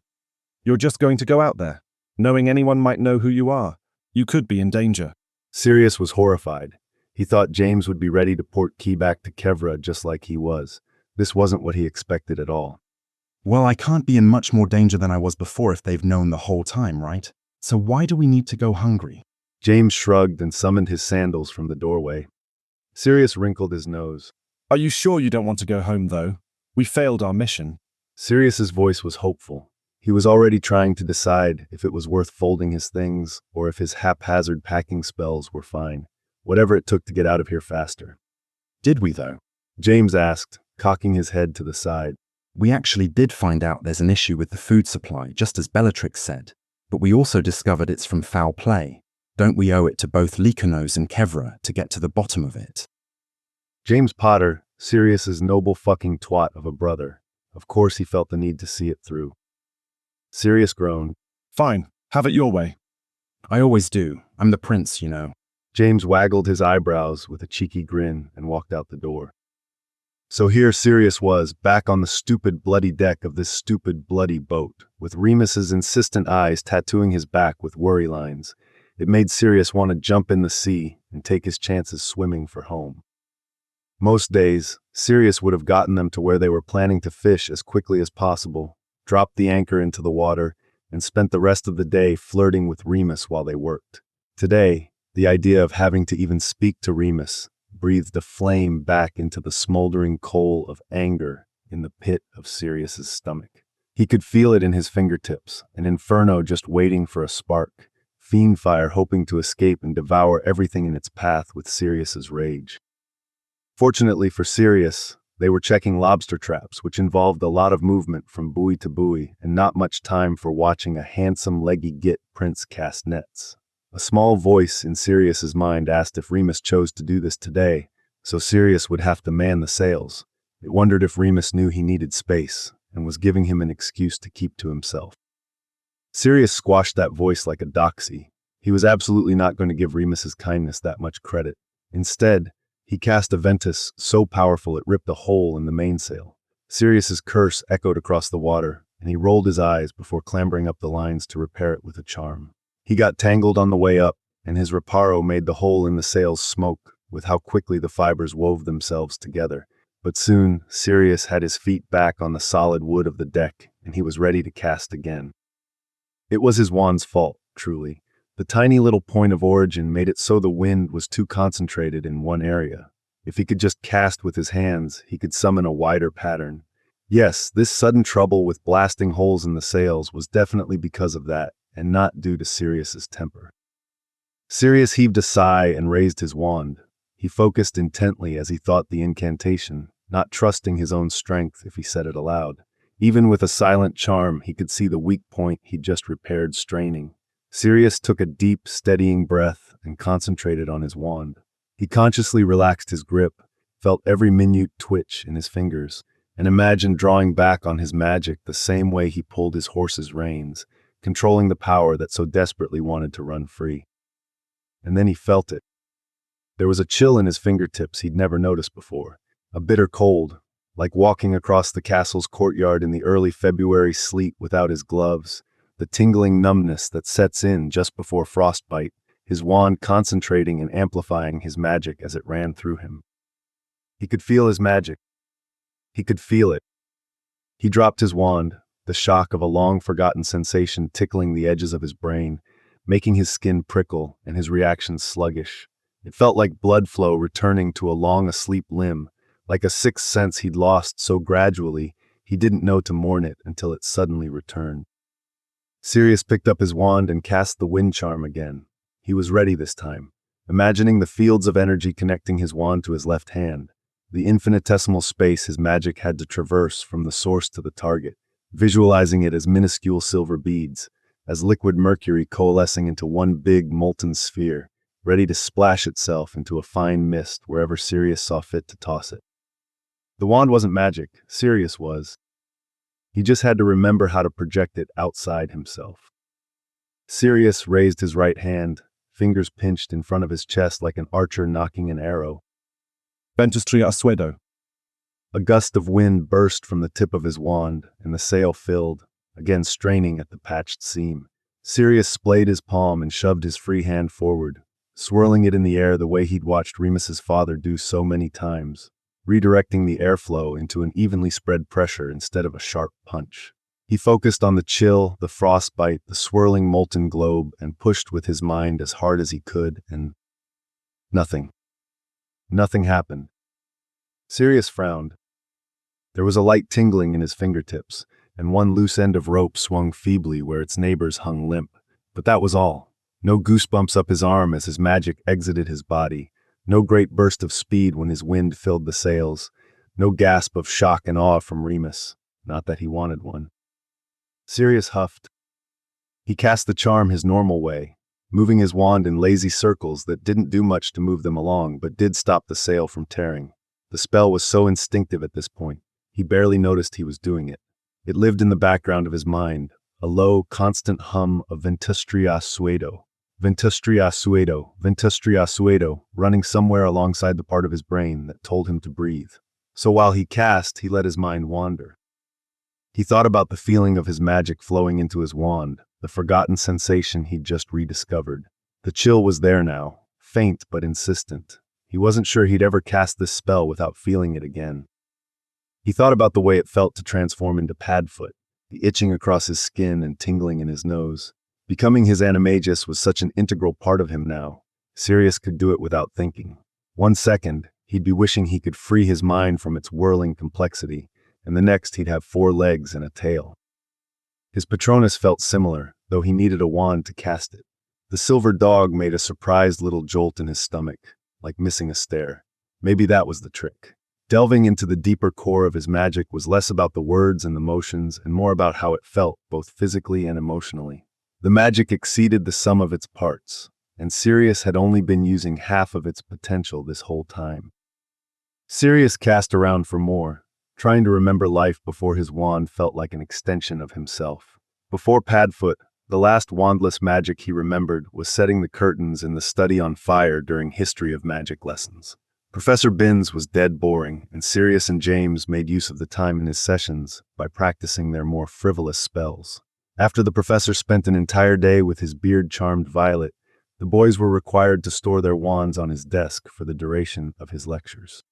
You're just going to go out there, knowing anyone might know who you are. You could be in danger. Sirius was horrified. He thought James would be ready to port key back to Kevra just like he was. This wasn't what he expected at all. Well, I can't be in much more danger than I was before if they've known the whole time, right? So why do we need to go hungry? James shrugged and summoned his sandals from the doorway. Sirius wrinkled his nose. Are you sure you don't want to go home, though? We failed our mission. Sirius's voice was hopeful. He was already trying to decide if it was worth folding his things or if his haphazard packing spells were fine. Whatever it took to get out of here faster. Did we, though? James asked, cocking his head to the side. We actually did find out there's an issue with the food supply, just as Bellatrix said. But we also discovered it's from foul play. Don't we owe it to both Lycanos and Kevra to get to the bottom of it? James Potter, Sirius's noble fucking twat of a brother. Of course he felt the need to see it through. Sirius groaned. Fine, have it your way. I always do. I'm the prince, you know. James waggled his eyebrows with a cheeky grin and walked out the door. So here Sirius was, back on the stupid bloody deck of this stupid bloody boat, with Remus's insistent eyes tattooing his back with worry lines. It made Sirius want to jump in the sea and take his chances swimming for home. Most days, Sirius would have gotten them to where they were planning to fish as quickly as possible, dropped the anchor into the water, and spent the rest of the day flirting with Remus while they worked. Today, the idea of having to even speak to Remus breathed a flame back into the smoldering coal of anger in the pit of Sirius's stomach. He could feel it in his fingertips, an inferno just waiting for a spark, fiend fire hoping to escape and devour everything in its path with Sirius's rage. Fortunately for Sirius, they were checking lobster traps, which involved a lot of movement from buoy to buoy and not much time for watching a handsome leggy git prince cast nets. A small voice in Sirius's mind asked if Remus chose to do this today, so Sirius would have to man the sails. It wondered if Remus knew he needed space and was giving him an excuse to keep to himself. Sirius squashed that voice like a doxy. He was absolutely not going to give Remus's kindness that much credit. Instead, he cast a ventus so powerful it ripped a hole in the mainsail. Sirius's curse echoed across the water, and he rolled his eyes before clambering up the lines to repair it with a charm. He got tangled on the way up, and his reparo made the hole in the sails smoke with how quickly the fibers wove themselves together. But soon, Sirius had his feet back on the solid wood of the deck, and he was ready to cast again. It was his wand's fault, truly. The tiny little point of origin made it so the wind was too concentrated in one area. If he could just cast with his hands, he could summon a wider pattern. Yes, this sudden trouble with blasting holes in the sails was definitely because of that, and not due to Sirius's temper. Sirius heaved a sigh and raised his wand. He focused intently as he thought the incantation, not trusting his own strength if he said it aloud. Even with a silent charm, he could see the weak point he'd just repaired straining. Sirius took a deep, steadying breath and concentrated on his wand. He consciously relaxed his grip, felt every minute twitch in his fingers, and imagined drawing back on his magic the same way he pulled his horse's reins, controlling the power that so desperately wanted to run free. And then he felt it. There was a chill in his fingertips he'd never noticed before, a bitter cold, like walking across the castle's courtyard in the early February sleet without his gloves, the tingling numbness that sets in just before frostbite, his wand concentrating and amplifying his magic as it ran through him. He could feel his magic. He could feel it. He dropped his wand, the shock of a long-forgotten sensation tickling the edges of his brain, making his skin prickle and his reactions sluggish. It felt like blood flow returning to a long-asleep limb, like a sixth sense he'd lost so gradually he didn't know to mourn it until it suddenly returned. Sirius picked up his wand and cast the wind charm again. He was ready this time, imagining the fields of energy connecting his wand to his left hand, the infinitesimal space his magic had to traverse from the source to the target, visualizing it as minuscule silver beads, as liquid mercury coalescing into one big molten sphere, ready to splash itself into a fine mist wherever Sirius saw fit to toss it. The wand wasn't magic, Sirius was. He just had to remember how to project it outside himself. Sirius raised his right hand, fingers pinched in front of his chest like an archer knocking an arrow. Ventustria Asuedo. A gust of wind burst from the tip of his wand, and the sail filled, again straining at the patched seam. Sirius splayed his palm and shoved his free hand forward, swirling it in the air the way he'd watched Remus's father do so many times, redirecting the airflow into an evenly spread pressure instead of a sharp punch. He focused on the chill, the frostbite, the swirling molten globe, and pushed with his mind as hard as he could, and nothing. Nothing happened. Sirius frowned. There was a light tingling in his fingertips, and one loose end of rope swung feebly where its neighbors hung limp. But that was all. No goosebumps up his arm as his magic exited his body. No great burst of speed when his wind filled the sails. No gasp of shock and awe from Remus. Not that he wanted one. Sirius huffed. He cast the charm his normal way, moving his wand in lazy circles that didn't do much to move them along but did stop the sail from tearing. The spell was so instinctive at this point, he barely noticed he was doing it. It lived in the background of his mind, a low, constant hum of Ventustria Asuedo. Ventustria Asuedo, Ventustria Asuedo, running somewhere alongside the part of his brain that told him to breathe. So while he cast, he let his mind wander. He thought about the feeling of his magic flowing into his wand, the forgotten sensation he'd just rediscovered. The chill was there now, faint but insistent. He wasn't sure he'd ever cast this spell without feeling it again. He thought about the way it felt to transform into Padfoot, the itching across his skin and tingling in his nose. Becoming his animagus was such an integral part of him now. Sirius could do it without thinking. 1 second, he'd be wishing he could free his mind from its whirling complexity, and the next he'd have 4 legs and a tail. His Patronus felt similar, though he needed a wand to cast it. The silver dog made a surprised little jolt in his stomach, like missing a stair. Maybe that was the trick. Delving into the deeper core of his magic was less about the words and the motions and more about how it felt, both physically and emotionally. The magic exceeded the sum of its parts, and Sirius had only been using half of its potential this whole time. Sirius cast around for more, trying to remember life before his wand felt like an extension of himself. Before Padfoot, the last wandless magic he remembered was setting the curtains in the study on fire during history of magic lessons. Professor Binns was dead boring, and Sirius and James made use of the time in his sessions by practicing their more frivolous spells. After the professor spent an entire day with his beard-charmed Violet, the boys were required to store their wands on his desk for the duration of his lectures.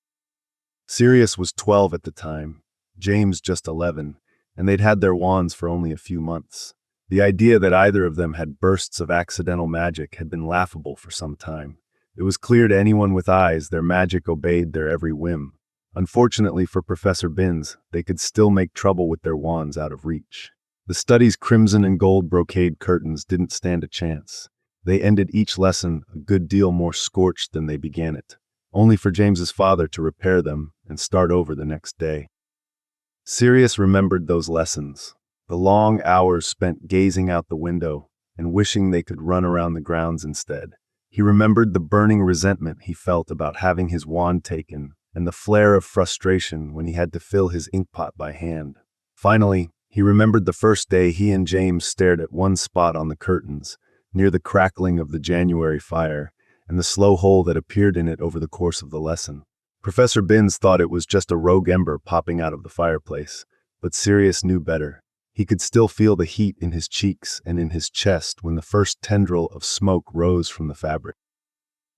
Sirius was 12 at the time, James just 11, and they'd had their wands for only a few months. The idea that either of them had bursts of accidental magic had been laughable for some time. It was clear to anyone with eyes their magic obeyed their every whim. Unfortunately for Professor Binns, they could still make trouble with their wands out of reach. The study's crimson and gold brocade curtains didn't stand a chance. They ended each lesson a good deal more scorched than they began it, only for James's father to repair them and start over the next day. Sirius remembered those lessons, the long hours spent gazing out the window and wishing they could run around the grounds instead. He remembered the burning resentment he felt about having his wand taken and the flare of frustration when he had to fill his inkpot by hand. Finally, he remembered the first day he and James stared at one spot on the curtains, near the crackling of the January fire, and the slow hole that appeared in it over the course of the lesson. Professor Binns thought it was just a rogue ember popping out of the fireplace, but Sirius knew better. He could still feel the heat in his cheeks and in his chest when the first tendril of smoke rose from the fabric.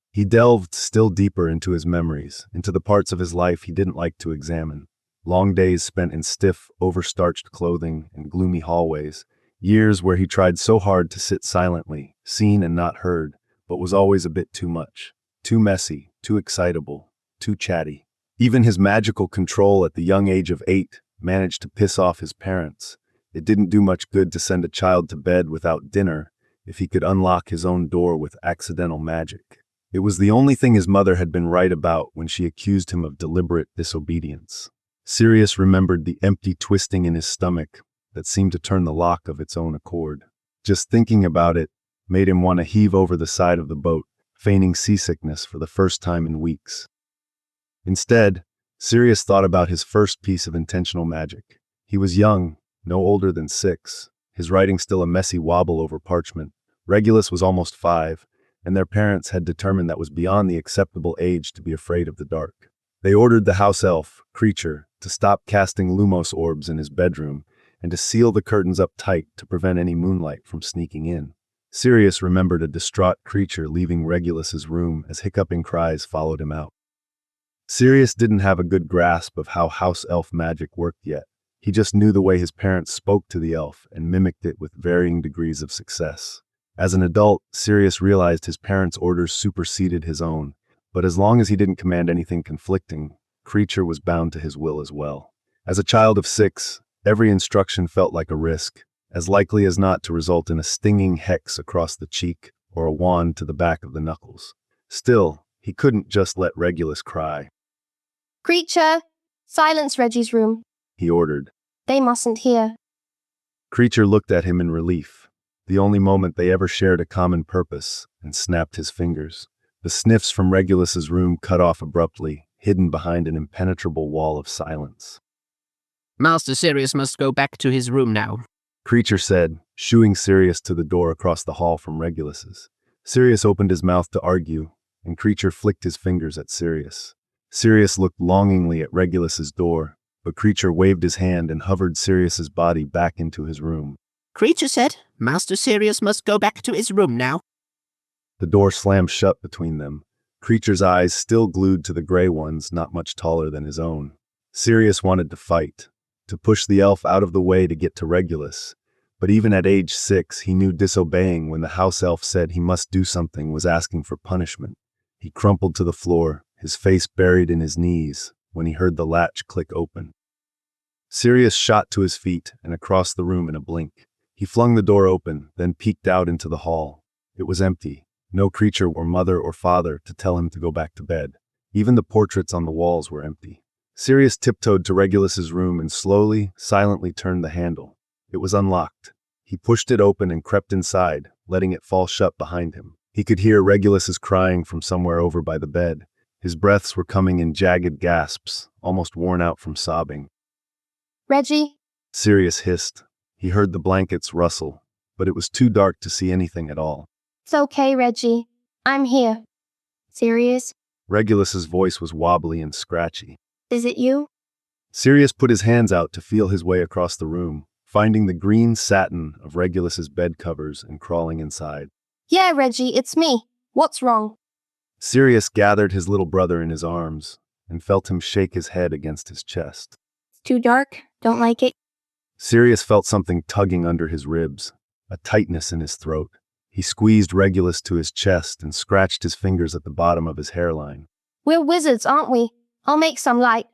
He delved still deeper into his memories, into the parts of his life he didn't like to examine. Long days spent in stiff, overstarched clothing and gloomy hallways, years where he tried so hard to sit silently, seen and not heard, but was always a bit too much, too messy, too excitable, too chatty. Even his magical control at the young age of 8 managed to piss off his parents. It didn't do much good to send a child to bed without dinner if he could unlock his own door with accidental magic. It was the only thing his mother had been right about when she accused him of deliberate disobedience. Sirius remembered the empty twisting in his stomach that seemed to turn the lock of its own accord. Just thinking about it made him want to heave over the side of the boat, feigning seasickness for the first time in weeks. Instead, Sirius thought about his first piece of intentional magic. He was young, no older than 6, his writing still a messy wobble over parchment. Regulus was almost 5, and their parents had determined that was beyond the acceptable age to be afraid of the dark. They ordered the house elf, Creature, to stop casting Lumos orbs in his bedroom and to seal the curtains up tight to prevent any moonlight from sneaking in. Sirius remembered a distraught Creature leaving Regulus's room as hiccuping cries followed him out. Sirius didn't have a good grasp of how house elf magic worked yet. He just knew the way his parents spoke to the elf and mimicked it with varying degrees of success. As an adult, Sirius realized his parents' orders superseded his own, but as long as he didn't command anything conflicting, Creature was bound to his will as well. As a child of 6, every instruction felt like a risk, as likely as not to result in a stinging hex across the cheek or a wand to the back of the knuckles. Still, he couldn't just let Regulus cry. Creature, silence Reggie's room, He ordered. They mustn't hear. Creature looked at him in relief, the only moment they ever shared a common purpose, and snapped his fingers. The sniffs from Regulus's room cut off abruptly, hidden behind an impenetrable wall of silence. Master Sirius must go back to his room now, Creature said, shooing Sirius to the door across the hall from Regulus's. Sirius opened his mouth to argue, and Creature flicked his fingers at Sirius. Sirius looked longingly at Regulus's door, but Creature waved his hand and hovered Sirius's body back into his room. Creature said, Master Sirius must go back to his room now. The door slammed shut between them, Creature's eyes still glued to the gray ones not much taller than his own. Sirius wanted to fight, to push the elf out of the way to get to Regulus, but even at age 6 he knew disobeying when the house elf said he must do something was asking for punishment. He crumpled to the floor, his face buried in his knees, when he heard the latch click open. Sirius shot to his feet and across the room in a blink. He flung the door open, then peeked out into the hall. It was empty. No Creature or mother or father to tell him to go back to bed. Even the portraits on the walls were empty. Sirius tiptoed to Regulus's room and slowly, silently turned the handle. It was unlocked. He pushed it open and crept inside, letting it fall shut behind him. He could hear Regulus's crying from somewhere over by the bed. His breaths were coming in jagged gasps, almost worn out from sobbing. Reggie? Sirius hissed. He heard the blankets rustle, but it was too dark to see anything at all. It's okay, Reggie. I'm here. Sirius, Regulus's voice was wobbly and scratchy. Is it you? Sirius put his hands out to feel his way across the room, finding the green satin of Regulus's bed covers and crawling inside. Yeah, Reggie, it's me. What's wrong? Sirius gathered his little brother in his arms and felt him shake his head against his chest. It's too dark. Don't like it. Sirius felt something tugging under his ribs, a tightness in his throat. He squeezed Regulus to his chest and scratched his fingers at the bottom of his hairline. We're wizards, aren't we? I'll make some light.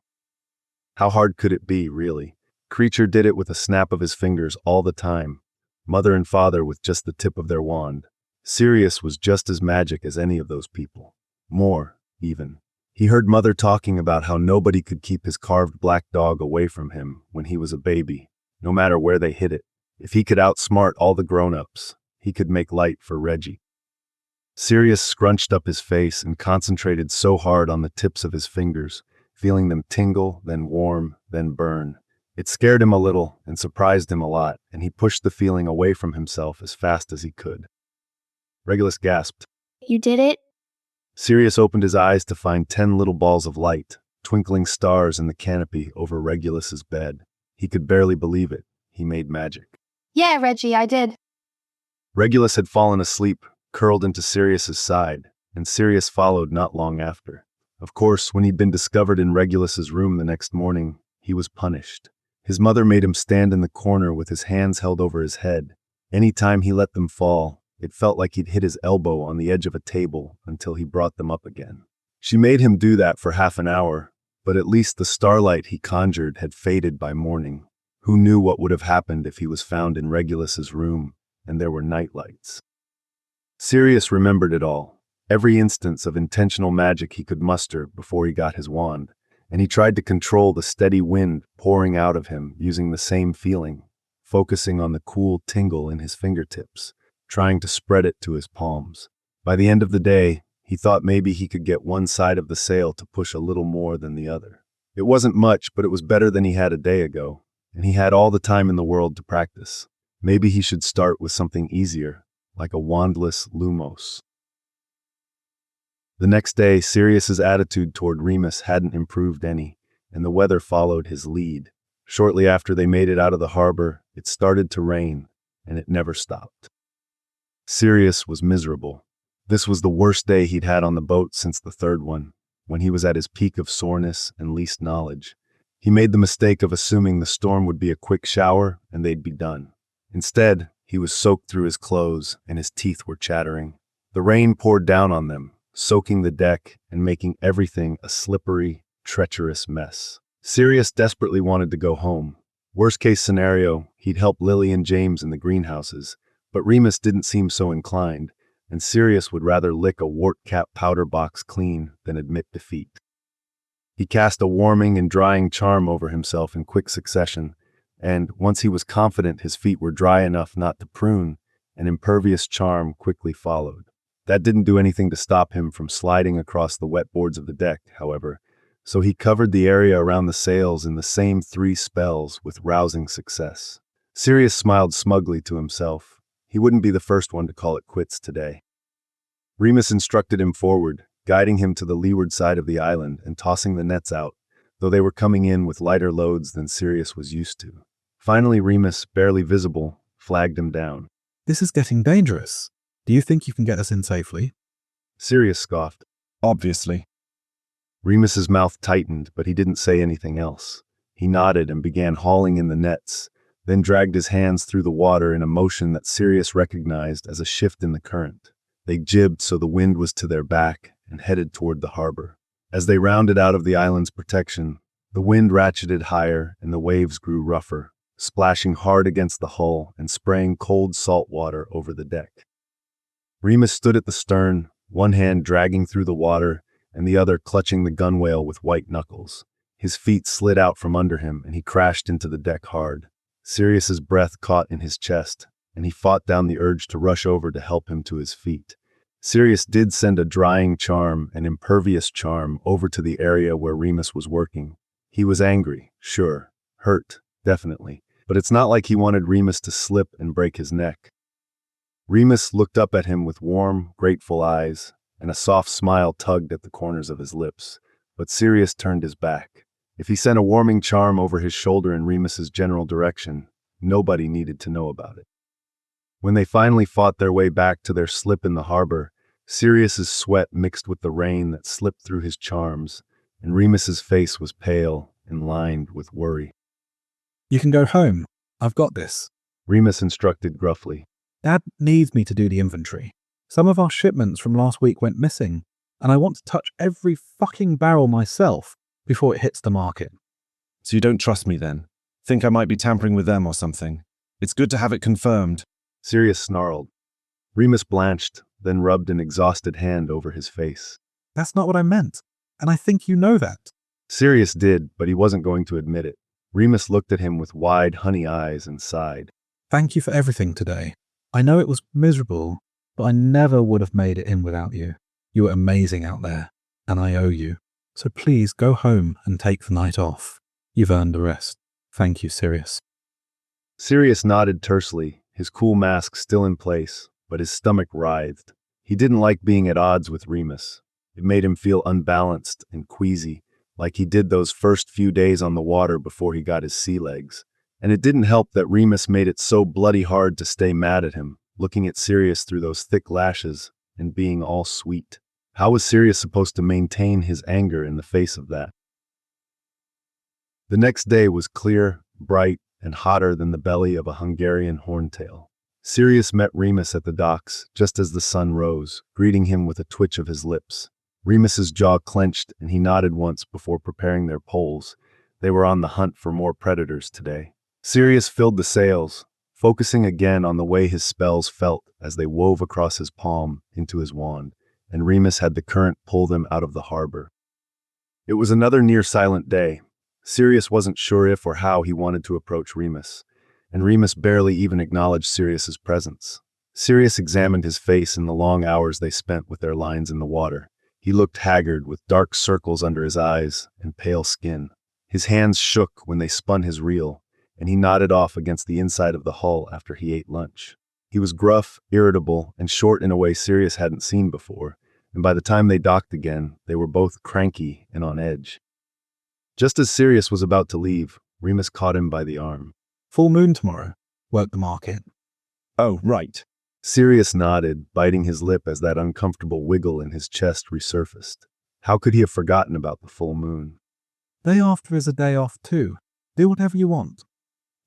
How hard could it be, really? Creature did it with a snap of his fingers all the time. Mother and father with just the tip of their wand. Sirius was just as magic as any of those people. More, even. He heard Mother talking about how nobody could keep his carved black dog away from him when he was a baby, no matter where they hid it. If he could outsmart all the grown-ups, he could make light for Reggie. Sirius scrunched up his face and concentrated so hard on the tips of his fingers, feeling them tingle, then warm, then burn. It scared him a little and surprised him a lot, and he pushed the feeling away from himself as fast as he could. Regulus gasped. You did it? Sirius opened his eyes to find 10 little balls of light, twinkling stars in the canopy over Regulus's bed. He could barely believe it. He made magic. Yeah, Reggie, I did. Regulus had fallen asleep, curled into Sirius's side, and Sirius followed not long after. Of course, when he'd been discovered in Regulus's room the next morning, he was punished. His mother made him stand in the corner with his hands held over his head. Any time he let them fall, it felt like he'd hit his elbow on the edge of a table until he brought them up again. She made him do that for half an hour, but at least the starlight he conjured had faded by morning. Who knew what would have happened if he was found in Regulus's room and there were night lights? Sirius remembered it all, every instance of intentional magic he could muster before he got his wand, and he tried to control the steady wind pouring out of him using the same feeling, focusing on the cool tingle in his fingertips, trying to spread it to his palms. By the end of the day, he thought maybe he could get one side of the sail to push a little more than the other. It wasn't much, but it was better than he had a day ago, and he had all the time in the world to practice. Maybe he should start with something easier, like a wandless Lumos. The next day, Sirius's attitude toward Remus hadn't improved any, and the weather followed his lead. Shortly after they made it out of the harbor, it started to rain, and it never stopped. Sirius was miserable. This was the worst day he'd had on the boat since the third one, when he was at his peak of soreness and least knowledge. He made the mistake of assuming the storm would be a quick shower and they'd be done. Instead, he was soaked through his clothes and his teeth were chattering. The rain poured down on them, soaking the deck and making everything a slippery, treacherous mess. Sirius desperately wanted to go home. Worst case scenario, he'd help Lily and James in the greenhouses, but Remus didn't seem so inclined, and Sirius would rather lick a wart-capped powder box clean than admit defeat. He cast a warming and drying charm over himself in quick succession, and once he was confident his feet were dry enough not to prune, an impervious charm quickly followed. That didn't do anything to stop him from sliding across the wet boards of the deck, however, so he covered the area around the sails in the same 3 spells with rousing success. Sirius smiled smugly to himself. He wouldn't be the first one to call it quits today. Remus instructed him forward, guiding him to the leeward side of the island and tossing the nets out, though they were coming in with lighter loads than Sirius was used to. Finally, Remus, barely visible, flagged him down. This is getting dangerous. Do you think you can get us in safely? Sirius scoffed. Obviously. Remus's mouth tightened, but he didn't say anything else. He nodded and began hauling in the nets, then dragged his hands through the water in a motion that Sirius recognized as a shift in the current. They jibbed so the wind was to their back and headed toward the harbor. As they rounded out of the island's protection, the wind ratcheted higher and the waves grew rougher, splashing hard against the hull and spraying cold salt water over the deck. Remus stood at the stern, one hand dragging through the water and the other clutching the gunwale with white knuckles. His feet slid out from under him and he crashed into the deck hard. Sirius's breath caught in his chest, and he fought down the urge to rush over to help him to his feet. Sirius did send a drying charm, an impervious charm, over to the area where Remus was working. He was angry, sure, hurt, definitely, but it's not like he wanted Remus to slip and break his neck. Remus looked up at him with warm, grateful eyes, and a soft smile tugged at the corners of his lips, but Sirius turned his back. If he sent a warming charm over his shoulder in Remus's general direction, nobody needed to know about it. When they finally fought their way back to their slip in the harbor, Sirius's sweat mixed with the rain that slipped through his charms, and Remus's face was pale and lined with worry. You can go home. I've got this, Remus instructed gruffly. Dad needs me to do the inventory. Some of our shipments from last week went missing, and I want to touch every fucking barrel myself before it hits the market. So you don't trust me then? Think I might be tampering with them or something? It's good to have it confirmed. Sirius snarled. Remus blanched, then rubbed an exhausted hand over his face. That's not what I meant, and I think you know that. Sirius did, but he wasn't going to admit it. Remus looked at him with wide, honey eyes and sighed. Thank you for everything today. I know it was miserable, but I never would have made it in without you. You were amazing out there, and I owe you. So please go home and take the night off. You've earned the rest. Thank you, Sirius. Sirius nodded tersely, his cool mask still in place, but his stomach writhed. He didn't like being at odds with Remus. It made him feel unbalanced and queasy, like he did those first few days on the water before he got his sea legs. And it didn't help that Remus made it so bloody hard to stay mad at him, looking at Sirius through those thick lashes and being all sweet. How was Sirius supposed to maintain his anger in the face of that? The next day was clear, bright, and hotter than the belly of a Hungarian horntail. Sirius met Remus at the docks just as the sun rose, greeting him with a twitch of his lips. Remus's jaw clenched and he nodded once before preparing their poles. They were on the hunt for more predators today. Sirius filled the sails, focusing again on the way his spells felt as they wove across his palm into his wand, and Remus had the current pull them out of the harbor. It was another near-silent day. Sirius wasn't sure if or how he wanted to approach Remus, and Remus barely even acknowledged Sirius's presence. Sirius examined his face in the long hours they spent with their lines in the water. He looked haggard, with dark circles under his eyes and pale skin. His hands shook when they spun his reel, and he nodded off against the inside of the hull after he ate lunch. He was gruff, irritable, and short in a way Sirius hadn't seen before, and by the time they docked again, they were both cranky and on edge. Just as Sirius was about to leave, Remus caught him by the arm. Full moon tomorrow. Work the market. Oh, right. Sirius nodded, biting his lip as that uncomfortable wiggle in his chest resurfaced. How could he have forgotten about the full moon? Day after is a day off too. Do whatever you want.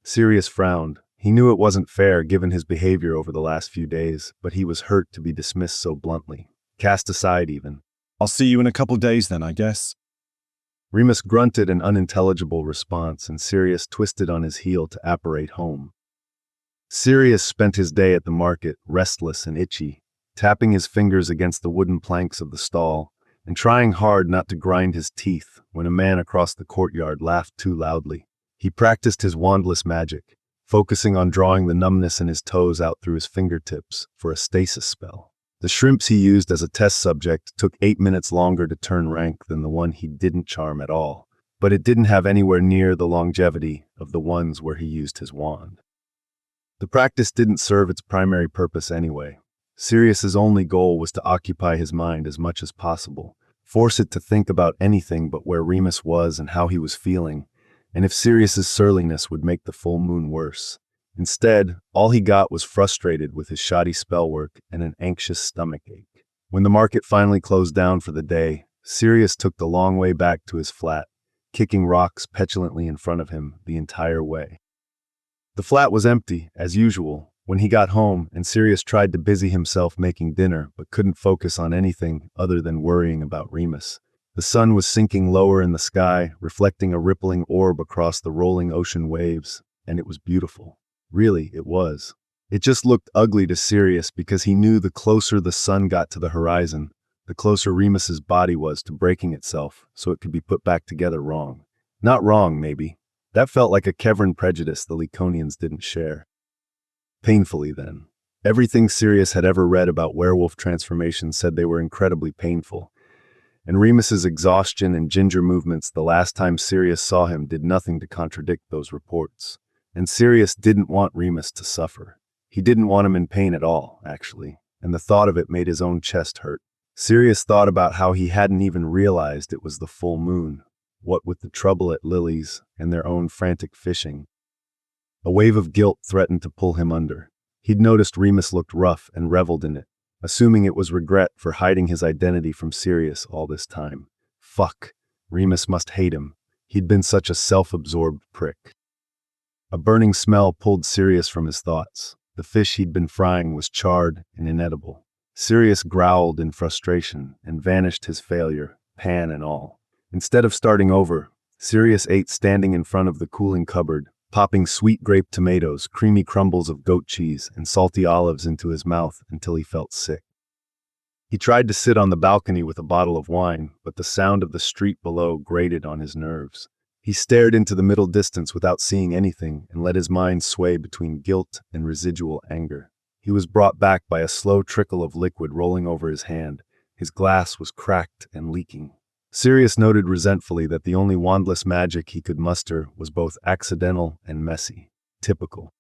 Sirius frowned. He knew it wasn't fair given his behavior over the last few days, but he was hurt to be dismissed so bluntly. Cast aside even. I'll see you in a couple days then, I guess. Remus grunted an unintelligible response, and Sirius twisted on his heel to apparate home. Sirius spent his day at the market, restless and itchy, tapping his fingers against the wooden planks of the stall, and trying hard not to grind his teeth when a man across the courtyard laughed too loudly. He practiced his wandless magic, focusing on drawing the numbness in his toes out through his fingertips for a stasis spell. The shrimps he used as a test subject took 8 minutes longer to turn rank than the one he didn't charm at all, but it didn't have anywhere near the longevity of the ones where he used his wand. The practice didn't serve its primary purpose anyway. Sirius's only goal was to occupy his mind as much as possible, force it to think about anything but where Remus was and how he was feeling, and if Sirius's surliness would make the full moon worse. Instead, all he got was frustrated with his shoddy spell work and an anxious stomachache. When the market finally closed down for the day, Sirius took the long way back to his flat, kicking rocks petulantly in front of him the entire way. The flat was empty, as usual, when he got home, and Sirius tried to busy himself making dinner but couldn't focus on anything other than worrying about Remus. The sun was sinking lower in the sky, reflecting a rippling orb across the rolling ocean waves, and it was beautiful. Really, it was. It just looked ugly to Sirius because he knew the closer the sun got to the horizon, the closer Remus's body was to breaking itself so it could be put back together wrong. Not wrong, maybe. That felt like a Kevran prejudice the Laconians didn't share. Painfully, then. Everything Sirius had ever read about werewolf transformations said they were incredibly painful, and Remus's exhaustion and ginger movements the last time Sirius saw him did nothing to contradict those reports. And Sirius didn't want Remus to suffer. He didn't want him in pain at all, actually, and the thought of it made his own chest hurt. Sirius thought about how he hadn't even realized it was the full moon, what with the trouble at Lily's and their own frantic fishing. A wave of guilt threatened to pull him under. He'd noticed Remus looked rough and reveled in it, assuming it was regret for hiding his identity from Sirius all this time. Fuck, Remus must hate him. He'd been such a self-absorbed prick. A burning smell pulled Sirius from his thoughts. The fish he'd been frying was charred and inedible. Sirius growled in frustration and vanished his failure, pan and all. Instead of starting over, Sirius ate standing in front of the cooling cupboard, popping sweet grape tomatoes, creamy crumbles of goat cheese, and salty olives into his mouth until he felt sick. He tried to sit on the balcony with a bottle of wine, but the sound of the street below grated on his nerves. He stared into the middle distance without seeing anything and let his mind sway between guilt and residual anger. He was brought back by a slow trickle of liquid rolling over his hand. His glass was cracked and leaking. Sirius noted resentfully that the only wandless magic he could muster was both accidental and messy. Typical.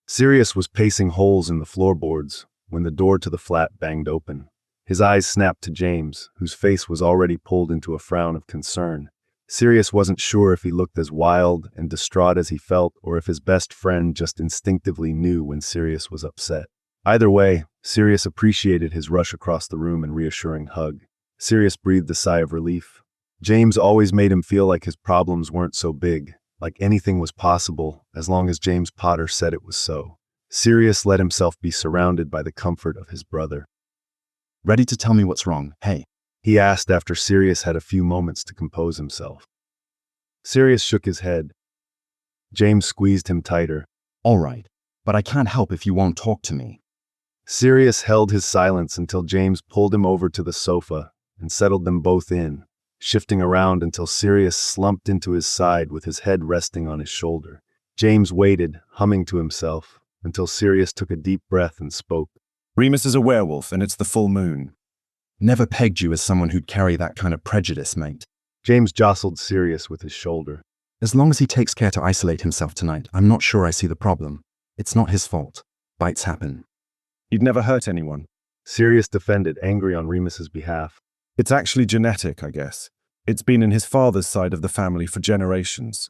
Sirius was pacing holes in the floorboards when the door to the flat banged open. His eyes snapped to James, whose face was already pulled into a frown of concern. Sirius wasn't sure if he looked as wild and distraught as he felt, or if his best friend just instinctively knew when Sirius was upset. Either way, Sirius appreciated his rush across the room and reassuring hug. Sirius breathed a sigh of relief. James always made him feel like his problems weren't so big, like anything was possible as long as James Potter said it was so. Sirius let himself be surrounded by the comfort of his brother. Ready to tell me what's wrong, hey? He asked after Sirius had a few moments to compose himself. Sirius shook his head. James squeezed him tighter. All right, but I can't help if you won't talk to me. Sirius held his silence until James pulled him over to the sofa and settled them both in, shifting around until Sirius slumped into his side with his head resting on his shoulder. James waited, humming to himself, until Sirius took a deep breath and spoke. Remus is a werewolf, and it's the full moon. Never pegged you as someone who'd carry that kind of prejudice, mate. James jostled Sirius with his shoulder. As long as he takes care to isolate himself tonight, I'm not sure I see the problem. It's not his fault. Bites happen. He'd never hurt anyone. Sirius defended, angry on Remus's behalf. It's actually genetic, I guess. It's been in his father's side of the family for generations.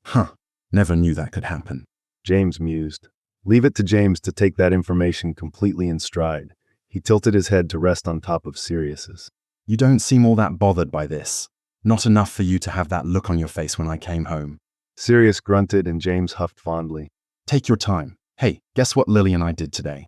Huh. Never knew that could happen. James mused. Leave it to James to take that information completely in stride. He tilted his head to rest on top of Sirius's. You don't seem all that bothered by this. Not enough for you to have that look on your face when I came home. Sirius grunted and James huffed fondly. Take your time. Hey, guess what Lily and I did today?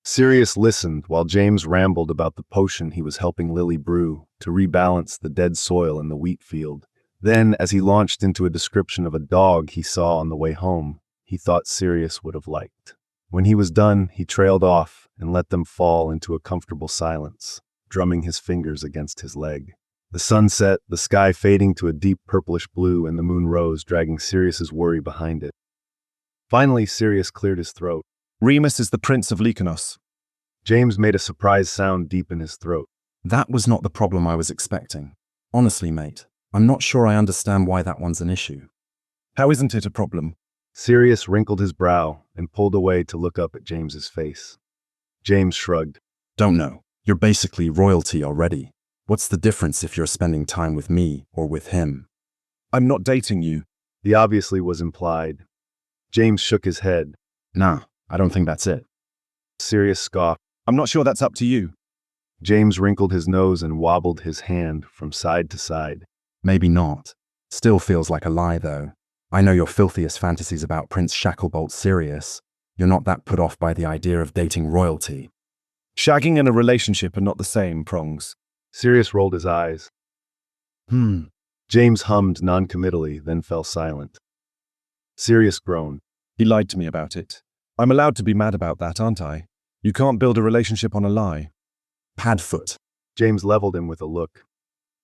Sirius listened while James rambled about the potion he was helping Lily brew to rebalance the dead soil in the wheat field. Then, as he launched into a description of a dog he saw on the way home, he thought Sirius would have liked. When he was done, he trailed off and let them fall into a comfortable silence, drumming his fingers against his leg. The sun set, the sky fading to a deep purplish blue, and the moon rose, dragging Sirius's worry behind it. Finally, Sirius cleared his throat. Remus is the Prince of Lycanos. James made a surprised sound deep in his throat. That was not the problem I was expecting. Honestly, mate, I'm not sure I understand why that one's an issue. How isn't it a problem? Sirius wrinkled his brow and pulled away to look up at James's face. James shrugged. Don't know. You're basically royalty already. What's the difference if you're spending time with me or with him? I'm not dating you. The obviously was implied. James shook his head. Nah, I don't think that's it. Sirius scoffed. I'm not sure that's up to you. James wrinkled his nose and wobbled his hand from side to side. Maybe not. Still feels like a lie, though. I know your filthiest fantasies about Prince Shacklebolt Sirius. You're not that put off by the idea of dating royalty. Shagging and a relationship are not the same, Prongs. Sirius rolled his eyes. James hummed non-committally, then fell silent. Sirius groaned. He lied to me about it. I'm allowed to be mad about that, aren't I? You can't build a relationship on a lie. Padfoot. James leveled him with a look.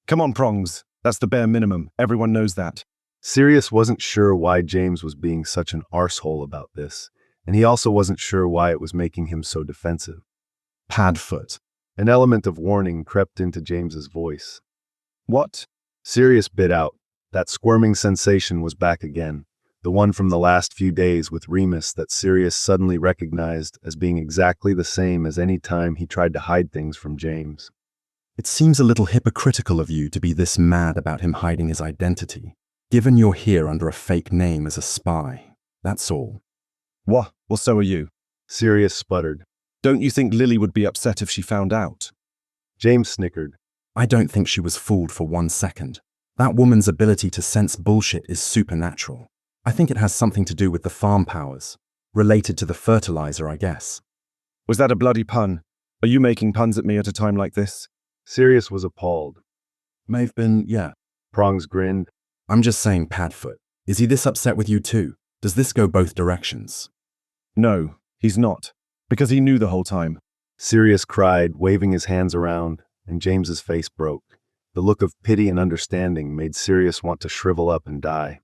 Come on, Prongs. That's the bare minimum. Everyone knows that. Sirius wasn't sure why James was being such an arsehole about this, and he also wasn't sure why it was making him so defensive. Padfoot. An element of warning crept into James's voice. What? Sirius bit out. That squirming sensation was back again. the one from the last few days with Remus that Sirius suddenly recognized as being exactly the same as any time he tried to hide things from James. It seems a little hypocritical of you to be this mad about him hiding his identity, given you're here under a fake name as a spy. That's all. What? Well, so are you. Sirius sputtered. Don't you think Lily would be upset if she found out? James snickered. I don't think she was fooled for 1 second. That woman's ability to sense bullshit is supernatural. I think it has something to do with the farm powers. Related to the fertilizer, I guess. Was that a bloody pun? Are you making puns at me at a time like this? Sirius was appalled. May have been, yeah. Prongs grinned. I'm just saying, Padfoot. Is he this upset with you too? Does this go both directions? No, he's not. Because he knew the whole time. Sirius cried, waving his hands around, and James's face broke. The look of pity and understanding made Sirius want to shrivel up and die.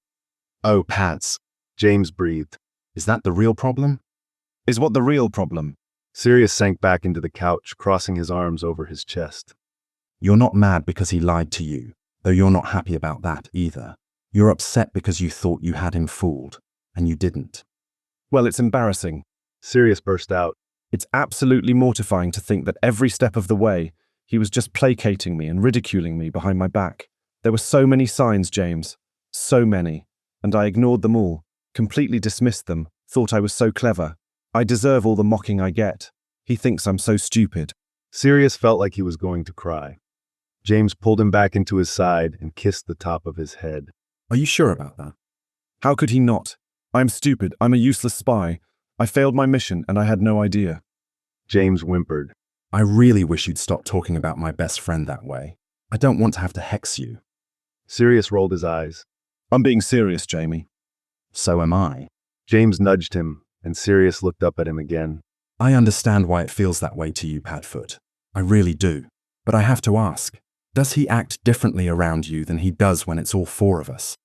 Oh, Pads. James breathed. Is that the real problem? Is what the real problem? Sirius sank back into the couch, crossing his arms over his chest. You're not mad because he lied to you, though you're not happy about that either. You're upset because you thought you had him fooled, and you didn't. Well, it's embarrassing. Sirius burst out. It's absolutely mortifying to think that every step of the way, he was just placating me and ridiculing me behind my back. There were so many signs, James. So many. And I ignored them all, completely dismissed them, thought I was so clever. I deserve all the mocking I get. He thinks I'm so stupid. Sirius felt like he was going to cry. James pulled him back into his side and kissed the top of his head. Are you sure about that? How could he not? I'm stupid. I'm a useless spy. I failed my mission and I had no idea. James whimpered. I really wish you'd stop talking about my best friend that way. I don't want to have to hex you. Sirius rolled his eyes. I'm being serious, Jamie. So am I. James nudged him, and Sirius looked up at him again. I understand why it feels that way to you, Padfoot. I really do. But I have to ask, does he act differently around you than he does when it's all four of us?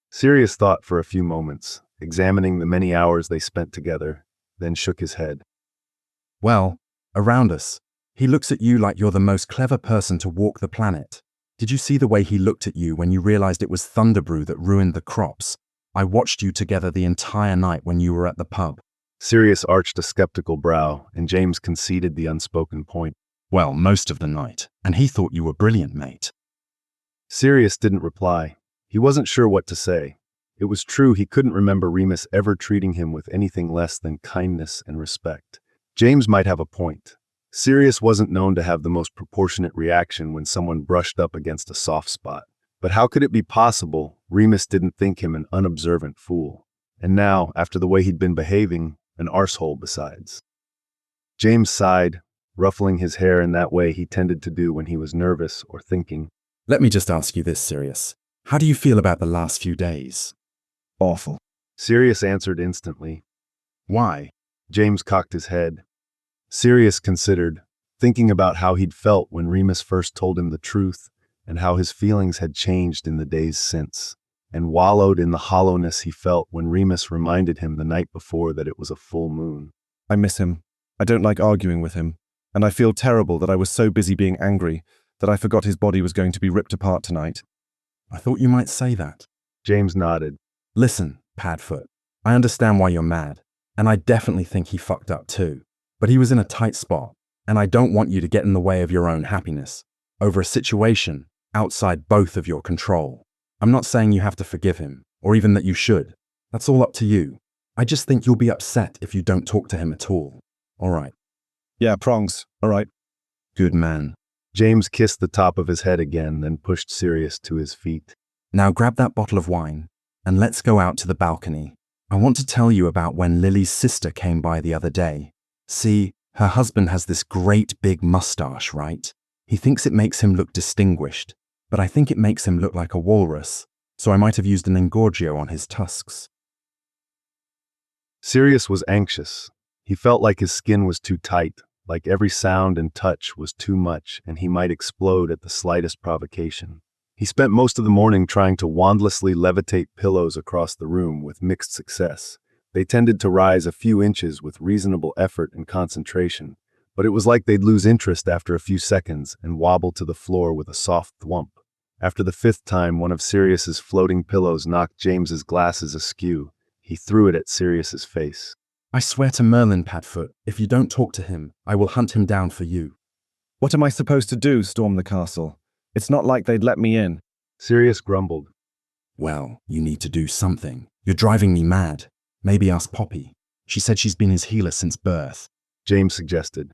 Sirius thought for a few moments, examining the many hours they spent together, then shook his head. Well, around us, he looks at you like you're the most clever person to walk the planet. Did you see the way he looked at you when you realized it was Thunderbrew that ruined the crops? I watched you together the entire night when you were at the pub. Sirius arched a skeptical brow, and James conceded the unspoken point. Well, most of the night, and he thought you were brilliant, mate. Sirius didn't reply. He wasn't sure what to say. It was true he couldn't remember Remus ever treating him with anything less than kindness and respect. James might have a point. Sirius wasn't known to have the most proportionate reaction when someone brushed up against a soft spot. But how could it be possible Remus didn't think him an unobservant fool? And now, after the way he'd been behaving, an arsehole besides. James sighed, ruffling his hair in that way he tended to do when he was nervous or thinking. Let me just ask you this, Sirius. How do you feel about the last few days? Awful. Sirius answered instantly. Why? James cocked his head. Sirius considered, thinking about how he'd felt when Remus first told him the truth, and how his feelings had changed in the days since, and wallowed in the hollowness he felt when Remus reminded him the night before that it was a full moon. I miss him. I don't like arguing with him, and I feel terrible that I was so busy being angry that I forgot his body was going to be ripped apart tonight. I thought you might say that. James nodded. Listen, Padfoot, I understand why you're mad, and I definitely think he fucked up too. But he was in a tight spot, and I don't want you to get in the way of your own happiness over a situation outside both of your control. I'm not saying you have to forgive him, or even that you should. That's all up to you. I just think you'll be upset if you don't talk to him at all. All right. Yeah, prongs. All right. Good man. James kissed the top of his head again, then pushed Sirius to his feet. Now grab that bottle of wine, and let's go out to the balcony. I want to tell you about when Lily's sister came by the other day. See, her husband has this great big mustache, right? He thinks it makes him look distinguished, but I think it makes him look like a walrus, so I might have used an engorgio on his tusks. Sirius was anxious. He felt like his skin was too tight, like every sound and touch was too much, and he might explode at the slightest provocation. He spent most of the morning trying to wandlessly levitate pillows across the room with mixed success. They tended to rise a few inches with reasonable effort and concentration, but it was like they'd lose interest after a few seconds and wobble to the floor with a soft thwump. After the fifth time, one of Sirius's floating pillows knocked James's glasses askew. He threw it at Sirius's face. I swear to Merlin, Padfoot, if you don't talk to him, I will hunt him down for you. What am I supposed to do, storm the castle? It's not like they'd let me in. Sirius grumbled. Well, you need to do something. You're driving me mad. Maybe ask Poppy. She said she's been his healer since birth. James suggested.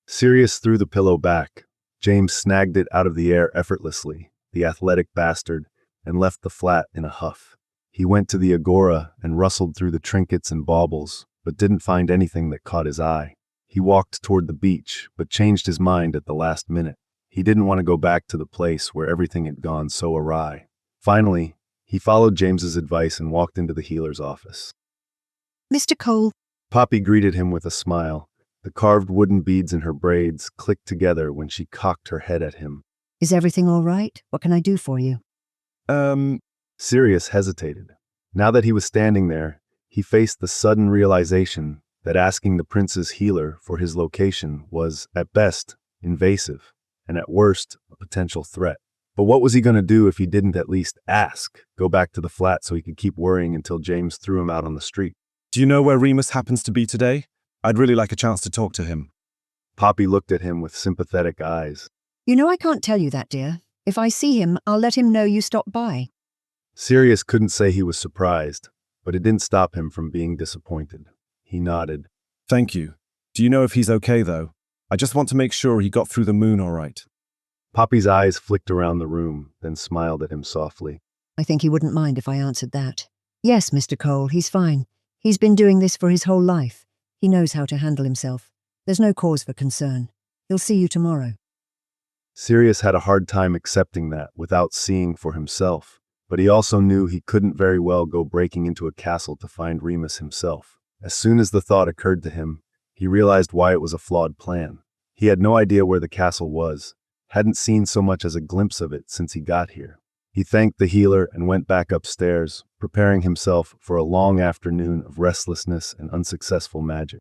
Sirius threw the pillow back. James snagged it out of the air effortlessly, the athletic bastard, and left the flat in a huff. He went to the agora and rustled through the trinkets and baubles, but didn't find anything that caught his eye. He walked toward the beach, but changed his mind at the last minute. He didn't want to go back to the place where everything had gone so awry. Finally, he followed James's advice and walked into the healer's office. Mr. Cole. Poppy greeted him with a smile. The carved wooden beads in her braids clicked together when she cocked her head at him. Is everything all right? What can I do for you? Sirius hesitated. Now that he was standing there, he faced the sudden realization that asking the prince's healer for his location was, at best, invasive, and at worst, a potential threat. But what was he going to do if he didn't at least ask? Go back to the flat so he could keep worrying until James threw him out on the street. Do you know where Remus happens to be today? I'd really like a chance to talk to him. Poppy looked at him with sympathetic eyes. You know I can't tell you that, dear. If I see him, I'll let him know you stopped by. Sirius couldn't say he was surprised, but it didn't stop him from being disappointed. He nodded. Thank you. Do you know if he's okay, though? I just want to make sure he got through the moon all right. Poppy's eyes flicked around the room, then smiled at him softly. I think he wouldn't mind if I answered that. Yes, Mr. Cole, he's fine. He's been doing this for his whole life. He knows how to handle himself. There's no cause for concern. He'll see you tomorrow. Sirius had a hard time accepting that without seeing for himself, but he also knew he couldn't very well go breaking into a castle to find Remus himself. As soon as the thought occurred to him, he realized why it was a flawed plan. He had no idea where the castle was, hadn't seen so much as a glimpse of it since he got here. He thanked the healer and went back upstairs, preparing himself for a long afternoon of restlessness and unsuccessful magic.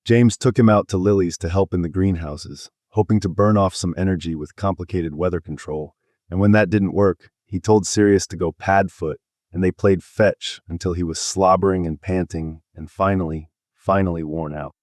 James took him out to Lily's to help in the greenhouses, hoping to burn off some energy with complicated weather control, and when that didn't work, he told Sirius to go padfoot, and they played fetch until he was slobbering and panting and finally worn out.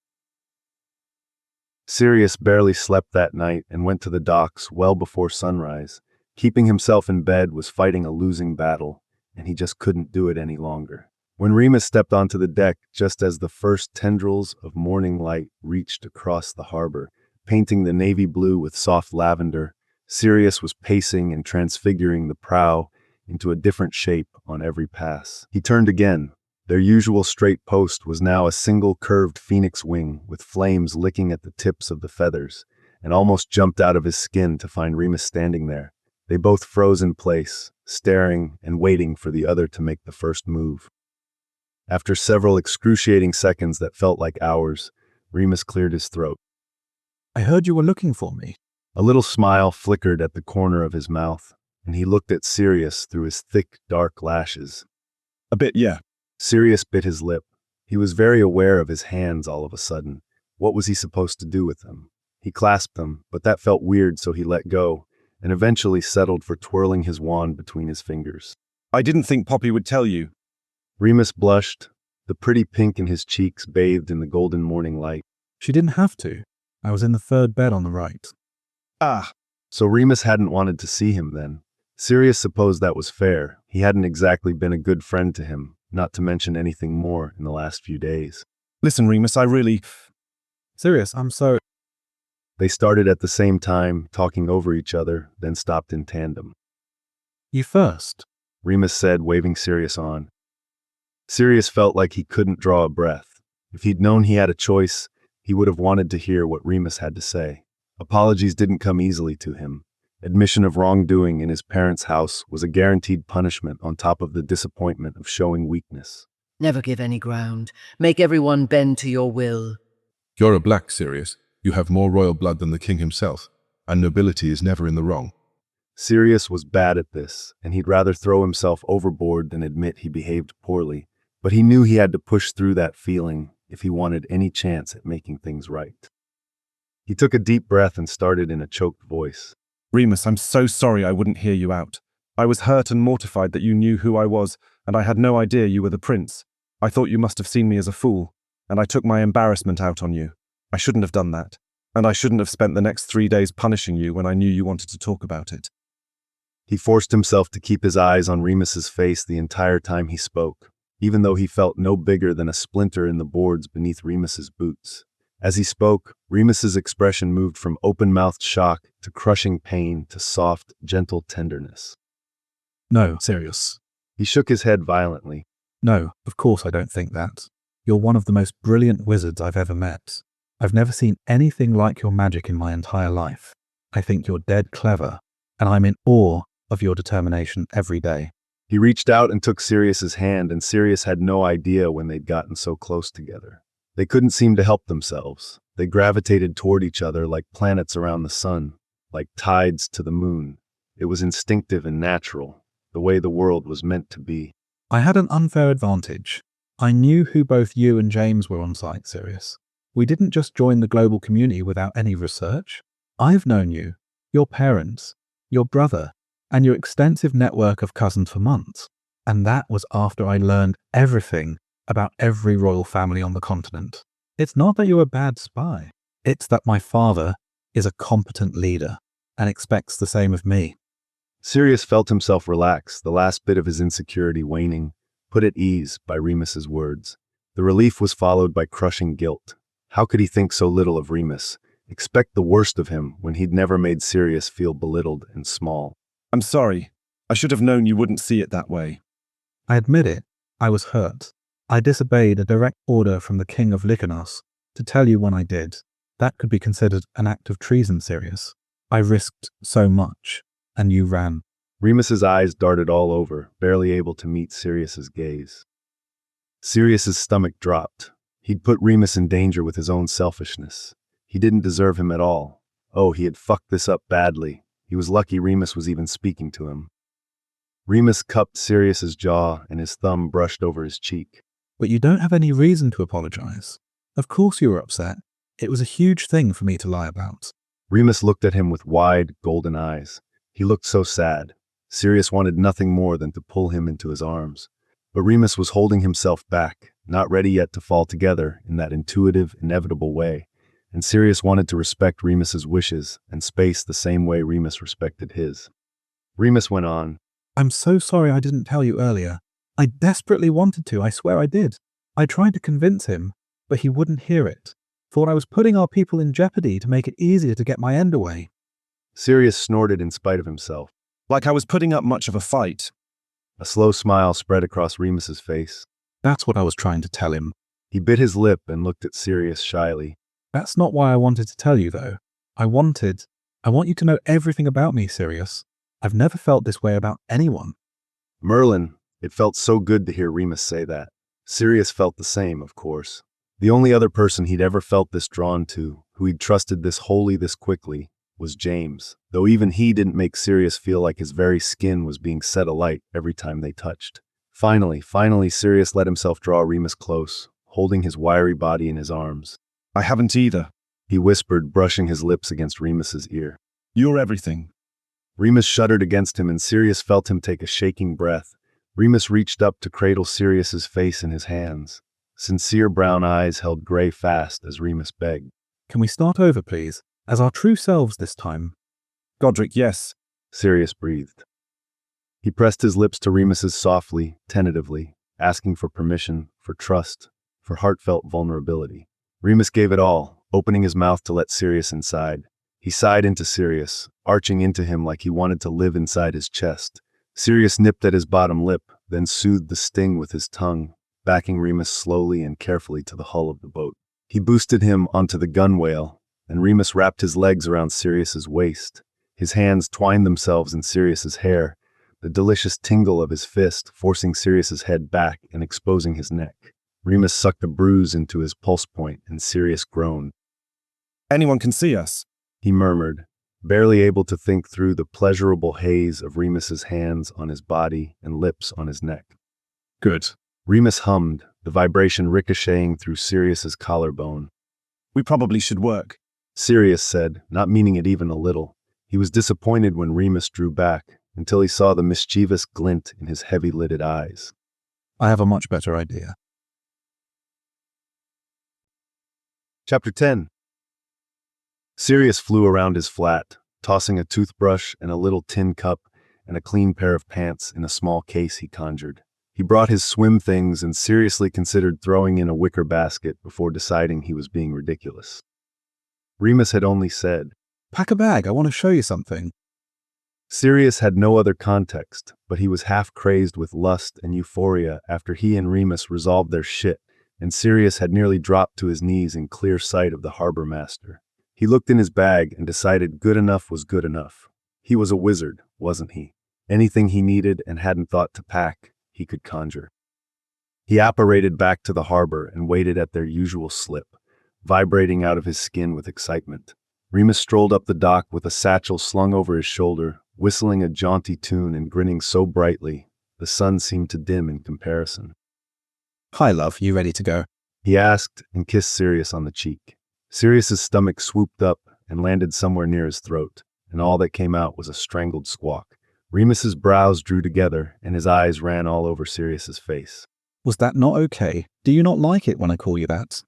Sirius barely slept that night and went to the docks well before sunrise. Keeping himself in bed was fighting a losing battle, and he just couldn't do it any longer. When Remus stepped onto the deck just as the first tendrils of morning light reached across the harbor, painting the navy blue with soft lavender, Sirius was pacing and transfiguring the prow into a different shape on every pass. He turned again. Their usual straight post was now a single curved phoenix wing with flames licking at the tips of the feathers, and almost jumped out of his skin to find Remus standing there. They both froze in place, staring and waiting for the other to make the first move. After several excruciating seconds that felt like hours, Remus cleared his throat. I heard you were looking for me. A little smile flickered at the corner of his mouth, and he looked at Sirius through his thick, dark lashes. A bit, yeah. Sirius bit his lip. He was very aware of his hands all of a sudden. What was he supposed to do with them? He clasped them, but that felt weird, so he let go, and eventually settled for twirling his wand between his fingers. I didn't think Poppy would tell you. Remus blushed, the pretty pink in his cheeks bathed in the golden morning light. She didn't have to. I was in the third bed on the right. Ah. So Remus hadn't wanted to see him then. Sirius supposed that was fair. He hadn't exactly been a good friend to him, not to mention anything more in the last few days. Listen, Remus, Sirius, I'm so... They started at the same time, talking over each other, then stopped in tandem. You first, Remus said, waving Sirius on. Sirius felt like he couldn't draw a breath. If he'd known he had a choice, he would have wanted to hear what Remus had to say. Apologies didn't come easily to him. Admission of wrongdoing in his parents' house was a guaranteed punishment on top of the disappointment of showing weakness. Never give any ground. Make everyone bend to your will. You're a Black, Sirius. You have more royal blood than the king himself, and nobility is never in the wrong. Sirius was bad at this, and he'd rather throw himself overboard than admit he behaved poorly, but he knew he had to push through that feeling if he wanted any chance at making things right. He took a deep breath and started in a choked voice. Remus, I'm so sorry I wouldn't hear you out. I was hurt and mortified that you knew who I was, and I had no idea you were the prince. I thought you must have seen me as a fool, and I took my embarrassment out on you. I shouldn't have done that, and I shouldn't have spent the next 3 days punishing you when I knew you wanted to talk about it. He forced himself to keep his eyes on Remus's face the entire time he spoke, even though he felt no bigger than a splinter in the boards beneath Remus's boots. As he spoke, Remus's expression moved from open-mouthed shock to crushing pain to soft, gentle tenderness. No, Sirius. He shook his head violently. No, of course I don't think that. You're one of the most brilliant wizards I've ever met. I've never seen anything like your magic in my entire life. I think you're dead clever, and I'm in awe of your determination every day. He reached out and took Sirius's hand, and Sirius had no idea when they'd gotten so close together. They couldn't seem to help themselves. They gravitated toward each other like planets around the sun, like tides to the moon. It was instinctive and natural, the way the world was meant to be. I had an unfair advantage. I knew who both you and James were on site, Sirius. We didn't just join the global community without any research. I've known you, your parents, your brother, and your extensive network of cousins for months. And that was after I learned everything about every royal family on the continent. It's not that you're a bad spy. It's that my father is a competent leader and expects the same of me. Sirius felt himself relax, the last bit of his insecurity waning, put at ease by Remus's words. The relief was followed by crushing guilt. How could he think so little of Remus, expect the worst of him when he'd never made Sirius feel belittled and small? I'm sorry. I should have known you wouldn't see it that way. I admit it. I was hurt. I disobeyed a direct order from the King of Lycanos to tell you when I did. That could be considered an act of treason, Sirius. I risked so much, and you ran. Remus's eyes darted all over, barely able to meet Sirius's gaze. Sirius's stomach dropped. He'd put Remus in danger with his own selfishness. He didn't deserve him at all. Oh, he had fucked this up badly. He was lucky Remus was even speaking to him. Remus cupped Sirius's jaw, and his thumb brushed over his cheek. But you don't have any reason to apologize. Of course you were upset. It was a huge thing for me to lie about. Remus looked at him with wide, golden eyes. He looked so sad. Sirius wanted nothing more than to pull him into his arms. But Remus was holding himself back, not ready yet to fall together in that intuitive, inevitable way. And Sirius wanted to respect Remus's wishes and space the same way Remus respected his. Remus went on. I'm so sorry I didn't tell you earlier. I desperately wanted to, I swear I did. I tried to convince him, but he wouldn't hear it. Thought I was putting our people in jeopardy to make it easier to get my end away. Sirius snorted in spite of himself. Like I was putting up much of a fight. A slow smile spread across Remus's face. That's what I was trying to tell him. He bit his lip and looked at Sirius shyly. That's not why I wanted to tell you, though. I want you to know everything about me, Sirius. I've never felt this way about anyone. Merlin, it felt so good to hear Remus say that. Sirius felt the same, of course. The only other person he'd ever felt this drawn to, who he'd trusted this wholly this quickly, was James, though even he didn't make Sirius feel like his very skin was being set alight every time they touched. Finally, Sirius let himself draw Remus close, holding his wiry body in his arms. I haven't either, he whispered, brushing his lips against Remus's ear. You're everything. Remus shuddered against him, and Sirius felt him take a shaking breath. Remus reached up to cradle Sirius's face in his hands. Sincere brown eyes held Gray fast as Remus begged. Can we start over, please? As our true selves this time. Godric, yes, Sirius breathed. He pressed his lips to Remus's softly, tentatively, asking for permission, for trust, for heartfelt vulnerability. Remus gave it all, opening his mouth to let Sirius inside. He sighed into Sirius, arching into him like he wanted to live inside his chest. Sirius nipped at his bottom lip, then soothed the sting with his tongue, backing Remus slowly and carefully to the hull of the boat. He boosted him onto the gunwale, and Remus wrapped his legs around Sirius's waist. His hands twined themselves in Sirius's hair, the delicious tingle of his fist forcing Sirius's head back and exposing his neck. Remus sucked a bruise into his pulse point, and Sirius groaned. Anyone can see us, he murmured, barely able to think through the pleasurable haze of Remus's hands on his body and lips on his neck. Good. Remus hummed, the vibration ricocheting through Sirius's collarbone. We probably should work, Sirius said, not meaning it even a little. He was disappointed when Remus drew back, until he saw the mischievous glint in his heavy-lidded eyes. I have a much better idea. Chapter 10. Sirius flew around his flat, tossing a toothbrush and a little tin cup and a clean pair of pants in a small case he conjured. He brought his swim things and seriously considered throwing in a wicker basket before deciding he was being ridiculous. Remus had only said, "Pack a bag, I want to show you something." Sirius had no other context, but he was half crazed with lust and euphoria after he and Remus resolved their shit, and Sirius had nearly dropped to his knees in clear sight of the harbor master. He looked in his bag and decided good enough was good enough. He was a wizard, wasn't he? Anything he needed and hadn't thought to pack, he could conjure. He apparated back to the harbor and waited at their usual slip, vibrating out of his skin with excitement. Remus strolled up the dock with a satchel slung over his shoulder, whistling a jaunty tune and grinning so brightly, the sun seemed to dim in comparison. "Hi, love, you ready to go?" he asked and kissed Sirius on the cheek. Sirius's stomach swooped up and landed somewhere near his throat, and all that came out was a strangled squawk. Remus's brows drew together and his eyes ran all over Sirius's face. "Was that not okay? Do you not like it when I call you that?"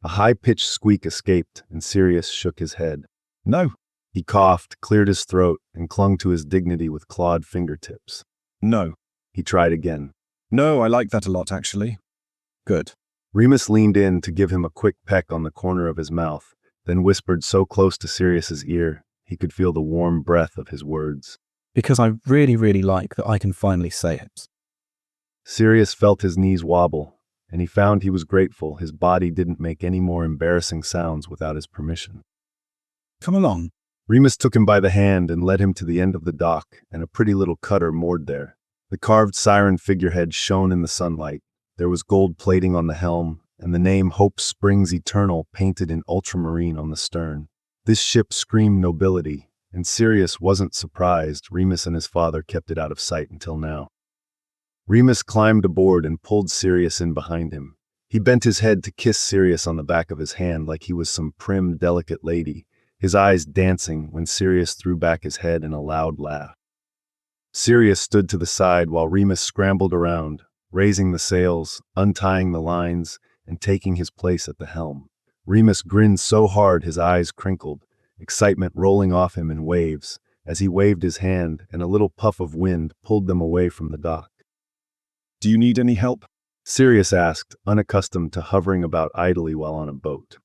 A high-pitched squeak escaped and Sirius shook his head. No. He coughed, cleared his throat, and clung to his dignity with clawed fingertips. No. He tried again. No, I like that a lot, actually. Good. Remus leaned in to give him a quick peck on the corner of his mouth, then whispered so close to Sirius's ear he could feel the warm breath of his words. "Because I really, really like that I can finally say it." Sirius felt his knees wobble, and he found he was grateful his body didn't make any more embarrassing sounds without his permission. "Come along." Remus took him by the hand and led him to the end of the dock and a pretty little cutter moored there. The carved siren figurehead shone in the sunlight. There was gold plating on the helm, and the name Hope Springs Eternal painted in ultramarine on the stern. This ship screamed nobility, and Sirius wasn't surprised Remus and his father kept it out of sight until now. Remus climbed aboard and pulled Sirius in behind him. He bent his head to kiss Sirius on the back of his hand like he was some prim, delicate lady, his eyes dancing when Sirius threw back his head in a loud laugh. Sirius stood to the side while Remus scrambled around, raising the sails, untying the lines, and taking his place at the helm. Remus grinned so hard his eyes crinkled, excitement rolling off him in waves, as he waved his hand and a little puff of wind pulled them away from the dock. "Do you need any help?" Sirius asked, unaccustomed to hovering about idly while on a boat.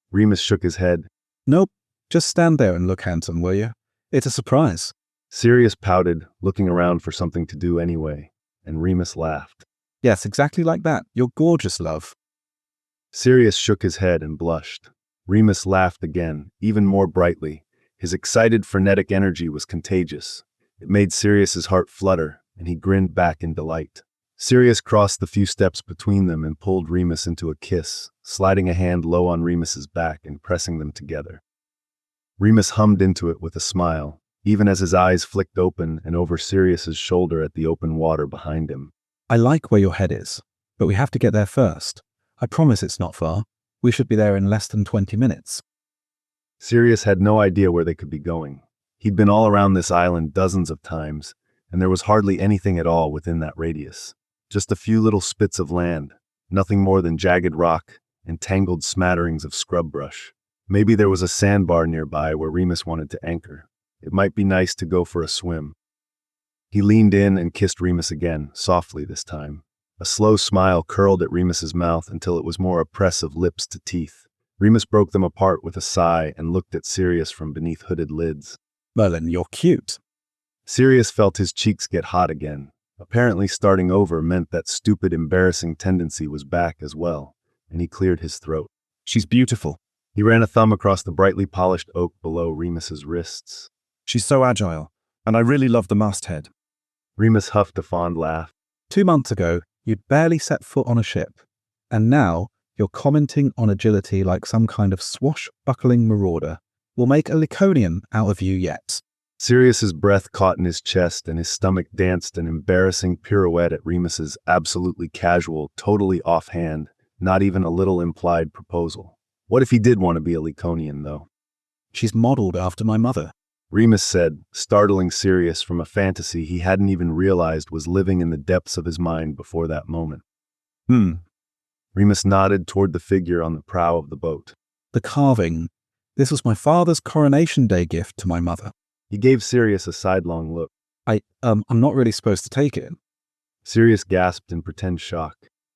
Remus shook his head. "Nope, just stand there and look handsome, will you? It's a surprise." Sirius pouted, looking around for something to do anyway, and Remus laughed. "Yes, exactly like that. You're gorgeous, love." Sirius shook his head and blushed. Remus laughed again, even more brightly. His excited, frenetic energy was contagious. It made Sirius's heart flutter, and he grinned back in delight. Sirius crossed the few steps between them and pulled Remus into a kiss, sliding a hand low on Remus's back and pressing them together. Remus hummed into it with a smile, even as his eyes flicked open and over Sirius's shoulder at the open water behind him. "I like where your head is, but we have to get there first. I promise it's not far. We should be there in less than 20 minutes. Sirius had no idea where they could be going. He'd been all around this island dozens of times, and there was hardly anything at all within that radius. Just a few little spits of land, nothing more than jagged rock and tangled smatterings of scrub brush. Maybe there was a sandbar nearby where Remus wanted to anchor. It might be nice to go for a swim. He leaned in and kissed Remus again, softly this time. A slow smile curled at Remus's mouth until it was more a press of lips to teeth. Remus broke them apart with a sigh and looked at Sirius from beneath hooded lids. "Merlin, you're cute." Sirius felt his cheeks get hot again. Apparently starting over meant that stupid, embarrassing tendency was back as well, and he cleared his throat. "She's beautiful." He ran a thumb across the brightly polished oak below Remus's wrists. "She's so agile, and I really love the masthead." Remus huffed a fond laugh. 2 months ago, you'd barely set foot on a ship, and now you're commenting on agility like some kind of swashbuckling marauder. We'll make a Laconian out of you yet. Sirius's breath caught in his chest and his stomach danced an embarrassing pirouette at Remus's absolutely casual, totally offhand, not even a little implied proposal. What if he did want to be a Laconian, though? She's modeled after my mother. Remus said, startling Sirius from a fantasy he hadn't even realized was living in the depths of his mind before that moment. Remus nodded toward the figure on the prow of the boat. The carving. This was my father's coronation day gift to my mother. He gave Sirius a sidelong look. I'm not really supposed to take it. Sirius gasped in pretend shock.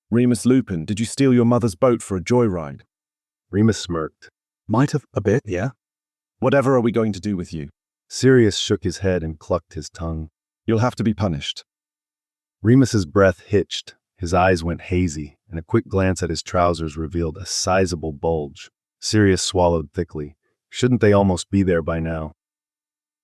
Remus Lupin, did you steal your mother's boat for a joyride? Remus smirked. Might have a bit, yeah. Whatever are we going to do with you? Sirius shook his head and clucked his tongue. You'll have to be punished. Remus's breath hitched, his eyes went hazy, and a quick glance at his trousers revealed a sizable bulge. Sirius swallowed thickly. Shouldn't they almost be there by now?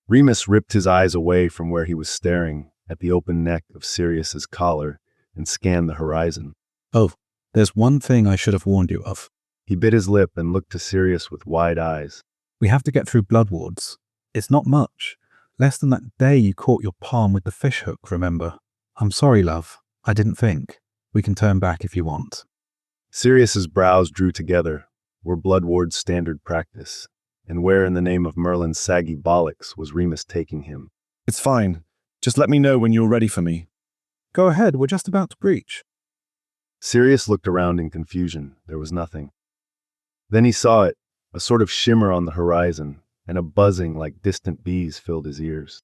Remus ripped his eyes away from where he was staring, at the open neck of Sirius's collar, and scanned the horizon. Oh, there's one thing I should have warned you of. He bit his lip and looked to Sirius with wide eyes. We have to get through Bloodwards. It's not much. Less than that day you caught your palm with the fishhook, remember? I'm sorry, love. I didn't think. We can turn back if you want. Sirius's brows drew together. Were Bloodwards standard practice? And where in the name of Merlin's saggy bollocks was Remus taking him? It's fine. Just let me know when you're ready for me. Go ahead, we're just about to breach. Sirius looked around in confusion. There was nothing. Then he saw it, a sort of shimmer on the horizon, and a buzzing like distant bees filled his ears.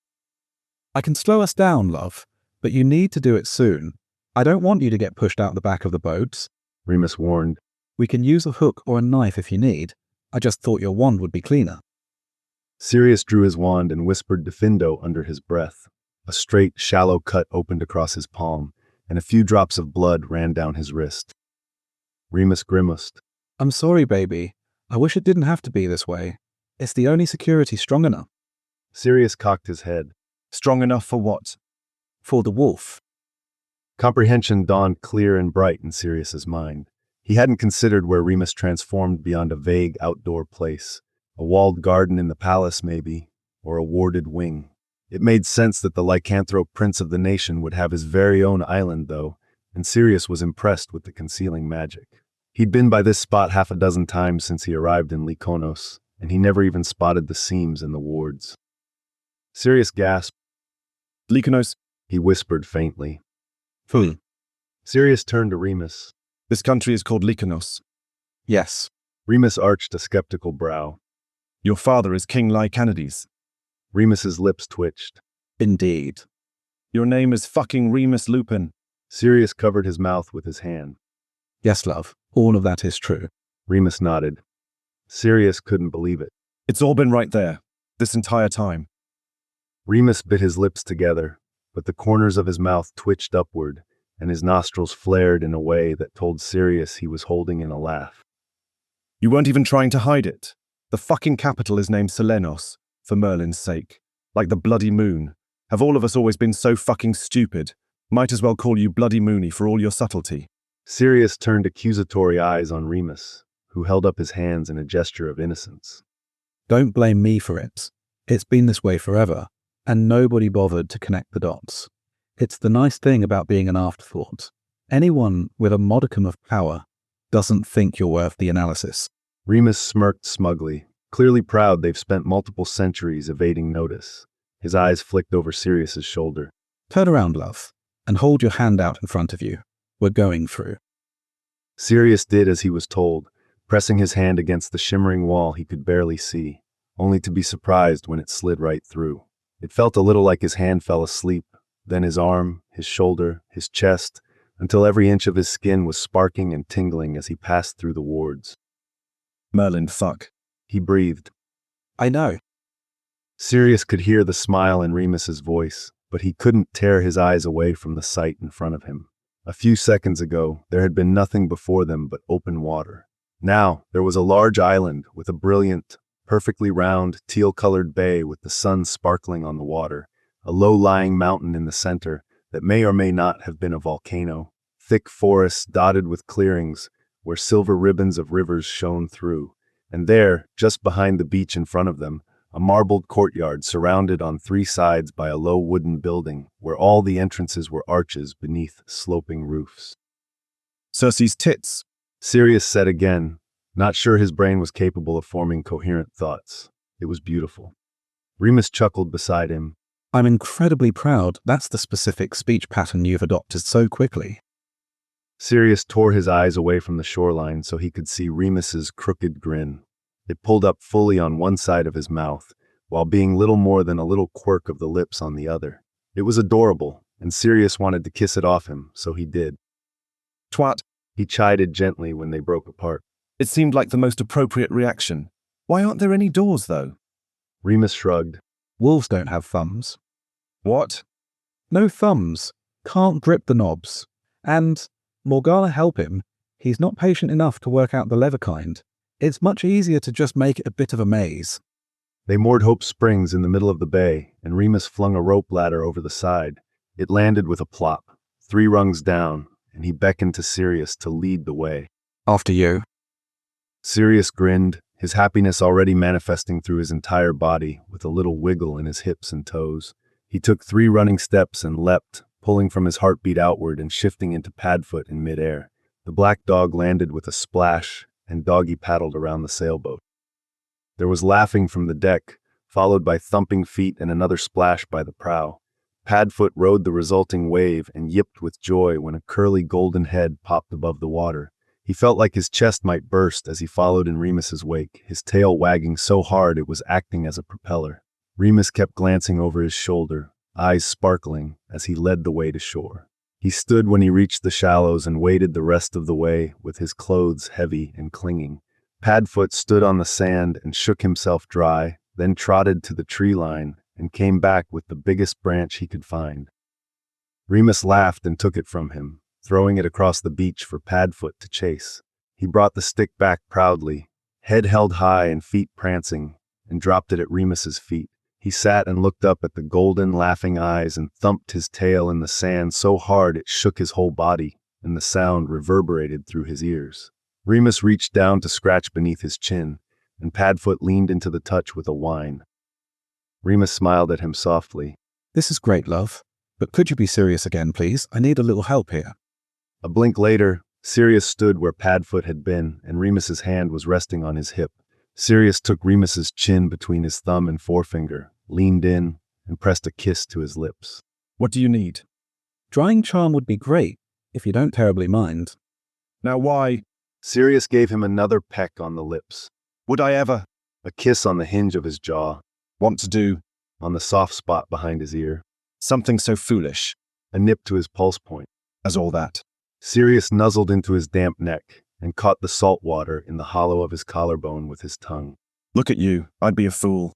I can slow us down, love, but you need to do it soon. I don't want you to get pushed out the back of the boat, Remus warned. We can use a hook or a knife if you need. I just thought your wand would be cleaner. Sirius drew his wand and whispered Diffindo under his breath. A straight, shallow cut opened across his palm, and a few drops of blood ran down his wrist. Remus grimaced. I'm sorry, baby. I wish it didn't have to be this way. It's the only security strong enough. Sirius cocked his head. Strong enough for what? For the wolf. Comprehension dawned clear and bright in Sirius's mind. He hadn't considered where Remus transformed beyond a vague outdoor place. A walled garden in the palace, maybe, or a warded wing. It made sense that the lycanthrope prince of the nation would have his very own island, though, and Sirius was impressed with the concealing magic. He'd been by this spot half a dozen times since he arrived in Lyconos, and he never even spotted the seams in the wards. Sirius gasped. Lyconos, he whispered faintly. Fool. Sirius turned to Remus. This country is called Lyconos. Yes. Remus arched a skeptical brow. Your father is King Lycanides. Remus's lips twitched. Indeed. Your name is fucking Remus Lupin. Sirius covered his mouth with his hand. Yes, love. All of that is true. Remus nodded. Sirius couldn't believe it. It's all been right there, this entire time. Remus bit his lips together, but the corners of his mouth twitched upward, and his nostrils flared in a way that told Sirius he was holding in a laugh. You weren't even trying to hide it. The fucking capital is named Selenos, for Merlin's sake. Like the bloody moon. Have all of us always been so fucking stupid? Might as well call you Bloody Moony for all your subtlety. Sirius turned accusatory eyes on Remus, who held up his hands in a gesture of innocence. Don't blame me for it. It's been this way forever, and nobody bothered to connect the dots. It's the nice thing about being an afterthought. Anyone with a modicum of power doesn't think you're worth the analysis. Remus smirked smugly, clearly proud they've spent multiple centuries evading notice. His eyes flicked over Sirius's shoulder. Turn around, love, and hold your hand out in front of you. We're going through. Sirius did as he was told, pressing his hand against the shimmering wall he could barely see, only to be surprised when it slid right through. It felt a little like his hand fell asleep, then his arm, his shoulder, his chest, until every inch of his skin was sparking and tingling as he passed through the wards. Merlin, fuck. He breathed. I know. Sirius could hear the smile in Remus's voice, but he couldn't tear his eyes away from the sight in front of him. A few seconds ago, there had been nothing before them but open water. Now, there was a large island with a brilliant, perfectly round, teal-colored bay with the sun sparkling on the water, a low-lying mountain in the center that may or may not have been a volcano, thick forests dotted with clearings where silver ribbons of rivers shone through, and there, just behind the beach in front of them, a marbled courtyard surrounded on three sides by a low wooden building where all the entrances were arches beneath sloping roofs. Circe's tits, Sirius said again, not sure his brain was capable of forming coherent thoughts. It was beautiful. Remus chuckled beside him. I'm incredibly proud that's the specific speech pattern you've adopted so quickly. Sirius tore his eyes away from the shoreline so he could see Remus's crooked grin. It pulled up fully on one side of his mouth, while being little more than a little quirk of the lips on the other. It was adorable, and Sirius wanted to kiss it off him, so he did. Twat, he chided gently when they broke apart. It seemed like the most appropriate reaction. Why aren't there any doors, though? Remus shrugged. Wolves don't have thumbs. What? No thumbs. Can't grip the knobs. And, Morgana help him, he's not patient enough to work out the lever kind. It's much easier to just make it a bit of a maze. They moored Hope Springs in the middle of the bay, and Remus flung a rope ladder over the side. It landed with a plop, 3 rungs down, and he beckoned to Sirius to lead the way. After you. Sirius grinned, his happiness already manifesting through his entire body, with a little wiggle in his hips and toes. He took 3 running steps and leapt, pulling from his heartbeat outward and shifting into padfoot in midair. The black dog landed with a splash, and doggy paddled around the sailboat. There was laughing from the deck, followed by thumping feet and another splash by the prow. Padfoot rode the resulting wave and yipped with joy when a curly golden head popped above the water. He felt like his chest might burst as he followed in Remus's wake, his tail wagging so hard it was acting as a propeller. Remus kept glancing over his shoulder, eyes sparkling, as he led the way to shore. He stood when he reached the shallows and waded the rest of the way with his clothes heavy and clinging. Padfoot stood on the sand and shook himself dry, then trotted to the tree line and came back with the biggest branch he could find. Remus laughed and took it from him, throwing it across the beach for Padfoot to chase. He brought the stick back proudly, head held high and feet prancing, and dropped it at Remus's feet. He sat and looked up at the golden, laughing eyes and thumped his tail in the sand so hard it shook his whole body, and the sound reverberated through his ears. Remus reached down to scratch beneath his chin, and Padfoot leaned into the touch with a whine. Remus smiled at him softly. This is great, love. But could you be serious again, please? I need a little help here. A blink later, Sirius stood where Padfoot had been, and Remus's hand was resting on his hip. Sirius took Remus's chin between his thumb and forefinger, leaned in, and pressed a kiss to his lips. What do you need? Drying charm would be great, if you don't terribly mind. Now why? Sirius gave him another peck on the lips. Would I ever? A kiss on the hinge of his jaw. Want to do? On the soft spot behind his ear. Something so foolish. A nip to his pulse point. As all that. Sirius nuzzled into his damp neck and caught the salt water in the hollow of his collarbone with his tongue. Look at you. I'd be a fool.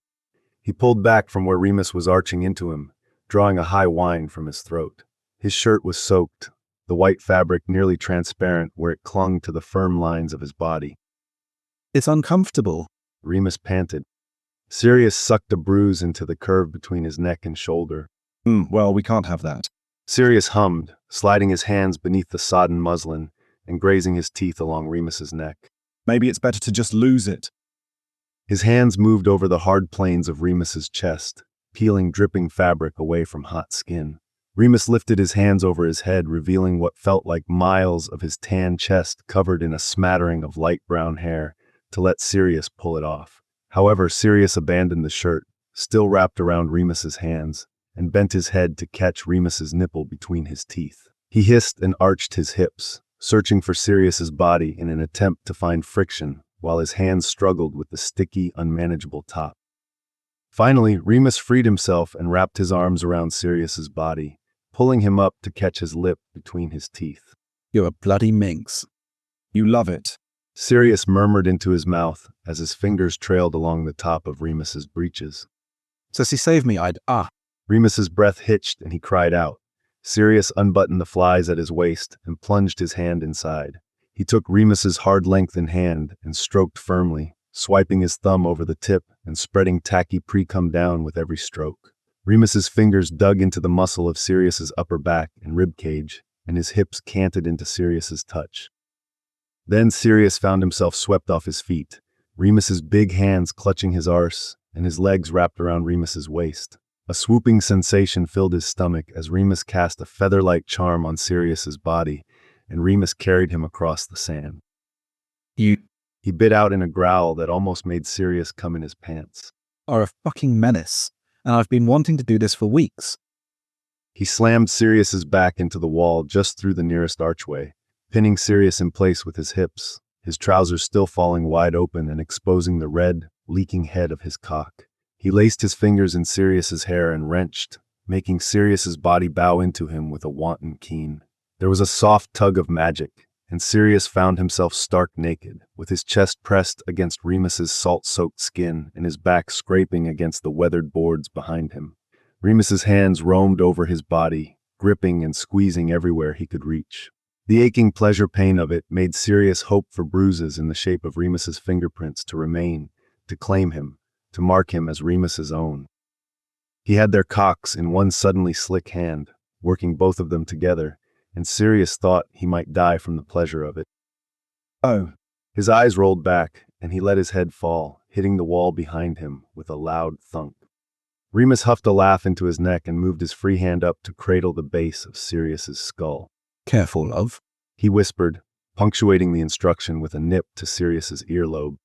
He pulled back from where Remus was arching into him, drawing a high whine from his throat. His shirt was soaked, the white fabric nearly transparent where it clung to the firm lines of his body. It's uncomfortable, Remus panted. Sirius sucked a bruise into the curve between his neck and shoulder. Well, we can't have that. Sirius hummed, sliding his hands beneath the sodden muslin and grazing his teeth along Remus's neck. Maybe it's better to just lose it. His hands moved over the hard planes of Remus's chest, peeling dripping fabric away from hot skin. Remus lifted his hands over his head, revealing what felt like miles of his tan chest covered in a smattering of light brown hair, to let Sirius pull it off. However, Sirius abandoned the shirt, still wrapped around Remus's hands, and bent his head to catch Remus's nipple between his teeth. He hissed and arched his hips, searching for Sirius's body in an attempt to find friction, while his hands struggled with the sticky, unmanageable top. Finally, Remus freed himself and wrapped his arms around Sirius's body, pulling him up to catch his lip between his teeth. You're a bloody minx. You love it. Sirius murmured into his mouth as his fingers trailed along the top of Remus's breeches. Says he saved me, Remus's breath hitched and he cried out. Sirius unbuttoned the flies at his waist and plunged his hand inside. He took Remus's hard-lengthened hand and stroked firmly, swiping his thumb over the tip and spreading tacky pre-cum down with every stroke. Remus's fingers dug into the muscle of Sirius's upper back and rib cage, and his hips canted into Sirius's touch. Then Sirius found himself swept off his feet, Remus's big hands clutching his arse and his legs wrapped around Remus's waist. A swooping sensation filled his stomach as Remus cast a feather-like charm on Sirius's body, and Remus carried him across the sand. You... He bit out in a growl that almost made Sirius come in his pants. are a fucking menace, and I've been wanting to do this for weeks. He slammed Sirius's back into the wall just through the nearest archway, pinning Sirius in place with his hips, his trousers still falling wide open and exposing the red, leaking head of his cock. He laced his fingers in Sirius's hair and wrenched, making Sirius's body bow into him with a wanton keen. There was a soft tug of magic, and Sirius found himself stark naked, with his chest pressed against Remus's salt-soaked skin and his back scraping against the weathered boards behind him. Remus's hands roamed over his body, gripping and squeezing everywhere he could reach. The aching pleasure pain of it made Sirius hope for bruises in the shape of Remus's fingerprints to remain, to claim him, to mark him as Remus's own. He had their cocks in one suddenly slick hand, working both of them together, and Sirius thought he might die from the pleasure of it. Oh. His eyes rolled back, and he let his head fall, hitting the wall behind him with a loud thunk. Remus huffed a laugh into his neck and moved his free hand up to cradle the base of Sirius's skull. Careful, love, he whispered, punctuating the instruction with a nip to Sirius's earlobe.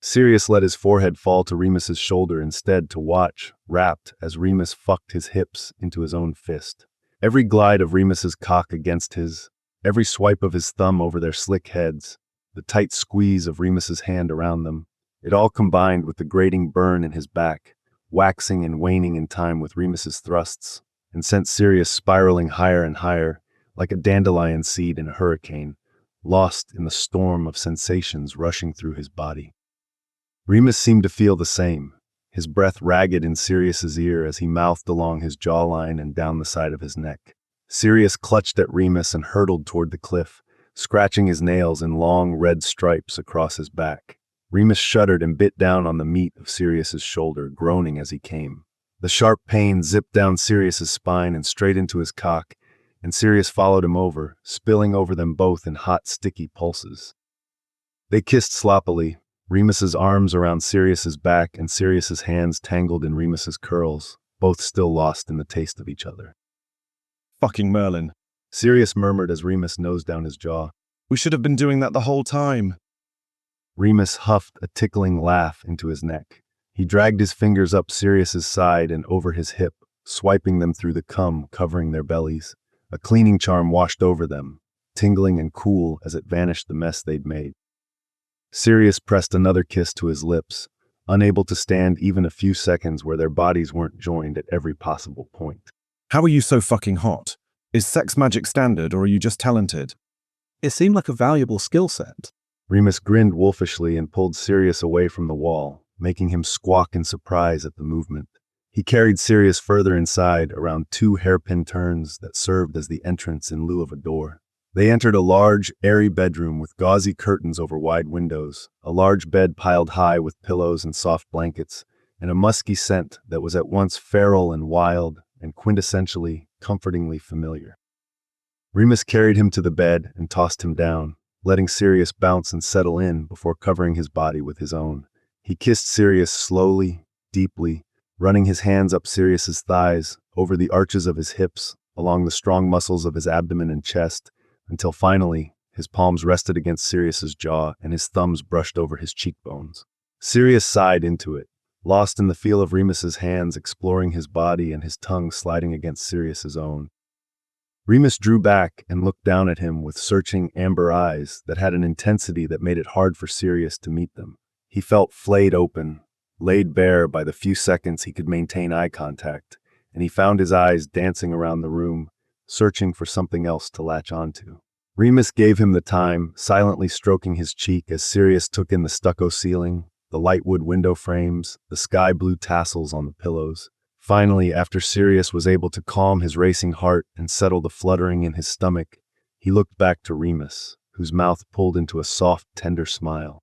Sirius let his forehead fall to Remus's shoulder instead to watch, rapt, as Remus fucked his hips into his own fist. Every glide of Remus's cock against his, every swipe of his thumb over their slick heads, the tight squeeze of Remus's hand around them, it all combined with the grating burn in his back, waxing and waning in time with Remus's thrusts, and sent Sirius spiraling higher and higher, like a dandelion seed in a hurricane, lost in the storm of sensations rushing through his body. Remus seemed to feel the same, his breath ragged in Sirius's ear as he mouthed along his jawline and down the side of his neck. Sirius clutched at Remus and hurtled toward the cliff, scratching his nails in long red stripes across his back. Remus shuddered and bit down on the meat of Sirius's shoulder, groaning as he came. The sharp pain zipped down Sirius's spine and straight into his cock, and Sirius followed him over, spilling over them both in hot, sticky pulses. They kissed sloppily, Remus's arms around Sirius's back and Sirius's hands tangled in Remus's curls, both still lost in the taste of each other. Fucking Merlin, Sirius murmured as Remus nosed down his jaw. We should have been doing that the whole time. Remus huffed a tickling laugh into his neck. He dragged his fingers up Sirius's side and over his hip, swiping them through the cum covering their bellies. A cleaning charm washed over them, tingling and cool as it vanished the mess they'd made. Sirius pressed another kiss to his lips, unable to stand even a few seconds where their bodies weren't joined at every possible point. How are you so fucking hot? Is sex magic standard or are you just talented? It seemed like a valuable skill set. Remus grinned wolfishly and pulled Sirius away from the wall, making him squawk in surprise at the movement. He carried Sirius further inside around two hairpin turns that served as the entrance in lieu of a door. They entered a large, airy bedroom with gauzy curtains over wide windows, a large bed piled high with pillows and soft blankets, and a musky scent that was at once feral and wild and quintessentially, comfortingly familiar. Remus carried him to the bed and tossed him down, letting Sirius bounce and settle in before covering his body with his own. He kissed Sirius slowly, deeply, running his hands up Sirius's thighs, over the arches of his hips, along the strong muscles of his abdomen and chest, until finally, his palms rested against Sirius's jaw and his thumbs brushed over his cheekbones. Sirius sighed into it, lost in the feel of Remus's hands exploring his body and his tongue sliding against Sirius's own. Remus drew back and looked down at him with searching amber eyes that had an intensity that made it hard for Sirius to meet them. He felt flayed open, laid bare by the few seconds he could maintain eye contact, and he found his eyes dancing around the room, searching for something else to latch onto. Remus gave him the time, silently stroking his cheek as Sirius took in the stucco ceiling, the light wood window frames, the sky blue tassels on the pillows. Finally, after Sirius was able to calm his racing heart and settle the fluttering in his stomach, he looked back to Remus, whose mouth pulled into a soft, tender smile.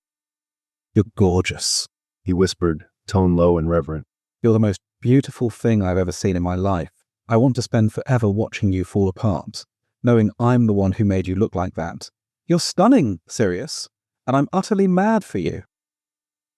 You're gorgeous, he whispered, tone low and reverent. You're the most beautiful thing I've ever seen in my life. I want to spend forever watching you fall apart, knowing I'm the one who made you look like that. You're stunning, Sirius, and I'm utterly mad for you.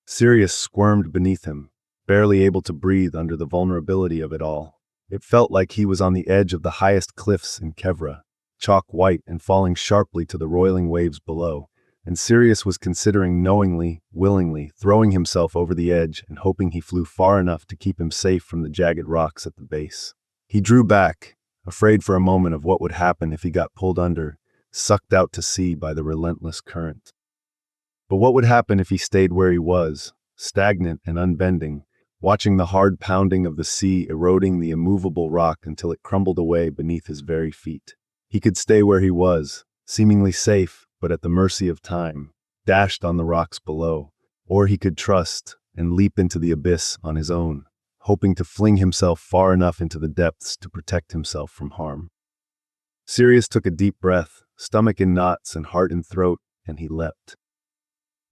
Sirius squirmed beneath him, barely able to breathe under the vulnerability of it all. It felt like he was on the edge of the highest cliffs in Kevra, chalk white and falling sharply to the roiling waves below, and Sirius was considering knowingly, willingly, throwing himself over the edge and hoping he flew far enough to keep him safe from the jagged rocks at the base. He drew back, afraid for a moment of what would happen if he got pulled under, sucked out to sea by the relentless current. But what would happen if he stayed where he was, stagnant and unbending, watching the hard pounding of the sea eroding the immovable rock until it crumbled away beneath his very feet? He could stay where he was, seemingly safe, but at the mercy of time, dashed on the rocks below. Or he could trust and leap into the abyss on his own, hoping to fling himself far enough into the depths to protect himself from harm. Sirius took a deep breath, stomach in knots and heart in throat, and he leapt.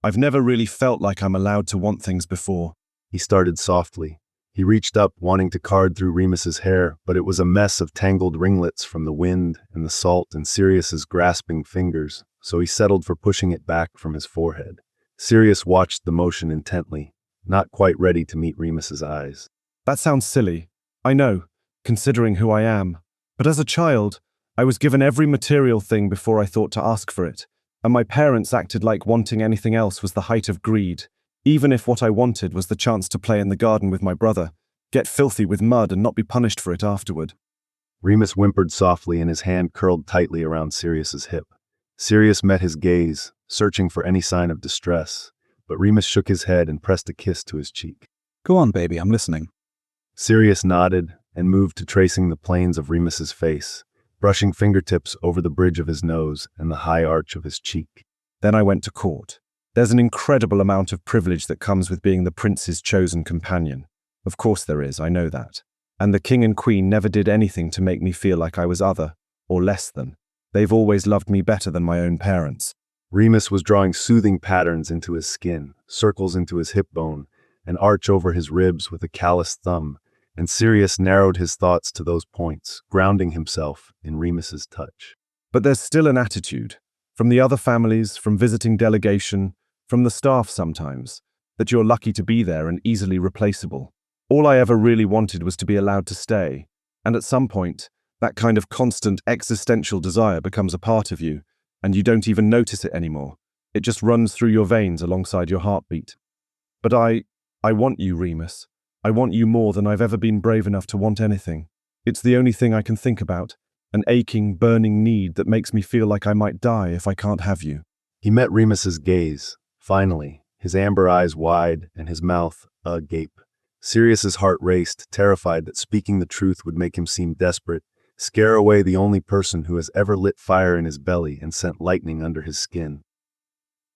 I've never really felt like I'm allowed to want things before. He started softly. He reached up, wanting to card through Remus's hair, but it was a mess of tangled ringlets from the wind and the salt and Sirius's grasping fingers, so he settled for pushing it back from his forehead. Sirius watched the motion intently, not quite ready to meet Remus's eyes. That sounds silly, I know, considering who I am. But as a child, I was given every material thing before I thought to ask for it, and my parents acted like wanting anything else was the height of greed, even if what I wanted was the chance to play in the garden with my brother, get filthy with mud and not be punished for it afterward. Remus whimpered softly and his hand curled tightly around Sirius's hip. Sirius met his gaze, searching for any sign of distress, but Remus shook his head and pressed a kiss to his cheek. Go on, baby, I'm listening. Sirius nodded and moved to tracing the planes of Remus's face, brushing fingertips over the bridge of his nose and the high arch of his cheek. Then I went to court. There's an incredible amount of privilege that comes with being the prince's chosen companion. Of course there is, I know that. And the king and queen never did anything to make me feel like I was other, or less than. They've always loved me better than my own parents. Remus was drawing soothing patterns into his skin, circles into his hip bone, an arch over his ribs with a calloused thumb, and Sirius narrowed his thoughts to those points, grounding himself in Remus's touch. But there's still an attitude, from the other families, from visiting delegation, from the staff sometimes, that you're lucky to be there and easily replaceable. All I ever really wanted was to be allowed to stay, and at some point, that kind of constant existential desire becomes a part of you, and you don't even notice it anymore. It just runs through your veins alongside your heartbeat. But I want you, Remus. I want you more than I've ever been brave enough to want anything. It's the only thing I can think about, an aching, burning need that makes me feel like I might die if I can't have you. He met Remus's gaze, finally, his amber eyes wide and his mouth agape. Sirius's heart raced, terrified that speaking the truth would make him seem desperate, scare away the only person who has ever lit fire in his belly and sent lightning under his skin.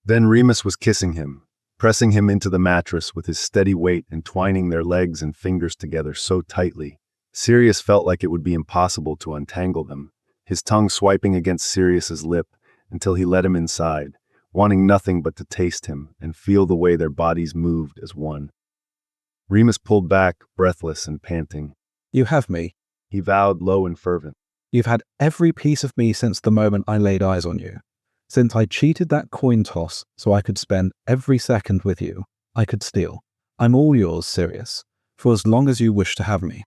Then Remus was kissing him, pressing him into the mattress with his steady weight and twining their legs and fingers together so tightly. Sirius felt like it would be impossible to untangle them, his tongue swiping against Sirius's lip until he let him inside, wanting nothing but to taste him and feel the way their bodies moved as one. Remus pulled back, breathless and panting. You have me. He vowed low and fervent. You've had every piece of me since the moment I laid eyes on you. Since I cheated that coin toss so I could spend every second with you, I could steal. I'm all yours, Sirius, for as long as you wish to have me.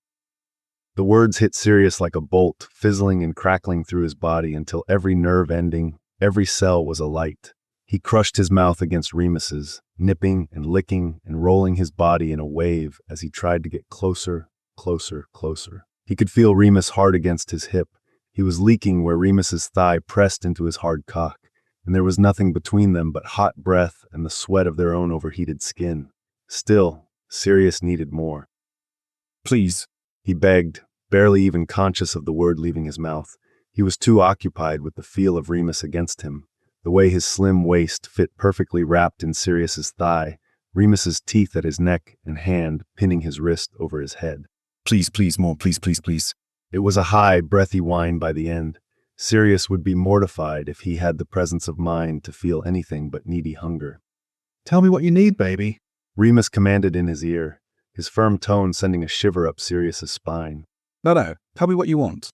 The words hit Sirius like a bolt, fizzling and crackling through his body until every nerve ending, every cell was alight. He crushed his mouth against Remus's, nipping and licking and rolling his body in a wave as he tried to get closer, closer, closer. He could feel Remus hard against his hip. He was leaking where Remus's thigh pressed into his hard cock, and there was nothing between them but hot breath and the sweat of their own overheated skin. Still, Sirius needed more. Please, he begged, barely even conscious of the word leaving his mouth. He was too occupied with the feel of Remus against him, the way his slim waist fit perfectly wrapped in Sirius's thigh, Remus's teeth at his neck and hand pinning his wrist over his head. Please, please, more, please, please, please. It was a high, breathy whine by the end. Sirius would be mortified if he had the presence of mind to feel anything but needy hunger. Tell me what you need, baby. Remus commanded in his ear, his firm tone sending a shiver up Sirius's spine. No, tell me what you want.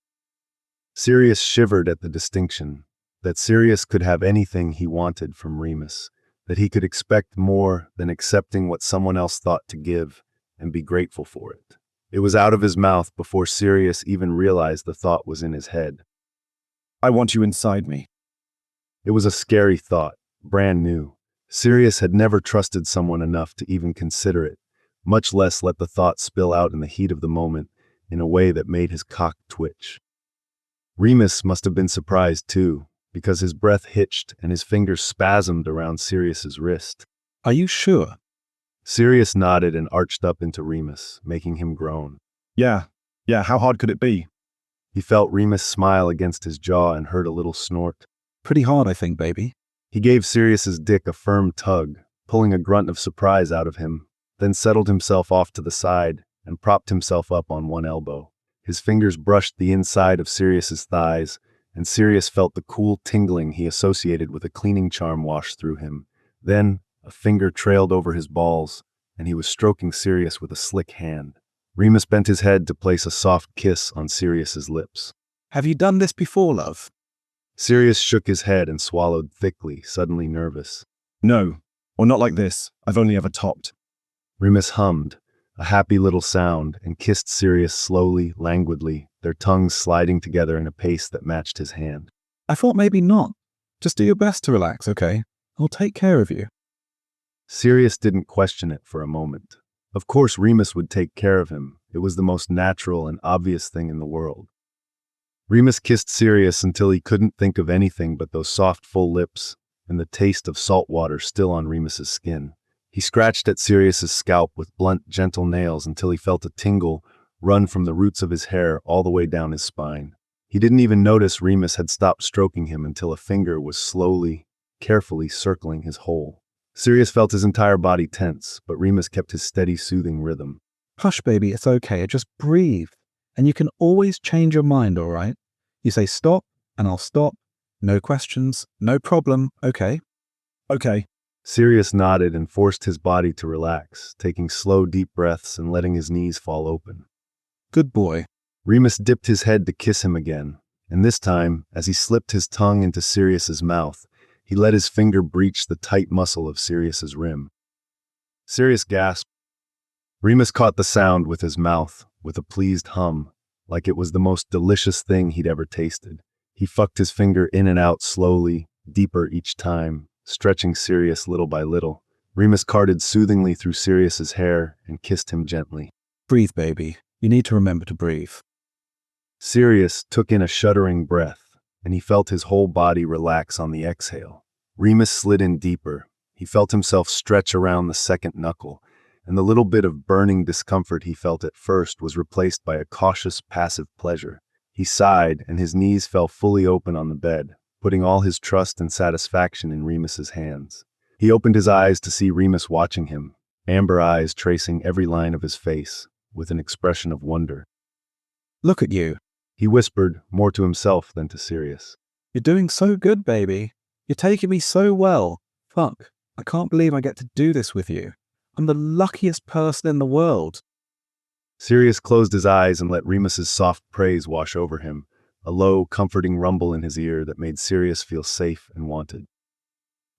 Sirius shivered at the distinction, that Sirius could have anything he wanted from Remus, that he could expect more than accepting what someone else thought to give and be grateful for it. It was out of his mouth before Sirius even realized the thought was in his head. I want you inside me. It was a scary thought, brand new. Sirius had never trusted someone enough to even consider it, much less let the thought spill out in the heat of the moment in a way that made his cock twitch. Remus must have been surprised too, because his breath hitched and his fingers spasmed around Sirius's wrist. Are you sure? Sirius nodded and arched up into Remus, making him groan. Yeah, how hard could it be? He felt Remus smile against his jaw and heard a little snort. Pretty hard, I think, baby. He gave Sirius's dick a firm tug, pulling a grunt of surprise out of him, then settled himself off to the side and propped himself up on one elbow. His fingers brushed the inside of Sirius's thighs, and Sirius felt the cool tingling he associated with a cleaning charm wash through him. Then, a finger trailed over his balls, and he was stroking Sirius with a slick hand. Remus bent his head to place a soft kiss on Sirius's lips. Have you done this before, love? Sirius shook his head and swallowed thickly, suddenly nervous. No, or not like this. I've only ever topped. Remus hummed, a happy little sound, and kissed Sirius slowly, languidly, their tongues sliding together in a pace that matched his hand. I thought maybe not. Just do your best to relax, okay? I'll take care of you. Sirius didn't question it for a moment. Of course Remus would take care of him. It was the most natural and obvious thing in the world. Remus kissed Sirius until he couldn't think of anything but those soft, full lips and the taste of salt water still on Remus's skin. He scratched at Sirius's scalp with blunt, gentle nails until he felt a tingle run from the roots of his hair all the way down his spine. He didn't even notice Remus had stopped stroking him until a finger was slowly, carefully circling his hole. Sirius felt his entire body tense, but Remus kept his steady, soothing rhythm. Hush, baby, it's okay. Just breathe. And you can always change your mind, all right? You say stop, and I'll stop. No questions, no problem, okay? Okay. Sirius nodded and forced his body to relax, taking slow, deep breaths and letting his knees fall open. Good boy. Remus dipped his head to kiss him again, and this time, as he slipped his tongue into Sirius's mouth, he let his finger breach the tight muscle of Sirius's rim. Sirius gasped. Remus caught the sound with his mouth, with a pleased hum, like it was the most delicious thing he'd ever tasted. He fucked his finger in and out slowly, deeper each time, stretching Sirius little by little. Remus carted soothingly through Sirius's hair and kissed him gently. Breathe, baby. You need to remember to breathe. Sirius took in a shuddering breath, and he felt his whole body relax on the exhale. Remus slid in deeper. He felt himself stretch around the second knuckle, and the little bit of burning discomfort he felt at first was replaced by a cautious, passive pleasure. He sighed, and his knees fell fully open on the bed, putting all his trust and satisfaction in Remus's hands. He opened his eyes to see Remus watching him, amber eyes tracing every line of his face, with an expression of wonder. Look at you. He whispered, more to himself than to Sirius. You're doing so good, baby. You're taking me so well. Fuck, I can't believe I get to do this with you. I'm the luckiest person in the world. Sirius closed his eyes and let Remus's soft praise wash over him, a low, comforting rumble in his ear that made Sirius feel safe and wanted.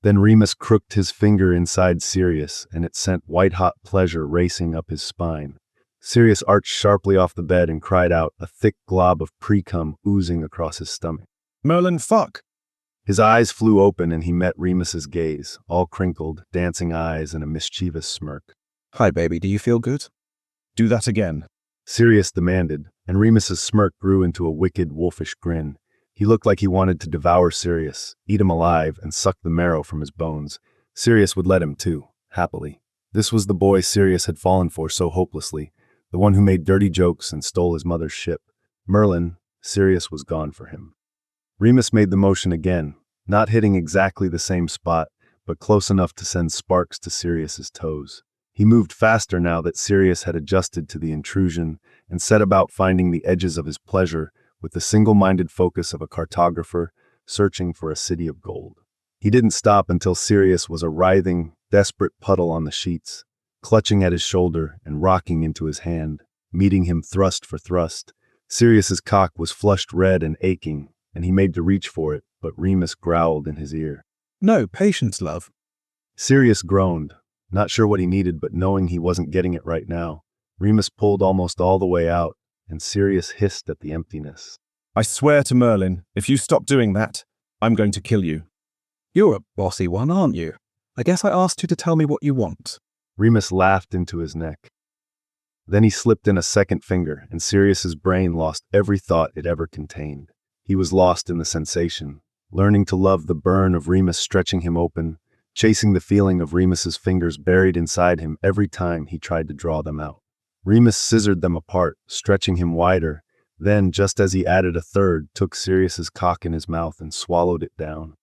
Then Remus crooked his finger inside Sirius, and it sent white-hot pleasure racing up his spine. Sirius arched sharply off the bed and cried out, a thick glob of pre-cum oozing across his stomach. Merlin, fuck! His eyes flew open and he met Remus's gaze, all crinkled, dancing eyes and a mischievous smirk. Hi, baby, do you feel good? Do that again, Sirius demanded, and Remus's smirk grew into a wicked, wolfish grin. He looked like he wanted to devour Sirius, eat him alive, and suck the marrow from his bones. Sirius would let him too, happily. This was the boy Sirius had fallen for so hopelessly, the one who made dirty jokes and stole his mother's ship. Merlin, Sirius was gone for him. Remus made the motion again, not hitting exactly the same spot, but close enough to send sparks to Sirius's toes. He moved faster now that Sirius had adjusted to the intrusion and set about finding the edges of his pleasure with the single-minded focus of a cartographer searching for a city of gold. He didn't stop until Sirius was a writhing, desperate puddle on the sheets, clutching at his shoulder and rocking into his hand, meeting him thrust for thrust. Sirius's cock was flushed red and aching, and he made to reach for it, but Remus growled in his ear. No, patience, love. Sirius groaned, not sure what he needed, but knowing he wasn't getting it right now. Remus pulled almost all the way out, and Sirius hissed at the emptiness. I swear to Merlin, if you stop doing that, I'm going to kill you. You're a bossy one, aren't you? I guess I asked you to tell me what you want. Remus laughed into his neck. Then he slipped in a second finger, and Sirius's brain lost every thought it ever contained. He was lost in the sensation, learning to love the burn of Remus stretching him open, chasing the feeling of Remus's fingers buried inside him every time he tried to draw them out. Remus scissored them apart, stretching him wider, then, just as he added a third, took Sirius's cock in his mouth and swallowed it down.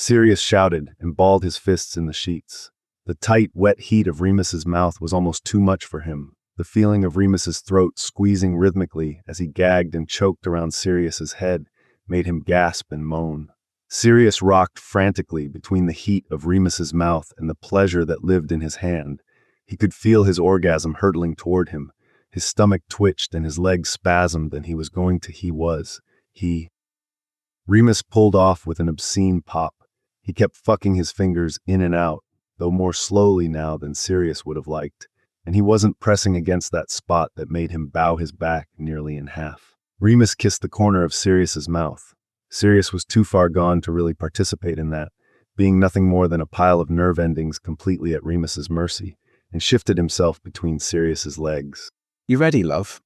Sirius shouted and balled his fists in the sheets. The tight, wet heat of Remus's mouth was almost too much for him. The feeling of Remus's throat squeezing rhythmically as he gagged and choked around Sirius's head made him gasp and moan. Sirius rocked frantically between the heat of Remus's mouth and the pleasure that lived in his hand. He could feel his orgasm hurtling toward him. His stomach twitched and his legs spasmed, and he was going to Remus pulled off with an obscene pop. He kept fucking his fingers in and out, though more slowly now than Sirius would have liked, and he wasn't pressing against that spot that made him bow his back nearly in half. Remus kissed the corner of Sirius's mouth. Sirius was too far gone to really participate in that, being nothing more than a pile of nerve endings completely at Remus's mercy, and shifted himself between Sirius's legs. You ready, love?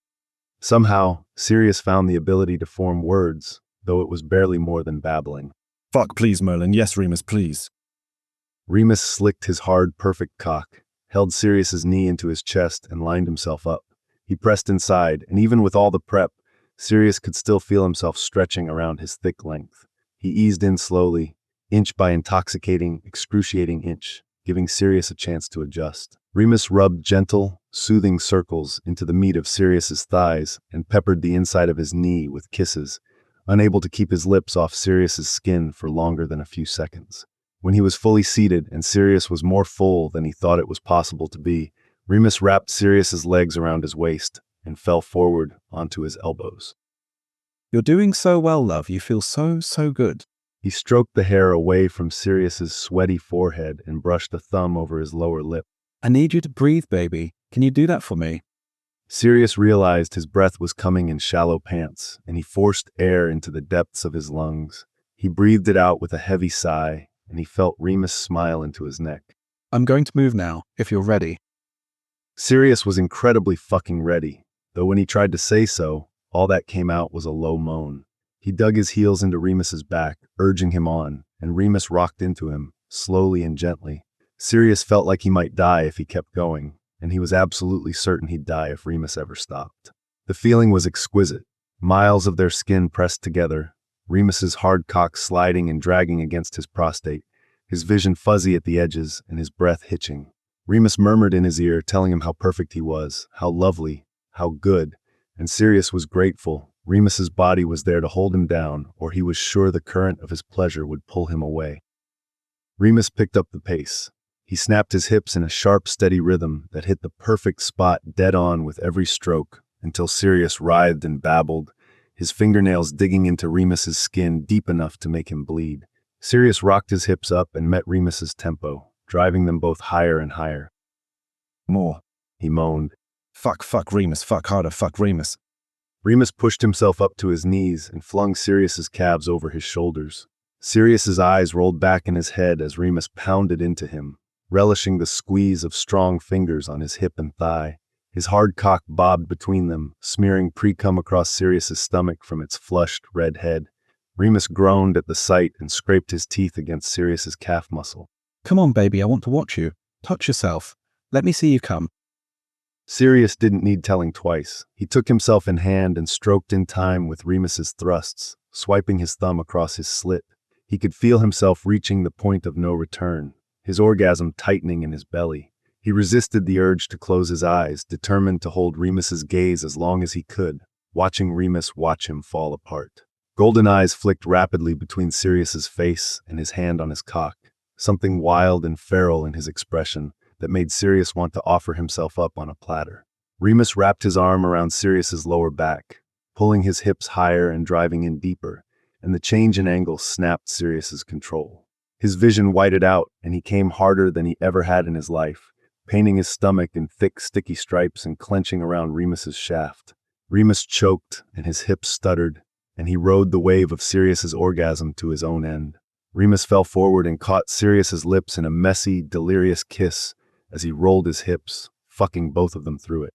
Somehow, Sirius found the ability to form words, though it was barely more than babbling. Fuck, please, Merlin. Yes, Remus, please. Remus slicked his hard, perfect cock, held Sirius's knee into his chest, and lined himself up. He pressed inside, and even with all the prep, Sirius could still feel himself stretching around his thick length. He eased in slowly, inch by intoxicating, excruciating inch, giving Sirius a chance to adjust. Remus rubbed gentle, soothing circles into the meat of Sirius's thighs and peppered the inside of his knee with kisses, unable to keep his lips off Sirius's skin for longer than a few seconds. When he was fully seated and Sirius was more full than he thought it was possible to be, Remus wrapped Sirius's legs around his waist and fell forward onto his elbows. You're doing so well, love. You feel so good. He stroked the hair away from Sirius's sweaty forehead and brushed a thumb over his lower lip. I need you to breathe, baby. Can you do that for me? Sirius realized his breath was coming in shallow pants, and he forced air into the depths of his lungs. He breathed it out with a heavy sigh, and he felt Remus smile into his neck. I'm going to move now, if you're ready. Sirius was incredibly fucking ready, though when he tried to say so, all that came out was a low moan. He dug his heels into Remus's back, urging him on, and Remus rocked into him, slowly and gently. Sirius felt like he might die if he kept going, and he was absolutely certain he'd die if Remus ever stopped. The feeling was exquisite. Miles of their skin pressed together, Remus's hard cock sliding and dragging against his prostate, his vision fuzzy at the edges and his breath hitching. Remus murmured in his ear, telling him how perfect he was, how lovely, how good, and Sirius was grateful. Remus's body was there to hold him down, or he was sure the current of his pleasure would pull him away. Remus picked up the pace. He snapped his hips in a sharp, steady rhythm that hit the perfect spot dead on with every stroke, until Sirius writhed and babbled, his fingernails digging into Remus's skin deep enough to make him bleed. Sirius rocked his hips up and met Remus's tempo, driving them both higher and higher. More, he moaned. Fuck, Remus, fuck harder, fuck Remus. Remus pushed himself up to his knees and flung Sirius's calves over his shoulders. Sirius's eyes rolled back in his head as Remus pounded into him, relishing the squeeze of strong fingers on his hip and thigh. His hard cock bobbed between them, smearing pre-cum across Sirius's stomach from its flushed red head. Remus groaned at the sight and scraped his teeth against Sirius's calf muscle. Come on, baby, I want to watch you. Touch yourself. Let me see you come. Sirius didn't need telling twice. He took himself in hand and stroked in time with Remus's thrusts, swiping his thumb across his slit. He could feel himself reaching the point of no return, his orgasm tightening in his belly. He resisted the urge to close his eyes, determined to hold Remus's gaze as long as he could, watching Remus watch him fall apart. Golden eyes flicked rapidly between Sirius's face and his hand on his cock, something wild and feral in his expression that made Sirius want to offer himself up on a platter. Remus wrapped his arm around Sirius's lower back, pulling his hips higher and driving in deeper, and the change in angle snapped Sirius's control. His vision whited out, and he came harder than he ever had in his life, painting his stomach in thick, sticky stripes and clenching around Remus's shaft. Remus choked, and his hips stuttered, and he rode the wave of Sirius's orgasm to his own end. Remus fell forward and caught Sirius's lips in a messy, delirious kiss as he rolled his hips, fucking both of them through it.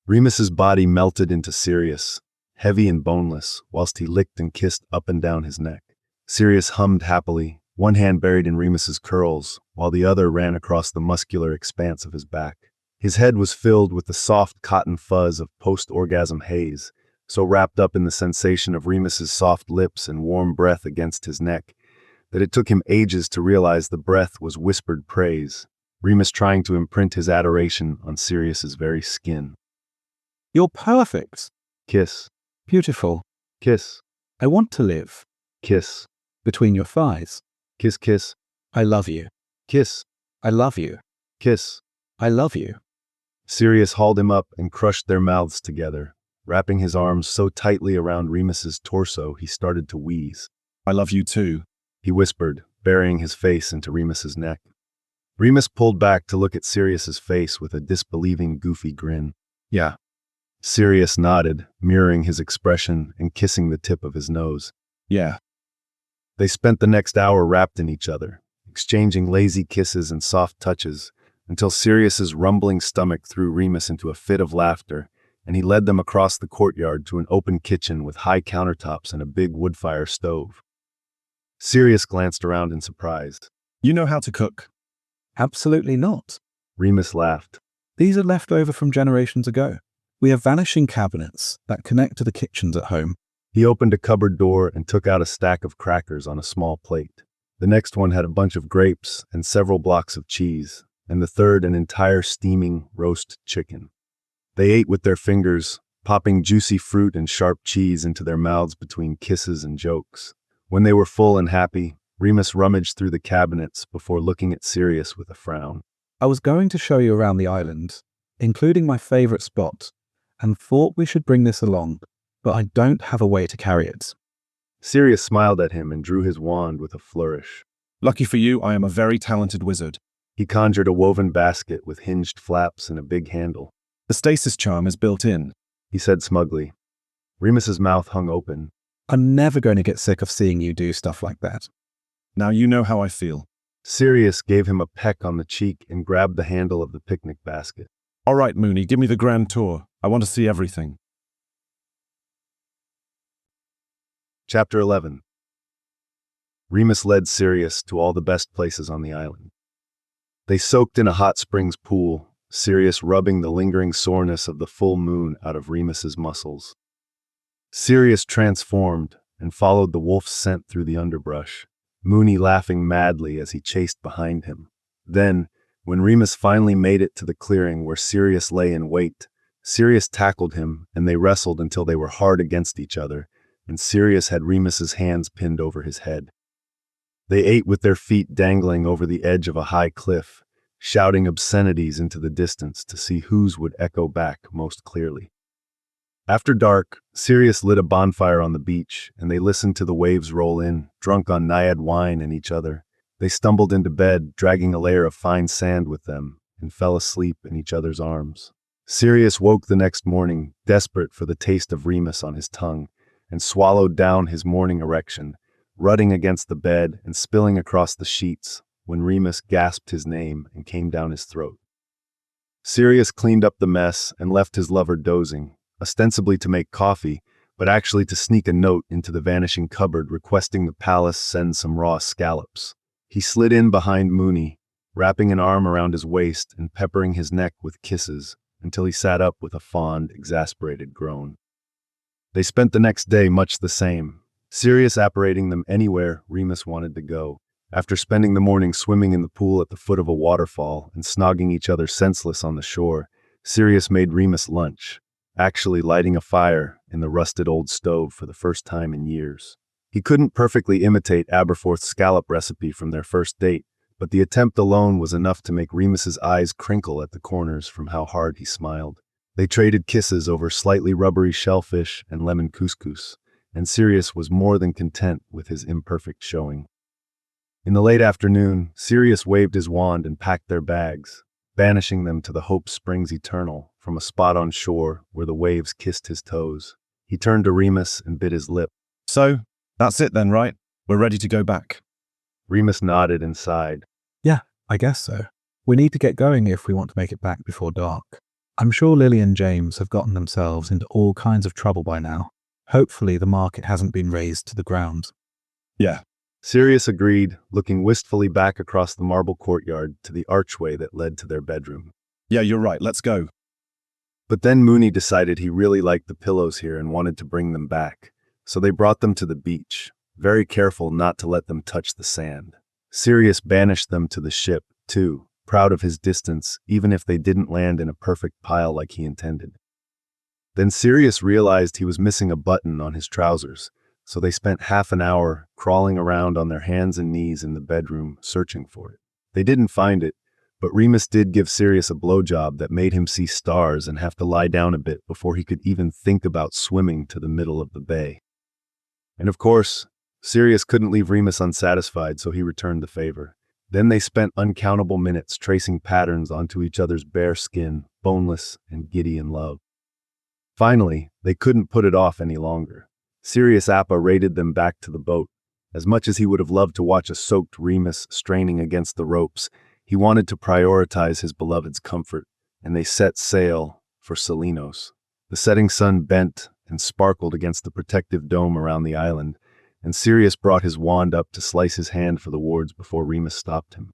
Remus's body melted into Sirius, heavy and boneless, whilst he licked and kissed up and down his neck. Sirius hummed happily, one hand buried in Remus's curls, while the other ran across the muscular expanse of his back. His head was filled with the soft cotton fuzz of post-orgasm haze, so wrapped up in the sensation of Remus's soft lips and warm breath against his neck, that it took him ages to realize the breath was whispered praise, Remus trying to imprint his adoration on Sirius's very skin. You're perfect. Kiss. Beautiful. Kiss. I want to live. Kiss. Between your thighs. Kiss, kiss. I love you. Kiss. I love you. Kiss. I love you. Sirius hauled him up and crushed their mouths together, wrapping his arms so tightly around Remus's torso he started to wheeze. I love you too, he whispered, burying his face into Remus's neck. Remus pulled back to look at Sirius's face with a disbelieving, goofy grin. Yeah. Sirius nodded, mirroring his expression and kissing the tip of his nose. Yeah. They spent the next hour wrapped in each other, exchanging lazy kisses and soft touches, until Sirius's rumbling stomach threw Remus into a fit of laughter, and he led them across the courtyard to an open kitchen with high countertops and a big wood-fire stove. Sirius glanced around in surprise. You know how to cook? Absolutely not. Remus laughed. These are left over from generations ago. We have vanishing cabinets that connect to the kitchens at home. He opened a cupboard door and took out a stack of crackers on a small plate. The next one had a bunch of grapes and several blocks of cheese, and the third an entire steaming roast chicken. They ate with their fingers, popping juicy fruit and sharp cheese into their mouths between kisses and jokes. When they were full and happy, Remus rummaged through the cabinets before looking at Sirius with a frown. I was going to show you around the island, including my favorite spot, and thought we should bring this along, but I don't have a way to carry it. Sirius smiled at him and drew his wand with a flourish. Lucky for you, I am a very talented wizard. He conjured a woven basket with hinged flaps and a big handle. The stasis charm is built in, he said smugly. Remus's mouth hung open. I'm never going to get sick of seeing you do stuff like that. Now you know how I feel. Sirius gave him a peck on the cheek and grabbed the handle of the picnic basket. All right, Mooney, give me the grand tour. I want to see everything. Chapter 11. Remus led Sirius to all the best places on the island. They soaked in a hot springs pool, Sirius rubbing the lingering soreness of the full moon out of Remus's muscles. Sirius transformed and followed the wolf's scent through the underbrush, Mooney laughing madly as he chased behind him. Then, when Remus finally made it to the clearing where Sirius lay in wait, Sirius tackled him and they wrestled until they were hard against each other, and Sirius had Remus's hands pinned over his head. They ate with their feet dangling over the edge of a high cliff, shouting obscenities into the distance to see whose would echo back most clearly. After dark, Sirius lit a bonfire on the beach, and they listened to the waves roll in, drunk on Naiad wine and each other. They stumbled into bed, dragging a layer of fine sand with them, and fell asleep in each other's arms. Sirius woke the next morning, desperate for the taste of Remus on his tongue, and swallowed down his morning erection, rutting against the bed and spilling across the sheets when Remus gasped his name and came down his throat. Sirius cleaned up the mess and left his lover dozing, ostensibly to make coffee, but actually to sneak a note into the vanishing cupboard requesting the palace send some raw scallops. He slid in behind Mooney, wrapping an arm around his waist and peppering his neck with kisses until he sat up with a fond, exasperated groan. They spent the next day much the same, Sirius apparating them anywhere Remus wanted to go. After spending the morning swimming in the pool at the foot of a waterfall and snogging each other senseless on the shore, Sirius made Remus lunch, actually lighting a fire in the rusted old stove for the first time in years. He couldn't perfectly imitate Aberforth's scallop recipe from their first date, but the attempt alone was enough to make Remus's eyes crinkle at the corners from how hard he smiled. They traded kisses over slightly rubbery shellfish and lemon couscous, and Sirius was more than content with his imperfect showing. In the late afternoon, Sirius waved his wand and packed their bags, banishing them to the Hope Springs Eternal from a spot on shore where the waves kissed his toes. He turned to Remus and bit his lip. So, that's it then, right? We're ready to go back. Remus nodded and sighed. Yeah, I guess so. We need to get going if we want to make it back before dark. I'm sure Lily and James have gotten themselves into all kinds of trouble by now. Hopefully the market hasn't been razed to the ground. Yeah. Sirius agreed, looking wistfully back across the marble courtyard to the archway that led to their bedroom. Yeah, you're right. Let's go. But then Mooney decided he really liked the pillows here and wanted to bring them back. So they brought them to the beach, very careful not to let them touch the sand. Sirius banished them to the ship, too, proud of his distance, even if they didn't land in a perfect pile like he intended. Then Sirius realized he was missing a button on his trousers, so they spent half an hour crawling around on their hands and knees in the bedroom, searching for it. They didn't find it, but Remus did give Sirius a blowjob that made him see stars and have to lie down a bit before he could even think about swimming to the middle of the bay. And of course, Sirius couldn't leave Remus unsatisfied, so he returned the favor. Then they spent uncountable minutes tracing patterns onto each other's bare skin, boneless and giddy in love. Finally, they couldn't put it off any longer. Sirius Appa raided them back to the boat. As much as he would have loved to watch a soaked Remus straining against the ropes, he wanted to prioritize his beloved's comfort, and they set sail for Salinos. The setting sun bent and sparkled against the protective dome around the island, and Sirius brought his wand up to slice his hand for the wards before Remus stopped him.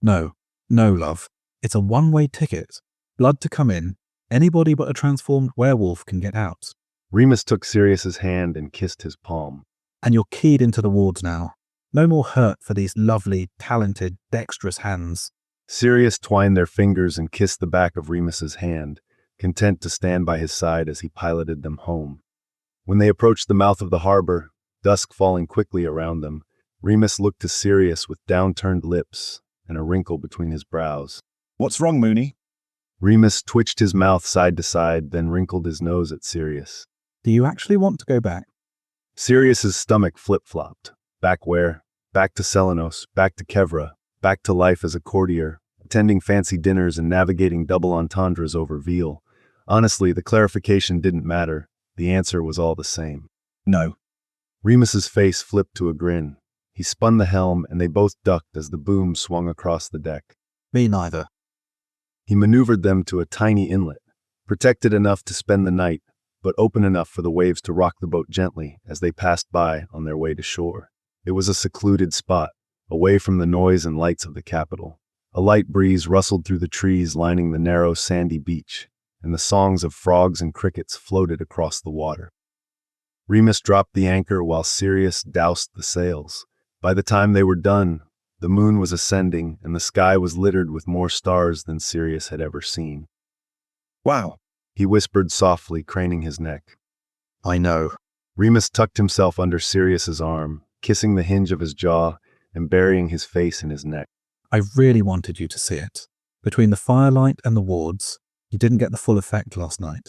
No, love. It's a one-way ticket. Blood to come in. Anybody but a transformed werewolf can get out. Remus took Sirius's hand and kissed his palm. And you're keyed into the wards now. No more hurt for these lovely, talented, dexterous hands. Sirius twined their fingers and kissed the back of Remus's hand, content to stand by his side as he piloted them home. When they approached the mouth of the harbor, dusk falling quickly around them, Remus looked to Sirius with downturned lips and a wrinkle between his brows. What's wrong, Mooney? Remus twitched his mouth side to side, then wrinkled his nose at Sirius. Do you actually want to go back? Sirius's stomach flip-flopped. Back where? Back to Selenos, back to Kevra, back to life as a courtier, attending fancy dinners and navigating double entendres over veal. Honestly, the clarification didn't matter. The answer was all the same. No. Remus's face flipped to a grin. He spun the helm and they both ducked as the boom swung across the deck. Me neither. He maneuvered them to a tiny inlet, protected enough to spend the night, but open enough for the waves to rock the boat gently as they passed by on their way to shore. It was a secluded spot, away from the noise and lights of the capital. A light breeze rustled through the trees lining the narrow sandy beach, and the songs of frogs and crickets floated across the water. Remus dropped the anchor while Sirius doused the sails. By the time they were done, the moon was ascending and the sky was littered with more stars than Sirius had ever seen. Wow, he whispered softly, craning his neck. I know. Remus tucked himself under Sirius's arm, kissing the hinge of his jaw and burying his face in his neck. I really wanted you to see it. Between the firelight and the wards, you didn't get the full effect last night.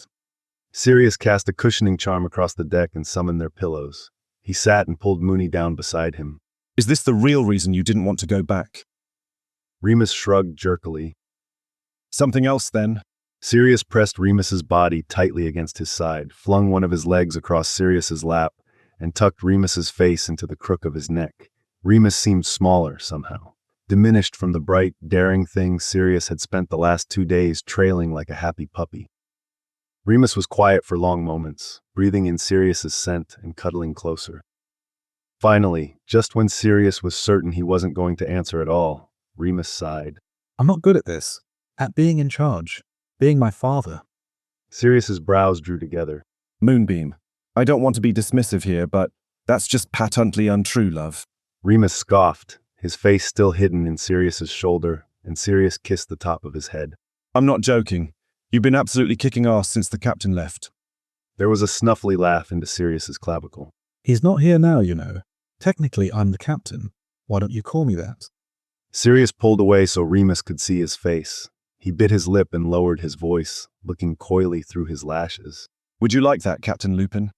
Sirius cast a cushioning charm across the deck and summoned their pillows. He sat and pulled Mooney down beside him. Is this the real reason you didn't want to go back? Remus shrugged jerkily. Something else, then? Sirius pressed Remus's body tightly against his side, flung one of his legs across Sirius's lap, and tucked Remus's face into the crook of his neck. Remus seemed smaller somehow, diminished from the bright, daring thing Sirius had spent the last 2 days trailing like a happy puppy. Remus was quiet for long moments, breathing in Sirius's scent and cuddling closer. Finally, just when Sirius was certain he wasn't going to answer at all, Remus sighed. I'm not good at this. At being in charge. Being my father. Sirius's brows drew together. Moonbeam, I don't want to be dismissive here, but that's just patently untrue, love. Remus scoffed, his face still hidden in Sirius's shoulder, and Sirius kissed the top of his head. I'm not joking. You've been absolutely kicking ass since the captain left. There was a snuffly laugh into Sirius's clavicle. He's not here now, you know. Technically, I'm the captain. Why don't you call me that? Sirius pulled away so Remus could see his face. He bit his lip and lowered his voice, looking coyly through his lashes. Would you like that, Captain Lupin?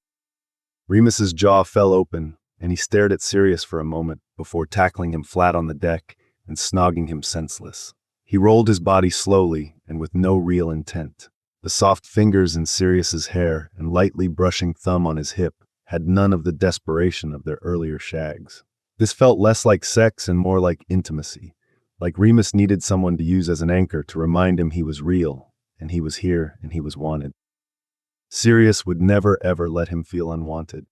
Remus's jaw fell open, and he stared at Sirius for a moment before tackling him flat on the deck and snogging him senseless. He rolled his body slowly and with no real intent. The soft fingers in Sirius's hair and lightly brushing thumb on his hip had none of the desperation of their earlier shags. This felt less like sex and more like intimacy. Like Remus needed someone to use as an anchor to remind him he was real, and he was here, and he was wanted. Sirius would never ever let him feel unwanted.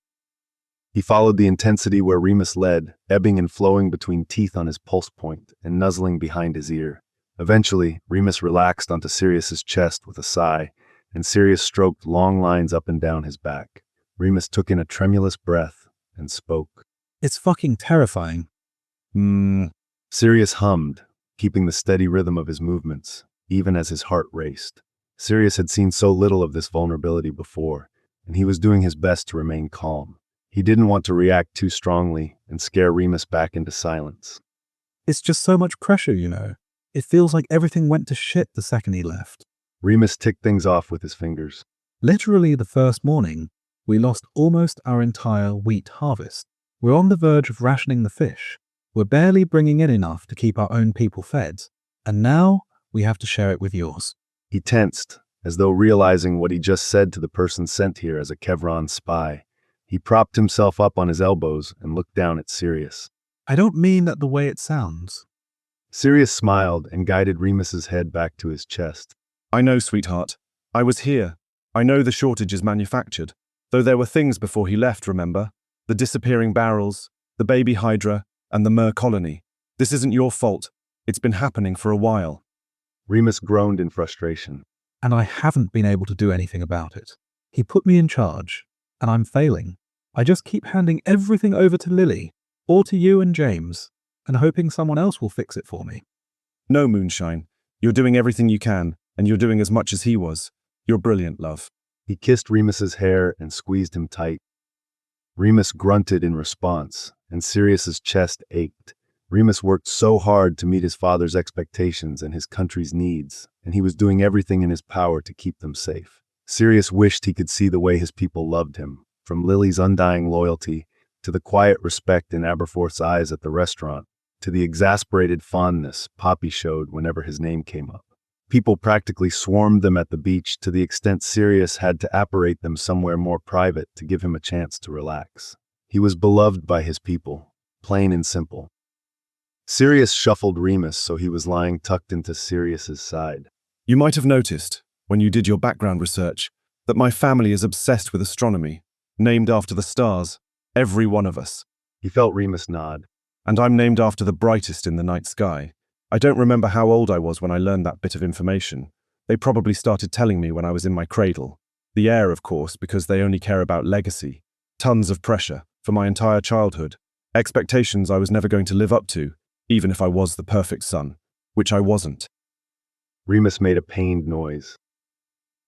He followed the intensity where Remus led, ebbing and flowing between teeth on his pulse point and nuzzling behind his ear. Eventually, Remus relaxed onto Sirius's chest with a sigh, and Sirius stroked long lines up and down his back. Remus took in a tremulous breath and spoke. It's fucking terrifying. Sirius hummed, keeping the steady rhythm of his movements, even as his heart raced. Sirius had seen so little of this vulnerability before, and he was doing his best to remain calm. He didn't want to react too strongly and scare Remus back into silence. It's just so much pressure, you know. It feels like everything went to shit the second he left. Remus ticked things off with his fingers. Literally the first morning, we lost almost our entire wheat harvest. We're on the verge of rationing the fish. We're barely bringing in enough to keep our own people fed. And now we have to share it with yours. He tensed, as though realizing what he just said to the person sent here as a Kevron spy. He propped himself up on his elbows and looked down at Sirius. I don't mean that the way it sounds. Sirius smiled and guided Remus's head back to his chest. I know, sweetheart. I was here. I know the shortage is manufactured. Though there were things before he left, remember? The disappearing barrels, the baby hydra, and the mer colony. This isn't your fault. It's been happening for a while. Remus groaned in frustration. And I haven't been able to do anything about it. He put me in charge, and I'm failing. I just keep handing everything over to Lily, or to you and James, and hoping someone else will fix it for me. No, Moonshine. You're doing everything you can, and you're doing as much as he was. You're brilliant, love. He kissed Remus's hair and squeezed him tight. Remus grunted in response, and Sirius's chest ached. Remus worked so hard to meet his father's expectations and his country's needs, and he was doing everything in his power to keep them safe. Sirius wished he could see the way his people loved him, from Lily's undying loyalty to the quiet respect in Aberforth's eyes at the restaurant, to the exasperated fondness Poppy showed whenever his name came up. People practically swarmed them at the beach to the extent Sirius had to apparate them somewhere more private to give him a chance to relax. He was beloved by his people, plain and simple. Sirius shuffled Remus so he was lying tucked into Sirius's side. You might have noticed, when you did your background research, that my family is obsessed with astronomy, named after the stars, every one of us. He felt Remus nod. And I'm named after the brightest in the night sky. I don't remember how old I was when I learned that bit of information. They probably started telling me when I was in my cradle. The heir, of course, because they only care about legacy. Tons of pressure, for my entire childhood. Expectations I was never going to live up to, even if I was the perfect son, which I wasn't. Remus made a pained noise.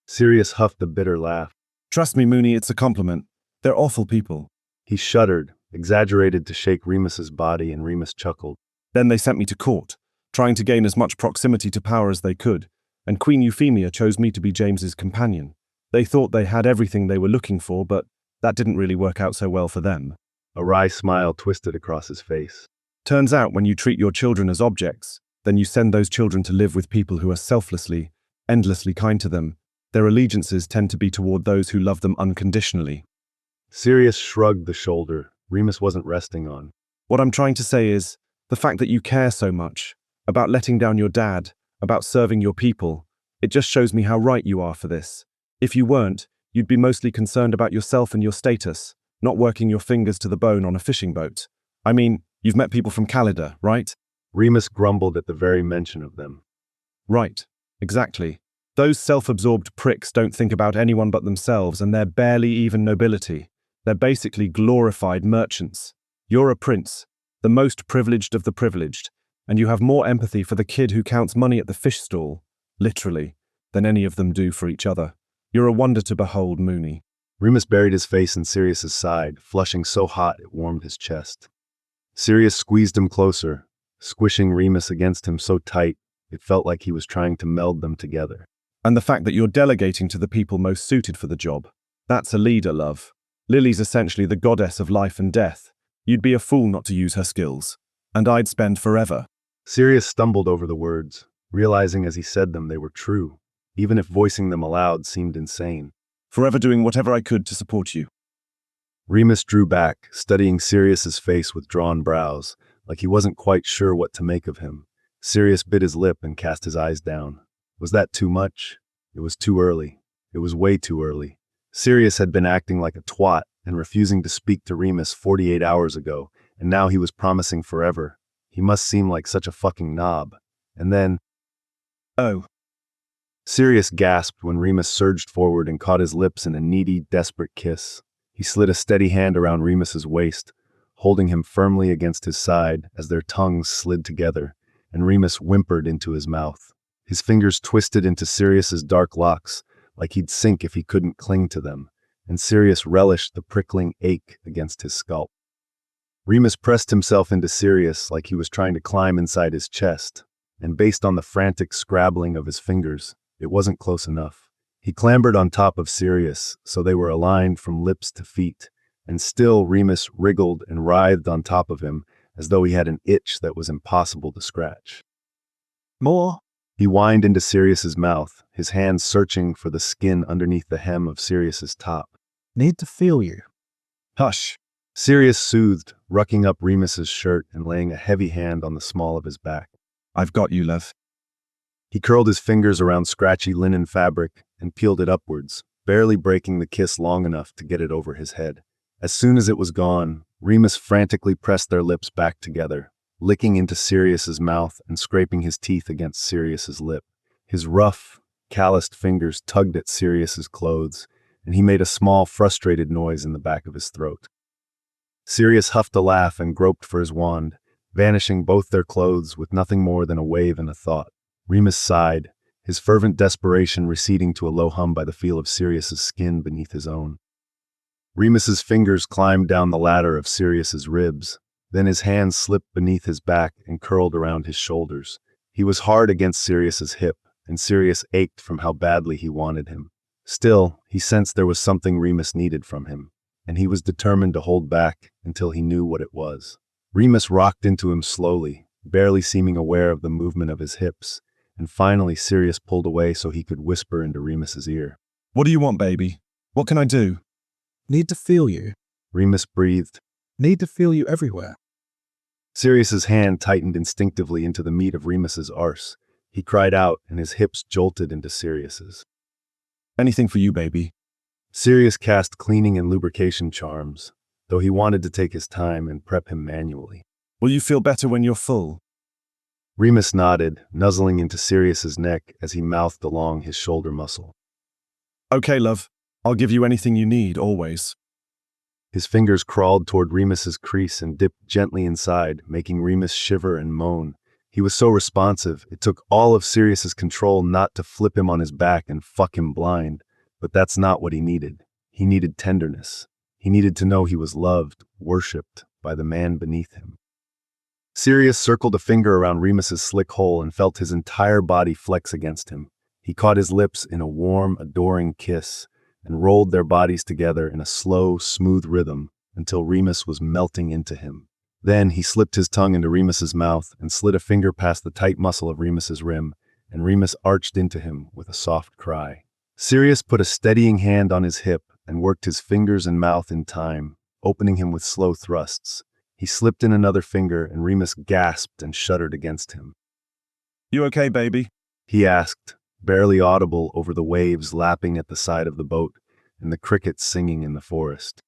Sirius huffed a bitter laugh. Trust me, Mooney, it's a compliment. They're awful people. He shuddered, exaggerated to shake Remus's body, and Remus chuckled. Then they sent me to court, trying to gain as much proximity to power as they could, and Queen Euphemia chose me to be James's companion. They thought they had everything they were looking for, but that didn't really work out so well for them. A wry smile twisted across his face. Turns out when you treat your children as objects, then you send those children to live with people who are selflessly, endlessly kind to them. Their allegiances tend to be toward those who love them unconditionally. Sirius shrugged the shoulder Remus wasn't resting on. What I'm trying to say is, the fact that you care so much, about letting down your dad, about serving your people, it just shows me how right you are for this. If you weren't, you'd be mostly concerned about yourself and your status, not working your fingers to the bone on a fishing boat. I mean, you've met people from Calida, right? Remus grumbled at the very mention of them. Right, exactly. Those self-absorbed pricks don't think about anyone but themselves, and they're barely even nobility. They're basically glorified merchants. You're a prince, the most privileged of the privileged, and you have more empathy for the kid who counts money at the fish stall, literally, than any of them do for each other. You're a wonder to behold, Mooney. Remus buried his face in Sirius's side, flushing so hot it warmed his chest. Sirius squeezed him closer, squishing Remus against him so tight it felt like he was trying to meld them together. And the fact that you're delegating to the people most suited for the job. That's a leader, love. Lily's essentially the goddess of life and death. You'd be a fool not to use her skills. And I'd spend forever. Sirius stumbled over the words, realizing as he said them they were true, even if voicing them aloud seemed insane. Forever doing whatever I could to support you. Remus drew back, studying Sirius's face with drawn brows, like he wasn't quite sure what to make of him. Sirius bit his lip and cast his eyes down. Was that too much? It was too early. It was way too early. Sirius had been acting like a twat and refusing to speak to Remus 48 hours ago, and now he was promising forever. He must seem like such a fucking knob. And then... Oh. Sirius gasped when Remus surged forward and caught his lips in a needy, desperate kiss. He slid a steady hand around Remus's waist, holding him firmly against his side as their tongues slid together, and Remus whimpered into his mouth. His fingers twisted into Sirius's dark locks, like he'd sink if he couldn't cling to them, and Sirius relished the prickling ache against his scalp. Remus pressed himself into Sirius like he was trying to climb inside his chest, and based on the frantic scrabbling of his fingers, it wasn't close enough. He clambered on top of Sirius, so they were aligned from lips to feet, and still Remus wriggled and writhed on top of him as though he had an itch that was impossible to scratch. More? He whined into Sirius's mouth, his hands searching for the skin underneath the hem of Sirius's top. Need to feel you. Hush. Sirius soothed, rucking up Remus's shirt and laying a heavy hand on the small of his back. I've got you, love. He curled his fingers around scratchy linen fabric and peeled it upwards, barely breaking the kiss long enough to get it over his head. As soon as it was gone, Remus frantically pressed their lips back together, licking into Sirius's mouth and scraping his teeth against Sirius's lip. His rough, calloused fingers tugged at Sirius's clothes, and he made a small, frustrated noise in the back of his throat. Sirius huffed a laugh and groped for his wand, vanishing both their clothes with nothing more than a wave and a thought. Remus sighed, his fervent desperation receding to a low hum by the feel of Sirius's skin beneath his own. Remus's fingers climbed down the ladder of Sirius's ribs, then his hands slipped beneath his back and curled around his shoulders. He was hard against Sirius's hip, and Sirius ached from how badly he wanted him. Still, he sensed there was something Remus needed from him, and he was determined to hold back until he knew what it was. Remus rocked into him slowly, barely seeming aware of the movement of his hips, and finally Sirius pulled away so he could whisper into Remus's ear. What do you want, baby? What can I do? Need to feel you. Remus breathed. Need to feel you everywhere. Sirius's hand tightened instinctively into the meat of Remus's arse. He cried out, and his hips jolted into Sirius's. Anything for you, baby. Sirius cast cleaning and lubrication charms, though he wanted to take his time and prep him manually. Will you feel better when you're full? Remus nodded, nuzzling into Sirius's neck as he mouthed along his shoulder muscle. Okay, love. I'll give you anything you need, always. His fingers crawled toward Remus's crease and dipped gently inside, making Remus shiver and moan. He was so responsive, it took all of Sirius's control not to flip him on his back and fuck him blind. But that's not what he needed. He needed tenderness. He needed to know he was loved, worshipped by the man beneath him. Sirius circled a finger around Remus's slick hole and felt his entire body flex against him. He caught his lips in a warm, adoring kiss and rolled their bodies together in a slow, smooth rhythm until Remus was melting into him. Then he slipped his tongue into Remus's mouth and slid a finger past the tight muscle of Remus's rim, and Remus arched into him with a soft cry. Sirius put a steadying hand on his hip and worked his fingers and mouth in time, opening him with slow thrusts. He slipped in another finger, and Remus gasped and shuddered against him. You okay, baby? He asked, barely audible over the waves lapping at the side of the boat and the crickets singing in the forest.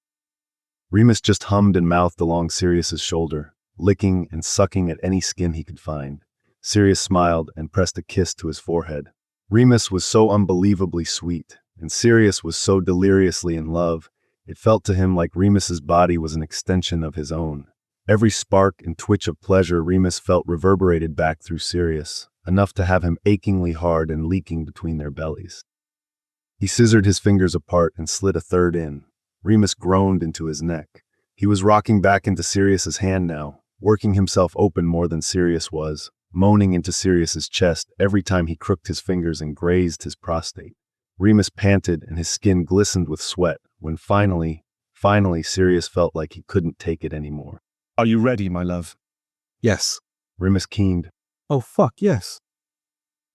Remus just hummed and mouthed along Sirius's shoulder, licking and sucking at any skin he could find. Sirius smiled and pressed a kiss to his forehead. Remus was so unbelievably sweet, and Sirius was so deliriously in love, it felt to him like Remus's body was an extension of his own. Every spark and twitch of pleasure Remus felt reverberated back through Sirius, enough to have him achingly hard and leaking between their bellies. He scissored his fingers apart and slid a third in. Remus groaned into his neck. He was rocking back into Sirius's hand now, working himself open more than Sirius was, moaning into Sirius's chest every time he crooked his fingers and grazed his prostate. Remus panted and his skin glistened with sweat when finally Sirius felt like he couldn't take it anymore. Are you ready, my love? Yes. Remus keened. Oh fuck, yes.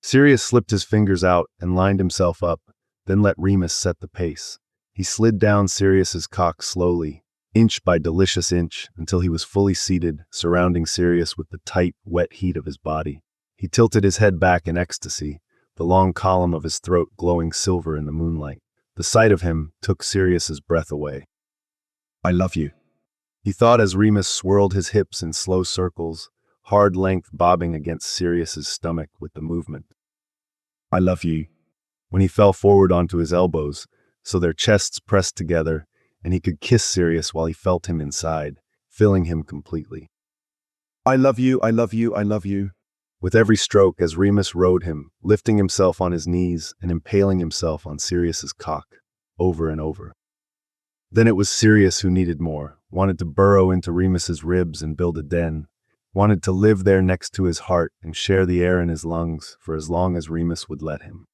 Sirius slipped his fingers out and lined himself up, then let Remus set the pace. He slid down Sirius's cock slowly, inch by delicious inch, until he was fully seated, surrounding Sirius with the tight, wet heat of his body. He tilted his head back in ecstasy, the long column of his throat glowing silver in the moonlight. The sight of him took Sirius's breath away. "I love you," he thought as Remus swirled his hips in slow circles, hard length bobbing against Sirius's stomach with the movement. "I love you," when he fell forward onto his elbows, so their chests pressed together, and he could kiss Sirius while he felt him inside, filling him completely. "I love you, I love you, I love you," with every stroke as Remus rode him, lifting himself on his knees and impaling himself on Sirius's cock, over and over. Then it was Sirius who needed more, wanted to burrow into Remus's ribs and build a den, wanted to live there next to his heart and share the air in his lungs for as long as Remus would let him.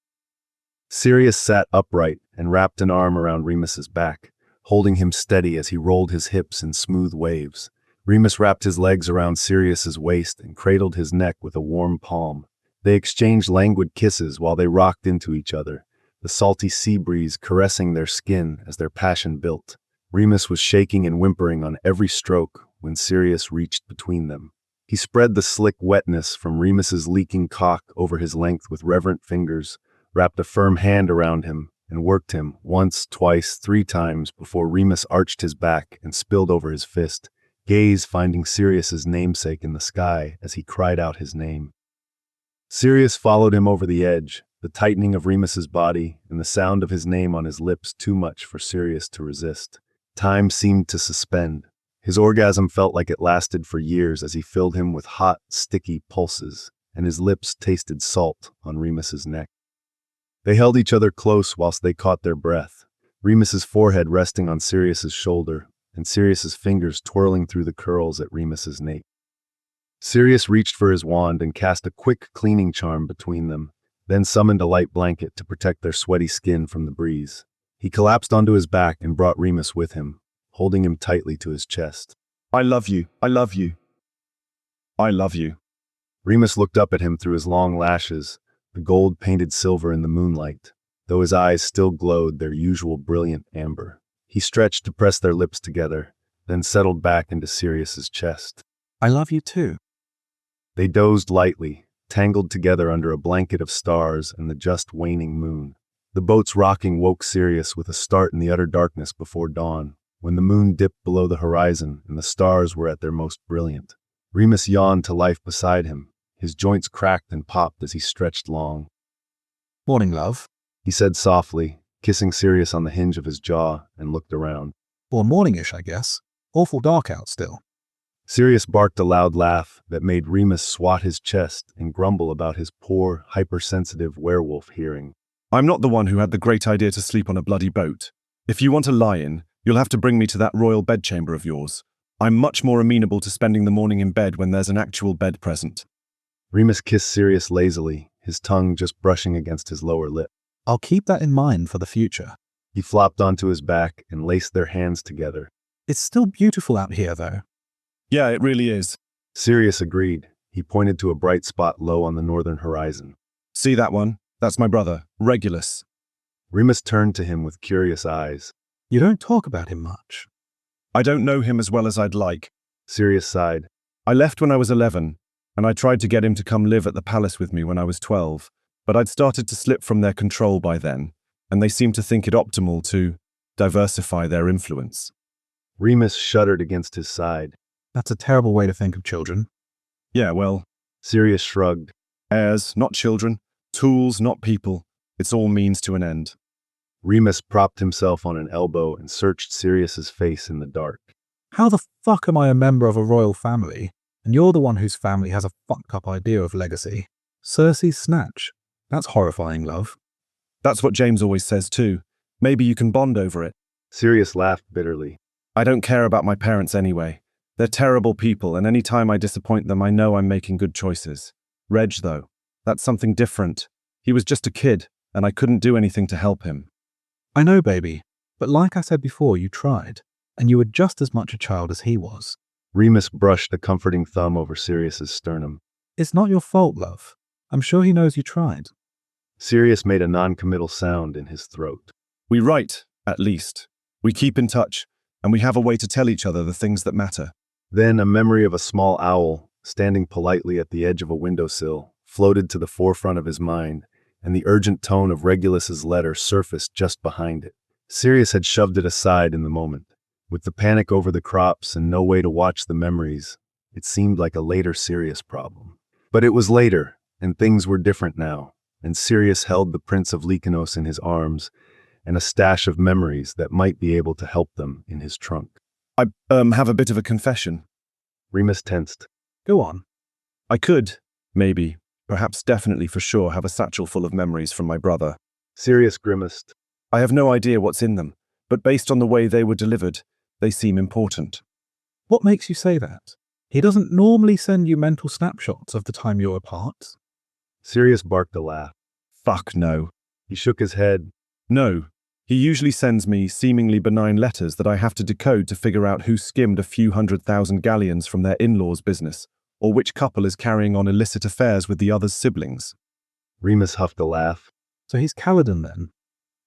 Sirius sat upright and wrapped an arm around Remus's back, holding him steady as he rolled his hips in smooth waves. Remus wrapped his legs around Sirius's waist and cradled his neck with a warm palm. They exchanged languid kisses while they rocked into each other, the salty sea breeze caressing their skin as their passion built. Remus was shaking and whimpering on every stroke when Sirius reached between them. He spread the slick wetness from Remus's leaking cock over his length with reverent fingers, wrapped a firm hand around him, and worked him once, twice, 3 times before Remus arched his back and spilled over his fist, gaze finding Sirius's namesake in the sky as he cried out his name. Sirius followed him over the edge, the tightening of Remus's body and the sound of his name on his lips too much for Sirius to resist. Time seemed to suspend. His orgasm felt like it lasted for years as he filled him with hot, sticky pulses, and his lips tasted salt on Remus's neck. They held each other close whilst they caught their breath, Remus's forehead resting on Sirius's shoulder, and Sirius's fingers twirling through the curls at Remus's nape. Sirius reached for his wand and cast a quick cleaning charm between them, then summoned a light blanket to protect their sweaty skin from the breeze. He collapsed onto his back and brought Remus with him, holding him tightly to his chest. "I love you, I love you. I love you." Remus looked up at him through his long lashes, the gold painted silver in the moonlight, though his eyes still glowed their usual brilliant amber. He stretched to press their lips together, then settled back into Sirius's chest. "I love you too." They dozed lightly, tangled together under a blanket of stars and the just waning moon. The boat's rocking woke Sirius with a start in the utter darkness before dawn, when the moon dipped below the horizon and the stars were at their most brilliant. Remus yawned to life beside him. His joints cracked and popped as he stretched long. "Morning, love," he said softly, kissing Sirius on the hinge of his jaw, and looked around. "Or morning-ish, I guess. Awful dark out still." Sirius barked a loud laugh that made Remus swat his chest and grumble about his poor, hypersensitive werewolf hearing. "I'm not the one who had the great idea to sleep on a bloody boat. If you want a lie-in, you'll have to bring me to that royal bedchamber of yours. I'm much more amenable to spending the morning in bed when there's an actual bed present." Remus kissed Sirius lazily, his tongue just brushing against his lower lip. "I'll keep that in mind for the future." He flopped onto his back and laced their hands together. "It's still beautiful out here, though." "Yeah, it really is." Sirius agreed. He pointed to a bright spot low on the northern horizon. "See that one? That's my brother, Regulus." Remus turned to him with curious eyes. "You don't talk about him much." "I don't know him as well as I'd like." Sirius sighed. "I left when I was 11, and I tried to get him to come live at the palace with me when I was 12, but I'd started to slip from their control by then, and they seemed to think it optimal to diversify their influence." Remus shuddered against his side. "That's a terrible way to think of children." "Yeah, well," Sirius shrugged. "Heirs, not children. Tools, not people. It's all means to an end." Remus propped himself on an elbow and searched Sirius's face in the dark. "How the fuck am I a member of a royal family, and you're the one whose family has a fucked up idea of legacy? Cersei's snatch. That's horrifying, love." "That's what James always says too. Maybe you can bond over it." Sirius laughed bitterly. "I don't care about my parents anyway. They're terrible people, and any time I disappoint them, I know I'm making good choices. Reg, though, that's something different. He was just a kid, and I couldn't do anything to help him." "I know, baby, but like I said before, you tried, and you were just as much a child as he was." Remus brushed a comforting thumb over Sirius's sternum. "It's not your fault, love. I'm sure he knows you tried." Sirius made a non-committal sound in his throat. "We write, at least. We keep in touch. and we have a way to tell each other the things that matter. Then a memory of a small owl, standing politely at the edge of a windowsill, floated to the forefront of his mind, and the urgent tone of Regulus's letter surfaced just behind it. Sirius had shoved it aside in the moment. With the panic over the crops and no way to watch the memories, it seemed like a later Sirius problem. But it was later, and things were different now, and Sirius held the Prince of Lycanos in his arms, and a stash of memories that might be able to help them in his trunk. I have a bit of a confession. Remus tensed. Go on. I could, maybe, perhaps definitely for sure, have a satchel full of memories from my brother. Sirius grimaced. I have no idea what's in them, but based on the way they were delivered, they seem important. What makes you say that? He doesn't normally send you mental snapshots of the time you're apart. Sirius barked a laugh. Fuck no. He shook his head. No. He usually sends me seemingly benign letters that I have to decode to figure out who skimmed a few 100,000 galleons from their in-laws' business, or which couple is carrying on illicit affairs with the other's siblings. Remus huffed a laugh. So he's Caledon then?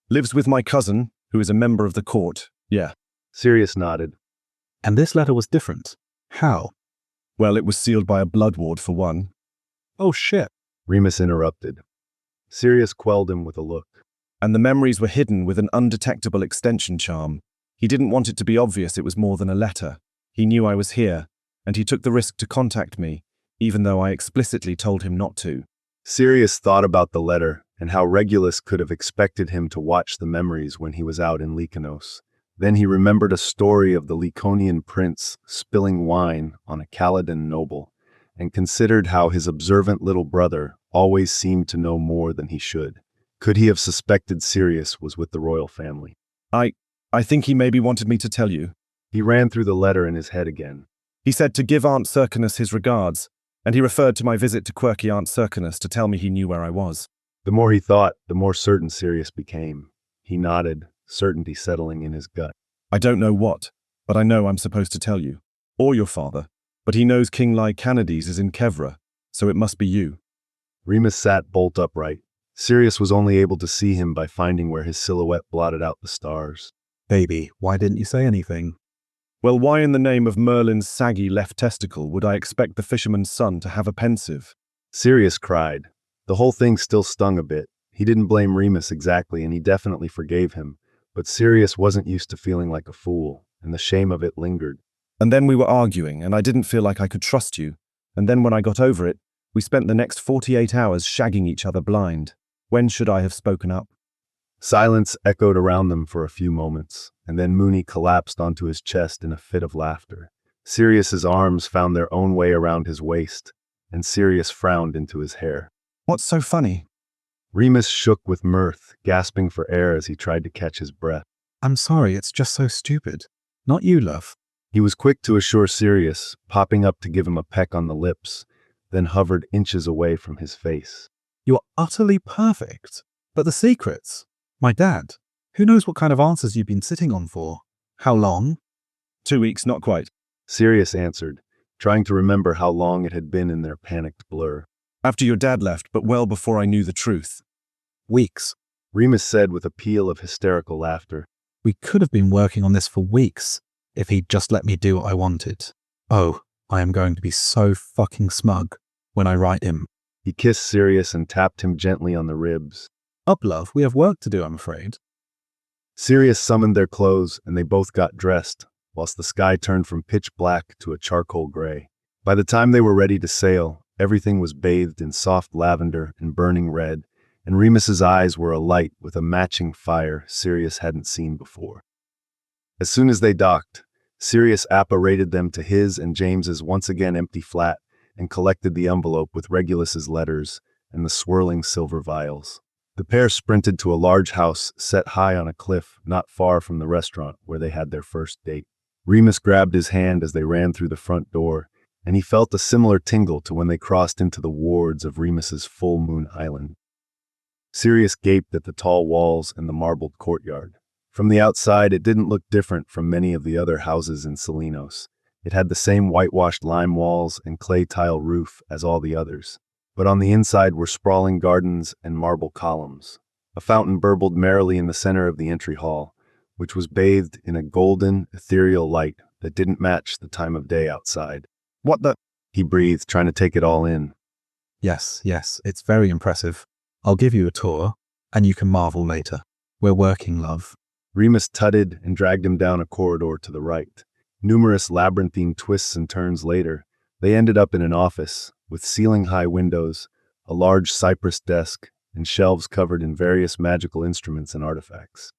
Lives with my cousin, who is a member of the court, yeah. Sirius nodded. And this letter was different. How? Well, it was sealed by a blood ward for one. Oh shit. Remus interrupted. Sirius quelled him with a look. And the memories were hidden with an undetectable extension charm. He didn't want it to be obvious it was more than a letter. He knew I was here, and he took the risk to contact me, even though I explicitly told him not to. Sirius thought about the letter and how Regulus could have expected him to watch the memories when he was out in Lycanos. Then he remembered a story of the Lyconian prince spilling wine on a Caledon noble, and considered how his observant little brother always seemed to know more than he should. Could he have suspected Sirius was with the royal family? I think he maybe wanted me to tell you. He ran through the letter in his head again. He said to give Aunt Sercanus his regards, and he referred to my visit to quirky Aunt Sercanus to tell me he knew where I was. The more he thought, the more certain Sirius became. He nodded, certainty settling in his gut. I don't know what, but I know I'm supposed to tell you. Or your father. But he knows King Lycanides is in Kevra, so it must be you. Remus sat bolt upright. Sirius was only able to see him by finding where his silhouette blotted out the stars. Baby, why didn't you say anything? Well, why in the name of Merlin's saggy left testicle would I expect the fisherman's son to have a pensive? Sirius cried. The whole thing still stung a bit. He didn't blame Remus exactly, and he definitely forgave him. But Sirius wasn't used to feeling like a fool, and the shame of it lingered. And then we were arguing, and I didn't feel like I could trust you. And then when I got over it, we spent the next 48 hours shagging each other blind. When should I have spoken up? Silence echoed around them for a few moments, and then Mooney collapsed onto his chest in a fit of laughter. Sirius's arms found their own way around his waist, and Sirius frowned into his hair. What's so funny? Remus shook with mirth, gasping for air as he tried to catch his breath. I'm sorry, it's just so stupid. Not you, love. He was quick to assure Sirius, popping up to give him a peck on the lips, then hovered inches away from his face. You're utterly perfect. But the secrets? My dad. Who knows what kind of answers you've been sitting on for? How long? 2 weeks, not quite. Sirius answered, trying to remember how long it had been in their panicked blur. After your dad left, but well before I knew the truth. Weeks. Remus said with a peal of hysterical laughter. We could have been working on this for weeks, if he'd just let me do what I wanted. Oh, I am going to be so fucking smug when I write him. He kissed Sirius and tapped him gently on the ribs. Up, love, we have work to do, I'm afraid. Sirius summoned their clothes, and they both got dressed, whilst the sky turned from pitch black to a charcoal gray. By the time they were ready to sail, everything was bathed in soft lavender and burning red, and Remus's eyes were alight with a matching fire Sirius hadn't seen before. As soon as they docked, Sirius apparated them to his and James's once again empty flat and collected the envelope with Regulus's letters and the swirling silver vials. The pair sprinted to a large house set high on a cliff not far from the restaurant where they had their first date. Remus grabbed his hand as they ran through the front door, and he felt a similar tingle to when they crossed into the wards of Remus's Full Moon Island. Sirius gaped at the tall walls and the marbled courtyard. From the outside, it didn't look different from many of the other houses in Salinos. It had the same whitewashed lime walls and clay tile roof as all the others. But on the inside were sprawling gardens and marble columns. A fountain burbled merrily in the center of the entry hall, which was bathed in a golden, ethereal light that didn't match the time of day outside. What the? He breathed, trying to take it all in. Yes, it's very impressive. I'll give you a tour, and you can marvel later. We're working, love. Remus tutted and dragged him down a corridor to the right. Numerous labyrinthine twists and turns later, they ended up in an office with ceiling-high windows, a large cypress desk, and shelves covered in various magical instruments and artifacts.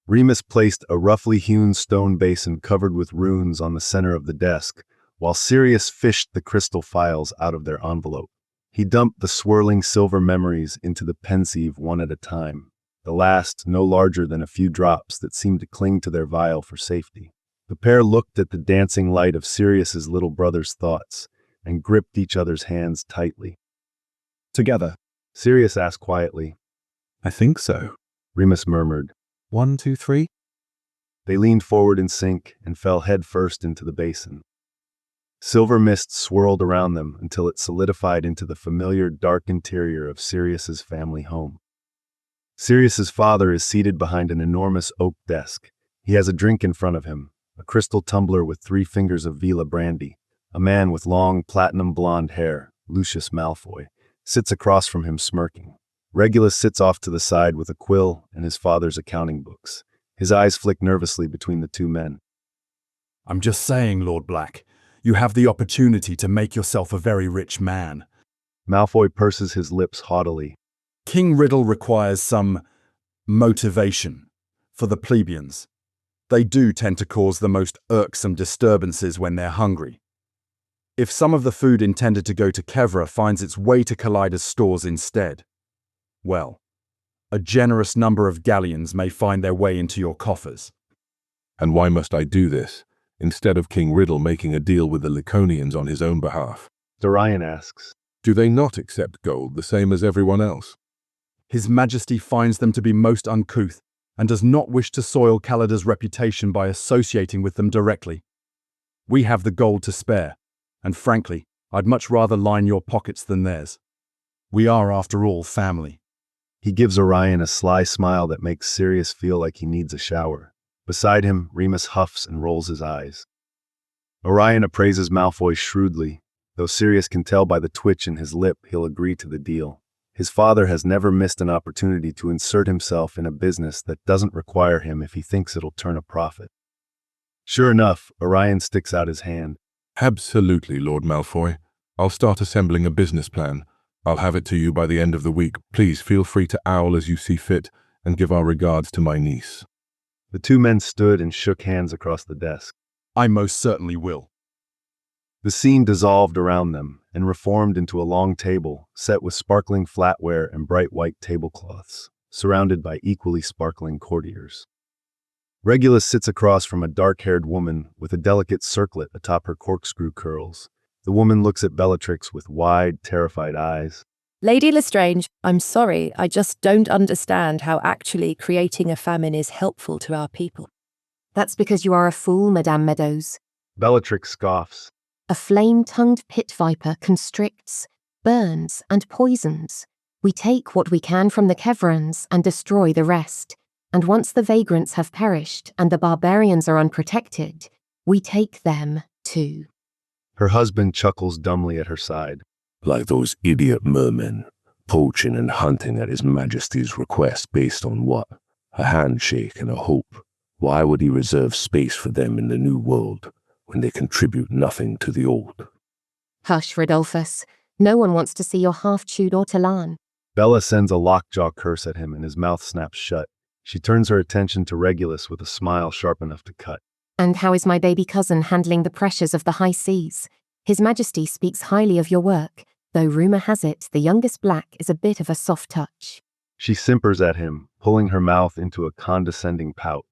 Remus placed a roughly hewn stone basin covered with runes on the center of the desk, while Sirius fished the crystal files out of their envelope. He dumped the swirling silver memories into the pensieve one at a time, the last no larger than a few drops that seemed to cling to their vial for safety. The pair looked at the dancing light of Sirius's little brother's thoughts and gripped each other's hands tightly. Together? Sirius asked quietly. I think so. Remus murmured. 1, 2, 3? They leaned forward in sync and fell headfirst into the basin. Silver mist swirled around them until it solidified into the familiar dark interior of Sirius's family home. Sirius's father is seated behind an enormous oak desk. He has a drink in front of him, a crystal tumbler with 3 fingers of Vila brandy. A man with long platinum blonde hair, Lucius Malfoy, sits across from him smirking. Regulus sits off to the side with a quill and his father's accounting books. His eyes flick nervously between the two men. I'm just saying, Lord Black, you have the opportunity to make yourself a very rich man. Malfoy purses his lips haughtily. King Riddle requires some motivation for the plebeians. They do tend to cause the most irksome disturbances when they're hungry. If some of the food intended to go to Kevra finds its way to Collider's stores instead, well, a generous number of galleons may find their way into your coffers. And why must I do this, instead of King Riddle making a deal with the Laconians on his own behalf? Dorian asks. Do they not accept gold the same as everyone else? His Majesty finds them to be most uncouth and does not wish to soil Collider's reputation by associating with them directly. We have the gold to spare, and frankly, I'd much rather line your pockets than theirs. We are, after all, family. He gives Orion a sly smile that makes Sirius feel like he needs a shower. Beside him, Remus huffs and rolls his eyes. Orion appraises Malfoy shrewdly. Though Sirius can tell by the twitch in his lip he'll agree to the deal. His father has never missed an opportunity to insert himself in a business that doesn't require him if he thinks it'll turn a profit. Sure enough, Orion sticks out his hand. Absolutely, Lord Malfoy. I'll start assembling a business plan. I'll have it to you by the end of the week. Please feel free to owl as you see fit and give our regards to my niece. The two men stood and shook hands across the desk. I most certainly will. The scene dissolved around them and reformed into a long table set with sparkling flatware and bright white tablecloths, surrounded by equally sparkling courtiers. Regulus sits across from a dark-haired woman with a delicate circlet atop her corkscrew curls. The woman looks at Bellatrix with wide, terrified eyes. Lady Lestrange, I'm sorry, I just don't understand how actually creating a famine is helpful to our people. That's because you are a fool, Madame Meadows. Bellatrix scoffs. A flame-tongued pit viper constricts, burns, and poisons. We take what we can from the Kevrans and destroy the rest. And once the vagrants have perished and the barbarians are unprotected, we take them too. Her husband chuckles dumbly at her side. Like those idiot mermen, poaching and hunting at His Majesty's request based on what? A handshake and a hope. Why would he reserve space for them in the new world when they contribute nothing to the old? Hush, Rodolphus. No one wants to see your half-chewed ortolan. Bella sends a lockjaw curse at him and his mouth snaps shut. She turns her attention to Regulus with a smile sharp enough to cut. And how is my baby cousin handling the pressures of the high seas? His Majesty speaks highly of your work, though rumour has it the youngest Black is a bit of a soft touch. She simpers at him, pulling her mouth into a condescending pout.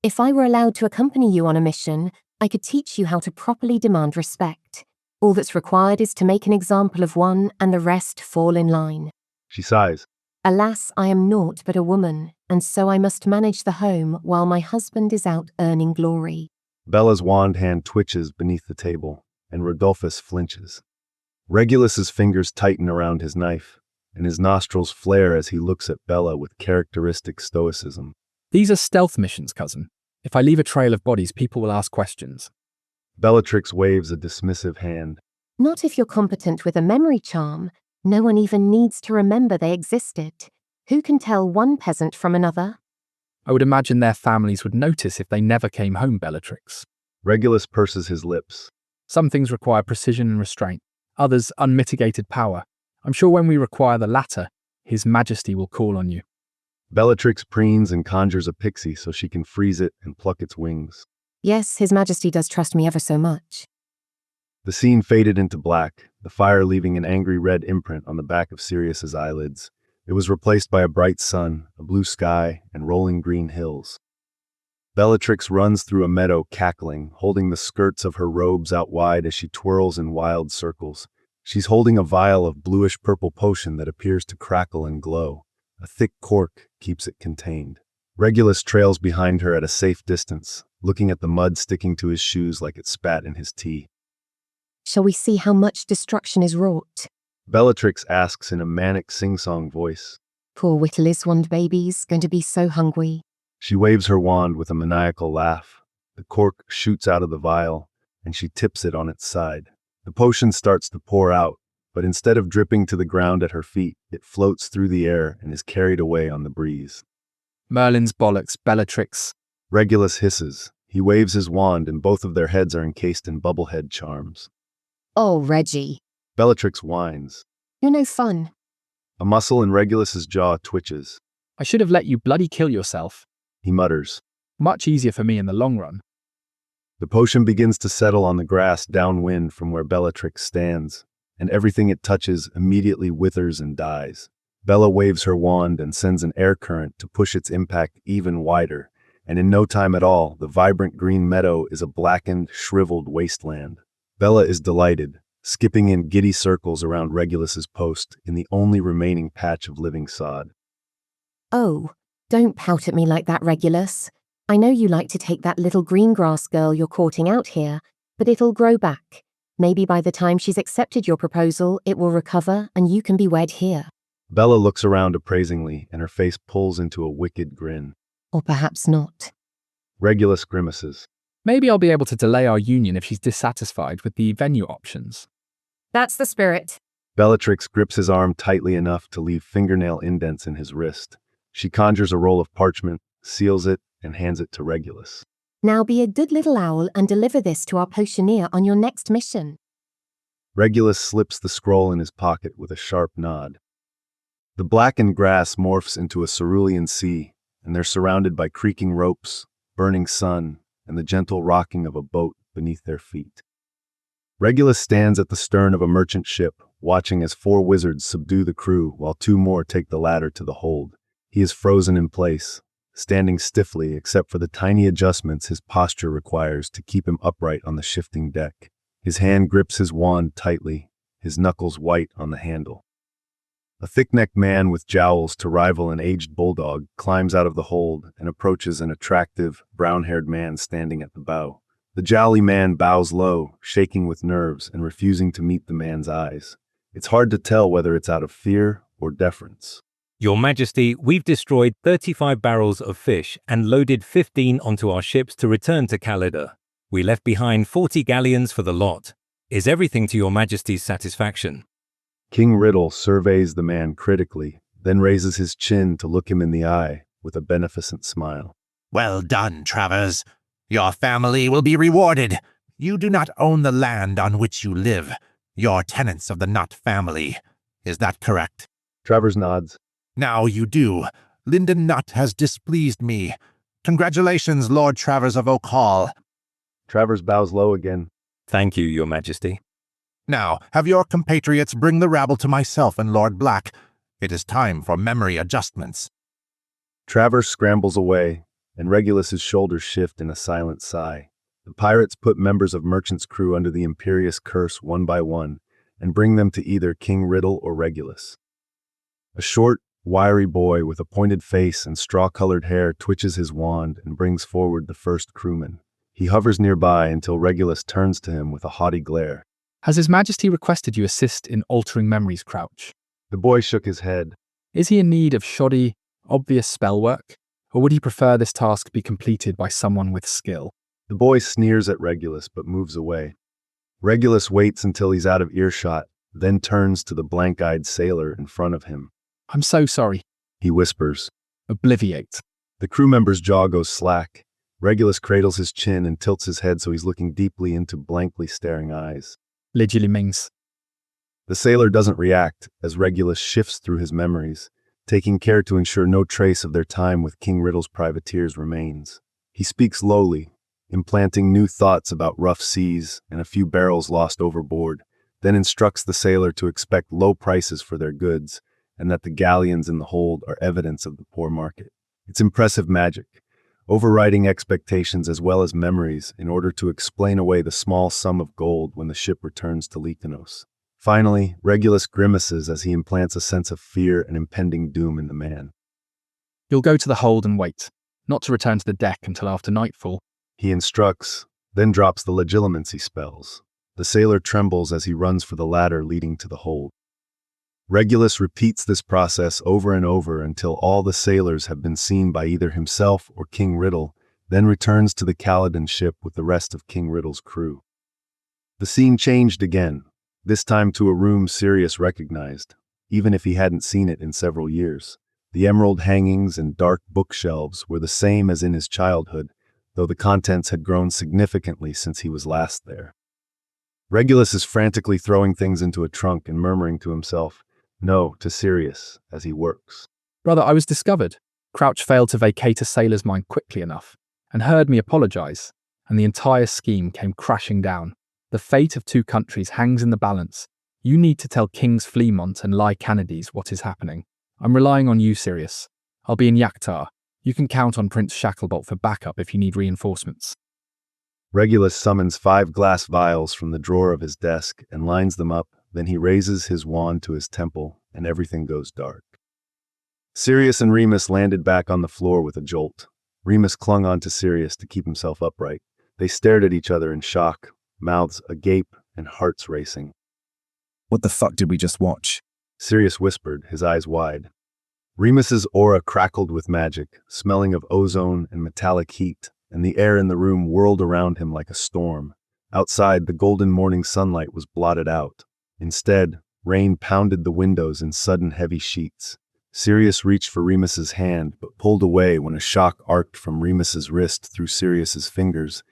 If I were allowed to accompany you on a mission, I could teach you how to properly demand respect. All that's required is to make an example of one and the rest fall in line. She sighs. Alas, I am naught but a woman, and so I must manage the home while my husband is out earning glory. Bella's wand hand twitches beneath the table, and Rodolphus flinches. Regulus's fingers tighten around his knife, and his nostrils flare as he looks at Bella with characteristic stoicism. These are stealth missions, cousin. If I leave a trail of bodies, people will ask questions. Bellatrix waves a dismissive hand. Not if you're competent with a memory charm. No one even needs to remember they existed. Who can tell one peasant from another? I would imagine their families would notice if they never came home, Bellatrix. Regulus purses his lips. Some things require precision and restraint, others unmitigated power. I'm sure when we require the latter, His Majesty will call on you. Bellatrix preens and conjures a pixie so she can freeze it and pluck its wings. Yes, His Majesty does trust me ever so much. The scene faded into black, the fire leaving an angry red imprint on the back of Sirius's eyelids. It was replaced by a bright sun, a blue sky, and rolling green hills. Bellatrix runs through a meadow cackling, holding the skirts of her robes out wide as she twirls in wild circles. She's holding a vial of bluish-purple potion that appears to crackle and glow. A thick cork keeps it contained. Regulus trails behind her at a safe distance, looking at the mud sticking to his shoes like it spat in his tea. Shall we see how much destruction is wrought? Bellatrix asks in a manic sing-song voice. Poor little Iswand baby's going to be so hungry. She waves her wand with a maniacal laugh. The cork shoots out of the vial, and she tips it on its side. The potion starts to pour out, but instead of dripping to the ground at her feet, it floats through the air and is carried away on the breeze. Merlin's bollocks, Bellatrix. Regulus hisses. He waves his wand, and both of their heads are encased in bubblehead charms. Oh, Reggie. Bellatrix whines. You're no fun. A muscle in Regulus's jaw twitches. I should have let you bloody kill yourself. He mutters. Much easier for me in the long run. The potion begins to settle on the grass downwind from where Bellatrix stands, and everything it touches immediately withers and dies. Bella waves her wand and sends an air current to push its impact even wider, and in no time at all, the vibrant green meadow is a blackened, shriveled wasteland. Bella is delighted, skipping in giddy circles around Regulus's post in the only remaining patch of living sod. Oh, don't pout at me like that, Regulus. I know you like to take that little green grass girl you're courting out here, but it'll grow back. Maybe by the time she's accepted your proposal, it will recover and you can be wed here. Bella looks around appraisingly, and her face pulls into a wicked grin. Or perhaps not. Regulus grimaces. Maybe I'll be able to delay our union if she's dissatisfied with the venue options. That's the spirit. Bellatrix grips his arm tightly enough to leave fingernail indents in his wrist. She conjures a roll of parchment, seals it, and hands it to Regulus. Now be a good little owl and deliver this to our potioneer on your next mission. Regulus slips the scroll in his pocket with a sharp nod. The blackened grass morphs into a cerulean sea, and they're surrounded by creaking ropes, burning sun, and the gentle rocking of a boat beneath their feet. Regulus stands at the stern of a merchant ship, watching as 4 wizards subdue the crew while 2 more take the ladder to the hold. He is frozen in place, standing stiffly except for the tiny adjustments his posture requires to keep him upright on the shifting deck. His hand grips his wand tightly, his knuckles white on the handle. A thick-necked man with jowls to rival an aged bulldog climbs out of the hold and approaches an attractive, brown-haired man standing at the bow. The jowly man bows low, shaking with nerves and refusing to meet the man's eyes. It's hard to tell whether it's out of fear or deference. Your Majesty, we've destroyed 35 barrels of fish and loaded 15 onto our ships to return to Calida. We left behind 40 galleons for the lot. Is everything to Your Majesty's satisfaction? King Riddle surveys the man critically, then raises his chin to look him in the eye with a beneficent smile. Well done, Travers. Your family will be rewarded. You do not own the land on which you live. You're tenants of the Nutt family. Is that correct? Travers nods. Now you do. Lyndon Nutt has displeased me. Congratulations, Lord Travers of Oak Hall. Travers bows low again. Thank you, Your Majesty. Now, have your compatriots bring the rabble to myself and Lord Black. It is time for memory adjustments. Travers scrambles away, and Regulus's shoulders shift in a silent sigh. The pirates put members of Merchant's crew under the imperious curse one by one, and bring them to either King Riddle or Regulus. A short, wiry boy with a pointed face and straw-colored hair twitches his wand and brings forward the first crewman. He hovers nearby until Regulus turns to him with a haughty glare. Has His Majesty requested you assist in altering memories, Crouch? The boy shook his head. Is he in need of shoddy, obvious spell work? Or would he prefer this task be completed by someone with skill? The boy sneers at Regulus but moves away. Regulus waits until he's out of earshot, then turns to the blank-eyed sailor in front of him. I'm so sorry, He whispers. Obliviate. The crew member's jaw goes slack. Regulus cradles his chin and tilts his head so he's looking deeply into blankly staring eyes. Legilimings. The sailor doesn't react as Regulus shifts through his memories, taking care to ensure no trace of their time with King Riddle's privateers remains. He speaks lowly, implanting new thoughts about rough seas and a few barrels lost overboard, then instructs the sailor to expect low prices for their goods and that the galleons in the hold are evidence of the poor market. It's impressive magic, overriding expectations as well as memories in order to explain away the small sum of gold when the ship returns to Lycanos. Finally, Regulus grimaces as he implants a sense of fear and impending doom in the man. You'll go to the hold and wait, not to return to the deck until after nightfall. He instructs, then drops the legilimency spells. The sailor trembles as he runs for the ladder leading to the hold. Regulus repeats this process over and over until all the sailors have been seen by either himself or King Riddle, then returns to the Caledon ship with the rest of King Riddle's crew. The scene changed again, this time to a room Sirius recognized, even if he hadn't seen it in several years. The emerald hangings and dark bookshelves were the same as in his childhood, though the contents had grown significantly since he was last there. Regulus is frantically throwing things into a trunk and murmuring to himself, "No," to Sirius as he works. Brother, I was discovered. Crouch failed to vacate a sailor's mind quickly enough, and heard me apologize, and the entire scheme came crashing down. The fate of two countries hangs in the balance. You need to tell Kings Fleamont and Lycanides what is happening. I'm relying on you, Sirius. I'll be in Yaktar. You can count on Prince Shacklebolt for backup if you need reinforcements. Regulus summons 5 glass vials from the drawer of his desk and lines them up, then he raises his wand to his temple, and everything goes dark. Sirius and Remus landed back on the floor with a jolt. Remus clung on to Sirius to keep himself upright. They stared at each other in shock, mouths agape and hearts racing. What the fuck did we just watch? Sirius whispered, his eyes wide. Remus's aura crackled with magic, smelling of ozone and metallic heat, and the air in the room whirled around him like a storm. Outside, the golden morning sunlight was blotted out. Instead, rain pounded the windows in sudden heavy sheets. Sirius reached for Remus's hand, but pulled away when a shock arced from Remus's wrist through Sirius's fingers,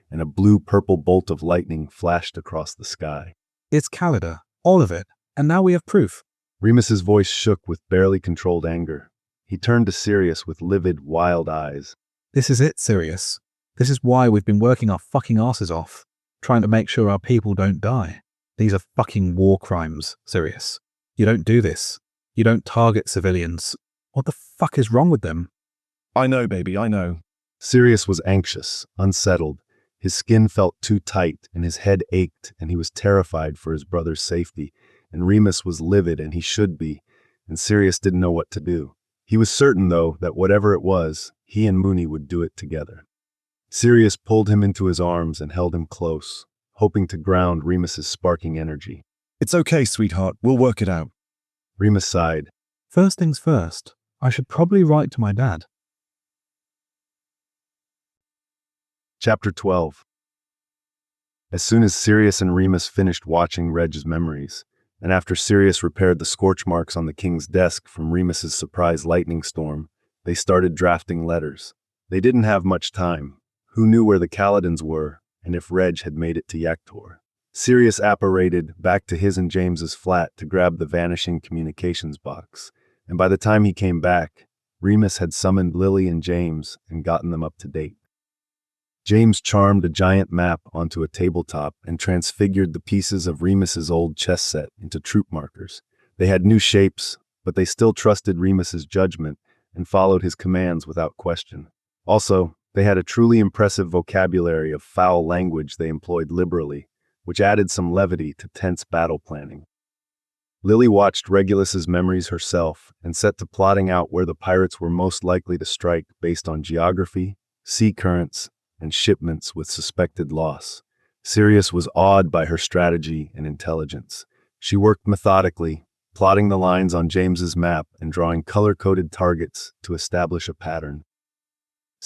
and a blue-purple bolt of lightning flashed across the sky. It's Calida, all of it, and now we have proof. Remus's voice shook with barely controlled anger. He turned to Sirius with livid, wild eyes. This is it, Sirius. This is why we've been working our fucking asses off, trying to make sure our people don't die. These are fucking war crimes, Sirius. You don't do this. You don't target civilians. What the fuck is wrong with them? I know, baby, I know. Sirius was anxious, unsettled. His skin felt too tight, and his head ached, and he was terrified for his brother's safety. And Remus was livid, and he should be, and Sirius didn't know what to do. He was certain, though, that whatever it was, he and Mooney would do it together. Sirius pulled him into his arms and held him close, hoping to ground Remus's sparking energy. It's okay, sweetheart. We'll work it out. Remus sighed. First things first, I should probably write to my dad. Chapter 12. As soon as Sirius and Remus finished watching Reg's memories, and after Sirius repaired the scorch marks on the king's desk from Remus's surprise lightning storm, they started drafting letters. They didn't have much time. Who knew where the Caledons were, and if Reg had made it to Yaktor? Sirius apparated back to his and James's flat to grab the vanishing communications box, and by the time he came back, Remus had summoned Lily and James and gotten them up to date. James charmed a giant map onto a tabletop and transfigured the pieces of Remus's old chess set into troop markers. They had new shapes, but they still trusted Remus's judgment and followed his commands without question. Also, they had a truly impressive vocabulary of foul language they employed liberally, which added some levity to tense battle planning. Lily watched Regulus's memories herself and set to plotting out where the pirates were most likely to strike based on geography, sea currents, and shipments with suspected loss. Sirius was awed by her strategy and intelligence. She worked methodically, plotting the lines on James's map and drawing color-coded targets to establish a pattern.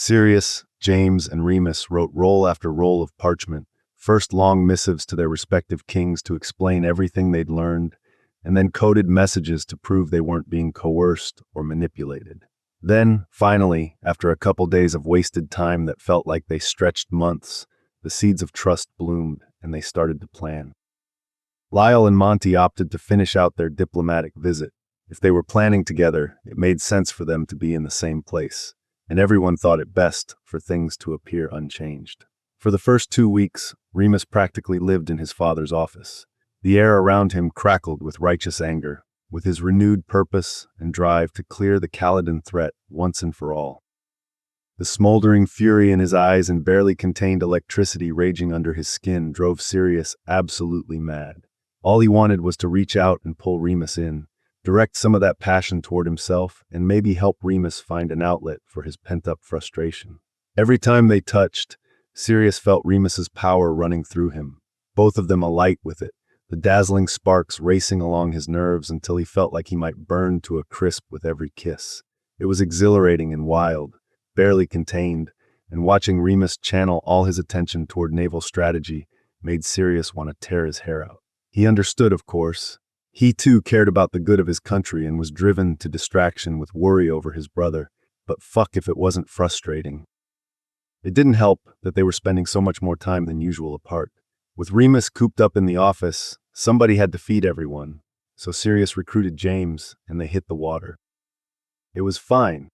Sirius, James, and Remus wrote roll after roll of parchment, first long missives to their respective kings to explain everything they'd learned, and then coded messages to prove they weren't being coerced or manipulated. Then, finally, after a couple days of wasted time that felt like they stretched months, the seeds of trust bloomed and they started to plan. Lyle and Monty opted to finish out their diplomatic visit. If they were planning together, it made sense for them to be in the same place, and everyone thought it best for things to appear unchanged. For the first 2 weeks, Remus practically lived in his father's office. The air around him crackled with righteous anger, with his renewed purpose and drive to clear the Caladan threat once and for all. The smoldering fury in his eyes and barely contained electricity raging under his skin drove Sirius absolutely mad. All he wanted was to reach out and pull Remus in, direct some of that passion toward himself, and maybe help Remus find an outlet for his pent-up frustration. Every time they touched, Sirius felt Remus's power running through him, both of them alight with it, the dazzling sparks racing along his nerves until he felt like he might burn to a crisp with every kiss. It was exhilarating and wild, barely contained, and watching Remus channel all his attention toward naval strategy made Sirius want to tear his hair out. He understood, of course. He too cared about the good of his country and was driven to distraction with worry over his brother, but fuck if it wasn't frustrating. It didn't help that they were spending so much more time than usual apart. With Remus cooped up in the office, somebody had to feed everyone, so Sirius recruited James, and they hit the water. It was fine.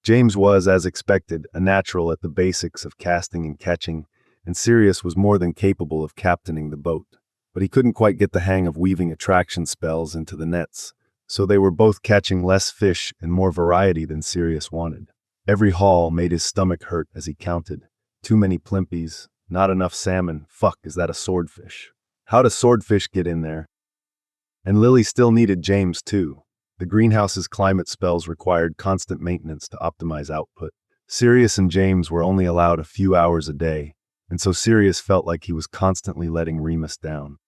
James was, as expected, a natural at the basics of casting and catching, and Sirius was more than capable of captaining the boat. But he couldn't quite get the hang of weaving attraction spells into the nets, so they were both catching less fish and more variety than Sirius wanted. Every haul made his stomach hurt as he counted. Too many plimpies, not enough salmon, fuck, is that a swordfish? How does swordfish get in there? And Lily still needed James too. The greenhouse's climate spells required constant maintenance to optimize output. Sirius and James were only allowed a few hours a day, and so Sirius felt like he was constantly letting Remus down.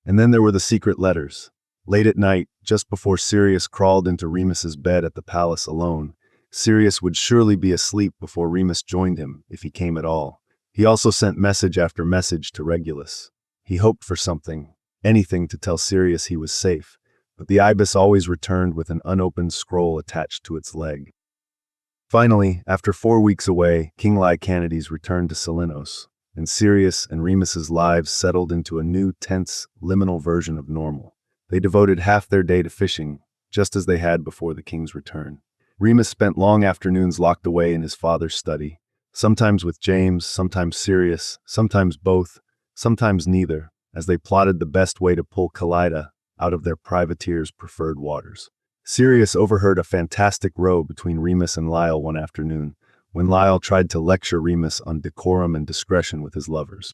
And then there were the secret letters. Late at night, just before Sirius crawled into Remus's bed at the palace alone, Sirius would surely be asleep before Remus joined him, if he came at all. He also sent message after message to Regulus. He hoped for something, anything to tell Sirius he was safe, but the ibis always returned with an unopened scroll attached to its leg. Finally, after 4 weeks away, King Lycanides returned to Salinos, and Sirius and Remus's lives settled into a new, tense, liminal version of normal. They devoted half their day to fishing, just as they had before the king's return. Remus spent long afternoons locked away in his father's study, sometimes with James, sometimes Sirius, sometimes both, sometimes neither, as they plotted the best way to pull Kaleida out of their privateer's preferred waters. Sirius overheard a fantastic row between Remus and Lyle one afternoon, when Lyle tried to lecture Remus on decorum and discretion with his lovers.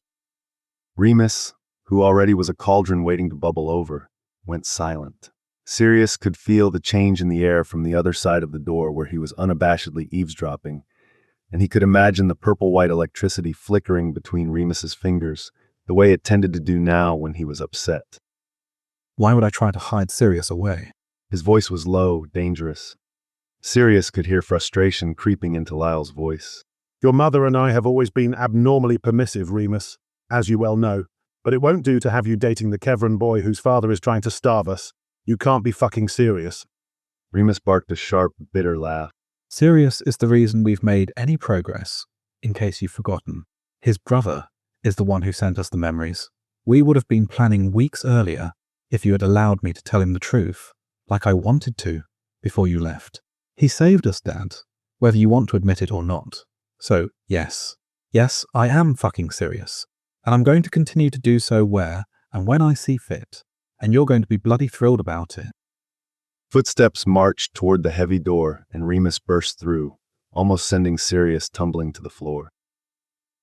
Remus, who already was a cauldron waiting to bubble over, went silent. Sirius could feel the change in the air from the other side of the door where he was unabashedly eavesdropping, and he could imagine the purple-white electricity flickering between Remus's fingers, the way it tended to do now when he was upset. Why would I try to hide Sirius away? His voice was low, dangerous. Sirius could hear frustration creeping into Lyle's voice. Your mother and I have always been abnormally permissive, Remus, as you well know, but it won't do to have you dating the Kevran boy whose father is trying to starve us. You can't be fucking serious. Remus barked a sharp, bitter laugh. Sirius is the reason we've made any progress, in case you've forgotten. His brother is the one who sent us the memories. We would have been planning weeks earlier if you had allowed me to tell him the truth, like I wanted to, before you left. He saved us, Dad, whether you want to admit it or not. So, yes, I am fucking serious, and I'm going to continue to do so where and when I see fit, and you're going to be bloody thrilled about it. Footsteps marched toward the heavy door, and Remus burst through, almost sending Sirius tumbling to the floor.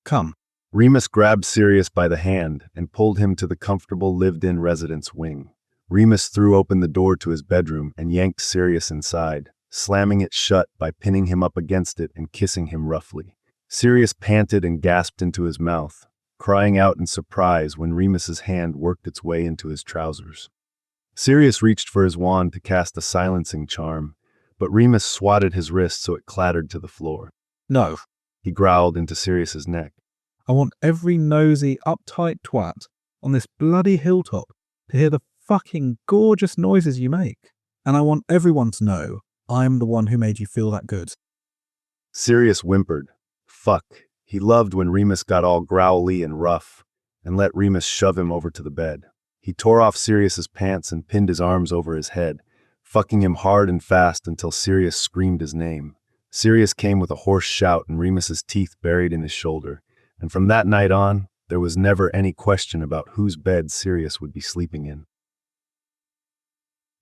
Come. Remus grabbed Sirius by the hand and pulled him to the comfortable lived-in residence wing. Remus threw open the door to his bedroom and yanked Sirius inside, slamming it shut by pinning him up against it and kissing him roughly. Sirius panted and gasped into his mouth, crying out in surprise when Remus's hand worked its way into his trousers. Sirius reached for his wand to cast a silencing charm, but Remus swatted his wrist so it clattered to the floor. No. He growled into Sirius's neck. I want every nosy, uptight twat on this bloody hilltop to hear the fucking gorgeous noises you make. And I want everyone to know I'm the one who made you feel that good. Sirius whimpered. Fuck. He loved when Remus got all growly and rough and let Remus shove him over to the bed. He tore off Sirius's pants and pinned his arms over his head, fucking him hard and fast until Sirius screamed his name. Sirius came with a hoarse shout and Remus's teeth buried in his shoulder, and from that night on, there was never any question about whose bed Sirius would be sleeping in.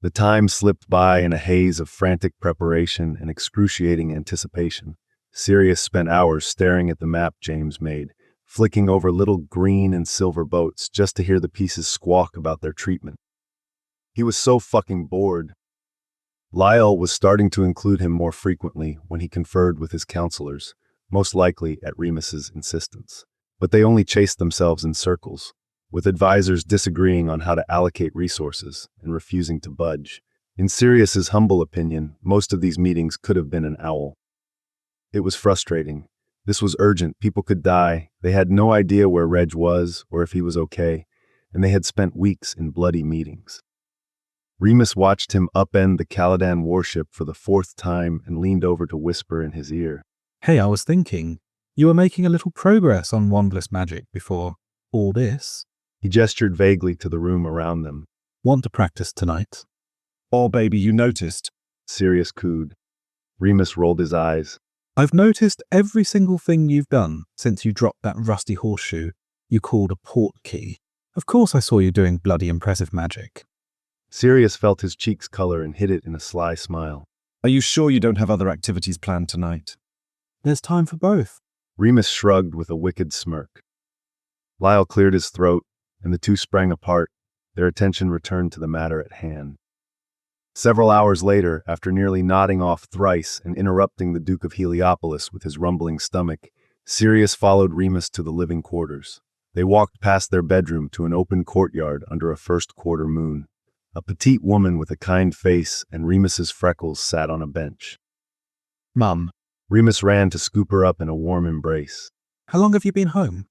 The time slipped by in a haze of frantic preparation and excruciating anticipation. Sirius spent hours staring at the map James made, flicking over little green and silver boats just to hear the pieces squawk about their treatment. He was so fucking bored. Lyle was starting to include him more frequently when he conferred with his counselors, most likely at Remus's insistence. But they only chased themselves in circles, with advisors disagreeing on how to allocate resources and refusing to budge. In Sirius's humble opinion, most of these meetings could have been an owl. It was frustrating. This was urgent. People could die. They had no idea where Reg was or if he was okay, and they had spent weeks in bloody meetings. Remus watched him upend the Caladan warship for the 4th time and leaned over to whisper in his ear. Hey, I was thinking, you were making a little progress on wandless magic before all this. He gestured vaguely to the room around them. Want to practice tonight? Oh, baby, you noticed. Sirius cooed. Remus rolled his eyes. I've noticed every single thing you've done since you dropped that rusty horseshoe you called a port key. Of course I saw you doing bloody impressive magic. Sirius felt his cheeks color and hid it in a sly smile. Are you sure you don't have other activities planned tonight? There's time for both. Remus shrugged with a wicked smirk. Lyle cleared his throat, and the two sprang apart, their attention returned to the matter at hand. Several hours later, after nearly nodding off thrice and interrupting the Duke of Heliopolis with his rumbling stomach, Sirius followed Remus to the living quarters. They walked past their bedroom to an open courtyard under a first-quarter moon. A petite woman with a kind face and Remus's freckles sat on a bench. Mum. Remus ran to scoop her up in a warm embrace. How long have you been home?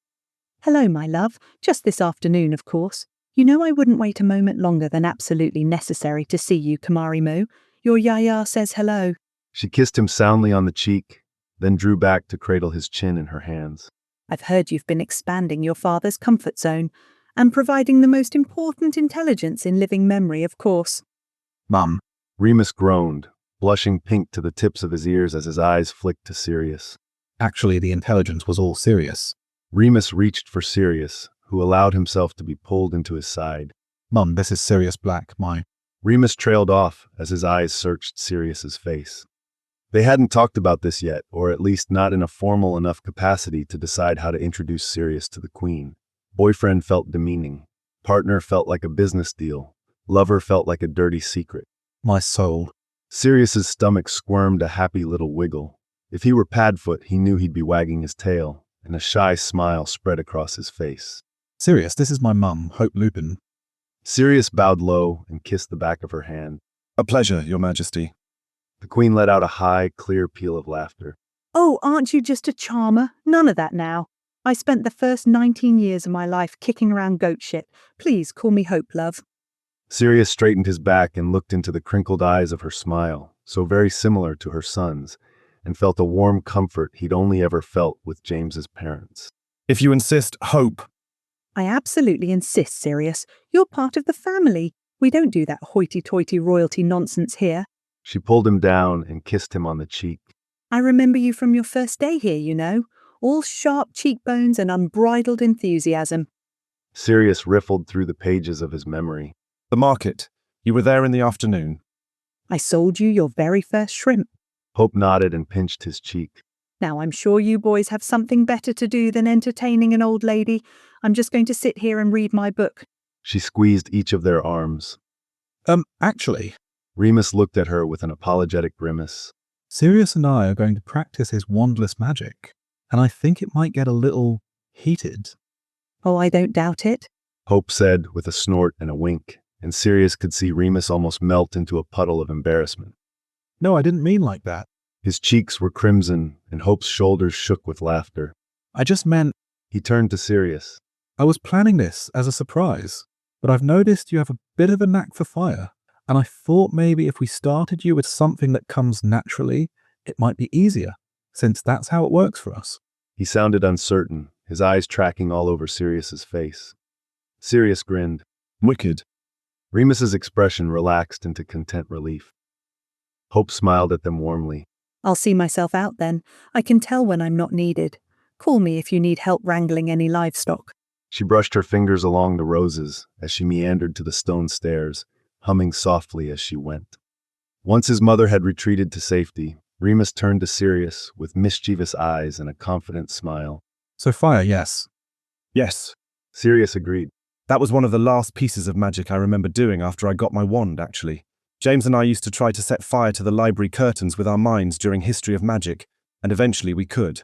Hello, my love. Just this afternoon, of course. You know I wouldn't wait a moment longer than absolutely necessary to see you, Kamari Moo. Your Yaya says hello. She kissed him soundly on the cheek, then drew back to cradle his chin in her hands. I've heard you've been expanding your father's comfort zone and providing the most important intelligence in living memory, of course. Mum. Remus groaned, blushing pink to the tips of his ears as his eyes flicked to Sirius. Actually, the intelligence was all Sirius. Remus reached for Sirius, who allowed himself to be pulled into his side. Mum, this is Sirius Black, Remus trailed off as his eyes searched Sirius's face. They hadn't talked about this yet, or at least not in a formal enough capacity to decide how to introduce Sirius to the Queen. Boyfriend felt demeaning. Partner felt like a business deal. Lover felt like a dirty secret. My soul. Sirius's stomach squirmed a happy little wiggle. If he were Padfoot, he knew he'd be wagging his tail, and a shy smile spread across his face. Sirius, this is my mum, Hope Lupin. Sirius bowed low and kissed the back of her hand. A pleasure, Your Majesty. The Queen let out a high, clear peal of laughter. Oh, aren't you just a charmer? None of that now. I spent the first 19 years of my life kicking around goat shit. Please call me Hope, love. Sirius straightened his back and looked into the crinkled eyes of her smile, so very similar to her son's, and felt a warm comfort he'd only ever felt with James's parents. If you insist, Hope. I absolutely insist, Sirius. You're part of the family. We don't do that hoity-toity royalty nonsense here. She pulled him down and kissed him on the cheek. I remember you from your first day here, you know. All sharp cheekbones and unbridled enthusiasm. Sirius riffled through the pages of his memory. The market. You were there in the afternoon. I sold you your very first shrimp. Hope nodded and pinched his cheek. Now, I'm sure you boys have something better to do than entertaining an old lady. I'm just going to sit here and read my book. She squeezed each of their arms. Actually. Remus looked at her with an apologetic grimace. Sirius and I are going to practice his wandless magic, and I think it might get a little heated. Oh, I don't doubt it. Hope said with a snort and a wink, and Sirius could see Remus almost melt into a puddle of embarrassment. No, I didn't mean like that. His cheeks were crimson, and Hope's shoulders shook with laughter. I just meant He turned to Sirius. I was planning this as a surprise, but I've noticed you have a bit of a knack for fire, and I thought maybe if we started you with something that comes naturally, it might be easier, since that's how it works for us. He sounded uncertain, his eyes tracking all over Sirius's face. Sirius grinned. Wicked. Remus's expression relaxed into content relief. Hope smiled at them warmly. I'll see myself out then. I can tell when I'm not needed. Call me if you need help wrangling any livestock. She brushed her fingers along the roses as she meandered to the stone stairs, humming softly as she went. Once his mother had retreated to safety, Remus turned to Sirius with mischievous eyes and a confident smile. So fire, yes. Yes. Sirius agreed. That was one of the last pieces of magic I remember doing after I got my wand, actually. James and I used to try to set fire to the library curtains with our minds during History of Magic, and eventually we could.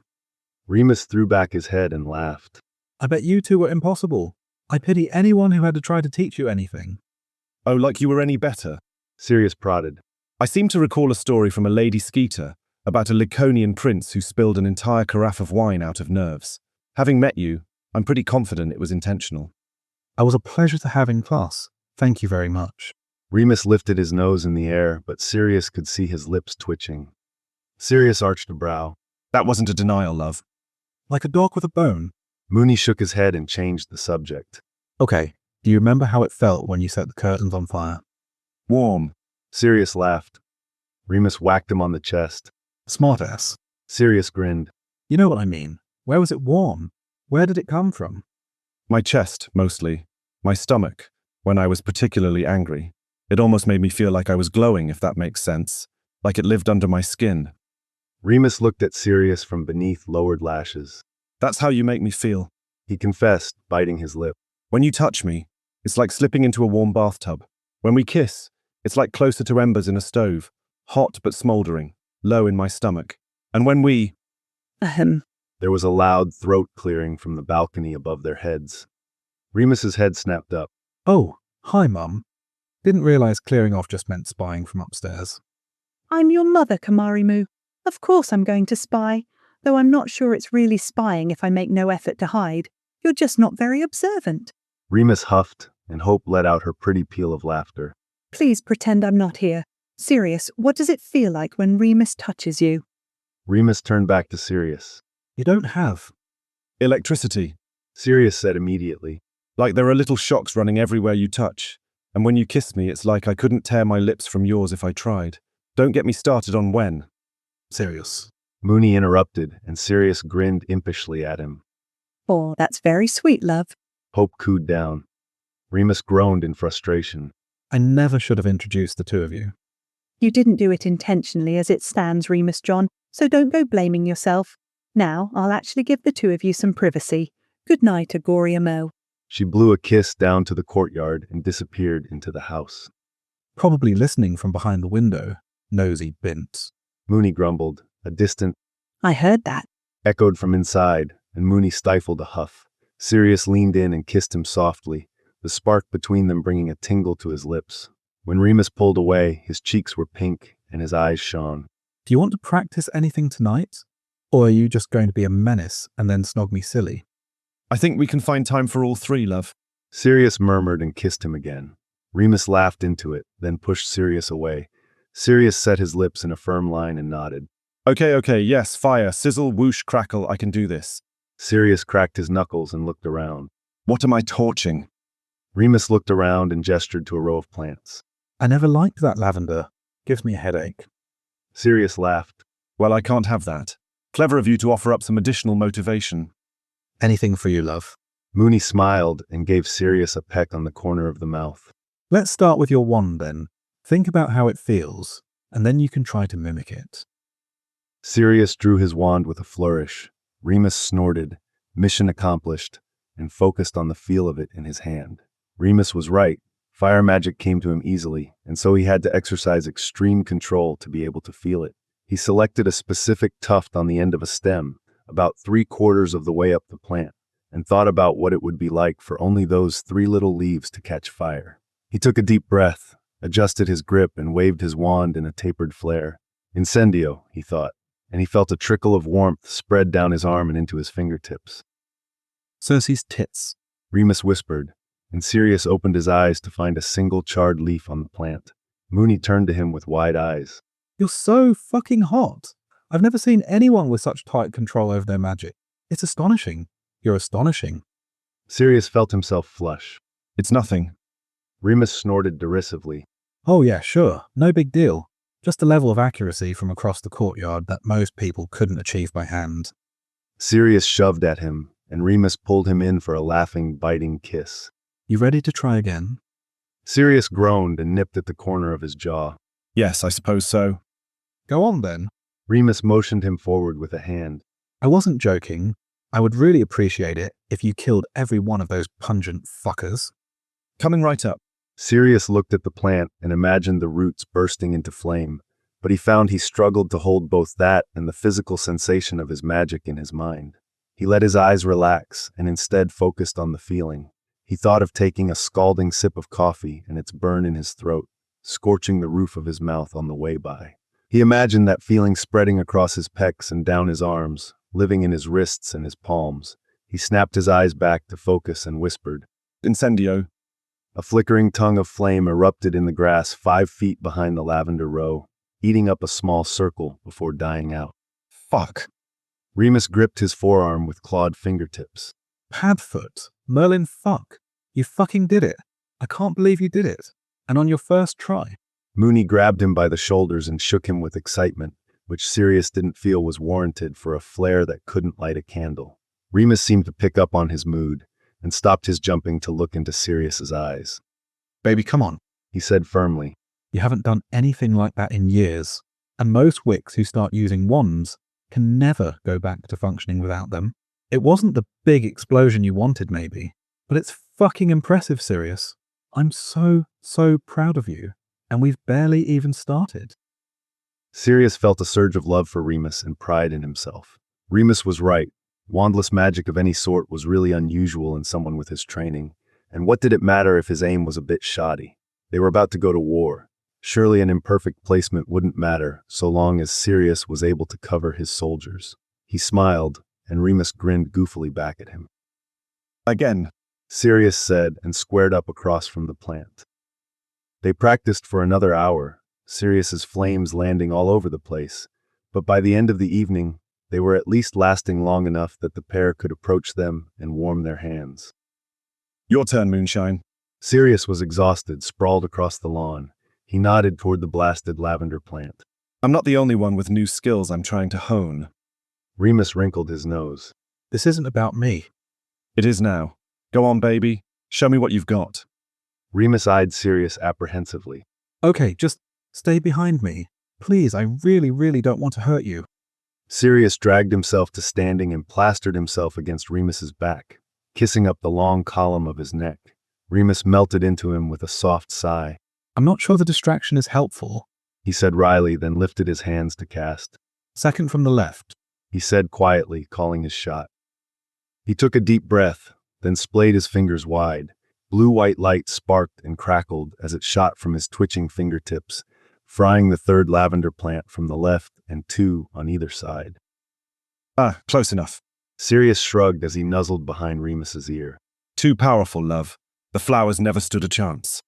Remus threw back his head and laughed. I bet you two were impossible. I pity anyone who had to try to teach you anything. Oh, like you were any better? Sirius prodded. I seem to recall a story from a lady Skeeter about a Laconian prince who spilled an entire carafe of wine out of nerves. Having met you, I'm pretty confident it was intentional. I was a pleasure to have in class. Thank you very much. Remus lifted his nose in the air, but Sirius could see his lips twitching. Sirius arched a brow. That wasn't a denial, love. Like a dog with a bone. Mooney shook his head and changed the subject. Okay, do you remember how it felt when you set the curtains on fire? Warm. Sirius laughed. Remus whacked him on the chest. Smartass. Sirius grinned. You know what I mean. Where was it warm? Where did it come from? My chest, mostly. My stomach, when I was particularly angry. It almost made me feel like I was glowing, if that makes sense. Like it lived under my skin. Remus looked at Sirius from beneath lowered lashes. That's how you make me feel, he confessed, biting his lip. When you touch me, it's like slipping into a warm bathtub. When we kiss, it's like closer to embers in a stove, hot but smoldering, low in my stomach. And when we... Ahem. There was a loud throat clearing from the balcony above their heads. Remus's head snapped up. Oh, hi, Mum. Didn't realize clearing off just meant spying from upstairs. I'm your mother, Kamarimu. Of course I'm going to spy, though I'm not sure it's really spying if I make no effort to hide. You're just not very observant. Remus huffed, and Hope let out her pretty peal of laughter. Please pretend I'm not here. Sirius, what does it feel like when Remus touches you? Remus turned back to Sirius. You don't have. Electricity, Sirius said immediately. Like there are little shocks running everywhere you touch. And when you kiss me, it's like I couldn't tear my lips from yours if I tried. Don't get me started on when. Sirius. Mooney interrupted, and Sirius grinned impishly at him. Oh, that's very sweet, love. Hope cooed down. Remus groaned in frustration. I never should have introduced the two of you. You didn't do it intentionally as it stands, Remus John, so don't go blaming yourself. Now I'll actually give the two of you some privacy. Good night, Agoria Mo. She blew a kiss down to the courtyard and disappeared into the house. Probably listening from behind the window, nosy bint. Mooney grumbled. A distant I heard that. Echoed from inside, and Mooney stifled a huff. Sirius leaned in and kissed him softly, the spark between them bringing a tingle to his lips. When Remus pulled away, his cheeks were pink and his eyes shone. Do you want to practice anything tonight? Or are you just going to be a menace and then snog me silly? I think we can find time for all three, love. Sirius murmured and kissed him again. Remus laughed into it, then pushed Sirius away. Sirius set his lips in a firm line and nodded. Okay, yes, fire, sizzle, whoosh, crackle, I can do this. Sirius cracked his knuckles and looked around. What am I torching? Remus looked around and gestured to a row of plants. I never liked that lavender. Gives me a headache. Sirius laughed. Well, I can't have that. Clever of you to offer up some additional motivation. Anything for you, love. Mooney smiled and gave Sirius a peck on the corner of the mouth. Let's start with your wand then. Think about how it feels, and then you can try to mimic it. Sirius drew his wand with a flourish. Remus snorted, mission accomplished, and focused on the feel of it in his hand. Remus was right. Fire magic came to him easily, and so he had to exercise extreme control to be able to feel it. He selected a specific tuft on the end of a stem, about 3/4 of the way up the plant, and thought about what it would be like for only those 3 little leaves to catch fire. He took a deep breath, adjusted his grip, and waved his wand in a tapered flare. Incendio, he thought, and he felt a trickle of warmth spread down his arm and into his fingertips. Cersei's tits. Remus whispered, and Sirius opened his eyes to find a single charred leaf on the plant. Mooney turned to him with wide eyes. You're so fucking hot. I've never seen anyone with such tight control over their magic. It's astonishing. You're astonishing. Sirius felt himself flush. It's nothing. Remus snorted derisively. Oh yeah, sure. No big deal. Just a level of accuracy from across the courtyard that most people couldn't achieve by hand. Sirius shoved at him, and Remus pulled him in for a laughing, biting kiss. You ready to try again? Sirius groaned and nipped at the corner of his jaw. Yes, I suppose so. Go on then. Remus motioned him forward with a hand. I wasn't joking. I would really appreciate it if you killed every one of those pungent fuckers. Coming right up. Sirius looked at the plant and imagined the roots bursting into flame, but he found he struggled to hold both that and the physical sensation of his magic in his mind. He let his eyes relax and instead focused on the feeling. He thought of taking a scalding sip of coffee and its burn in his throat, scorching the roof of his mouth on the way by. He imagined that feeling spreading across his pecs and down his arms, living in his wrists and his palms. He snapped his eyes back to focus and whispered, Incendio. A flickering tongue of flame erupted in the grass 5 feet behind the lavender row, eating up a small circle before dying out. Fuck. Remus gripped his forearm with clawed fingertips. Padfoot. Merlin fuck. You fucking did it. I can't believe you did it. And on your first try. Mooney grabbed him by the shoulders and shook him with excitement, which Sirius didn't feel was warranted for a flare that couldn't light a candle. Remus seemed to pick up on his mood and stopped his jumping to look into Sirius's eyes. Baby, come on, he said firmly. You haven't done anything like that in years, and most wicks who start using wands can never go back to functioning without them. It wasn't the big explosion you wanted, maybe, but it's fucking impressive, Sirius. I'm so proud of you, and we've barely even started. Sirius felt a surge of love for Remus and pride in himself. Remus was right. Wandless magic of any sort was really unusual in someone with his training, and what did it matter if his aim was a bit shoddy? They were about to go to war. Surely an imperfect placement wouldn't matter so long as Sirius was able to cover his soldiers. He smiled, and Remus grinned goofily back at him. Again, Sirius said and squared up across from the plant. They practiced for another hour, Sirius's flames landing all over the place, but by the end of the evening, they were at least lasting long enough that the pair could approach them and warm their hands. Your turn, Moonshine. Sirius was exhausted, sprawled across the lawn. He nodded toward the blasted lavender plant. I'm not the only one with new skills I'm trying to hone. Remus wrinkled his nose. This isn't about me. It is now. Go on, baby. Show me what you've got. Remus eyed Sirius apprehensively. Okay, just stay behind me. Please, I really don't want to hurt you. Sirius dragged himself to standing and plastered himself against Remus's back, kissing up the long column of his neck. Remus melted into him with a soft sigh. I'm not sure the distraction is helpful, he said wryly, then lifted his hands to cast. Second from the left, he said quietly, calling his shot. He took a deep breath, then splayed his fingers wide. Blue-white light sparked and crackled as it shot from his twitching fingertips, frying the third lavender plant from the left and 2 on either side. Close enough. Sirius shrugged as he nuzzled behind Remus's ear. Too powerful, love. The flowers never stood a chance.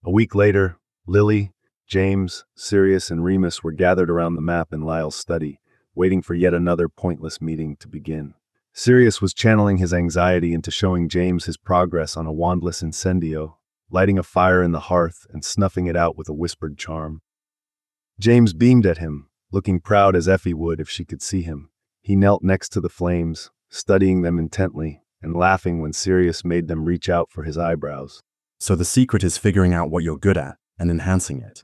A week later, Lily, James, Sirius, and Remus were gathered around the map in Lyle's study, waiting for yet another pointless meeting to begin. Sirius was channeling his anxiety into showing James his progress on a wandless incendio, lighting a fire in the hearth and snuffing it out with a whispered charm. James beamed at him, looking proud as Effie would if she could see him. He knelt next to the flames, studying them intently, and laughing when Sirius made them reach out for his eyebrows. So the secret is figuring out what you're good at and enhancing it.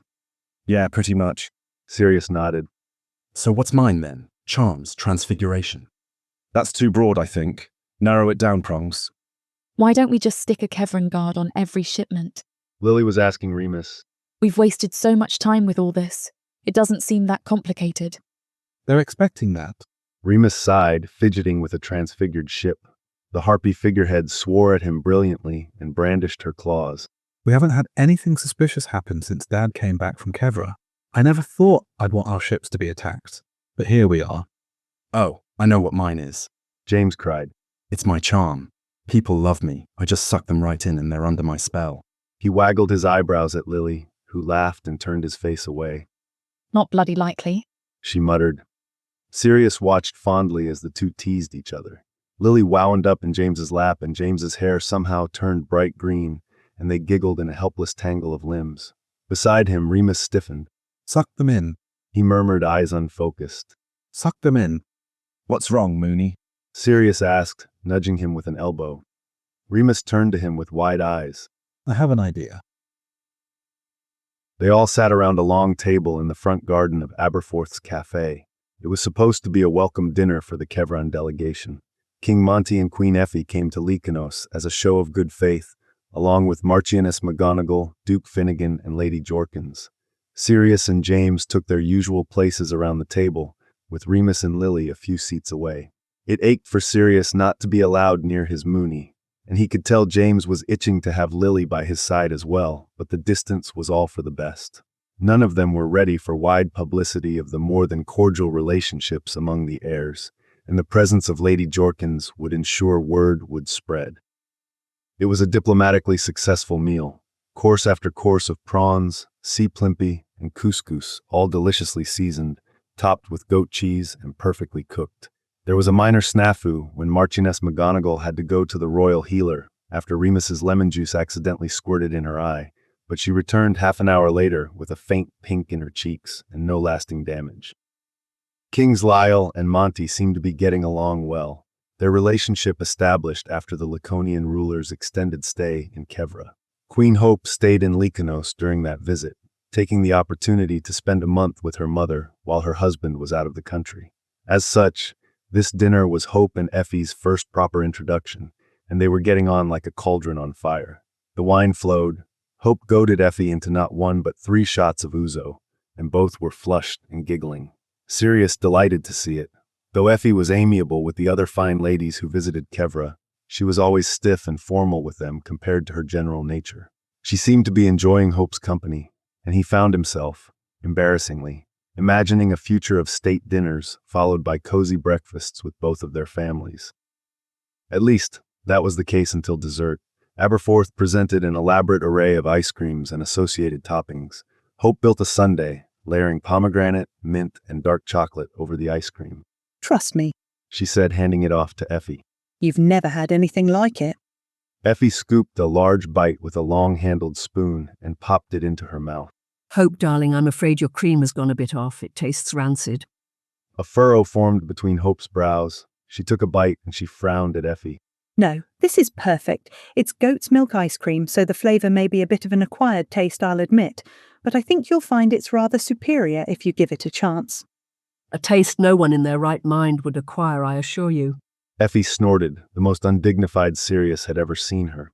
Yeah, pretty much. Sirius nodded. So what's mine then? Charms, transfiguration. That's too broad, I think. Narrow it down, Prongs. Why don't we just stick a Kevrin guard on every shipment? Lily was asking Remus. We've wasted so much time with all this. It doesn't seem that complicated. They're expecting that. Remus sighed, fidgeting with a transfigured ship. The harpy figurehead swore at him brilliantly and brandished her claws. We haven't had anything suspicious happen since Dad came back from Kevra. I never thought I'd want our ships to be attacked, but here we are. Oh, I know what mine is. James cried. It's my charm. People love me. I just suck them right in and they're under my spell. He waggled his eyebrows at Lily, who laughed and turned his face away. Not bloody likely. She muttered. Sirius watched fondly as the two teased each other. Lily wound up in James's lap and James's hair somehow turned bright green, and they giggled in a helpless tangle of limbs. Beside him, Remus stiffened. Suck them in. He murmured, eyes unfocused. Suck them in. What's wrong, Mooney? Sirius asked, nudging him with an elbow. Remus turned to him with wide eyes. I have an idea. They all sat around a long table in the front garden of Aberforth's cafe. It was supposed to be a welcome dinner for the Kevron delegation. King Monty and Queen Effie came to Lycanos as a show of good faith, along with Marchioness McGonagall, Duke Finnegan, and Lady Jorkins. Sirius and James took their usual places around the table, with Remus and Lily a few seats away. It ached for Sirius not to be allowed near his Mooney, and he could tell James was itching to have Lily by his side as well, but the distance was all for the best. None of them were ready for wide publicity of the more than cordial relationships among the heirs, and the presence of Lady Jorkins would ensure word would spread. It was a diplomatically successful meal, course after course of prawns, sea plimpy, and couscous, all deliciously seasoned, topped with goat cheese and perfectly cooked. There was a minor snafu when Marchioness McGonagall had to go to the royal healer after Remus's lemon juice accidentally squirted in her eye, but she returned half an hour later with a faint pink in her cheeks and no lasting damage. Kings Lyle and Monty seemed to be getting along well, their relationship established after the Laconian ruler's extended stay in Kevra. Queen Hope stayed in Lycanos during that visit, taking the opportunity to spend a month with her mother while her husband was out of the country. As such, this dinner was Hope and Effie's first proper introduction, and they were getting on like a cauldron on fire. The wine flowed. Hope goaded Effie into not one but 3 shots of ouzo, and both were flushed and giggling. Sirius delighted to see it. Though Effie was amiable with the other fine ladies who visited Kevra, she was always stiff and formal with them compared to her general nature. She seemed to be enjoying Hope's company, and he found himself, embarrassingly, imagining a future of state dinners followed by cozy breakfasts with both of their families. At least, that was the case until dessert. Aberforth presented an elaborate array of ice creams and associated toppings. Hope built a sundae, layering pomegranate, mint, and dark chocolate over the ice cream. Trust me, She said, handing it off to Effie. you've never had anything like it. Effie scooped a large bite with a long-handled spoon and popped it into her mouth. Hope, darling, I'm afraid your cream has gone a bit off. It tastes rancid. A furrow formed between Hope's brows. She took a bite and she frowned at Effie. No, this is perfect. It's goat's milk ice cream, so the flavour may be a bit of an acquired taste, I'll admit, but I think you'll find it's rather superior if you give it a chance. A taste no one in their right mind would acquire, I assure you. Effie snorted, the most undignified Sirius had ever seen her.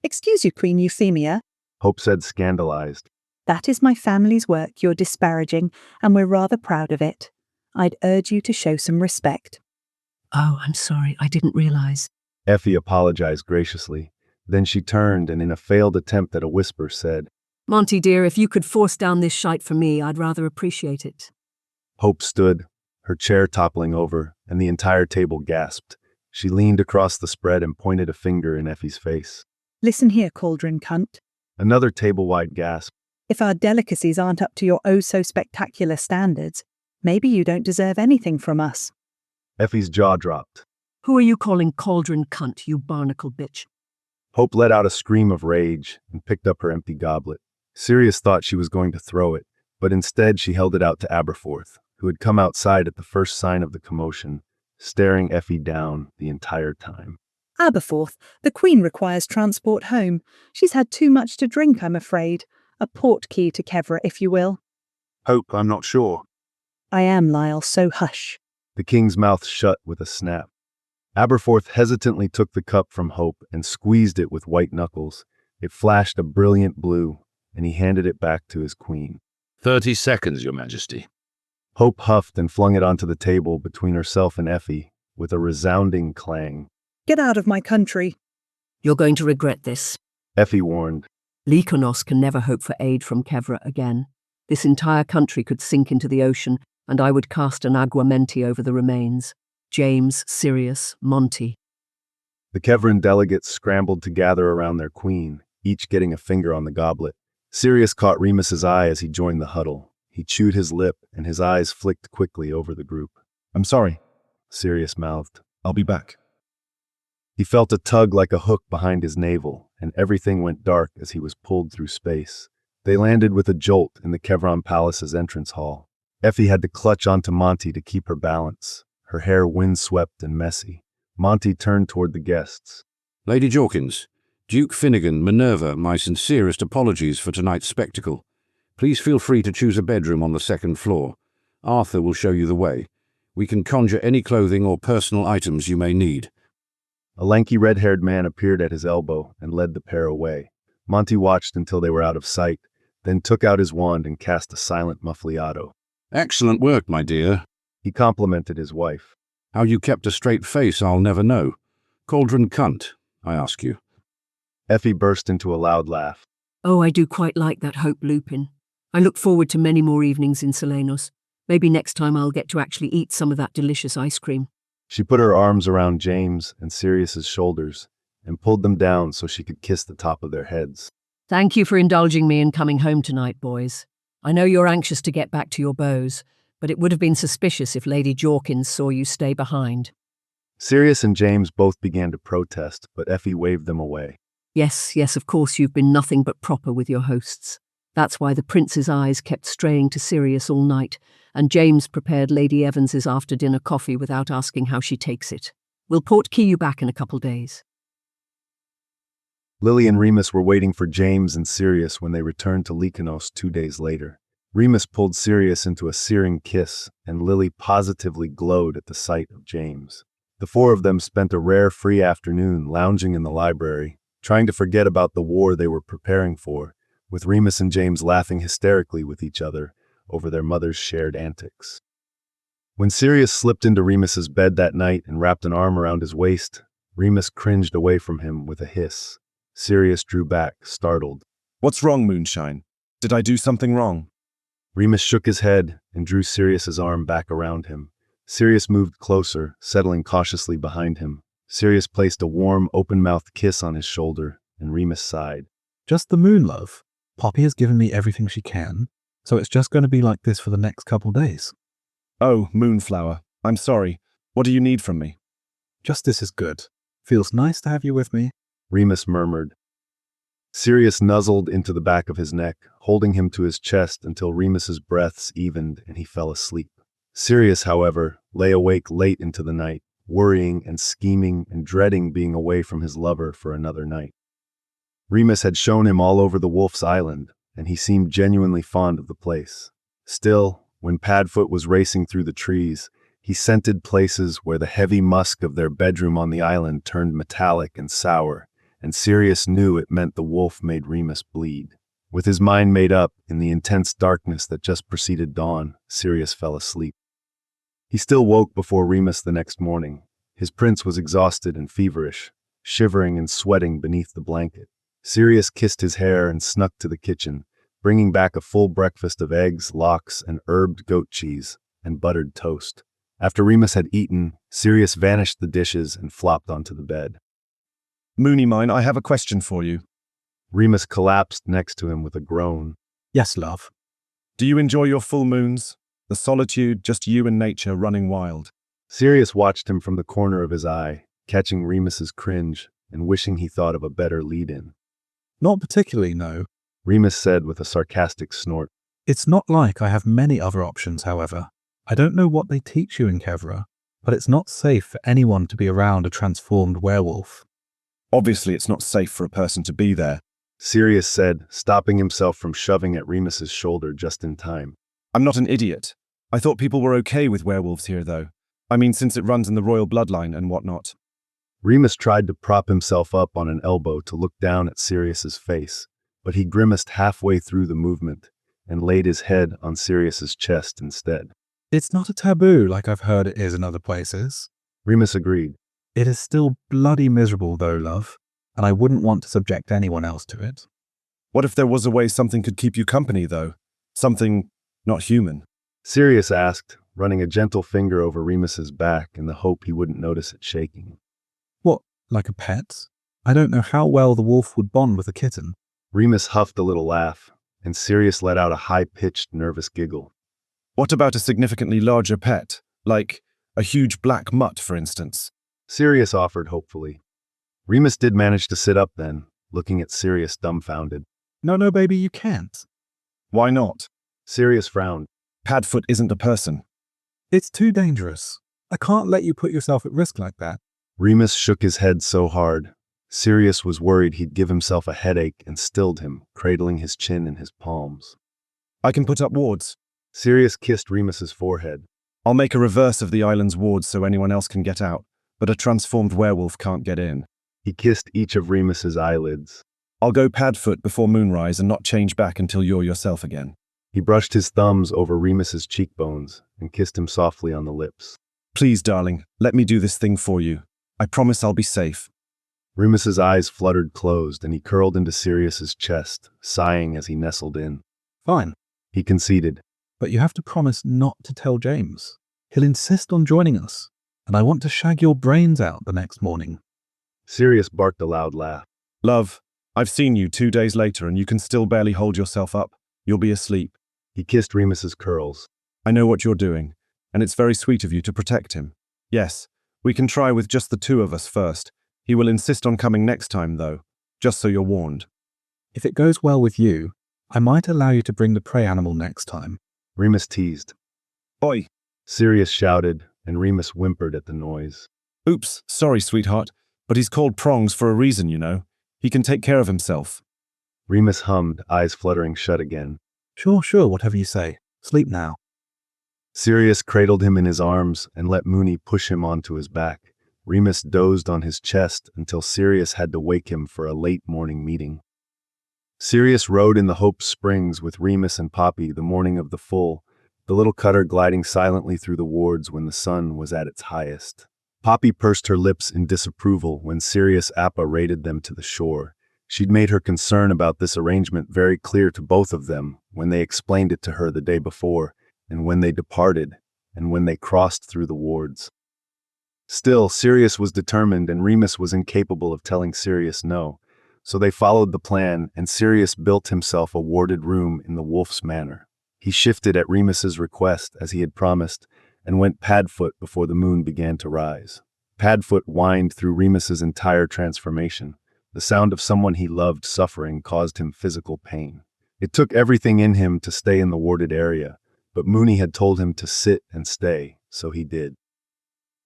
Excuse you, Queen Euphemia. Hope said, scandalized. That is my family's work you're disparaging, and we're rather proud of it. I'd urge you to show some respect. Oh, I'm sorry, I didn't realize. Effie apologized graciously. Then she turned and in a failed attempt at a whisper said, Monty dear, if you could force down this shite for me, I'd rather appreciate it. Hope stood, her chair toppling over, and the entire table gasped. She leaned across the spread and pointed a finger in Effie's face. Listen here, cauldron cunt. Another table-wide gasp. If our delicacies aren't up to your oh-so-spectacular standards, maybe you don't deserve anything from us. Effie's jaw dropped. Who are you calling cauldron cunt, you barnacle bitch? Hope let out a scream of rage and picked up her empty goblet. Sirius thought she was going to throw it, but instead she held it out to Aberforth, who had come outside at the first sign of the commotion, staring Effie down the entire time. Aberforth, the Queen requires transport home. She's had too much to drink, I'm afraid. A port key to Kevra, if you will. Hope, I'm not sure. I am, Lyle, so hush. The king's mouth shut with a snap. Aberforth hesitantly took the cup from Hope and squeezed it with white knuckles. It flashed a brilliant blue, and he handed it back to his queen. 30 seconds, Your Majesty. Hope huffed and flung it onto the table between herself and Effie with a resounding clang. Get out of my country. You're going to regret this. Effie warned. Lycanos can never hope for aid from Kevra again. This entire country could sink into the ocean, and I would cast an aguamenti over the remains. James, Sirius, Monty. The Kevran delegates scrambled to gather around their queen, each getting a finger on the goblet. Sirius caught Remus's eye as he joined the huddle. He chewed his lip, and his eyes flicked quickly over the group. I'm sorry, Sirius mouthed. I'll be back. He felt a tug like a hook behind his navel, and everything went dark as he was pulled through space. They landed with a jolt in the Kevran Palace's entrance hall. Effie had to clutch onto Monty to keep her balance, her hair windswept and messy. Monty turned toward the guests. Lady Jorkins, Duke Finnegan, Minerva, my sincerest apologies for tonight's spectacle. Please feel free to choose a bedroom on the second floor. Arthur will show you the way. We can conjure any clothing or personal items you may need. A lanky red-haired man appeared at his elbow and led the pair away. Monty watched until they were out of sight, then took out his wand and cast a silent muffliato. Excellent work, my dear. He complimented his wife. How you kept a straight face, I'll never know. Cauldron cunt, I ask you. Effie burst into a loud laugh. Oh, I do quite like that Hope Lupin. I look forward to many more evenings in Selenos. Maybe next time I'll get to actually eat some of that delicious ice cream. She put her arms around James and Sirius's shoulders and pulled them down so she could kiss the top of their heads. Thank you for indulging me in coming home tonight, boys. I know you're anxious to get back to your bows, but it would have been suspicious if Lady Jorkins saw you stay behind. Sirius and James both began to protest, but Effie waved them away. Yes, of course you've been nothing but proper with your hosts. That's why the prince's eyes kept straying to Sirius all night, and James prepared Lady Evans's after-dinner coffee without asking how she takes it. We'll port key you back in a couple days. Lily and Remus were waiting for James and Sirius when they returned to Lycanos 2 days later. Remus pulled Sirius into a searing kiss, and Lily positively glowed at the sight of James. The four of them spent a rare free afternoon lounging in the library, trying to forget about the war they were preparing for, with Remus and James laughing hysterically with each other over their mother's shared antics. When Sirius slipped into Remus's bed that night and wrapped an arm around his waist, Remus cringed away from him with a hiss. Sirius drew back, startled. What's wrong, Moonshine? Did I do something wrong? Remus shook his head and drew Sirius's arm back around him. Sirius moved closer, settling cautiously behind him. Sirius placed a warm, open-mouthed kiss on his shoulder, and Remus sighed. Just the moon, love. Poppy has given me everything she can, so it's just going to be like this for the next couple days. Oh, Moonflower, I'm sorry. What do you need from me? Just this is good. Feels nice to have you with me. Remus murmured. Sirius nuzzled into the back of his neck, holding him to his chest until Remus's breaths evened and he fell asleep. Sirius, however, lay awake late into the night, worrying and scheming and dreading being away from his lover for another night. Remus had shown him all over the Wolf's Island, and he seemed genuinely fond of the place. Still, when Padfoot was racing through the trees, he scented places where the heavy musk of their bedroom on the island turned metallic and sour, and Sirius knew it meant the wolf made Remus bleed. With his mind made up in the intense darkness that just preceded dawn, Sirius fell asleep. He still woke before Remus the next morning. His prince was exhausted and feverish, shivering and sweating beneath the blanket. Sirius kissed his hair and snuck to the kitchen, bringing back a full breakfast of eggs, lox, and herbed goat cheese, and buttered toast. After Remus had eaten, Sirius vanished the dishes and flopped onto the bed. Moony mine, I have a question for you. Remus collapsed next to him with a groan. Yes, love. Do you enjoy your full moons? The solitude, just you and nature running wild. Sirius watched him from the corner of his eye, catching Remus's cringe and wishing he thought of a better lead-in. Not particularly, no. Remus said with a sarcastic snort. It's not like I have many other options, however. I don't know what they teach you in Kevra, but it's not safe for anyone to be around a transformed werewolf. Obviously, it's not safe for a person to be there, Sirius said, stopping himself from shoving at Remus's shoulder just in time. I'm not an idiot. I thought people were okay with werewolves here, though. I mean, since it runs in the royal bloodline and whatnot. Remus tried to prop himself up on an elbow to look down at Sirius's face, but he grimaced halfway through the movement and laid his head on Sirius's chest instead. It's not a taboo like I've heard it is in other places. Remus agreed. It is still bloody miserable though, love, and I wouldn't want to subject anyone else to it. What if there was a way something could keep you company, though? Something not human. Sirius asked, running a gentle finger over Remus's back in the hope he wouldn't notice it shaking. What, like a pet? I don't know how well the wolf would bond with a kitten. Remus huffed a little laugh, and Sirius let out a high-pitched, nervous giggle. What about a significantly larger pet, like a huge black mutt, for instance? Sirius offered hopefully. Remus did manage to sit up then, looking at Sirius dumbfounded. No, baby, you can't. Why not? Sirius frowned. Padfoot isn't a person. It's too dangerous. I can't let you put yourself at risk like that. Remus shook his head so hard. Sirius was worried he'd give himself a headache and stilled him, cradling his chin in his palms. I can put up wards. Sirius kissed Remus's forehead. I'll make a reverse of the island's wards so anyone else can get out, but a transformed werewolf can't get in. He kissed each of Remus's eyelids. I'll go Padfoot before moonrise and not change back until you're yourself again. He brushed his thumbs over Remus's cheekbones and kissed him softly on the lips. Please, darling, let me do this thing for you. I promise I'll be safe. Remus's eyes fluttered closed, and he curled into Sirius's chest, sighing as he nestled in. Fine, he conceded. But you have to promise not to tell James. He'll insist on joining us, and I want to shag your brains out the next morning. Sirius barked a loud laugh. Love, I've seen you 2 days later and you can still barely hold yourself up. You'll be asleep. He kissed Remus's curls. I know what you're doing, and it's very sweet of you to protect him. Yes, we can try with just the two of us first. He will insist on coming next time, though, just so you're warned. If it goes well with you, I might allow you to bring the prey animal next time. Remus teased. Oi! Sirius shouted, and Remus whimpered at the noise. Oops, sorry, sweetheart, but he's called Prongs for a reason, you know. He can take care of himself. Remus hummed, eyes fluttering shut again. Sure, whatever you say. Sleep now. Sirius cradled him in his arms and let Mooney push him onto his back. Remus dozed on his chest until Sirius had to wake him for a late morning meeting. Sirius rode in the Hope Springs with Remus and Poppy the morning of the full, the little cutter gliding silently through the wards when the sun was at its highest. Poppy pursed her lips in disapproval when Sirius apparated them to the shore. She'd made her concern about this arrangement very clear to both of them when they explained it to her the day before, and when they departed, and when they crossed through the wards. Still, Sirius was determined and Remus was incapable of telling Sirius no, so they followed the plan and Sirius built himself a warded room in the Wolf's Manor. He shifted at Remus's request as he had promised and went Padfoot before the moon began to rise. Padfoot whined through Remus's entire transformation. The sound of someone he loved suffering caused him physical pain. It took everything in him to stay in the warded area, but Mooney had told him to sit and stay, so he did.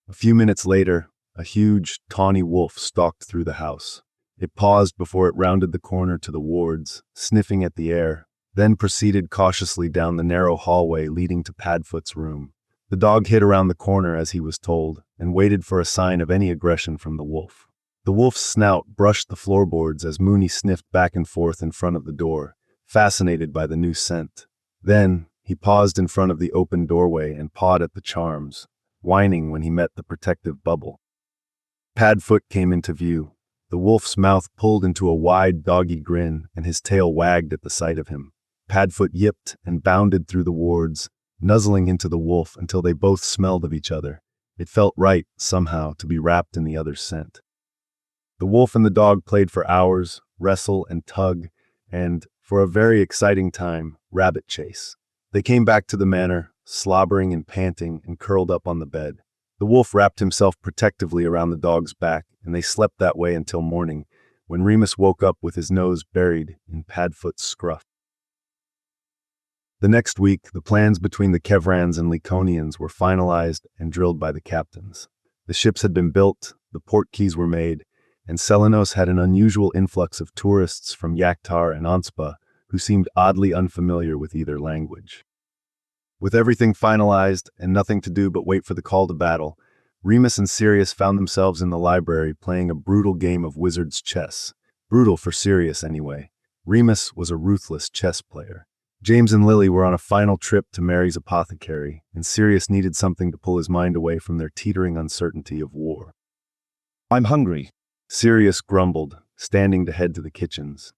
A few minutes later, a huge, tawny wolf stalked through the house. It paused before it rounded the corner to the wards, sniffing at the air, then proceeded cautiously down the narrow hallway leading to Padfoot's room. The dog hid around the corner as he was told, and waited for a sign of any aggression from the wolf. The wolf's snout brushed the floorboards as Mooney sniffed back and forth in front of the door, fascinated by the new scent. Then, he paused in front of the open doorway and pawed at the charms, whining when he met the protective bubble. Padfoot came into view. The wolf's mouth pulled into a wide doggy grin and his tail wagged at the sight of him. Padfoot yipped and bounded through the wards, nuzzling into the wolf until they both smelled of each other. It felt right, somehow, to be wrapped in the other's scent. The wolf and the dog played for hours, wrestle and tug, and, for a very exciting time, rabbit chase. They came back to the manor, slobbering and panting, and curled up on the bed. The wolf wrapped himself protectively around the dog's back, and they slept that way until morning, when Remus woke up with his nose buried in Padfoot's scruff. The next week, the plans between the Kevrans and Lyconians were finalized and drilled by the captains. The ships had been built, the port keys were made, and Selenos had an unusual influx of tourists from Yaktar and Anspa who seemed oddly unfamiliar with either language. With everything finalized and nothing to do but wait for the call to battle, Remus and Sirius found themselves in the library playing a brutal game of wizard's chess. Brutal for Sirius, anyway. Remus was a ruthless chess player. James and Lily were on a final trip to Mary's apothecary, and Sirius needed something to pull his mind away from their teetering uncertainty of war. I'm hungry, Sirius grumbled, standing to head to the kitchens.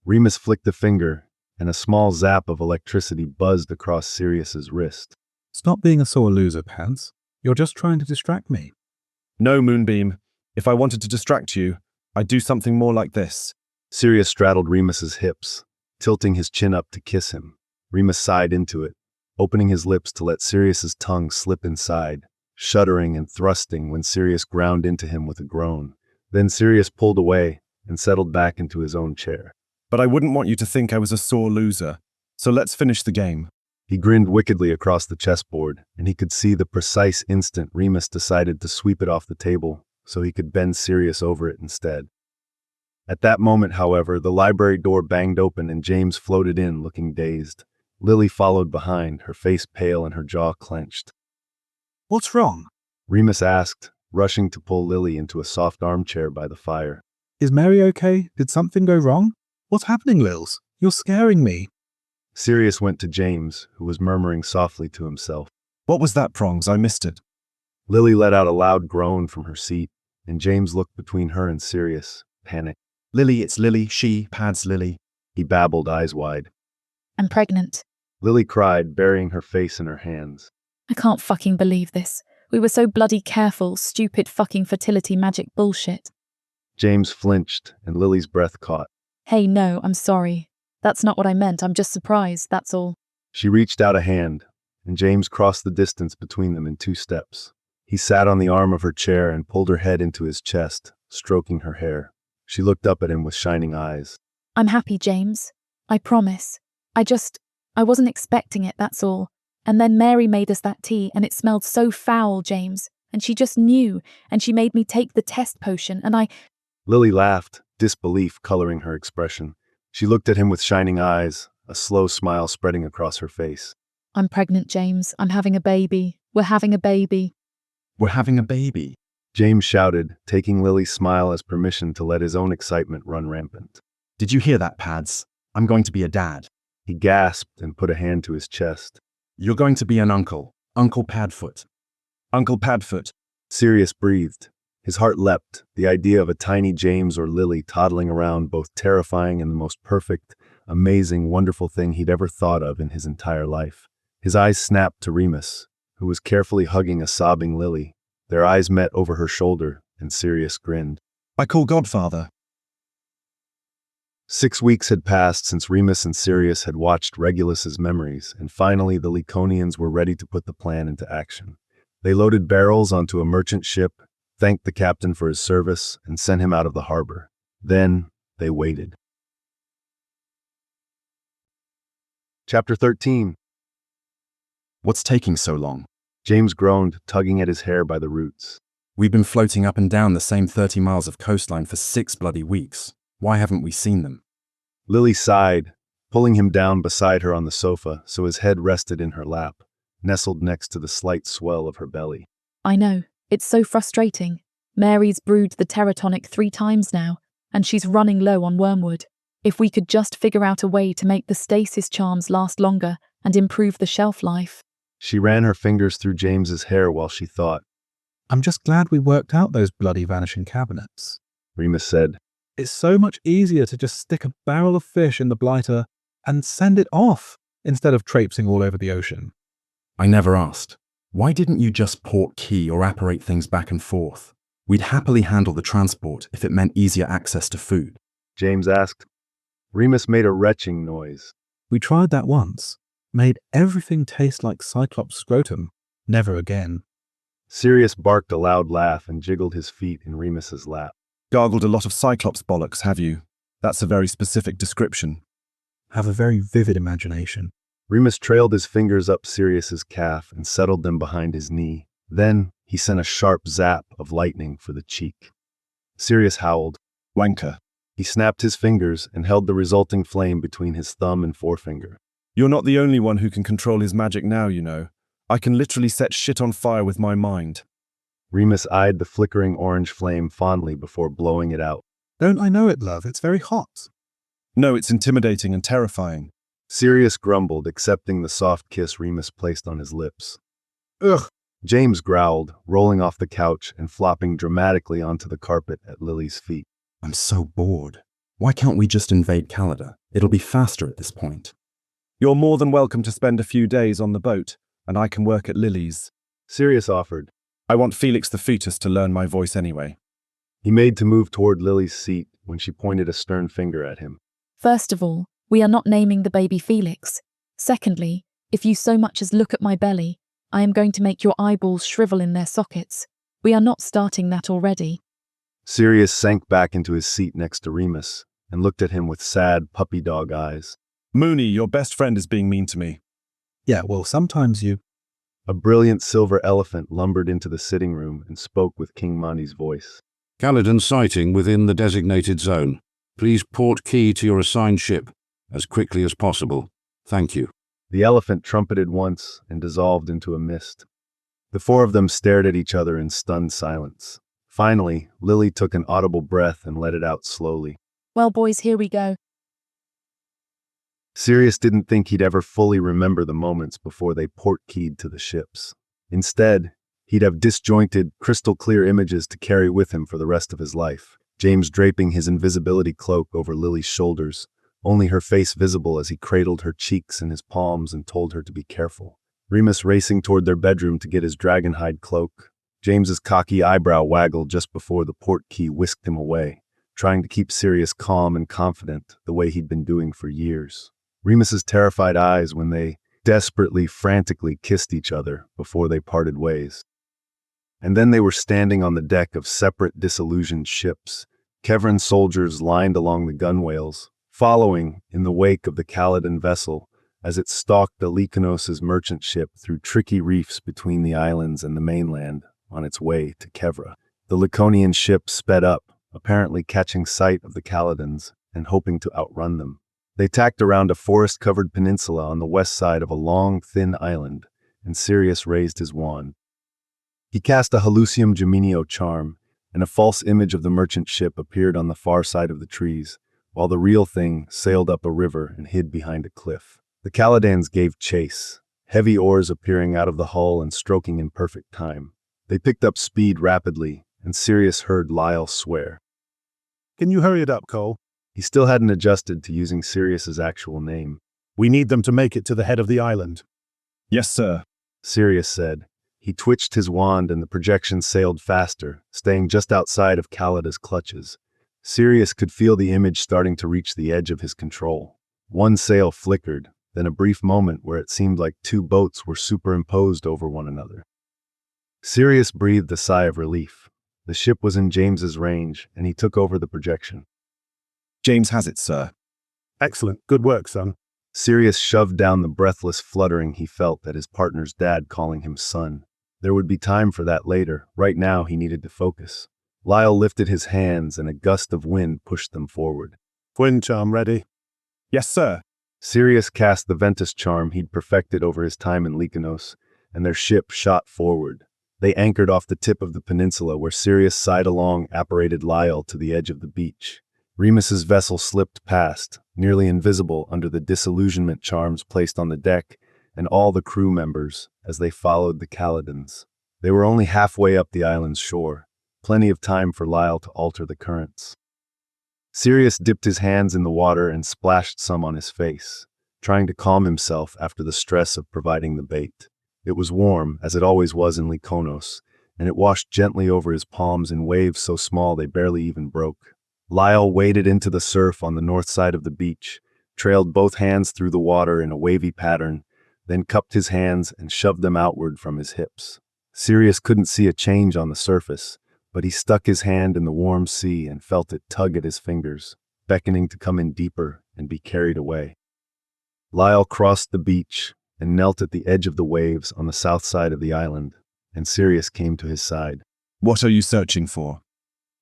Remus flicked a finger, and a small zap of electricity buzzed across Sirius's wrist. Stop being a sore loser, Pads. You're just trying to distract me. No, Moonbeam. If I wanted to distract you, I'd do something more like this. Sirius straddled Remus's hips, tilting his chin up to kiss him. Remus sighed into it, opening his lips to let Sirius's tongue slip inside, shuddering and thrusting when Sirius ground into him with a groan. Then Sirius pulled away and settled back into his own chair. But I wouldn't want you to think I was a sore loser, so let's finish the game. He grinned wickedly across the chessboard, and he could see the precise instant Remus decided to sweep it off the table so he could bend Sirius over it instead. At that moment, however, the library door banged open and James floated in, looking dazed. Lily followed behind, her face pale and her jaw clenched. What's wrong? Remus asked, rushing to pull Lily into a soft armchair by the fire. Is Mary okay? Did something go wrong? What's happening, Lils? You're scaring me. Sirius went to James, who was murmuring softly to himself. What was that, Prongs? I missed it. Lily let out a loud groan from her seat, and James looked between her and Sirius, panicked. Lily, it's Lily. She, Pads Lily. He babbled, eyes wide. I'm pregnant. Lily cried, burying her face in her hands. I can't fucking believe this. We were so bloody careful, stupid fucking fertility magic bullshit. James flinched, and Lily's breath caught. Hey, no, I'm sorry. That's not what I meant. I'm just surprised, that's all. She reached out a hand, and James crossed the distance between them in 2 steps. He sat on the arm of her chair and pulled her head into his chest, stroking her hair. She looked up at him with shining eyes. I'm happy, James. I promise. I wasn't expecting it, that's all. And then Mary made us that tea, and it smelled so foul, James. And she just knew, and she made me take the test potion, and I... Lily laughed, disbelief coloring her expression. She looked at him with shining eyes, a slow smile spreading across her face. I'm pregnant, James. I'm having a baby. We're having a baby. We're having a baby. James shouted, taking Lily's smile as permission to let his own excitement run rampant. Did you hear that, Pads? I'm going to be a dad. He gasped and put a hand to his chest. You're going to be an uncle. Uncle Padfoot. Uncle Padfoot. Sirius breathed. His heart leapt, the idea of a tiny James or Lily toddling around both terrifying and the most perfect, amazing, wonderful thing he'd ever thought of in his entire life. His eyes snapped to Remus, who was carefully hugging a sobbing Lily. Their eyes met over her shoulder, and Sirius grinned. I call Godfather. 6 weeks had passed since Remus and Sirius had watched Regulus's memories, and finally the Laconians were ready to put the plan into action. They loaded barrels onto a merchant ship, thanked the captain for his service, and sent him out of the harbor. Then they waited. Chapter 13. What's taking so long? James groaned, tugging at his hair by the roots. We've been floating up and down the same 30 miles of coastline for 6 bloody weeks. Why haven't we seen them? Lily sighed, pulling him down beside her on the sofa so his head rested in her lap, nestled next to the slight swell of her belly. I know. It's so frustrating. Mary's brewed the terratonic 3 times now, and she's running low on wormwood. If we could just figure out a way to make the stasis charms last longer and improve the shelf life. She ran her fingers through James's hair while she thought. I'm just glad we worked out those bloody vanishing cabinets, Remus said. It's so much easier to just stick a barrel of fish in the blighter and send it off instead of traipsing all over the ocean. I never asked. Why didn't you just port key or apparate things back and forth? We'd happily handle the transport if it meant easier access to food. James asked. Remus made a retching noise. We tried that once. Made everything taste like Cyclops scrotum. Never again. Sirius barked a loud laugh and jiggled his feet in Remus's lap. Gargled a lot of Cyclops bollocks, have you? That's a very specific description. Have a very vivid imagination. Remus trailed his fingers up Sirius's calf and settled them behind his knee. Then he sent a sharp zap of lightning for the cheek. Sirius howled. Wanker. He snapped his fingers and held the resulting flame between his thumb and forefinger. You're not the only one who can control his magic now, you know. I can literally set shit on fire with my mind. Remus eyed the flickering orange flame fondly before blowing it out. Don't I know it, love? It's very hot. No, it's intimidating and terrifying. Sirius grumbled, accepting the soft kiss Remus placed on his lips. Ugh. James growled, rolling off the couch and flopping dramatically onto the carpet at Lily's feet. I'm so bored. Why can't we just invade Calida? It'll be faster at this point. You're more than welcome to spend a few days on the boat, and I can work at Lily's. Sirius offered. I want Felix the fetus to learn my voice anyway. He made to move toward Lily's seat when she pointed a stern finger at him. First of all, we are not naming the baby Felix. Secondly, if you so much as look at my belly, I am going to make your eyeballs shrivel in their sockets. We are not starting that already. Sirius sank back into his seat next to Remus and looked at him with sad puppy dog eyes. Mooney, your best friend is being mean to me. Yeah, well, sometimes you... A brilliant silver elephant lumbered into the sitting room and spoke with King Monty's voice. Caledon sighting within the designated zone. Please port key to your assigned ship as quickly as possible. Thank you. The elephant trumpeted once and dissolved into a mist. The four of them stared at each other in stunned silence. Finally, Lily took an audible breath and let it out slowly. Well, boys, here we go. Sirius didn't think he'd ever fully remember the moments before they port-keyed to the ships. Instead, he'd have disjointed, crystal-clear images to carry with him for the rest of his life. James draping his invisibility cloak over Lily's shoulders, only her face visible as he cradled her cheeks in his palms and told her to be careful. Remus racing toward their bedroom to get his dragonhide cloak. James's cocky eyebrow waggled just before the port key whisked him away, trying to keep Sirius calm and confident the way he'd been doing for years. Remus's terrified eyes when they desperately, frantically kissed each other before they parted ways. And then they were standing on the deck of separate disillusioned ships, Kevran soldiers lined along the gunwales, following in the wake of the Caledon vessel as it stalked Lycanos' merchant ship through tricky reefs between the islands and the mainland on its way to Kevra. The Laconian ship sped up, apparently catching sight of the Caledons and hoping to outrun them. They tacked around a forest-covered peninsula on the west side of a long, thin island, and Sirius raised his wand. He cast a Hallucium Geminio charm, and a false image of the merchant ship appeared on the far side of the trees, while the real thing sailed up a river and hid behind a cliff. The Caledans gave chase, heavy oars appearing out of the hull and stroking in perfect time. They picked up speed rapidly, and Sirius heard Lyle swear. Can you hurry it up, Cole? He still hadn't adjusted to using Sirius's actual name. We need them to make it to the head of the island. Yes, sir, Sirius said. He twitched his wand and the projection sailed faster, staying just outside of Calida's clutches. Sirius could feel the image starting to reach the edge of his control. One sail flickered, then a brief moment where it seemed like two boats were superimposed over one another. Sirius breathed a sigh of relief. The ship was in James's range, and he took over the projection. James has it, sir. Excellent. Good work, son. Sirius shoved down the breathless fluttering he felt at his partner's dad calling him son. There would be time for that later. Right now, he needed to focus. Lyle lifted his hands, and a gust of wind pushed them forward. Wind charm ready? Yes, sir. Sirius cast the Ventus charm he'd perfected over his time in Lycanos, and their ship shot forward. They anchored off the tip of the peninsula where Sirius side-along apparated Lyle to the edge of the beach. Remus's vessel slipped past, nearly invisible under the disillusionment charms placed on the deck, and all the crew members as they followed the Caledons. They were only halfway up the island's shore, plenty of time for Lyle to alter the currents. Sirius dipped his hands in the water and splashed some on his face, trying to calm himself after the stress of providing the bait. It was warm, as it always was in Lycanos, and it washed gently over his palms in waves so small they barely even broke. Lyle waded into the surf on the north side of the beach, trailed both hands through the water in a wavy pattern, then cupped his hands and shoved them outward from his hips. Sirius couldn't see a change on the surface, but he stuck his hand in the warm sea and felt it tug at his fingers, beckoning to come in deeper and be carried away. Lyle crossed the beach and knelt at the edge of the waves on the south side of the island, and Sirius came to his side. What are you searching for?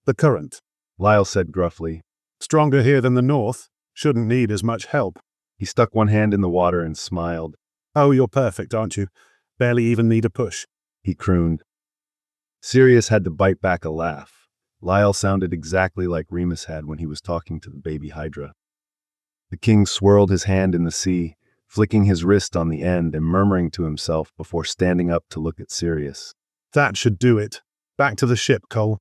The current, Lyle said gruffly. Stronger here than the north. Shouldn't need as much help. He stuck one hand in the water and smiled. Oh, you're perfect, aren't you? Barely even need a push. He crooned. Sirius had to bite back a laugh. Lyle sounded exactly like Remus had when he was talking to the baby Hydra. The king swirled his hand in the sea, flicking his wrist on the end and murmuring to himself before standing up to look at Sirius. That should do it. Back to the ship, Cole.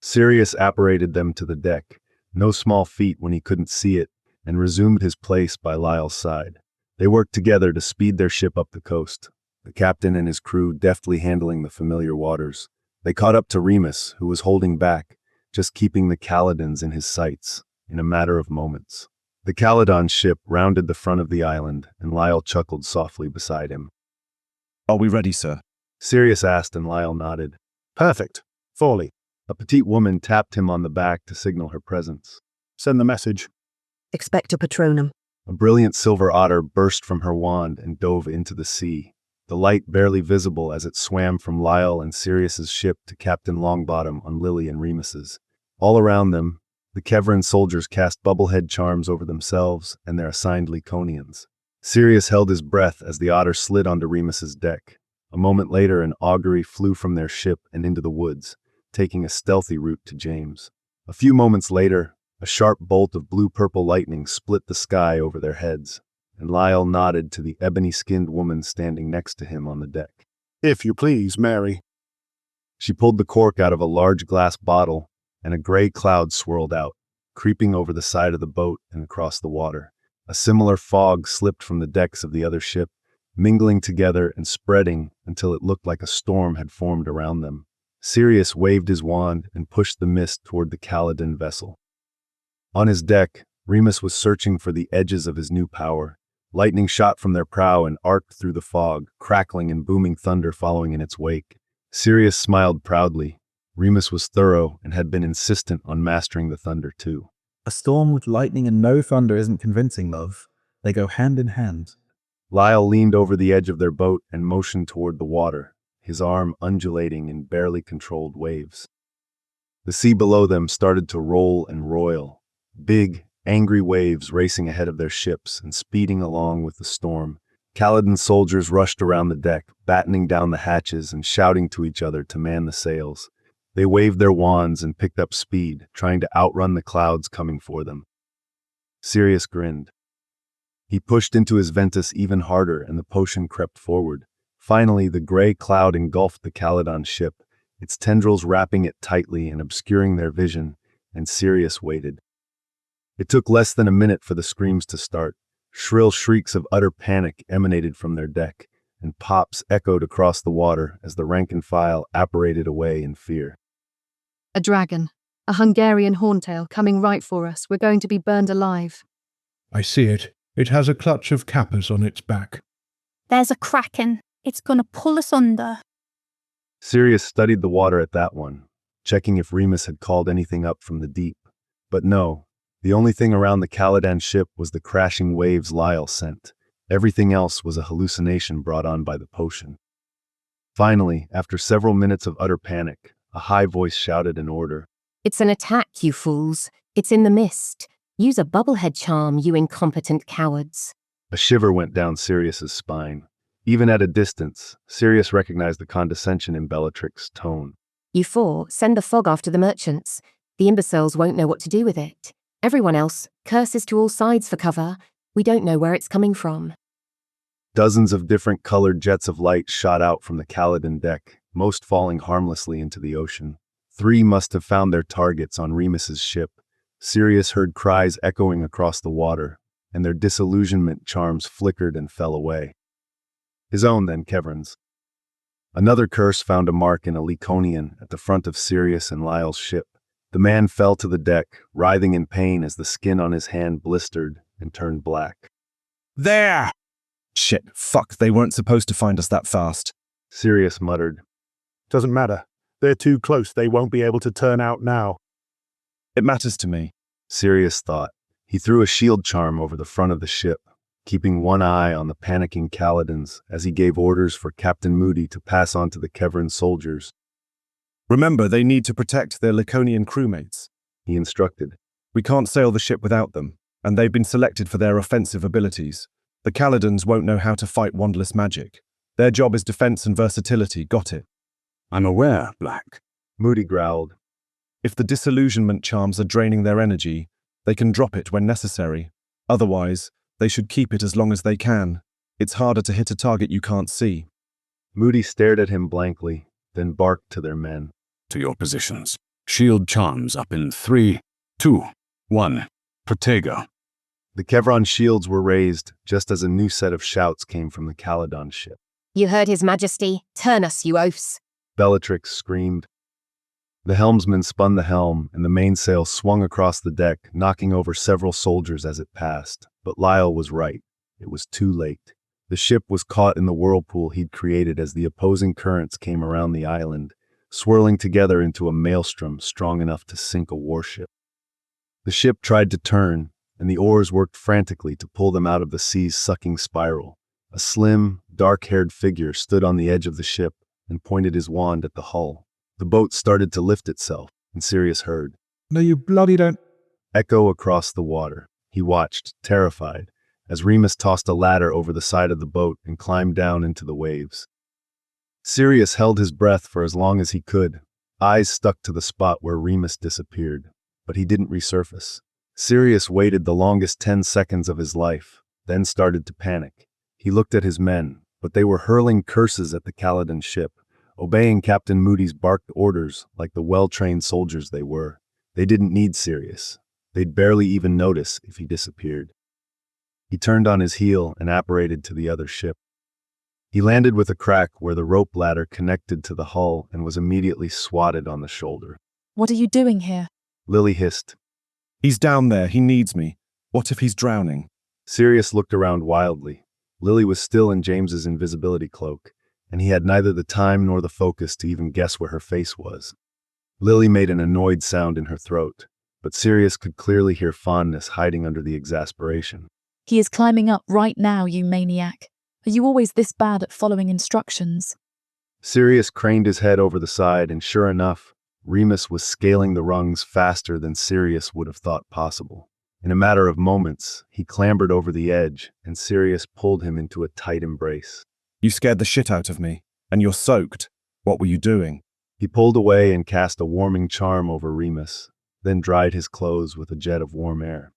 Sirius apparated them to the deck, no small feat when he couldn't see it, and resumed his place by Lyle's side. They worked together to speed their ship up the coast, the captain and his crew deftly handling the familiar waters. They caught up to Remus, who was holding back, just keeping the Caledons in his sights, in a matter of moments. The Caledon ship rounded the front of the island, and Lyle chuckled softly beside him. Are we ready, sir? Sirius asked, and Lyle nodded. Perfect. Forley, A petite woman tapped him on the back to signal her presence. send the message. Expecto Patronum. A brilliant silver otter burst from her wand and dove into the sea, the light barely visible as it swam from Lyle and Sirius's ship to Captain Longbottom on Lily and Remus's. All around them, the Kevran soldiers cast bubblehead charms over themselves and their assigned Laconians. Sirius held his breath as the otter slid onto Remus's deck. A moment later, an augury flew from their ship and into the woods, taking a stealthy route to James. A few moments later, a sharp bolt of blue-purple lightning split the sky over their heads, and Lyle nodded to the ebony-skinned woman standing next to him on the deck. If you please, Mary. She pulled the cork out of a large glass bottle, and a gray cloud swirled out, creeping over the side of the boat and across the water. A similar fog slipped from the decks of the other ship, mingling together and spreading until it looked like a storm had formed around them. Sirius waved his wand and pushed the mist toward the Caledon vessel. On his deck, Remus was searching for the edges of his new power. Lightning shot from their prow and arced through the fog, crackling and booming thunder following in its wake. Sirius smiled proudly. Remus was thorough and had been insistent on mastering the thunder too. A storm with lightning and no thunder isn't convincing, love. They go hand in hand. Lyle leaned over the edge of their boat and motioned toward the water, his arm undulating in barely controlled waves. The sea below them started to roll and roil, big, angry waves racing ahead of their ships and speeding along with the storm. Caledon soldiers rushed around the deck, battening down the hatches and shouting to each other to man the sails. They waved their wands and picked up speed, trying to outrun the clouds coming for them. Sirius grinned. He pushed into his Ventus even harder, and the potion crept forward. Finally, the gray cloud engulfed the Caledon ship, its tendrils wrapping it tightly and obscuring their vision, and Sirius waited. It took less than a minute for the screams to start. Shrill shrieks of utter panic emanated from their deck, and pops echoed across the water as the rank and file apparated away in fear. A dragon. A Hungarian horntail coming right for us. We're going to be burned alive. I see it. It has a clutch of kappas on its back. There's a kraken. It's gonna pull us under. Sirius studied the water at that one, checking if Remus had called anything up from the deep. But no, the only thing around the Caledon ship was the crashing waves Lyle sent. Everything else was a hallucination brought on by the potion. Finally, after several minutes of utter panic, a high voice shouted an order. It's an attack, you fools. It's in the mist. Use a bubblehead charm, you incompetent cowards. A shiver went down Sirius's spine. Even at a distance, Sirius recognized the condescension in Bellatrix's tone. You four, send the fog after the merchants. The imbeciles won't know what to do with it. Everyone else, curses to all sides for cover. We don't know where it's coming from. Dozens of different colored jets of light shot out from the Caledon deck, most falling harmlessly into the ocean. 3 must have found their targets on Remus's ship. Sirius heard cries echoing across the water, and their disillusionment charms flickered and fell away. His own, then, Kevran's. Another curse found a mark in a Laconian at the front of Sirius and Lyle's ship. The man fell to the deck, writhing in pain as the skin on his hand blistered and turned black. There! Shit, fuck, they weren't supposed to find us that fast. Sirius muttered. Doesn't matter. They're too close. They won't be able to turn out now. It matters to me, Sirius thought. He threw a shield charm over the front of the ship, keeping one eye on the panicking Caledons as he gave orders for Captain Moody to pass on to the Kevran soldiers. Remember, they need to protect their Laconian crewmates, he instructed. We can't sail the ship without them, and they've been selected for their offensive abilities. The Caledons won't know how to fight wandless magic. Their job is defense and versatility, got it? I'm aware, Black. Moody growled. If the disillusionment charms are draining their energy, they can drop it when necessary. Otherwise, they should keep it as long as they can. It's harder to hit a target you can't see. Moody stared at him blankly, then barked to their men. To your positions. Shield charms up in 3, 2, 1. Protego. The Kevron shields were raised just as a new set of shouts came from the Caledon ship. You heard His Majesty. Turn us, you oafs. Bellatrix screamed. The helmsman spun the helm, and the mainsail swung across the deck, knocking over several soldiers as it passed. But Lyle was right. It was too late. The ship was caught in the whirlpool he'd created as the opposing currents came around the island, swirling together into a maelstrom strong enough to sink a warship. The ship tried to turn, and the oars worked frantically to pull them out of the sea's sucking spiral. A slim, dark-haired figure stood on the edge of the ship and pointed his wand at the hull. The boat started to lift itself, and Sirius heard, No, you bloody don't. Echo across the water. He watched, terrified, as Remus tossed a ladder over the side of the boat and climbed down into the waves. Sirius held his breath for as long as he could, eyes stuck to the spot where Remus disappeared, but he didn't resurface. Sirius waited the longest 10 seconds of his life, then started to panic. He looked at his men, but they were hurling curses at the Caledon ship, obeying Captain Moody's barked orders like the well-trained soldiers they were. They didn't need Sirius. They'd barely even notice if he disappeared. He turned on his heel and apparated to the other ship. He landed with a crack where the rope ladder connected to the hull and was immediately swatted on the shoulder. What are you doing here? Lily hissed. He's down there. He needs me. What if he's drowning? Sirius looked around wildly. Lily was still in James's invisibility cloak, and he had neither the time nor the focus to even guess where her face was. Lily made an annoyed sound in her throat, but Sirius could clearly hear fondness hiding under the exasperation. He is climbing up right now, you maniac. Are you always this bad at following instructions? Sirius craned his head over the side, and sure enough, Remus was scaling the rungs faster than Sirius would have thought possible. In a matter of moments, he clambered over the edge, and Sirius pulled him into a tight embrace. You scared the shit out of me, and you're soaked. What were you doing? He pulled away and cast a warming charm over Remus, then dried his clothes with a jet of warm air.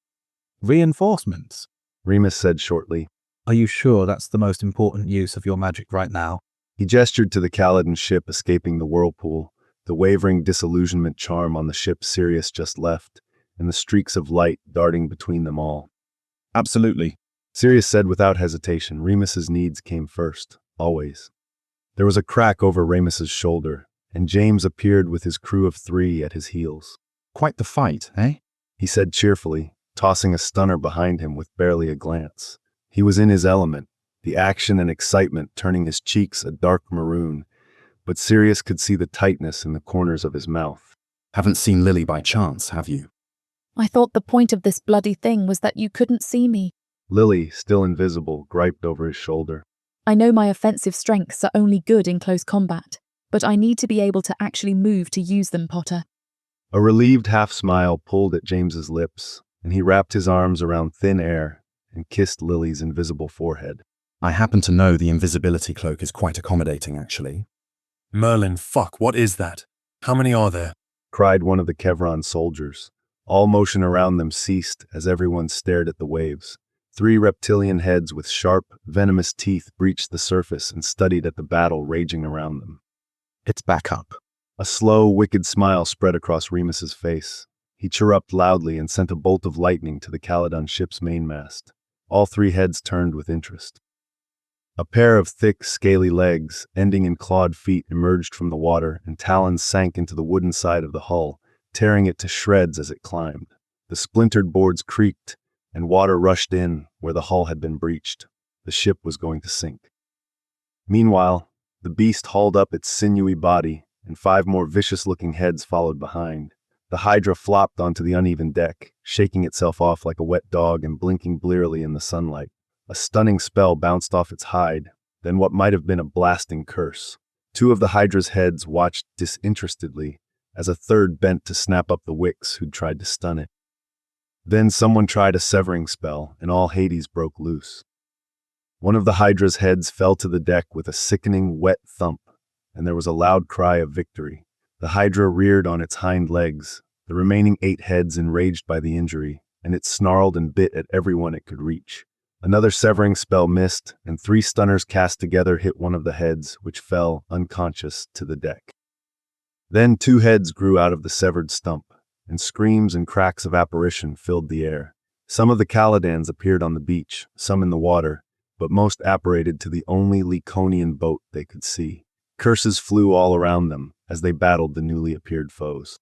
Reinforcements, Remus said shortly. Are you sure that's the most important use of your magic right now? He gestured to the Caledon ship escaping the whirlpool, the wavering disillusionment charm on the ship Sirius just left, and the streaks of light darting between them all. Absolutely, Sirius said without hesitation. Remus's needs came first, always. There was a crack over Remus's shoulder, and James appeared with his crew of 3 at his heels. Quite the fight, eh? He said cheerfully, tossing a stunner behind him with barely a glance. He was in his element, the action and excitement turning his cheeks a dark maroon, but Sirius could see the tightness in the corners of his mouth. Haven't seen Lily by chance, have you? I thought the point of this bloody thing was that you couldn't see me. Lily, still invisible, griped over his shoulder. I know my offensive strengths are only good in close combat, but I need to be able to actually move to use them, Potter. A relieved half-smile pulled at James's lips, and he wrapped his arms around thin air and kissed Lily's invisible forehead. I happen to know the invisibility cloak is quite accommodating, actually. Merlin, fuck, what is that? How many are there? Cried one of the Kevron soldiers. All motion around them ceased as everyone stared at the waves. 3 reptilian heads with sharp, venomous teeth breached the surface and studied at the battle raging around them. It's back up. A slow, wicked smile spread across Remus's face. He chirruped loudly and sent a bolt of lightning to the Caledon ship's mainmast. All 3 heads turned with interest. A pair of thick, scaly legs, ending in clawed feet, emerged from the water, and talons sank into the wooden side of the hull, tearing it to shreds as it climbed. The splintered boards creaked, and water rushed in where the hull had been breached. The ship was going to sink. Meanwhile, the beast hauled up its sinewy body, and 5 more vicious-looking heads followed behind. The Hydra flopped onto the uneven deck, shaking itself off like a wet dog and blinking blearily in the sunlight. A stunning spell bounced off its hide, then what might have been a blasting curse. 2 of the Hydra's heads watched disinterestedly as a third bent to snap up the wicks who'd tried to stun it. Then someone tried a severing spell, and all Hades broke loose. One of the Hydra's heads fell to the deck with a sickening, wet thump, and there was a loud cry of victory. The Hydra reared on its hind legs, the remaining 8 heads enraged by the injury, and it snarled and bit at everyone it could reach. Another severing spell missed, and 3 stunners cast together hit one of the heads, which fell, unconscious, to the deck. Then 2 heads grew out of the severed stump, and screams and cracks of apparition filled the air. Some of the Caledans appeared on the beach, some in the water, but most apparated to the only Laconian boat they could see. Curses flew all around them as they battled the newly appeared foes.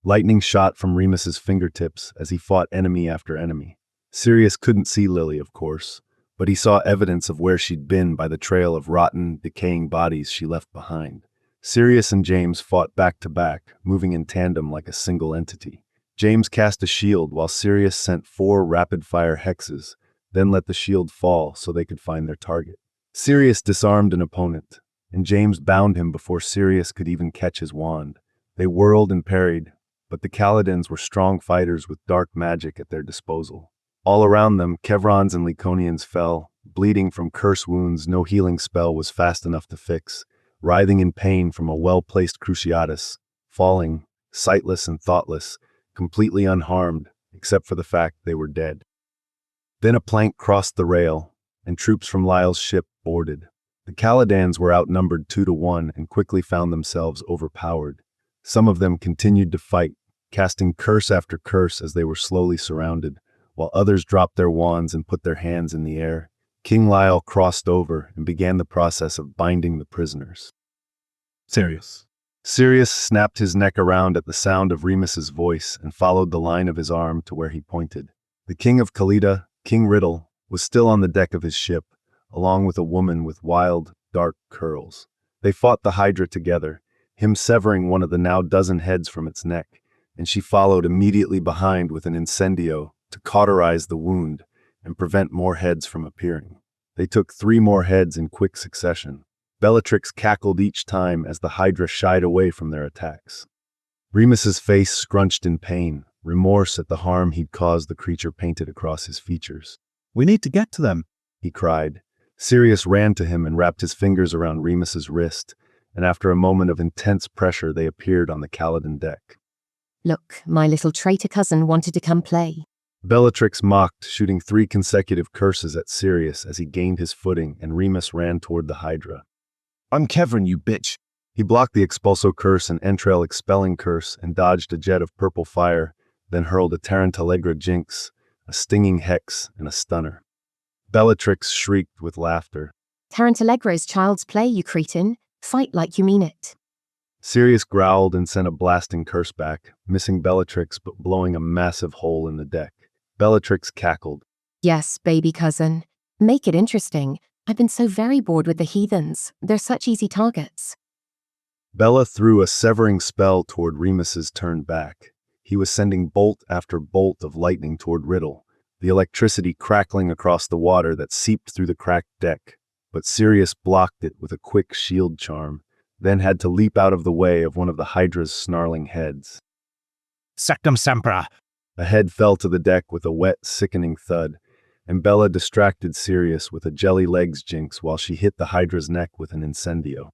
Lightning shot from Remus's fingertips as he fought enemy after enemy. Sirius couldn't see Lily, of course, but he saw evidence of where she'd been by the trail of rotten, decaying bodies she left behind. Sirius and James fought back to back, moving in tandem like a single entity. James cast a shield while Sirius sent 4 rapid-fire hexes, then let the shield fall so they could find their target. Sirius disarmed an opponent, and James bound him before Sirius could even catch his wand. They whirled and parried, but the Caledans were strong fighters with dark magic at their disposal. All around them, Kevrons and Laconians fell, bleeding from curse wounds no healing spell was fast enough to fix, writhing in pain from a well-placed cruciatus, falling, sightless and thoughtless, completely unharmed, except for the fact they were dead. Then a plank crossed the rail, and troops from Lyle's ship boarded. The Caledans were outnumbered 2-1 and quickly found themselves overpowered. Some of them continued to fight, casting curse after curse as they were slowly surrounded, while others dropped their wands and put their hands in the air. King Lyle crossed over and began the process of binding the prisoners. Sirius. Sirius snapped his neck around at the sound of Remus's voice and followed the line of his arm to where he pointed. The King of Khalida, King Riddle, was still on the deck of his ship, along with a woman with wild, dark curls. They fought the Hydra together, him severing one of the now dozen heads from its neck, and she followed immediately behind with an incendio to cauterize the wound and prevent more heads from appearing. They took 3 more heads in quick succession. Bellatrix cackled each time as the Hydra shied away from their attacks. Remus's face scrunched in pain, remorse at the harm he'd caused the creature painted across his features. "We need to get to them," he cried. Sirius ran to him and wrapped his fingers around Remus's wrist, and after a moment of intense pressure they appeared on the Caladan deck. Look, my little traitor cousin wanted to come play. Bellatrix mocked, shooting 3 consecutive curses at Sirius as he gained his footing and Remus ran toward the Hydra. "I'm Kevrin, you bitch." He blocked the Expulso curse and Entrail expelling curse and dodged a jet of purple fire, then hurled a Tarantalegra jinx, a stinging hex, and a stunner. Bellatrix shrieked with laughter. Tarantalegra is child's play, you cretin. Fight like you mean it. Sirius growled and sent a blasting curse back, missing Bellatrix but blowing a massive hole in the deck. Bellatrix cackled. Yes, baby cousin. Make it interesting. I've been so very bored with the heathens. They're such easy targets. Bella threw a severing spell toward Remus's turned back. He was sending bolt after bolt of lightning toward Riddle, the electricity crackling across the water that seeped through the cracked deck. But Sirius blocked it with a quick shield charm, then had to leap out of the way of one of the Hydra's snarling heads. Sectum Sempra! A head fell to the deck with a wet, sickening thud, and Bella distracted Sirius with a jelly legs jinx while she hit the Hydra's neck with an incendio.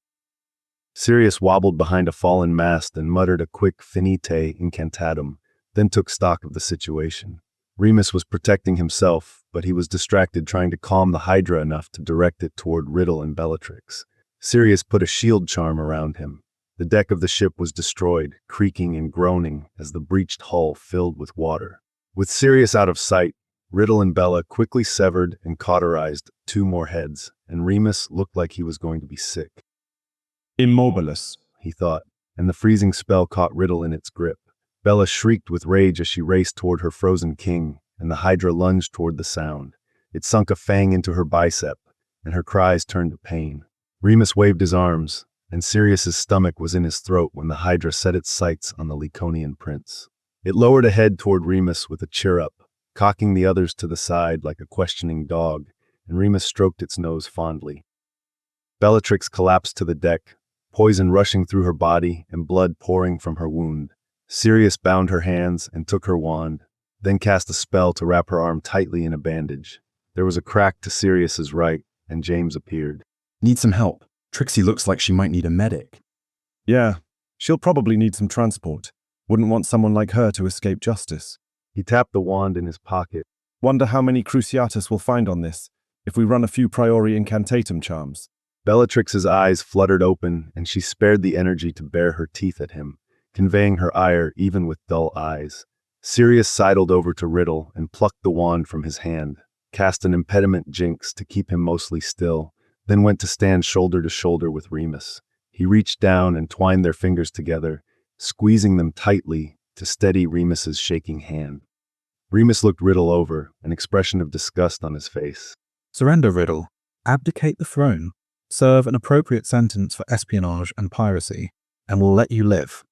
Sirius wobbled behind a fallen mast and muttered a quick finite incantatum, then took stock of the situation. Remus was protecting himself, but he was distracted trying to calm the Hydra enough to direct it toward Riddle and Bellatrix. Sirius put a shield charm around him. The deck of the ship was destroyed, creaking and groaning as the breached hull filled with water. With Sirius out of sight, Riddle and Bella quickly severed and cauterized 2 more heads, and Remus looked like he was going to be sick. Immobilis, he thought, and the freezing spell caught Riddle in its grip. Bella shrieked with rage as she raced toward her frozen king, and the Hydra lunged toward the sound. It sunk a fang into her bicep, and her cries turned to pain. Remus waved his arms, and Sirius's stomach was in his throat when the Hydra set its sights on the Laconian prince. It lowered a head toward Remus with a cheer-up, cocking the others to the side like a questioning dog, and Remus stroked its nose fondly. Bellatrix collapsed to the deck, poison rushing through her body and blood pouring from her wound. Sirius bound her hands and took her wand, then cast a spell to wrap her arm tightly in a bandage. There was a crack to Sirius's right, and James appeared. Need some help. Trixie looks like she might need a medic. Yeah, she'll probably need some transport. Wouldn't want someone like her to escape justice. He tapped the wand in his pocket. Wonder how many Cruciatus we'll find on this, if we run a few priori incantatum charms. Bellatrix's eyes fluttered open, and she spared the energy to bare her teeth at him, conveying her ire even with dull eyes. Sirius sidled over to Riddle and plucked the wand from his hand, cast an impediment jinx to keep him mostly still, then went to stand shoulder to shoulder with Remus. He reached down and twined their fingers together, squeezing them tightly to steady Remus's shaking hand. Remus looked Riddle over, an expression of disgust on his face. Surrender, Riddle. Abdicate the throne. Serve an appropriate sentence for espionage and piracy, and we'll let you live.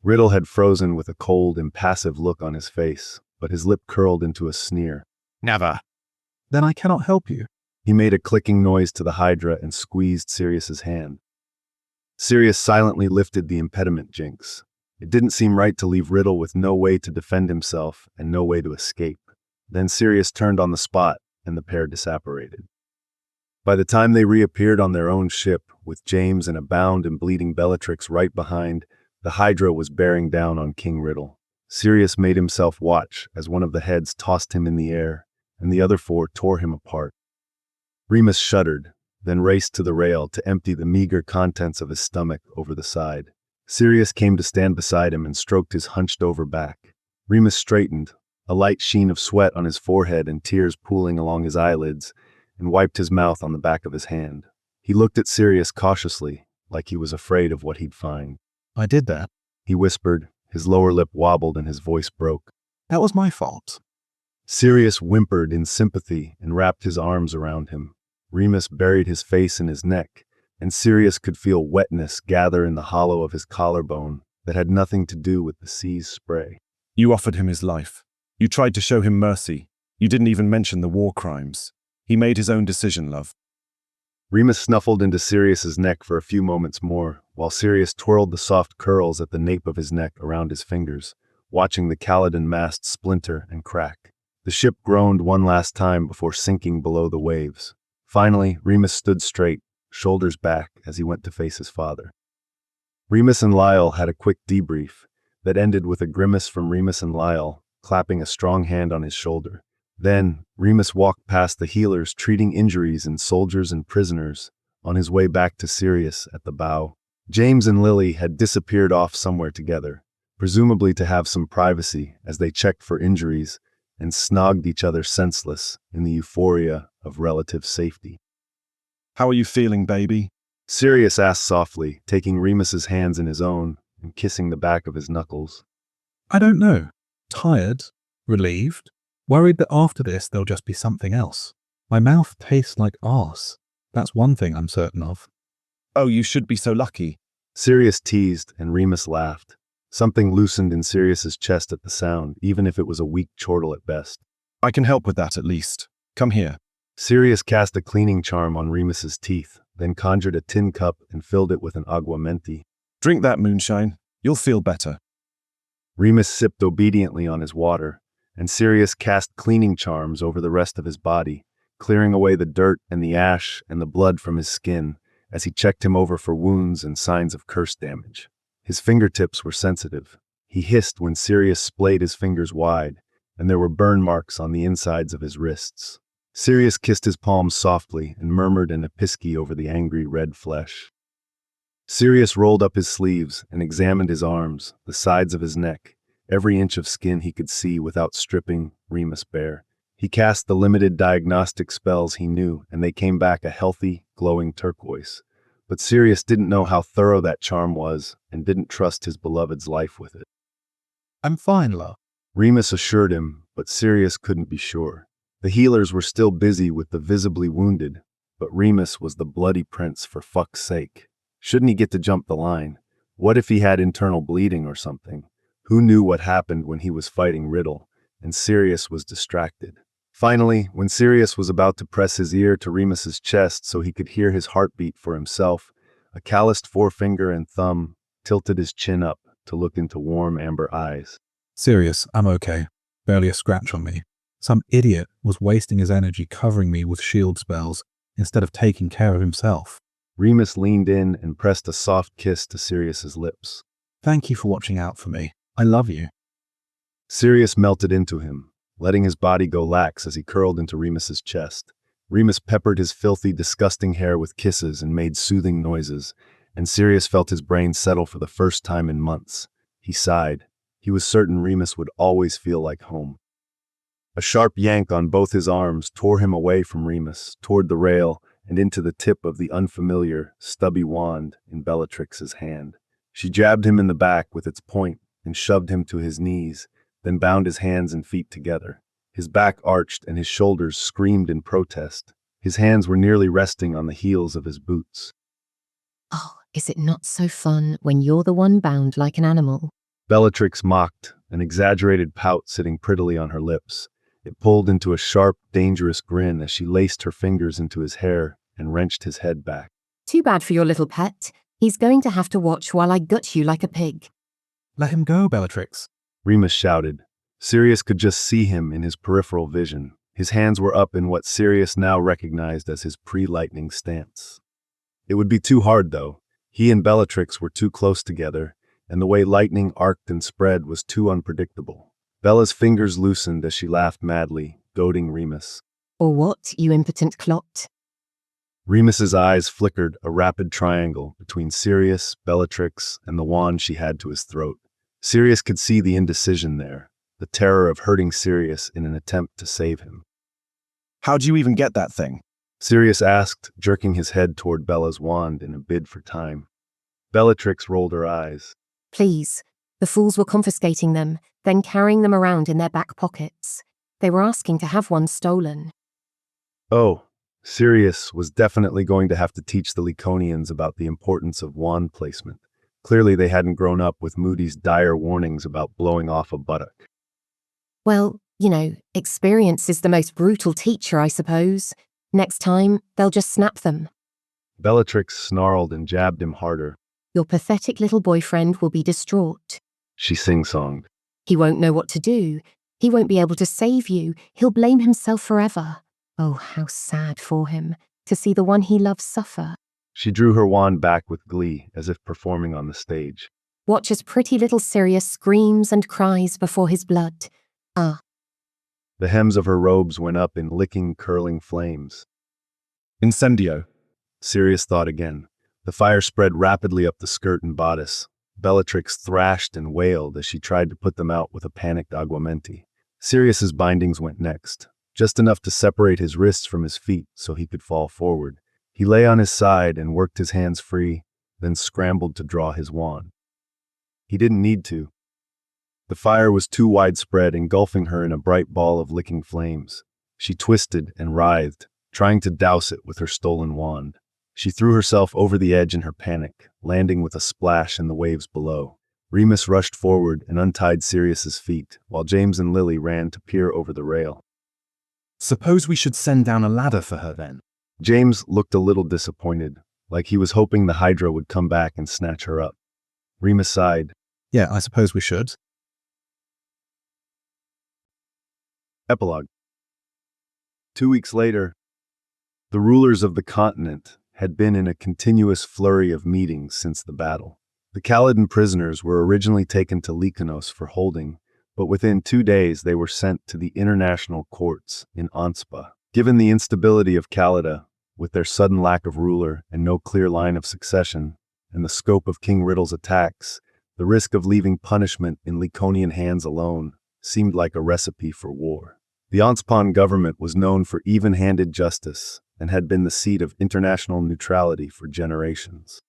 Riddle had frozen with a cold, impassive look on his face, but his lip curled into a sneer. Never. Then I cannot help you. He made a clicking noise to the Hydra and squeezed Sirius's hand. Sirius silently lifted the impediment jinx. It didn't seem right to leave Riddle with no way to defend himself and no way to escape. Then Sirius turned on the spot, and the pair disapparated. By the time they reappeared on their own ship, with James and a bound and bleeding Bellatrix right behind, the Hydra was bearing down on King Riddle. Sirius made himself watch as one of the heads tossed him in the air, and the other four tore him apart. Remus shuddered, then raced to the rail to empty the meager contents of his stomach over the side. Sirius came to stand beside him and stroked his hunched-over back. Remus straightened, a light sheen of sweat on his forehead and tears pooling along his eyelids, and wiped his mouth on the back of his hand. He looked at Sirius cautiously, like he was afraid of what he'd find. I did that, he whispered. His lower lip wobbled and his voice broke. That was my fault. Sirius whimpered in sympathy and wrapped his arms around him. Remus buried his face in his neck, and Sirius could feel wetness gather in the hollow of his collarbone that had nothing to do with the sea's spray. You offered him his life. You tried to show him mercy. You didn't even mention the war crimes. He made his own decision, love. Remus snuffled into Sirius's neck for a few moments more, while Sirius twirled the soft curls at the nape of his neck around his fingers, watching the Caledon mast splinter and crack. The ship groaned one last time before sinking below the waves. Finally, Remus stood straight, shoulders back, as he went to face his father. Remus and Lyle had a quick debrief that ended with a grimace from Remus and Lyle, clapping a strong hand on his shoulder. Then, Remus walked past the healers treating injuries in soldiers and prisoners on his way back to Sirius at the bow. James and Lily had disappeared off somewhere together, presumably to have some privacy as they checked for injuries and snogged each other senseless in the euphoria of relative safety. How are you feeling, baby? Sirius asked softly, taking Remus's hands in his own and kissing the back of his knuckles. I don't know. Tired, relieved, worried that after this there'll just be something else. My mouth tastes like arse. That's one thing I'm certain of. Oh, you should be so lucky. Sirius teased, and Remus laughed. Something loosened in Sirius's chest at the sound, even if it was a weak chortle at best. I can help with that at least. Come here. Sirius cast a cleaning charm on Remus's teeth, then conjured a tin cup and filled it with an aguamenti. Drink that moonshine. You'll feel better. Remus sipped obediently on his water, and Sirius cast cleaning charms over the rest of his body, clearing away the dirt and the ash and the blood from his skin as he checked him over for wounds and signs of curse damage. His fingertips were sensitive. He hissed when Sirius splayed his fingers wide, and there were burn marks on the insides of his wrists. Sirius kissed his palms softly and murmured an episky over the angry red flesh. Sirius rolled up his sleeves and examined his arms, the sides of his neck, every inch of skin he could see without stripping Remus bare. He cast the limited diagnostic spells he knew, and they came back a healthy, glowing turquoise. But Sirius didn't know how thorough that charm was and didn't trust his beloved's life with it. I'm fine, love, Remus assured him, but Sirius couldn't be sure. The healers were still busy with the visibly wounded, but Remus was the bloody prince for fuck's sake. Shouldn't he get to jump the line? What if he had internal bleeding or something? Who knew what happened when he was fighting Riddle, and Sirius was distracted. Finally, when Sirius was about to press his ear to Remus's chest so he could hear his heartbeat for himself, a calloused forefinger and thumb tilted his chin up to look into warm amber eyes. Sirius, I'm okay. Barely a scratch on me. Some idiot was wasting his energy covering me with shield spells instead of taking care of himself. Remus leaned in and pressed a soft kiss to Sirius's lips. Thank you for watching out for me. I love you. Sirius melted into him, letting his body go lax as he curled into Remus's chest. Remus peppered his filthy, disgusting hair with kisses and made soothing noises, and Sirius felt his brain settle for the first time in months. He He sighed. He was certain Remus would always feel like home. A sharp yank on both his arms tore him away from Remus, toward the rail, and into the tip of the unfamiliar, stubby wand in Bellatrix's hand. She jabbed him in the back with its point and shoved him to his knees, then bound his hands and feet together. His back arched and his shoulders screamed in protest. His hands were nearly resting on the heels of his boots. Oh, is it not so fun when you're the one bound like an animal? Bellatrix mocked, an exaggerated pout sitting prettily on her lips. It pulled into a sharp, dangerous grin as she laced her fingers into his hair and wrenched his head back. Too bad for your little pet. He's going to have to watch while I gut you like a pig. Let him go, Bellatrix. Remus shouted. Sirius could just see him in his peripheral vision. His hands were up in what Sirius now recognized as his pre-lightning stance. It would be too hard, though. He and Bellatrix were too close together, and the way lightning arced and spread was too unpredictable. Bella's fingers loosened as she laughed madly, goading Remus. Or what, you impotent clot? Remus's eyes flickered a rapid triangle between Sirius, Bellatrix, and the wand she had to his throat. Sirius could see the indecision there, the terror of hurting Sirius in an attempt to save him. How'd you even get that thing? Sirius asked, jerking his head toward Bella's wand in a bid for time. Bellatrix rolled her eyes. Please. The fools were confiscating them, then carrying them around in their back pockets. They were asking to have one stolen. Oh, Sirius was definitely going to have to teach the Laconians about the importance of wand placement. Clearly they hadn't grown up with Moody's dire warnings about blowing off a buttock. Well, experience is the most brutal teacher, I suppose. Next time, they'll just snap them. Bellatrix snarled and jabbed him harder. Your pathetic little boyfriend will be distraught. She sing-songed. He won't know what to do. He won't be able to save you. He'll blame himself forever. Oh, how sad for him, to see the one he loves suffer. She drew her wand back with glee, as if performing on the stage. Watch as pretty little Sirius screams and cries before his blood. Ah. The hems of her robes went up in licking, curling flames. Incendio. Sirius thought again. The fire spread rapidly up the skirt and bodice. Bellatrix thrashed and wailed as she tried to put them out with a panicked Aguamenti. Sirius's bindings went next, just enough to separate his wrists from his feet so he could fall forward. He lay on his side and worked his hands free, then scrambled to draw his wand. He didn't need to. The fire was too widespread, engulfing her in a bright ball of licking flames. She twisted and writhed, trying to douse it with her stolen wand. She threw herself over the edge in her panic, landing with a splash in the waves below. Remus rushed forward and untied Sirius's feet, while James and Lily ran to peer over the rail. Suppose we should send down a ladder for her then? James looked a little disappointed, like he was hoping the Hydra would come back and snatch her up. Remus sighed. Yeah, I suppose we should. Epilogue. 2 weeks later, the rulers of the continent had been in a continuous flurry of meetings since the battle. The Caladan prisoners were originally taken to Lycanos for holding, but within 2 days they were sent to the international courts in Anspa. Given the instability of Calada, with their sudden lack of ruler and no clear line of succession, and the scope of King Riddle's attacks, the risk of leaving punishment in Laconian hands alone seemed like a recipe for war. The Anspan government was known for even-handed justice and had been the seat of international neutrality for generations.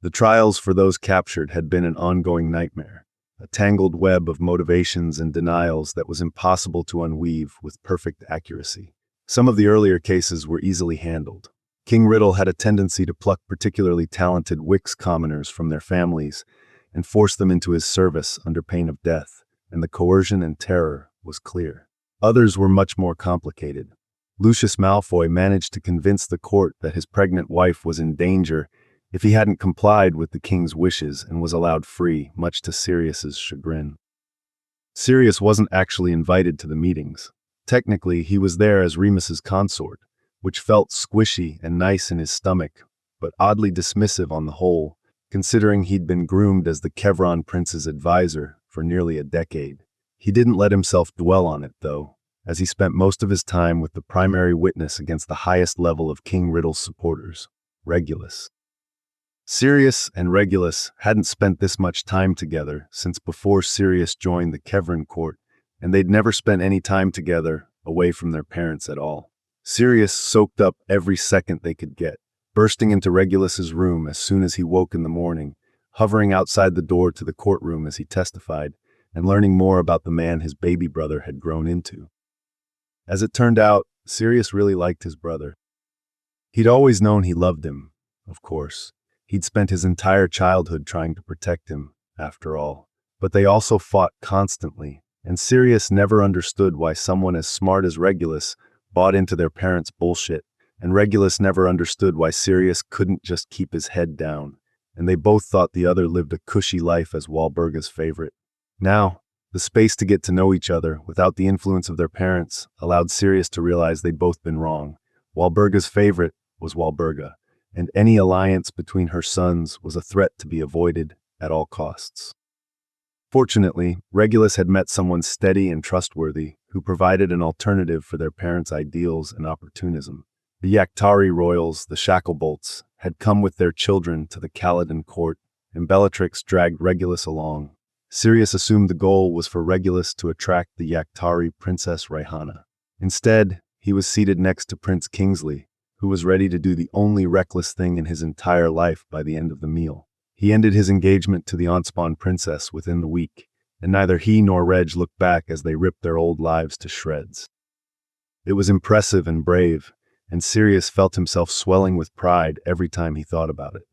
The trials for those captured had been an ongoing nightmare, a tangled web of motivations and denials that was impossible to unweave with perfect accuracy. Some of the earlier cases were easily handled. King Riddle had a tendency to pluck particularly talented Wix commoners from their families and force them into his service under pain of death, and the coercion and terror was clear. Others were much more complicated. Lucius Malfoy managed to convince the court that his pregnant wife was in danger if he hadn't complied with the king's wishes and was allowed free, much to Sirius's chagrin. Sirius wasn't actually invited to the meetings. Technically, he was there as Remus's consort, which felt squishy and nice in his stomach, but oddly dismissive on the whole, considering he'd been groomed as the Kevron prince's advisor for nearly a decade. He didn't let himself dwell on it, though, as he spent most of his time with the primary witness against the highest level of King Riddle's supporters, Regulus. Sirius and Regulus hadn't spent this much time together since before Sirius joined the Kevrin court, and they'd never spent any time together away from their parents at all. Sirius soaked up every second they could get, bursting into Regulus's room as soon as he woke in the morning, hovering outside the door to the courtroom as he testified, and learning more about the man his baby brother had grown into. As it turned out, Sirius really liked his brother. He'd always known he loved him, of course. He'd spent his entire childhood trying to protect him, after all. But they also fought constantly, and Sirius never understood why someone as smart as Regulus bought into their parents' bullshit, and Regulus never understood why Sirius couldn't just keep his head down, and they both thought the other lived a cushy life as Walburga's favorite. Now, the space to get to know each other without the influence of their parents allowed Sirius to realize they'd both been wrong. Walburga's favorite was Walburga, and any alliance between her sons was a threat to be avoided at all costs. Fortunately, Regulus had met someone steady and trustworthy who provided an alternative for their parents' ideals and opportunism. The Yaktari royals, the Shacklebolts, had come with their children to the Caledon court, and Bellatrix dragged Regulus along. Sirius assumed the goal was for Regulus to attract the Yaktari Princess Raihana. Instead, he was seated next to Prince Kingsley, who was ready to do the only reckless thing in his entire life by the end of the meal. He ended his engagement to the Onspawn princess within the week, and neither he nor Reg looked back as they ripped their old lives to shreds. It was impressive and brave, and Sirius felt himself swelling with pride every time he thought about it.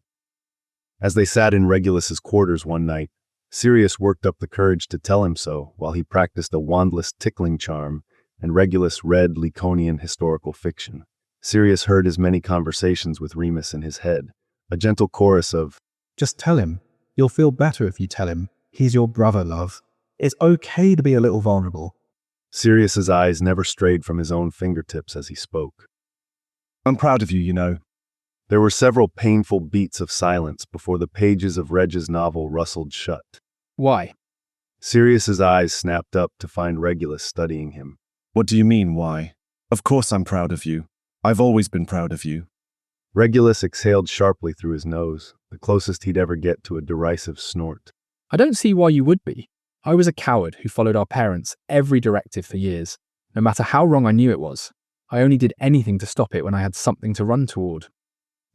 As they sat in Regulus's quarters one night, Sirius worked up the courage to tell him so while he practiced a wandless tickling charm and Regulus read Laconian historical fiction. Sirius heard his many conversations with Remus in his head, a gentle chorus of, "Just tell him. You'll feel better if you tell him. He's your brother, love. It's okay to be a little vulnerable." Sirius's eyes never strayed from his own fingertips as he spoke. "I'm proud of you, you know." There were several painful beats of silence before the pages of Reg's novel rustled shut. Why? Sirius's eyes snapped up to find Regulus studying him. "What do you mean, why? Of course I'm proud of you. I've always been proud of you." Regulus exhaled sharply through his nose, the closest he'd ever get to a derisive snort. "I don't see why you would be. I was a coward who followed our parents' every directive for years. No matter how wrong I knew it was, I only did anything to stop it when I had something to run toward."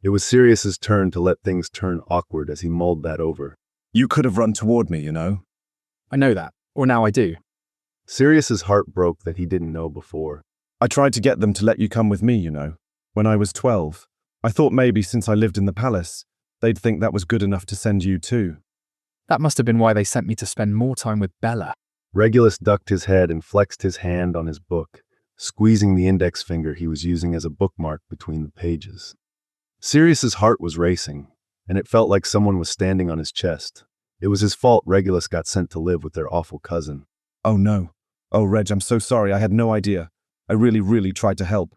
It was Sirius's turn to let things turn awkward as he mulled that over. "You could have run toward me, you know." "I know that, or now I do." Sirius's heart broke that he didn't know before. "I tried to get them to let you come with me, you know, when I was 12. I thought maybe since I lived in the palace, they'd think that was good enough to send you too." "That must have been why they sent me to spend more time with Bella." Regulus ducked his head and flexed his hand on his book, squeezing the index finger he was using as a bookmark between the pages. Sirius's heart was racing, and it felt like someone was standing on his chest. It was his fault Regulus got sent to live with their awful cousin. "Oh no. Oh, Reg, I'm so sorry. I had no idea. I really tried to help."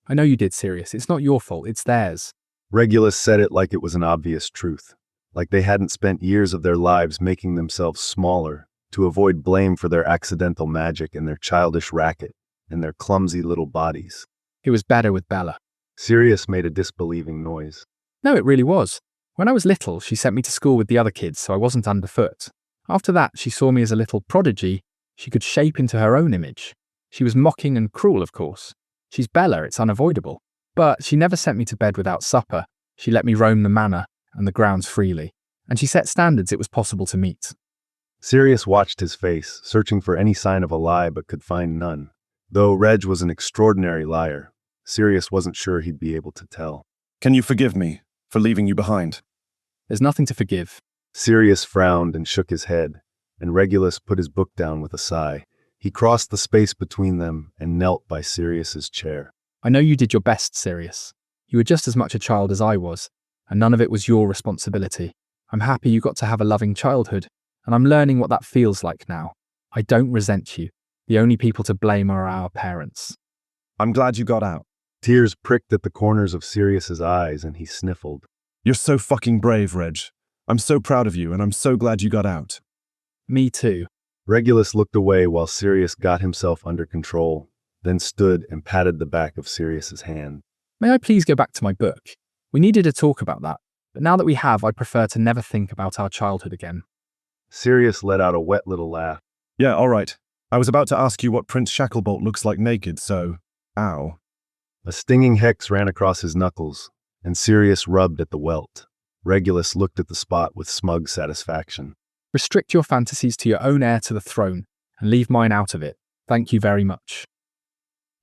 "I know you did, Sirius. It's not your fault, it's theirs." Regulus said it like it was an obvious truth, like they hadn't spent years of their lives making themselves smaller to avoid blame for their accidental magic and their childish racket and their clumsy little bodies. "It was better with Bella." Sirius made a disbelieving noise. "No, it really was. When I was little, she sent me to school with the other kids so I wasn't underfoot. After that, she saw me as a little prodigy she could shape into her own image. She was mocking and cruel, of course. She's Bella, it's unavoidable. But she never sent me to bed without supper. She let me roam the manor and the grounds freely. And she set standards it was possible to meet." Sirius watched his face, searching for any sign of a lie but could find none. Though Reg was an extraordinary liar, Sirius wasn't sure he'd be able to tell. "Can you forgive me for leaving you behind?" "There's nothing to forgive." Sirius frowned and shook his head, and Regulus put his book down with a sigh. He crossed the space between them and knelt by Sirius's chair. "I know you did your best, Sirius. You were just as much a child as I was, and none of it was your responsibility. I'm happy you got to have a loving childhood, and I'm learning what that feels like now. I don't resent you. The only people to blame are our parents." "I'm glad you got out." Tears pricked at the corners of Sirius's eyes, and he sniffled. "You're so fucking brave, Reg. I'm so proud of you, and I'm so glad you got out." "Me too." Regulus looked away while Sirius got himself under control, then stood and patted the back of Sirius's hand. "May I please go back to my book? We needed to talk about that. But now that we have, I'd prefer to never think about our childhood again. Sirius let out a wet little laugh. Yeah, all right. I was about to ask you what Prince Shacklebolt looks like naked, so... Ow. A stinging hex ran across his knuckles, and Sirius rubbed at the welt. Regulus looked at the spot with smug satisfaction. Restrict your fantasies to your own heir to the throne, and leave mine out of it. Thank you very much.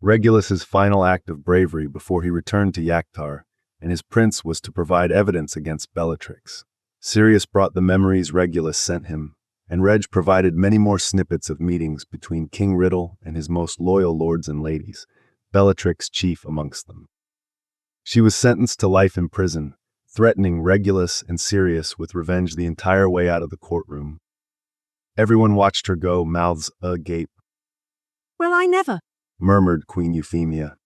Regulus's final act of bravery before he returned to Yaktar, and his prince was to provide evidence against Bellatrix. Sirius brought the memories Regulus sent him, and Reg provided many more snippets of meetings between King Riddle and his most loyal lords and ladies, Bellatrix chief amongst them. She was sentenced to life in prison, threatening Regulus and Sirius with revenge the entire way out of the courtroom. Everyone watched her go, mouths agape. Well, I never, murmured Queen Euphemia.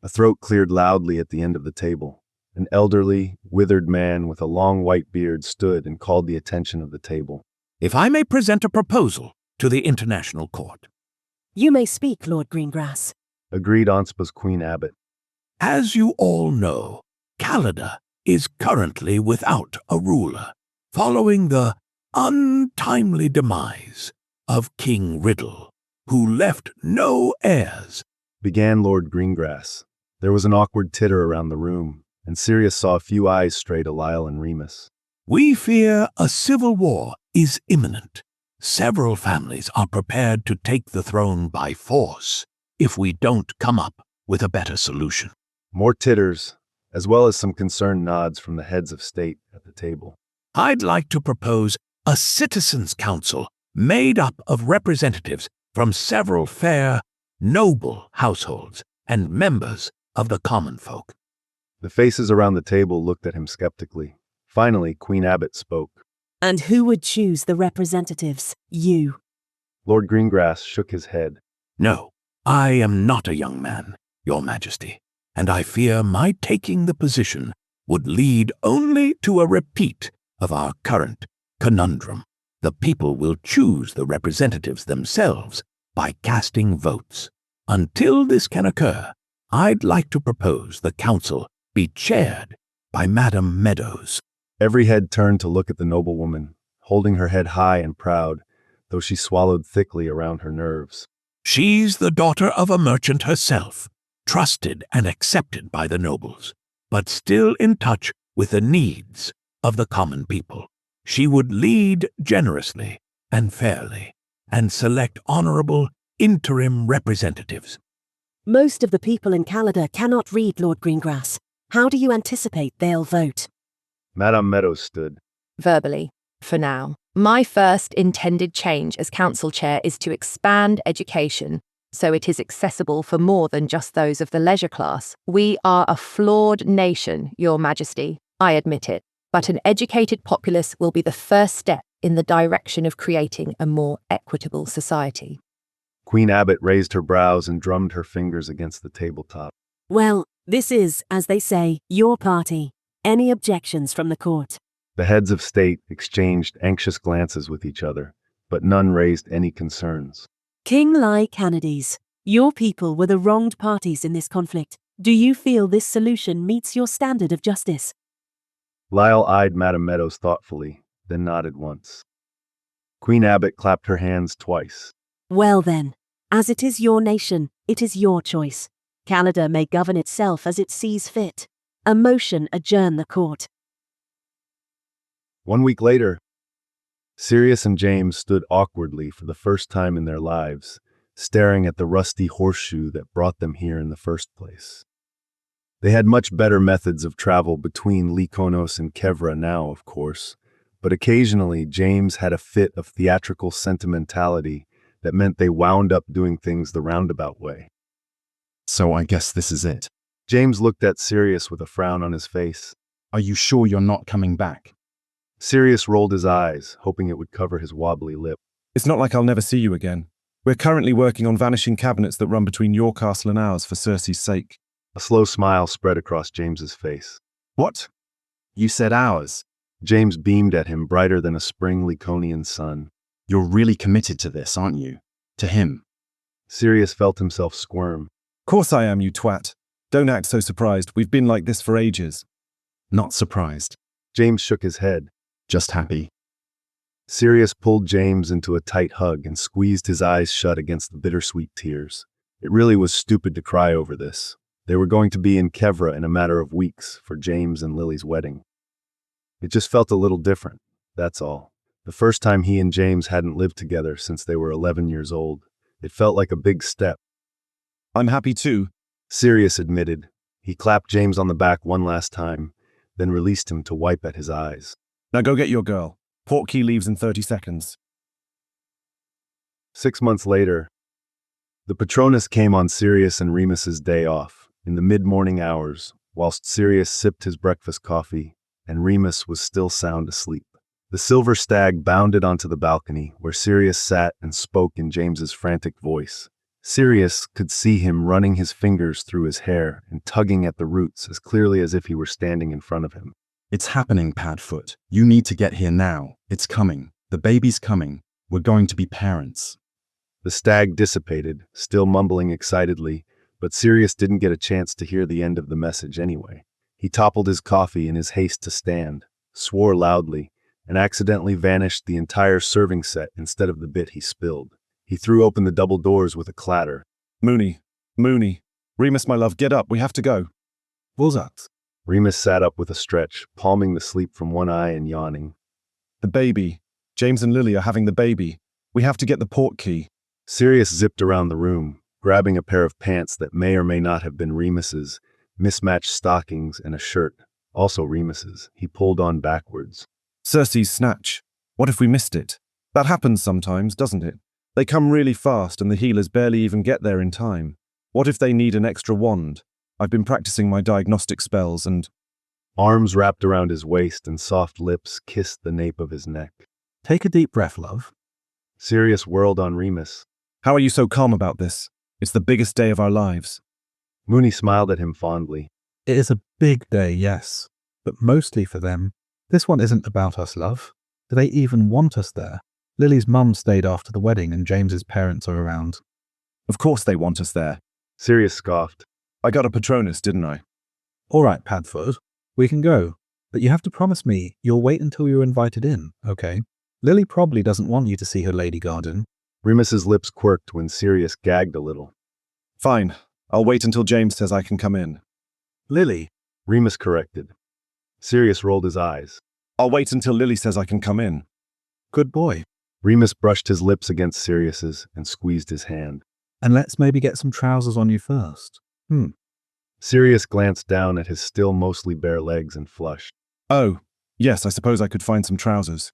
A throat cleared loudly at the end of the table. An elderly, withered man with a long white beard stood and called the attention of the table. If I may present a proposal to the International Court. You may speak, Lord Greengrass, agreed Onspa's Queen Abbot. As you all know, Calida is currently without a ruler, following the untimely demise of King Riddle, who left no heirs, began Lord Greengrass. There was an awkward titter around the room, and Sirius saw a few eyes stray to Lyle and Remus. We fear a civil war is imminent. Several families are prepared to take the throne by force if we don't come up with a better solution. More titters, as well as some concerned nods from the heads of state at the table. I'd like to propose a citizens' council made up of representatives from several fair, noble households and members of the common folk. The faces around the table looked at him skeptically. Finally, Queen Abbot spoke. And who would choose the representatives? You. Lord Greengrass shook his head. No, I am not a young man, Your Majesty, and I fear my taking the position would lead only to a repeat of our current conundrum. The people will choose the representatives themselves by casting votes. Until this can occur, I'd like to propose the council be chaired by Madame Meadows. Every head turned to look at the noblewoman, holding her head high and proud, though she swallowed thickly around her nerves. She's the daughter of a merchant herself, trusted and accepted by the nobles, but still in touch with the needs of the common people. She would lead generously and fairly, and select honorable interim representatives. Most of the people in Calida cannot read, Lord Greengrass. How do you anticipate they'll vote? Madame Meadows stood. Verbally, for now. My first intended change as council chair is to expand education so it is accessible for more than just those of the leisure class. We are a flawed nation, Your Majesty. I admit it. But an educated populace will be the first step in the direction of creating a more equitable society. Queen Abbot raised her brows and drummed her fingers against the tabletop. Well, this is, as they say, your party. Any objections from the court? The heads of state exchanged anxious glances with each other, but none raised any concerns. King Lai Canady's, your people were the wronged parties in this conflict. Do you feel this solution meets your standard of justice? Lyle eyed Madame Meadows thoughtfully, then nodded once. Queen Abbot clapped her hands twice. Well then, as it is your nation, it is your choice. Calida may govern itself as it sees fit. A motion adjourn the court. 1 week later, Sirius and James stood awkwardly for the first time in their lives, staring at the rusty horseshoe that brought them here in the first place. They had much better methods of travel between Lykonos and Kevra now, of course, but occasionally James had a fit of theatrical sentimentality that meant they wound up doing things the roundabout way. So I guess this is it. James looked at Sirius with a frown on his face. Are you sure you're not coming back? Sirius rolled his eyes, hoping it would cover his wobbly lip. It's not like I'll never see you again. We're currently working on vanishing cabinets that run between your castle and ours for Cersei's sake. A slow smile spread across James's face. What? You said ours. James beamed at him, brighter than a spring Lyconian sun. You're really committed to this, aren't you? To him. Sirius felt himself squirm. Course I am, you twat. Don't act so surprised. We've been like this for ages. Not surprised. James shook his head. Just happy. Sirius pulled James into a tight hug and squeezed his eyes shut against the bittersweet tears. It really was stupid to cry over this. They were going to be in Kevra in a matter of weeks for James and Lily's wedding. It just felt a little different, that's all. The first time he and James hadn't lived together since they were 11 years old. It felt like a big step. I'm happy too, Sirius admitted. He clapped James on the back one last time, then released him to wipe at his eyes. Now go get your girl. Portkey leaves in 30 seconds. 6 months later, the Patronus came on Sirius and Remus's day off, in the mid-morning hours, whilst Sirius sipped his breakfast coffee, and Remus was still sound asleep. The silver stag bounded onto the balcony, where Sirius sat and spoke in James's frantic voice. Sirius could see him running his fingers through his hair and tugging at the roots as clearly as if he were standing in front of him. It's happening, Padfoot. You need to get here now. It's coming. The baby's coming. We're going to be parents. The stag dissipated, still mumbling excitedly, but Sirius didn't get a chance to hear the end of the message anyway. He toppled his coffee in his haste to stand, swore loudly, and accidentally vanished the entire serving set instead of the bit he spilled. He threw open the double doors with a clatter. Mooney. Remus, my love, get up. We have to go. What's Remus sat up with a stretch, palming the sleep from one eye and yawning. The baby. James and Lily are having the baby. We have to get the portkey. Sirius zipped around the room, grabbing a pair of pants that may or may not have been Remus's, mismatched stockings, and a shirt, also Remus's. He pulled on backwards. Cersei's snatch. What if we missed it? That happens sometimes, doesn't it? They come really fast and the healers barely even get there in time. What if they need an extra wand? I've been practicing my diagnostic spells and... Arms wrapped around his waist and soft lips kissed the nape of his neck. Take a deep breath, love. Sirius whirled on Remus. How are you so calm about this? It's the biggest day of our lives. Mooney smiled at him fondly. It is a big day, yes, but mostly for them. This one isn't about us, love. Do they even want us there? Lily's mum stayed after the wedding and James's parents are around. Of course they want us there. Sirius scoffed. I got a Patronus, didn't I? All right, Padfoot, we can go, but you have to promise me you'll wait until you're invited in, okay? Lily probably doesn't want you to see her lady garden. Remus's lips quirked when Sirius gagged a little. Fine. I'll wait until James says I can come in. Lily, Remus corrected. Sirius rolled his eyes. I'll wait until Lily says I can come in. Good boy. Remus brushed his lips against Sirius's and squeezed his hand. And let's maybe get some trousers on you first. Sirius glanced down at his still mostly bare legs and flushed. Oh, yes, I suppose I could find some trousers.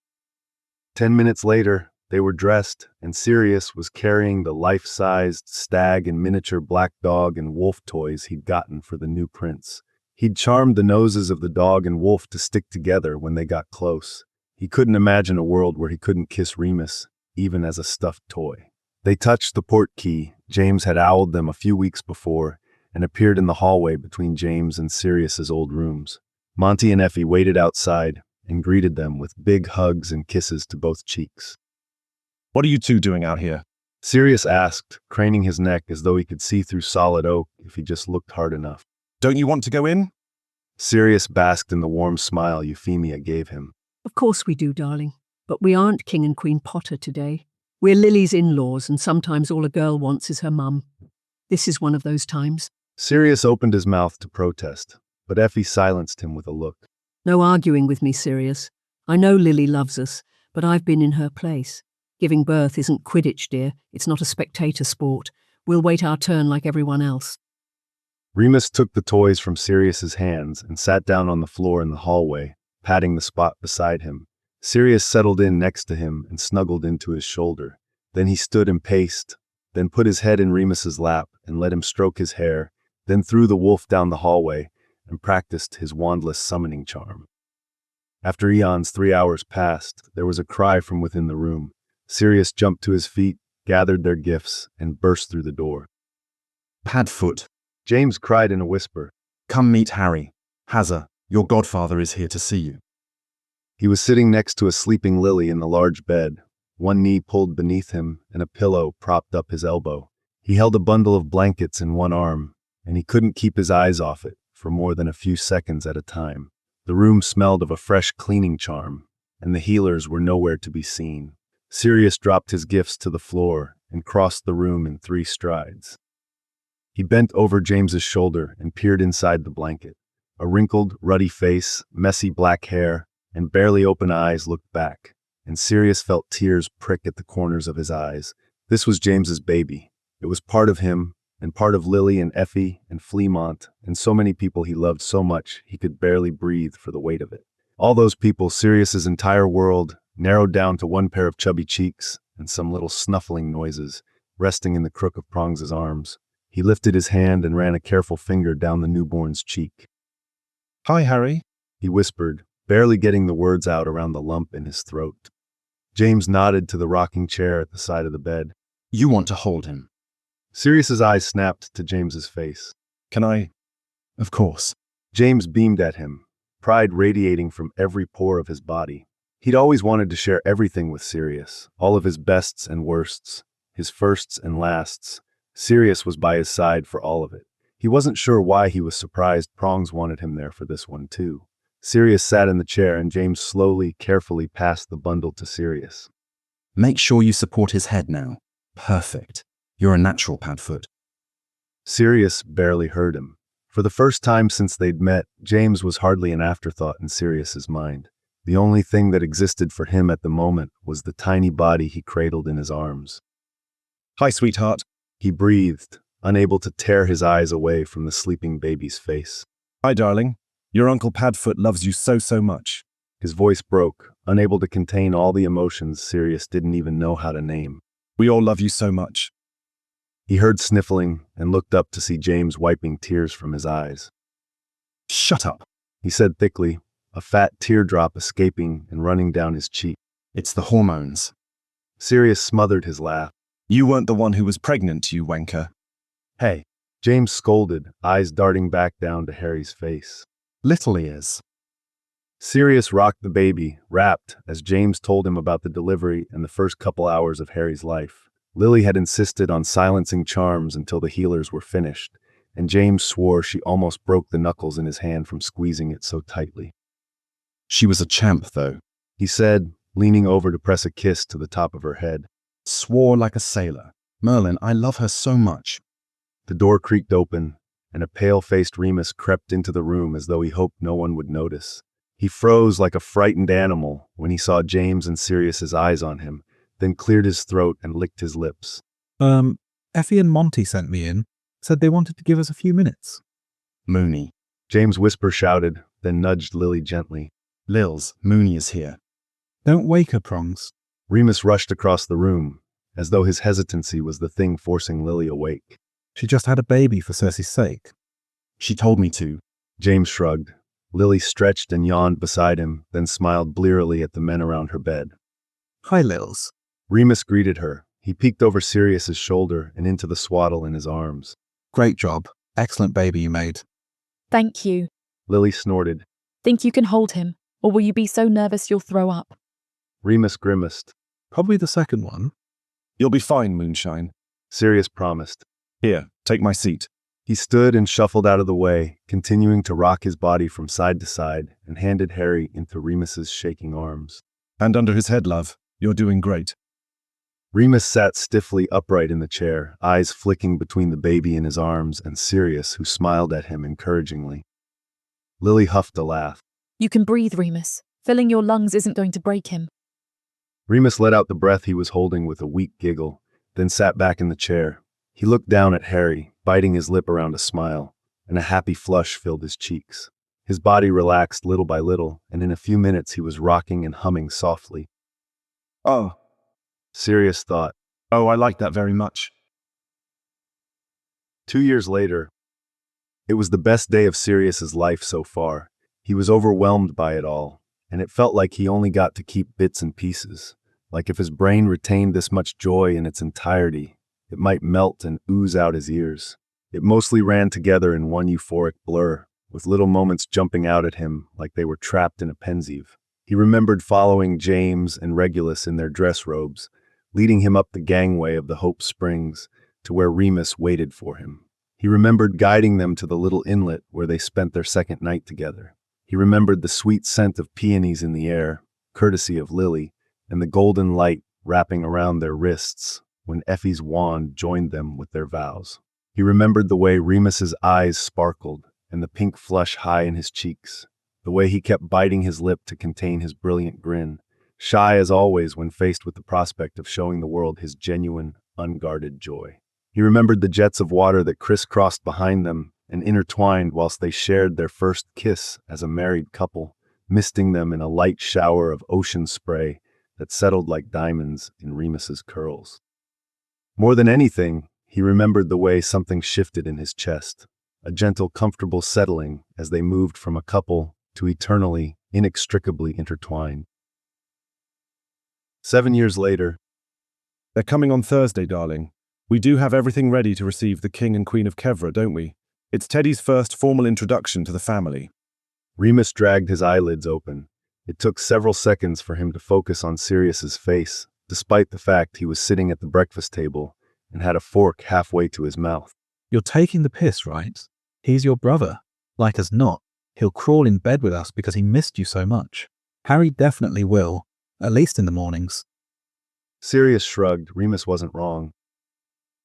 10 minutes later, they were dressed, and Sirius was carrying the life-sized stag and miniature black dog and wolf toys he'd gotten for the new prince. He'd charmed the noses of the dog and wolf to stick together when they got close. He couldn't imagine a world where he couldn't kiss Remus, even as a stuffed toy. They touched the portkey. James had owled them a few weeks before, and appeared in the hallway between James and Sirius's old rooms. Monty and Effie waited outside and greeted them with big hugs and kisses to both cheeks. What are you two doing out here? Sirius asked, craning his neck as though he could see through solid oak if he just looked hard enough. Don't you want to go in? Sirius basked in the warm smile Euphemia gave him. Of course we do, darling. But we aren't King and Queen Potter today. We're Lily's in-laws, and sometimes all a girl wants is her mum. This is one of those times. Sirius opened his mouth to protest, but Effie silenced him with a look. No arguing with me, Sirius. I know Lily loves us, but I've been in her place. Giving birth isn't Quidditch, dear. It's not a spectator sport. We'll wait our turn like everyone else. Remus took the toys from Sirius's hands and sat down on the floor in the hallway, patting the spot beside him. Sirius settled in next to him and snuggled into his shoulder. Then he stood and paced, then put his head in Remus's lap and let him stroke his hair, then threw the wolf down the hallway and practiced his wandless summoning charm. After eons 3 hours passed, there was a cry from within the room. Sirius jumped to his feet, gathered their gifts, and burst through the door. Padfoot, James cried in a whisper. Come meet Harry. Hazza, your godfather is here to see you. He was sitting next to a sleeping Lily in the large bed, one knee pulled beneath him and a pillow propped up his elbow. He held a bundle of blankets in one arm, and he couldn't keep his eyes off it for more than a few seconds at a time. The room smelled of a fresh cleaning charm, and the healers were nowhere to be seen. Sirius dropped his gifts to the floor and crossed the room in 3 strides. He bent over James's shoulder and peered inside the blanket. A wrinkled, ruddy face, messy black hair, and barely open eyes looked back, and Sirius felt tears prick at the corners of his eyes. This was James's baby. It was part of him, and part of Lily and Effie and Fleamont, and so many people he loved so much he could barely breathe for the weight of it. All those people, Sirius's entire world, narrowed down to one pair of chubby cheeks and some little snuffling noises, resting in the crook of Prongs' arms. He lifted his hand and ran a careful finger down the newborn's cheek. "Hi, Harry," he whispered, barely getting the words out around the lump in his throat. James nodded to the rocking chair at the side of the bed. You want to hold him? Sirius's eyes snapped to James's face. "Can I?" Of course. James beamed at him, pride radiating from every pore of his body. He'd always wanted to share everything with Sirius, all of his bests and worsts, his firsts and lasts. Sirius was by his side for all of it. He wasn't sure why he was surprised Prongs wanted him there for this one too. Sirius sat in the chair and James slowly, carefully passed the bundle to Sirius. Make sure you support his head now. Perfect. You're a natural, Padfoot. Sirius barely heard him. For the first time since they'd met, James was hardly an afterthought in Sirius's mind. The only thing that existed for him at the moment was the tiny body he cradled in his arms. "Hi, sweetheart," he breathed, unable to tear his eyes away from the sleeping baby's face. "Hi, darling. Your Uncle Padfoot loves you so, so much." His voice broke, unable to contain all the emotions Sirius didn't even know how to name. "We all love you so much." He heard sniffling and looked up to see James wiping tears from his eyes. "Shut up," he said thickly, a fat teardrop escaping and running down his cheek. "It's the hormones." Sirius smothered his laugh. "You weren't the one who was pregnant, you wanker." "Hey," James scolded, eyes darting back down to Harry's face. "Little he is." Sirius rocked the baby, rapt, as James told him about the delivery and the first couple hours of Harry's life. Lily had insisted on silencing charms until the healers were finished, and James swore she almost broke the knuckles in his hand from squeezing it so tightly. "She was a champ, though," he said, leaning over to press a kiss to the top of her head. "Swore like a sailor. Merlin, I love her so much." The door creaked open, and a pale-faced Remus crept into the room as though he hoped no one would notice. He froze like a frightened animal when he saw James and Sirius's eyes on him, then cleared his throat and licked his lips. Effie and Monty sent me in, said they wanted to give us a few minutes." "Mooney," James' whisper shouted, then nudged Lily gently. "Lils, Mooney is here." "Don't wake her, Prongs." Remus rushed across the room, as though his hesitancy was the thing forcing Lily awake. "She just had a baby for Cersei's sake." "She told me to." James shrugged. Lily stretched and yawned beside him, then smiled blearily at the men around her bed. "Hi, Lils." Remus greeted her. He peeked over Sirius's shoulder and into the swaddle in his arms. "Great job. Excellent baby you made." Thank you. Lily snorted. Think you can hold him, or will you be so nervous you'll throw up? Remus grimaced. "Probably the second one." "You'll be fine, Moonshine," Sirius promised. "Here, take my seat." He stood and shuffled out of the way, continuing to rock his body from side to side, and handed Harry into Remus's shaking arms. "And under his head, love. You're doing great." Remus sat stiffly upright in the chair, eyes flicking between the baby in his arms and Sirius, who smiled at him encouragingly. Lily huffed a laugh. You can breathe, Remus. Filling your lungs isn't going to break him. Remus let out the breath he was holding with a weak giggle, then sat back in the chair. He looked down at Harry, biting his lip around a smile, and a happy flush filled his cheeks. His body relaxed little by little, and in a few minutes he was rocking and humming softly. "Oh," Sirius thought. "Oh, I like that very much." 2 years later, it was the best day of Sirius's life so far. He was overwhelmed by it all, and it felt like he only got to keep bits and pieces. Like if his brain retained this much joy in its entirety, it might melt and ooze out his ears. It mostly ran together in one euphoric blur, with little moments jumping out at him like they were trapped in a pensieve. He remembered following James and Regulus in their dress robes, leading him up the gangway of the Hope Springs to where Remus waited for him. He remembered guiding them to the little inlet where they spent their second night together. He remembered the sweet scent of peonies in the air, courtesy of Lily, and the golden light wrapping around their wrists when Effie's wand joined them with their vows. He remembered the way Remus's eyes sparkled and the pink flush high in his cheeks, the way he kept biting his lip to contain his brilliant grin, shy as always when faced with the prospect of showing the world his genuine, unguarded joy. He remembered the jets of water that crisscrossed behind them and intertwined whilst they shared their first kiss as a married couple, misting them in a light shower of ocean spray that settled like diamonds in Remus's curls. More than anything, he remembered the way something shifted in his chest, a gentle, comfortable settling as they moved from a couple to eternally, inextricably intertwined. 7 years later. They're coming on Thursday, darling. We do have everything ready to receive the King and Queen of Kevra, don't we? It's Teddy's first formal introduction to the family. Remus dragged his eyelids open. It took several seconds for him to focus on Sirius's face, despite the fact he was sitting at the breakfast table and had a fork halfway to his mouth. You're taking the piss, right? He's your brother. Like as not, he'll crawl in bed with us because he missed you so much. Harry definitely will, at least in the mornings. Sirius shrugged. Remus wasn't wrong.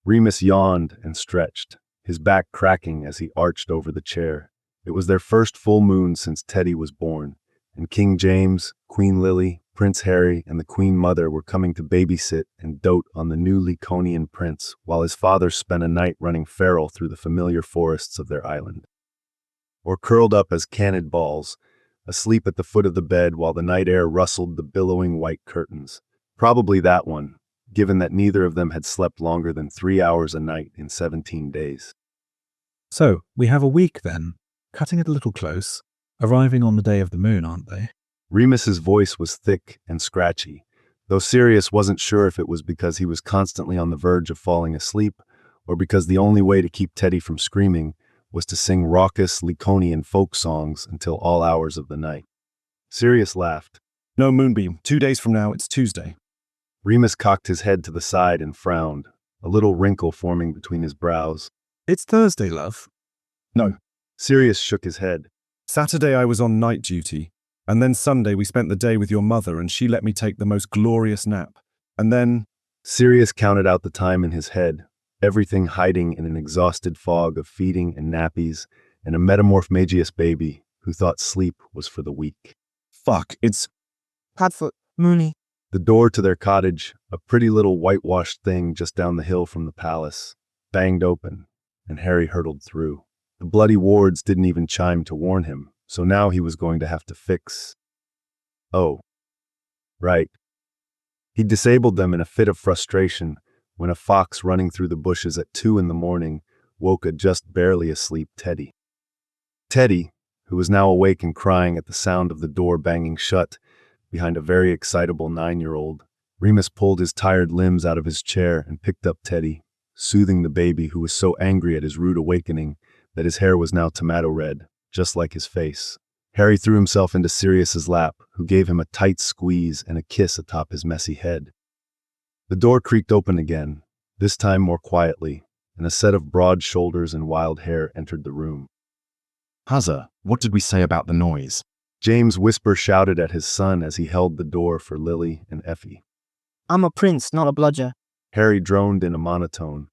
Remus yawned and stretched, his back cracking as he arched over the chair. It was their first full moon since Teddy was born, and King James, Queen Lily, Prince Harry, and the Queen Mother were coming to babysit and dote on the new Lyconian prince, while his father spent a night running feral through the familiar forests of their island. Or curled up as canned balls, asleep at the foot of the bed while the night air rustled the billowing white curtains. Probably that one, given that neither of them had slept longer than 3 hours a night in 17 days. So, we have a week then, cutting it a little close, arriving on the day of the moon, aren't they? Remus's voice was thick and scratchy, though Sirius wasn't sure if it was because he was constantly on the verge of falling asleep or because the only way to keep Teddy from screaming was to sing raucous Lyconian folk songs until all hours of the night. Sirius laughed. No moonbeam. 2 days from now, it's Tuesday. Remus cocked his head to the side and frowned, a little wrinkle forming between his brows. It's Thursday, love. No. Sirius shook his head. Saturday I was on night duty, and then Sunday we spent the day with your mother and she let me take the most glorious nap. And then... Sirius counted out the time in his head, everything hiding in an exhausted fog of feeding and nappies and a metamorphmagious baby who thought sleep was for the weak. Fuck, it's... Padfoot, Mooney. The door to their cottage, a pretty little whitewashed thing just down the hill from the palace, banged open, and Harry hurtled through. The bloody wards didn't even chime to warn him, so now he was going to have to fix. Oh. Right. He disabled them in a fit of frustration when a fox running through the bushes at 2 a.m. woke a just barely asleep Teddy. Teddy, who was now awake and crying at the sound of the door banging shut behind a very excitable 9-year-old. Remus pulled his tired limbs out of his chair and picked up Teddy, soothing the baby who was so angry at his rude awakening that his hair was now tomato red, just like his face. Harry threw himself into Sirius's lap, who gave him a tight squeeze and a kiss atop his messy head. The door creaked open again, this time more quietly, and a set of broad shoulders and wild hair entered the room. Hazza, what did we say about the noise? James Whisper shouted at his son as he held the door for Lily and Effie. I'm a prince, not a bludger. Harry droned in a monotone.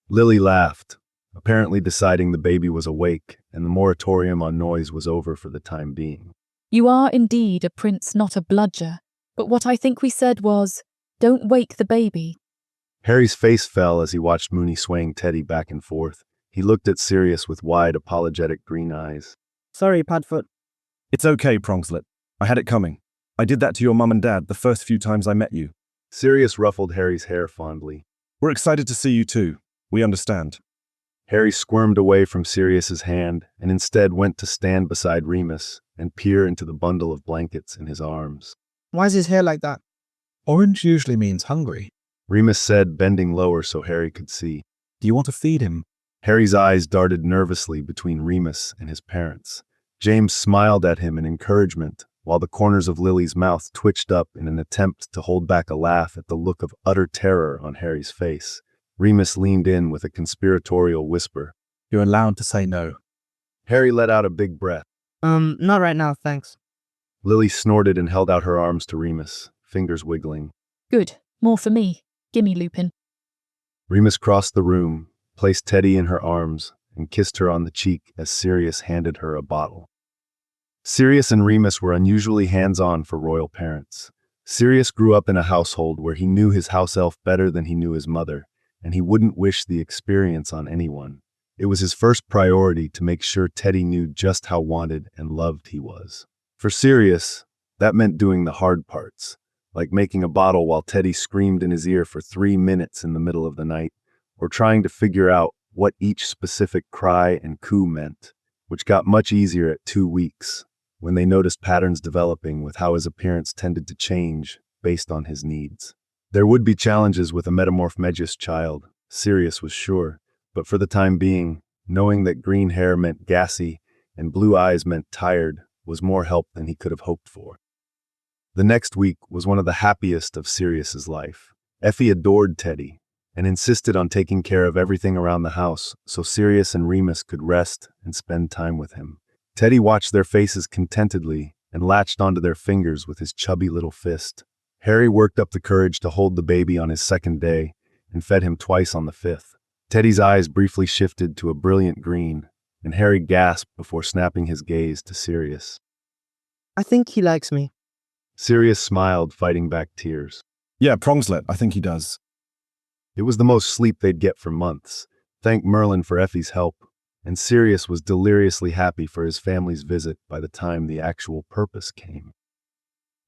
Lily laughed, apparently deciding the baby was awake and the moratorium on noise was over for the time being. You are indeed a prince, not a bludger. But what I think we said was, don't wake the baby. Harry's face fell as he watched Mooney swaying Teddy back and forth. He looked at Sirius with wide, apologetic green eyes. Sorry, Padfoot. It's okay, Prongslet. I had it coming. I did that to your mum and dad the first few times I met you. Sirius ruffled Harry's hair fondly. We're excited to see you too. We understand. Harry squirmed away from Sirius's hand and instead went to stand beside Remus and peer into the bundle of blankets in his arms. Why is his hair like that? Orange usually means hungry, Remus said, bending lower so Harry could see. Do you want to feed him? Harry's eyes darted nervously between Remus and his parents. James smiled at him in encouragement, while the corners of Lily's mouth twitched up in an attempt to hold back a laugh at the look of utter terror on Harry's face. Remus leaned in with a conspiratorial whisper. You're allowed to say no. Harry let out a big breath. Not right now, thanks. Lily snorted and held out her arms to Remus, fingers wiggling. Good. More for me. Gimme, Lupin. Remus crossed the room, placed Teddy in her arms, and kissed her on the cheek as Sirius handed her a bottle. Sirius and Remus were unusually hands-on for royal parents. Sirius grew up in a household where he knew his house elf better than he knew his mother, and he wouldn't wish the experience on anyone. It was his first priority to make sure Teddy knew just how wanted and loved he was. For Sirius, that meant doing the hard parts, like making a bottle while Teddy screamed in his ear for 3 minutes in the middle of the night, or trying to figure out what each specific cry and coo meant, which got much easier at 2 weeks, when they noticed patterns developing with how his appearance tended to change based on his needs. There would be challenges with a metamorph Megis child, Sirius was sure, but for the time being, knowing that green hair meant gassy and blue eyes meant tired was more help than he could have hoped for. The next week was one of the happiest of Sirius's life. Effie adored Teddy and insisted on taking care of everything around the house so Sirius and Remus could rest and spend time with him. Teddy watched their faces contentedly and latched onto their fingers with his chubby little fist. Harry worked up the courage to hold the baby on his second day and fed him twice on the 5th. Teddy's eyes briefly shifted to a brilliant green, and Harry gasped before snapping his gaze to Sirius. I think he likes me. Sirius smiled, fighting back tears. Yeah, Prongslet, I think he does. It was the most sleep they'd get for months. Thank Merlin for Effie's help, and Sirius was deliriously happy for his family's visit by the time the actual purpose came.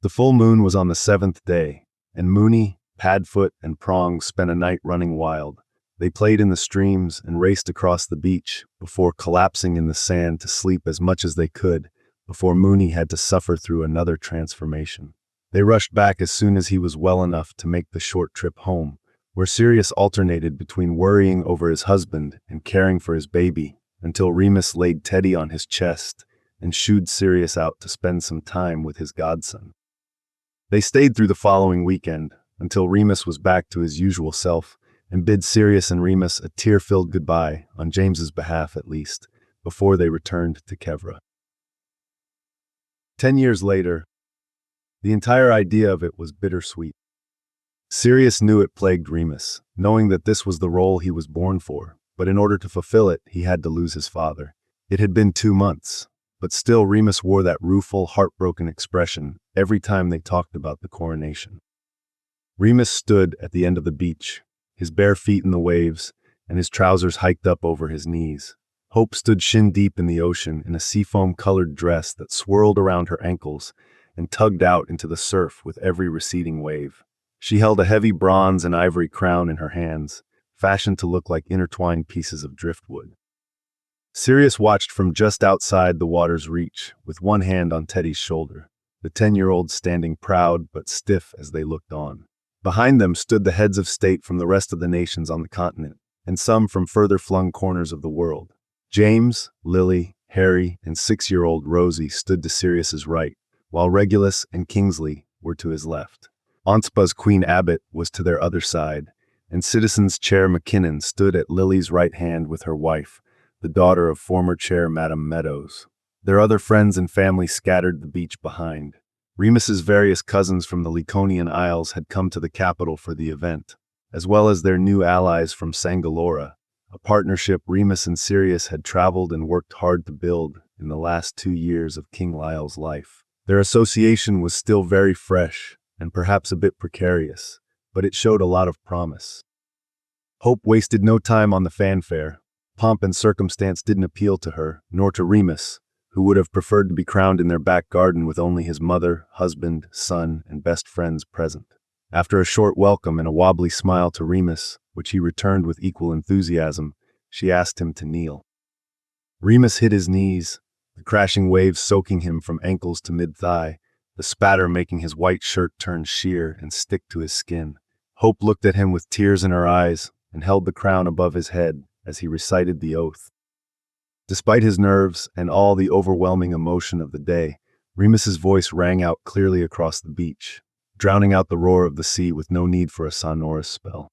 The full moon was on the 7th day, and Mooney, Padfoot, and Prongs spent a night running wild. They played in the streams and raced across the beach before collapsing in the sand to sleep as much as they could before Mooney had to suffer through another transformation. They rushed back as soon as he was well enough to make the short trip home, where Sirius alternated between worrying over his husband and caring for his baby until Remus laid Teddy on his chest and shooed Sirius out to spend some time with his godson. They stayed through the following weekend until Remus was back to his usual self and bid Sirius and Remus a tear-filled goodbye, on James's behalf at least, before they returned to Kevra. 10 years later, the entire idea of it was bittersweet. Sirius knew it plagued Remus, knowing that this was the role he was born for, but in order to fulfill it, he had to lose his father. It had been 2 months, but still Remus wore that rueful, heartbroken expression every time they talked about the coronation. Remus stood at the end of the beach, his bare feet in the waves, and his trousers hiked up over his knees. Hope stood shin-deep in the ocean in a seafoam-colored dress that swirled around her ankles and tugged out into the surf with every receding wave. She held a heavy bronze and ivory crown in her hands, fashioned to look like intertwined pieces of driftwood. Sirius watched from just outside the water's reach, with one hand on Teddy's shoulder, the 10-year-old standing proud but stiff as they looked on. Behind them stood the heads of state from the rest of the nations on the continent, and some from further-flung corners of the world. James, Lily, Harry, and 6-year-old Rosie stood to Sirius's right, while Regulus and Kingsley were to his left. Onspa's Queen Abbott was to their other side, and Citizen's Chair McKinnon stood at Lily's right hand with her wife, the daughter of former Chair Madame Meadows. Their other friends and family scattered the beach behind. Remus's various cousins from the Laconian Isles had come to the capital for the event, as well as their new allies from Sangalora, a partnership Remus and Sirius had traveled and worked hard to build in the last 2 years of King Lyle's life. Their association was still very fresh and perhaps a bit precarious, but it showed a lot of promise. Hope wasted no time on the fanfare. Pomp and circumstance didn't appeal to her, nor to Remus, who would have preferred to be crowned in their back garden with only his mother, husband, son, and best friends present. After a short welcome and a wobbly smile to Remus, which he returned with equal enthusiasm, she asked him to kneel. Remus hit his knees, the crashing waves soaking him from ankles to mid-thigh, the spatter making his white shirt turn sheer and stick to his skin. Hope looked at him with tears in her eyes and held the crown above his head as he recited the oath. Despite his nerves and all the overwhelming emotion of the day, Remus's voice rang out clearly across the beach, drowning out the roar of the sea with no need for a sonorous spell.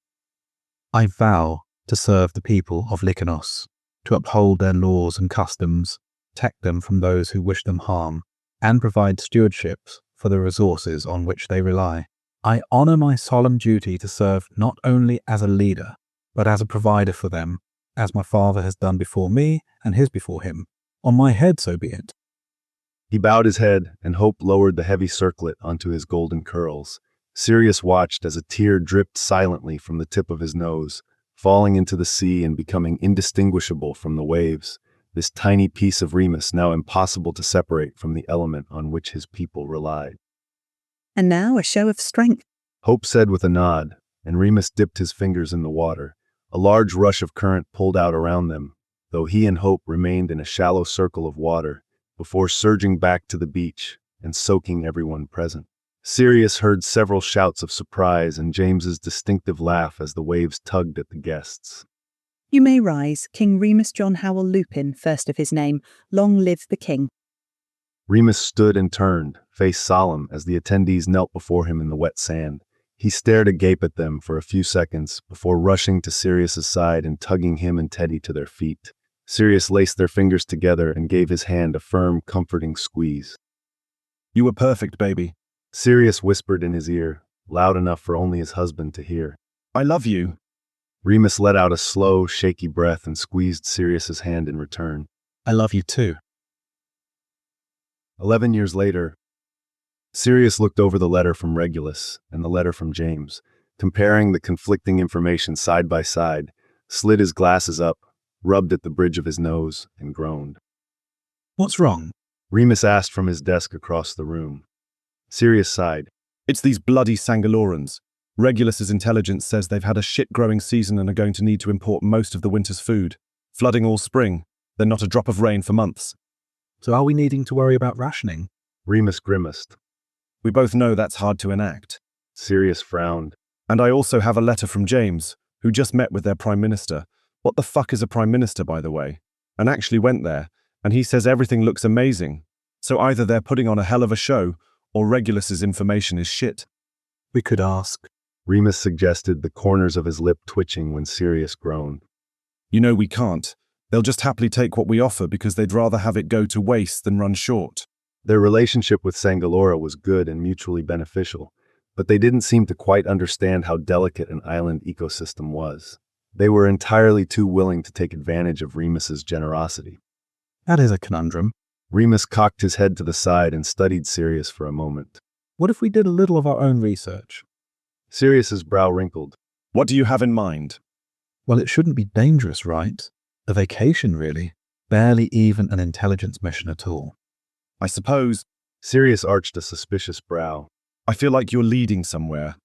I vow to serve the people of Lycanos, to uphold their laws and customs, protect them from those who wish them harm, and provide stewardships for the resources on which they rely. I honor my solemn duty to serve not only as a leader, but as a provider for them, as my father has done before me and his before him. On my head, so be it. He bowed his head, and Hope lowered the heavy circlet onto his golden curls. Sirius watched as a tear dripped silently from the tip of his nose, falling into the sea and becoming indistinguishable from the waves, this tiny piece of Remus now impossible to separate from the element on which his people relied. And now a show of strength. Hope said with a nod, and Remus dipped his fingers in the water. A large rush of current pulled out around them, though he and Hope remained in a shallow circle of water, before surging back to the beach and soaking everyone present. Sirius heard several shouts of surprise and James's distinctive laugh as the waves tugged at the guests. You may rise, King Remus John Howell Lupin, first of his name. Long live the king. Remus stood and turned, face solemn, as the attendees knelt before him in the wet sand. He stared agape at them for a few seconds before rushing to Sirius's side and tugging him and Teddy to their feet. Sirius laced their fingers together and gave his hand a firm, comforting squeeze. You were perfect, baby. Sirius whispered in his ear, loud enough for only his husband to hear. I love you. Remus let out a slow, shaky breath and squeezed Sirius's hand in return. I love you too. 11 years later, Sirius looked over the letter from Regulus and the letter from James, comparing the conflicting information side by side, slid his glasses up, rubbed at the bridge of his nose, and groaned. What's wrong? Remus asked from his desk across the room. Sirius sighed. It's these bloody Sangalorans. Regulus's intelligence says they've had a shit-growing season and are going to need to import most of the winter's food, flooding all spring, then not a drop of rain for months. So are we needing to worry about rationing? Remus grimaced. We both know that's hard to enact. Sirius frowned. And I also have a letter from James, who just met with their prime minister. What the fuck is a prime minister, by the way? And actually went there, and he says everything looks amazing. So either they're putting on a hell of a show, or Regulus's information is shit. We could ask. Remus suggested, the corners of his lip twitching when Sirius groaned. You know we can't. They'll just happily take what we offer because they'd rather have it go to waste than run short. Their relationship with Sangalora was good and mutually beneficial, but they didn't seem to quite understand how delicate an island ecosystem was. They were entirely too willing to take advantage of Remus's generosity. That is a conundrum. Remus cocked his head to the side and studied Sirius for a moment. What if we did a little of our own research? Sirius's brow wrinkled. What do you have in mind? Well, it shouldn't be dangerous, right? A vacation, really. Barely even an intelligence mission at all. I suppose. Sirius arched a suspicious brow. I feel like you're leading somewhere.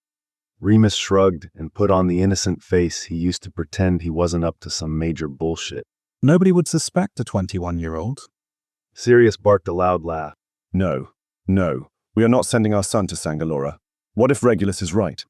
Remus shrugged and put on the innocent face he used to pretend he wasn't up to some major bullshit. Nobody would suspect a 21-year-old. Sirius barked a loud laugh. No. We are not sending our son to Sangalora. What if Regulus is right?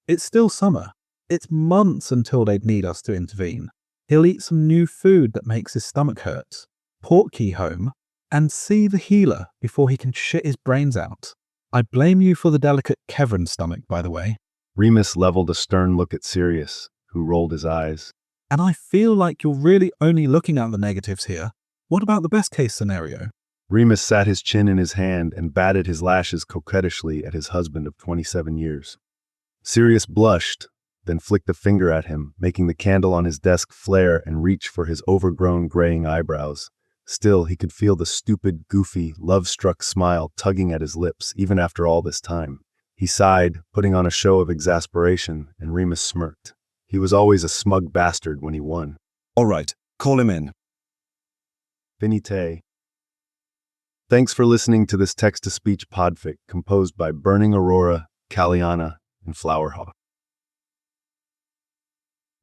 It's still summer. It's months until they'd need us to intervene. He'll eat some new food that makes his stomach hurt, portkey home, and see the healer before he can shit his brains out. I blame you for the delicate Kevrin stomach, by the way. Remus leveled a stern look at Sirius, who rolled his eyes. And I feel like you're really only looking at the negatives here. What about the best-case scenario? Remus sat his chin in his hand and batted his lashes coquettishly at his husband of 27 years. Sirius blushed, then flicked a finger at him, making the candle on his desk flare and reach for his overgrown graying eyebrows. Still, he could feel the stupid, goofy, love-struck smile tugging at his lips even after all this time. He sighed, putting on a show of exasperation, and Remus smirked. He was always a smug bastard when he won. All right, call him in. Finite. Thanks for listening to this text-to-speech podfic composed by Burning Aurora, Kaliana, and Flowerhawk.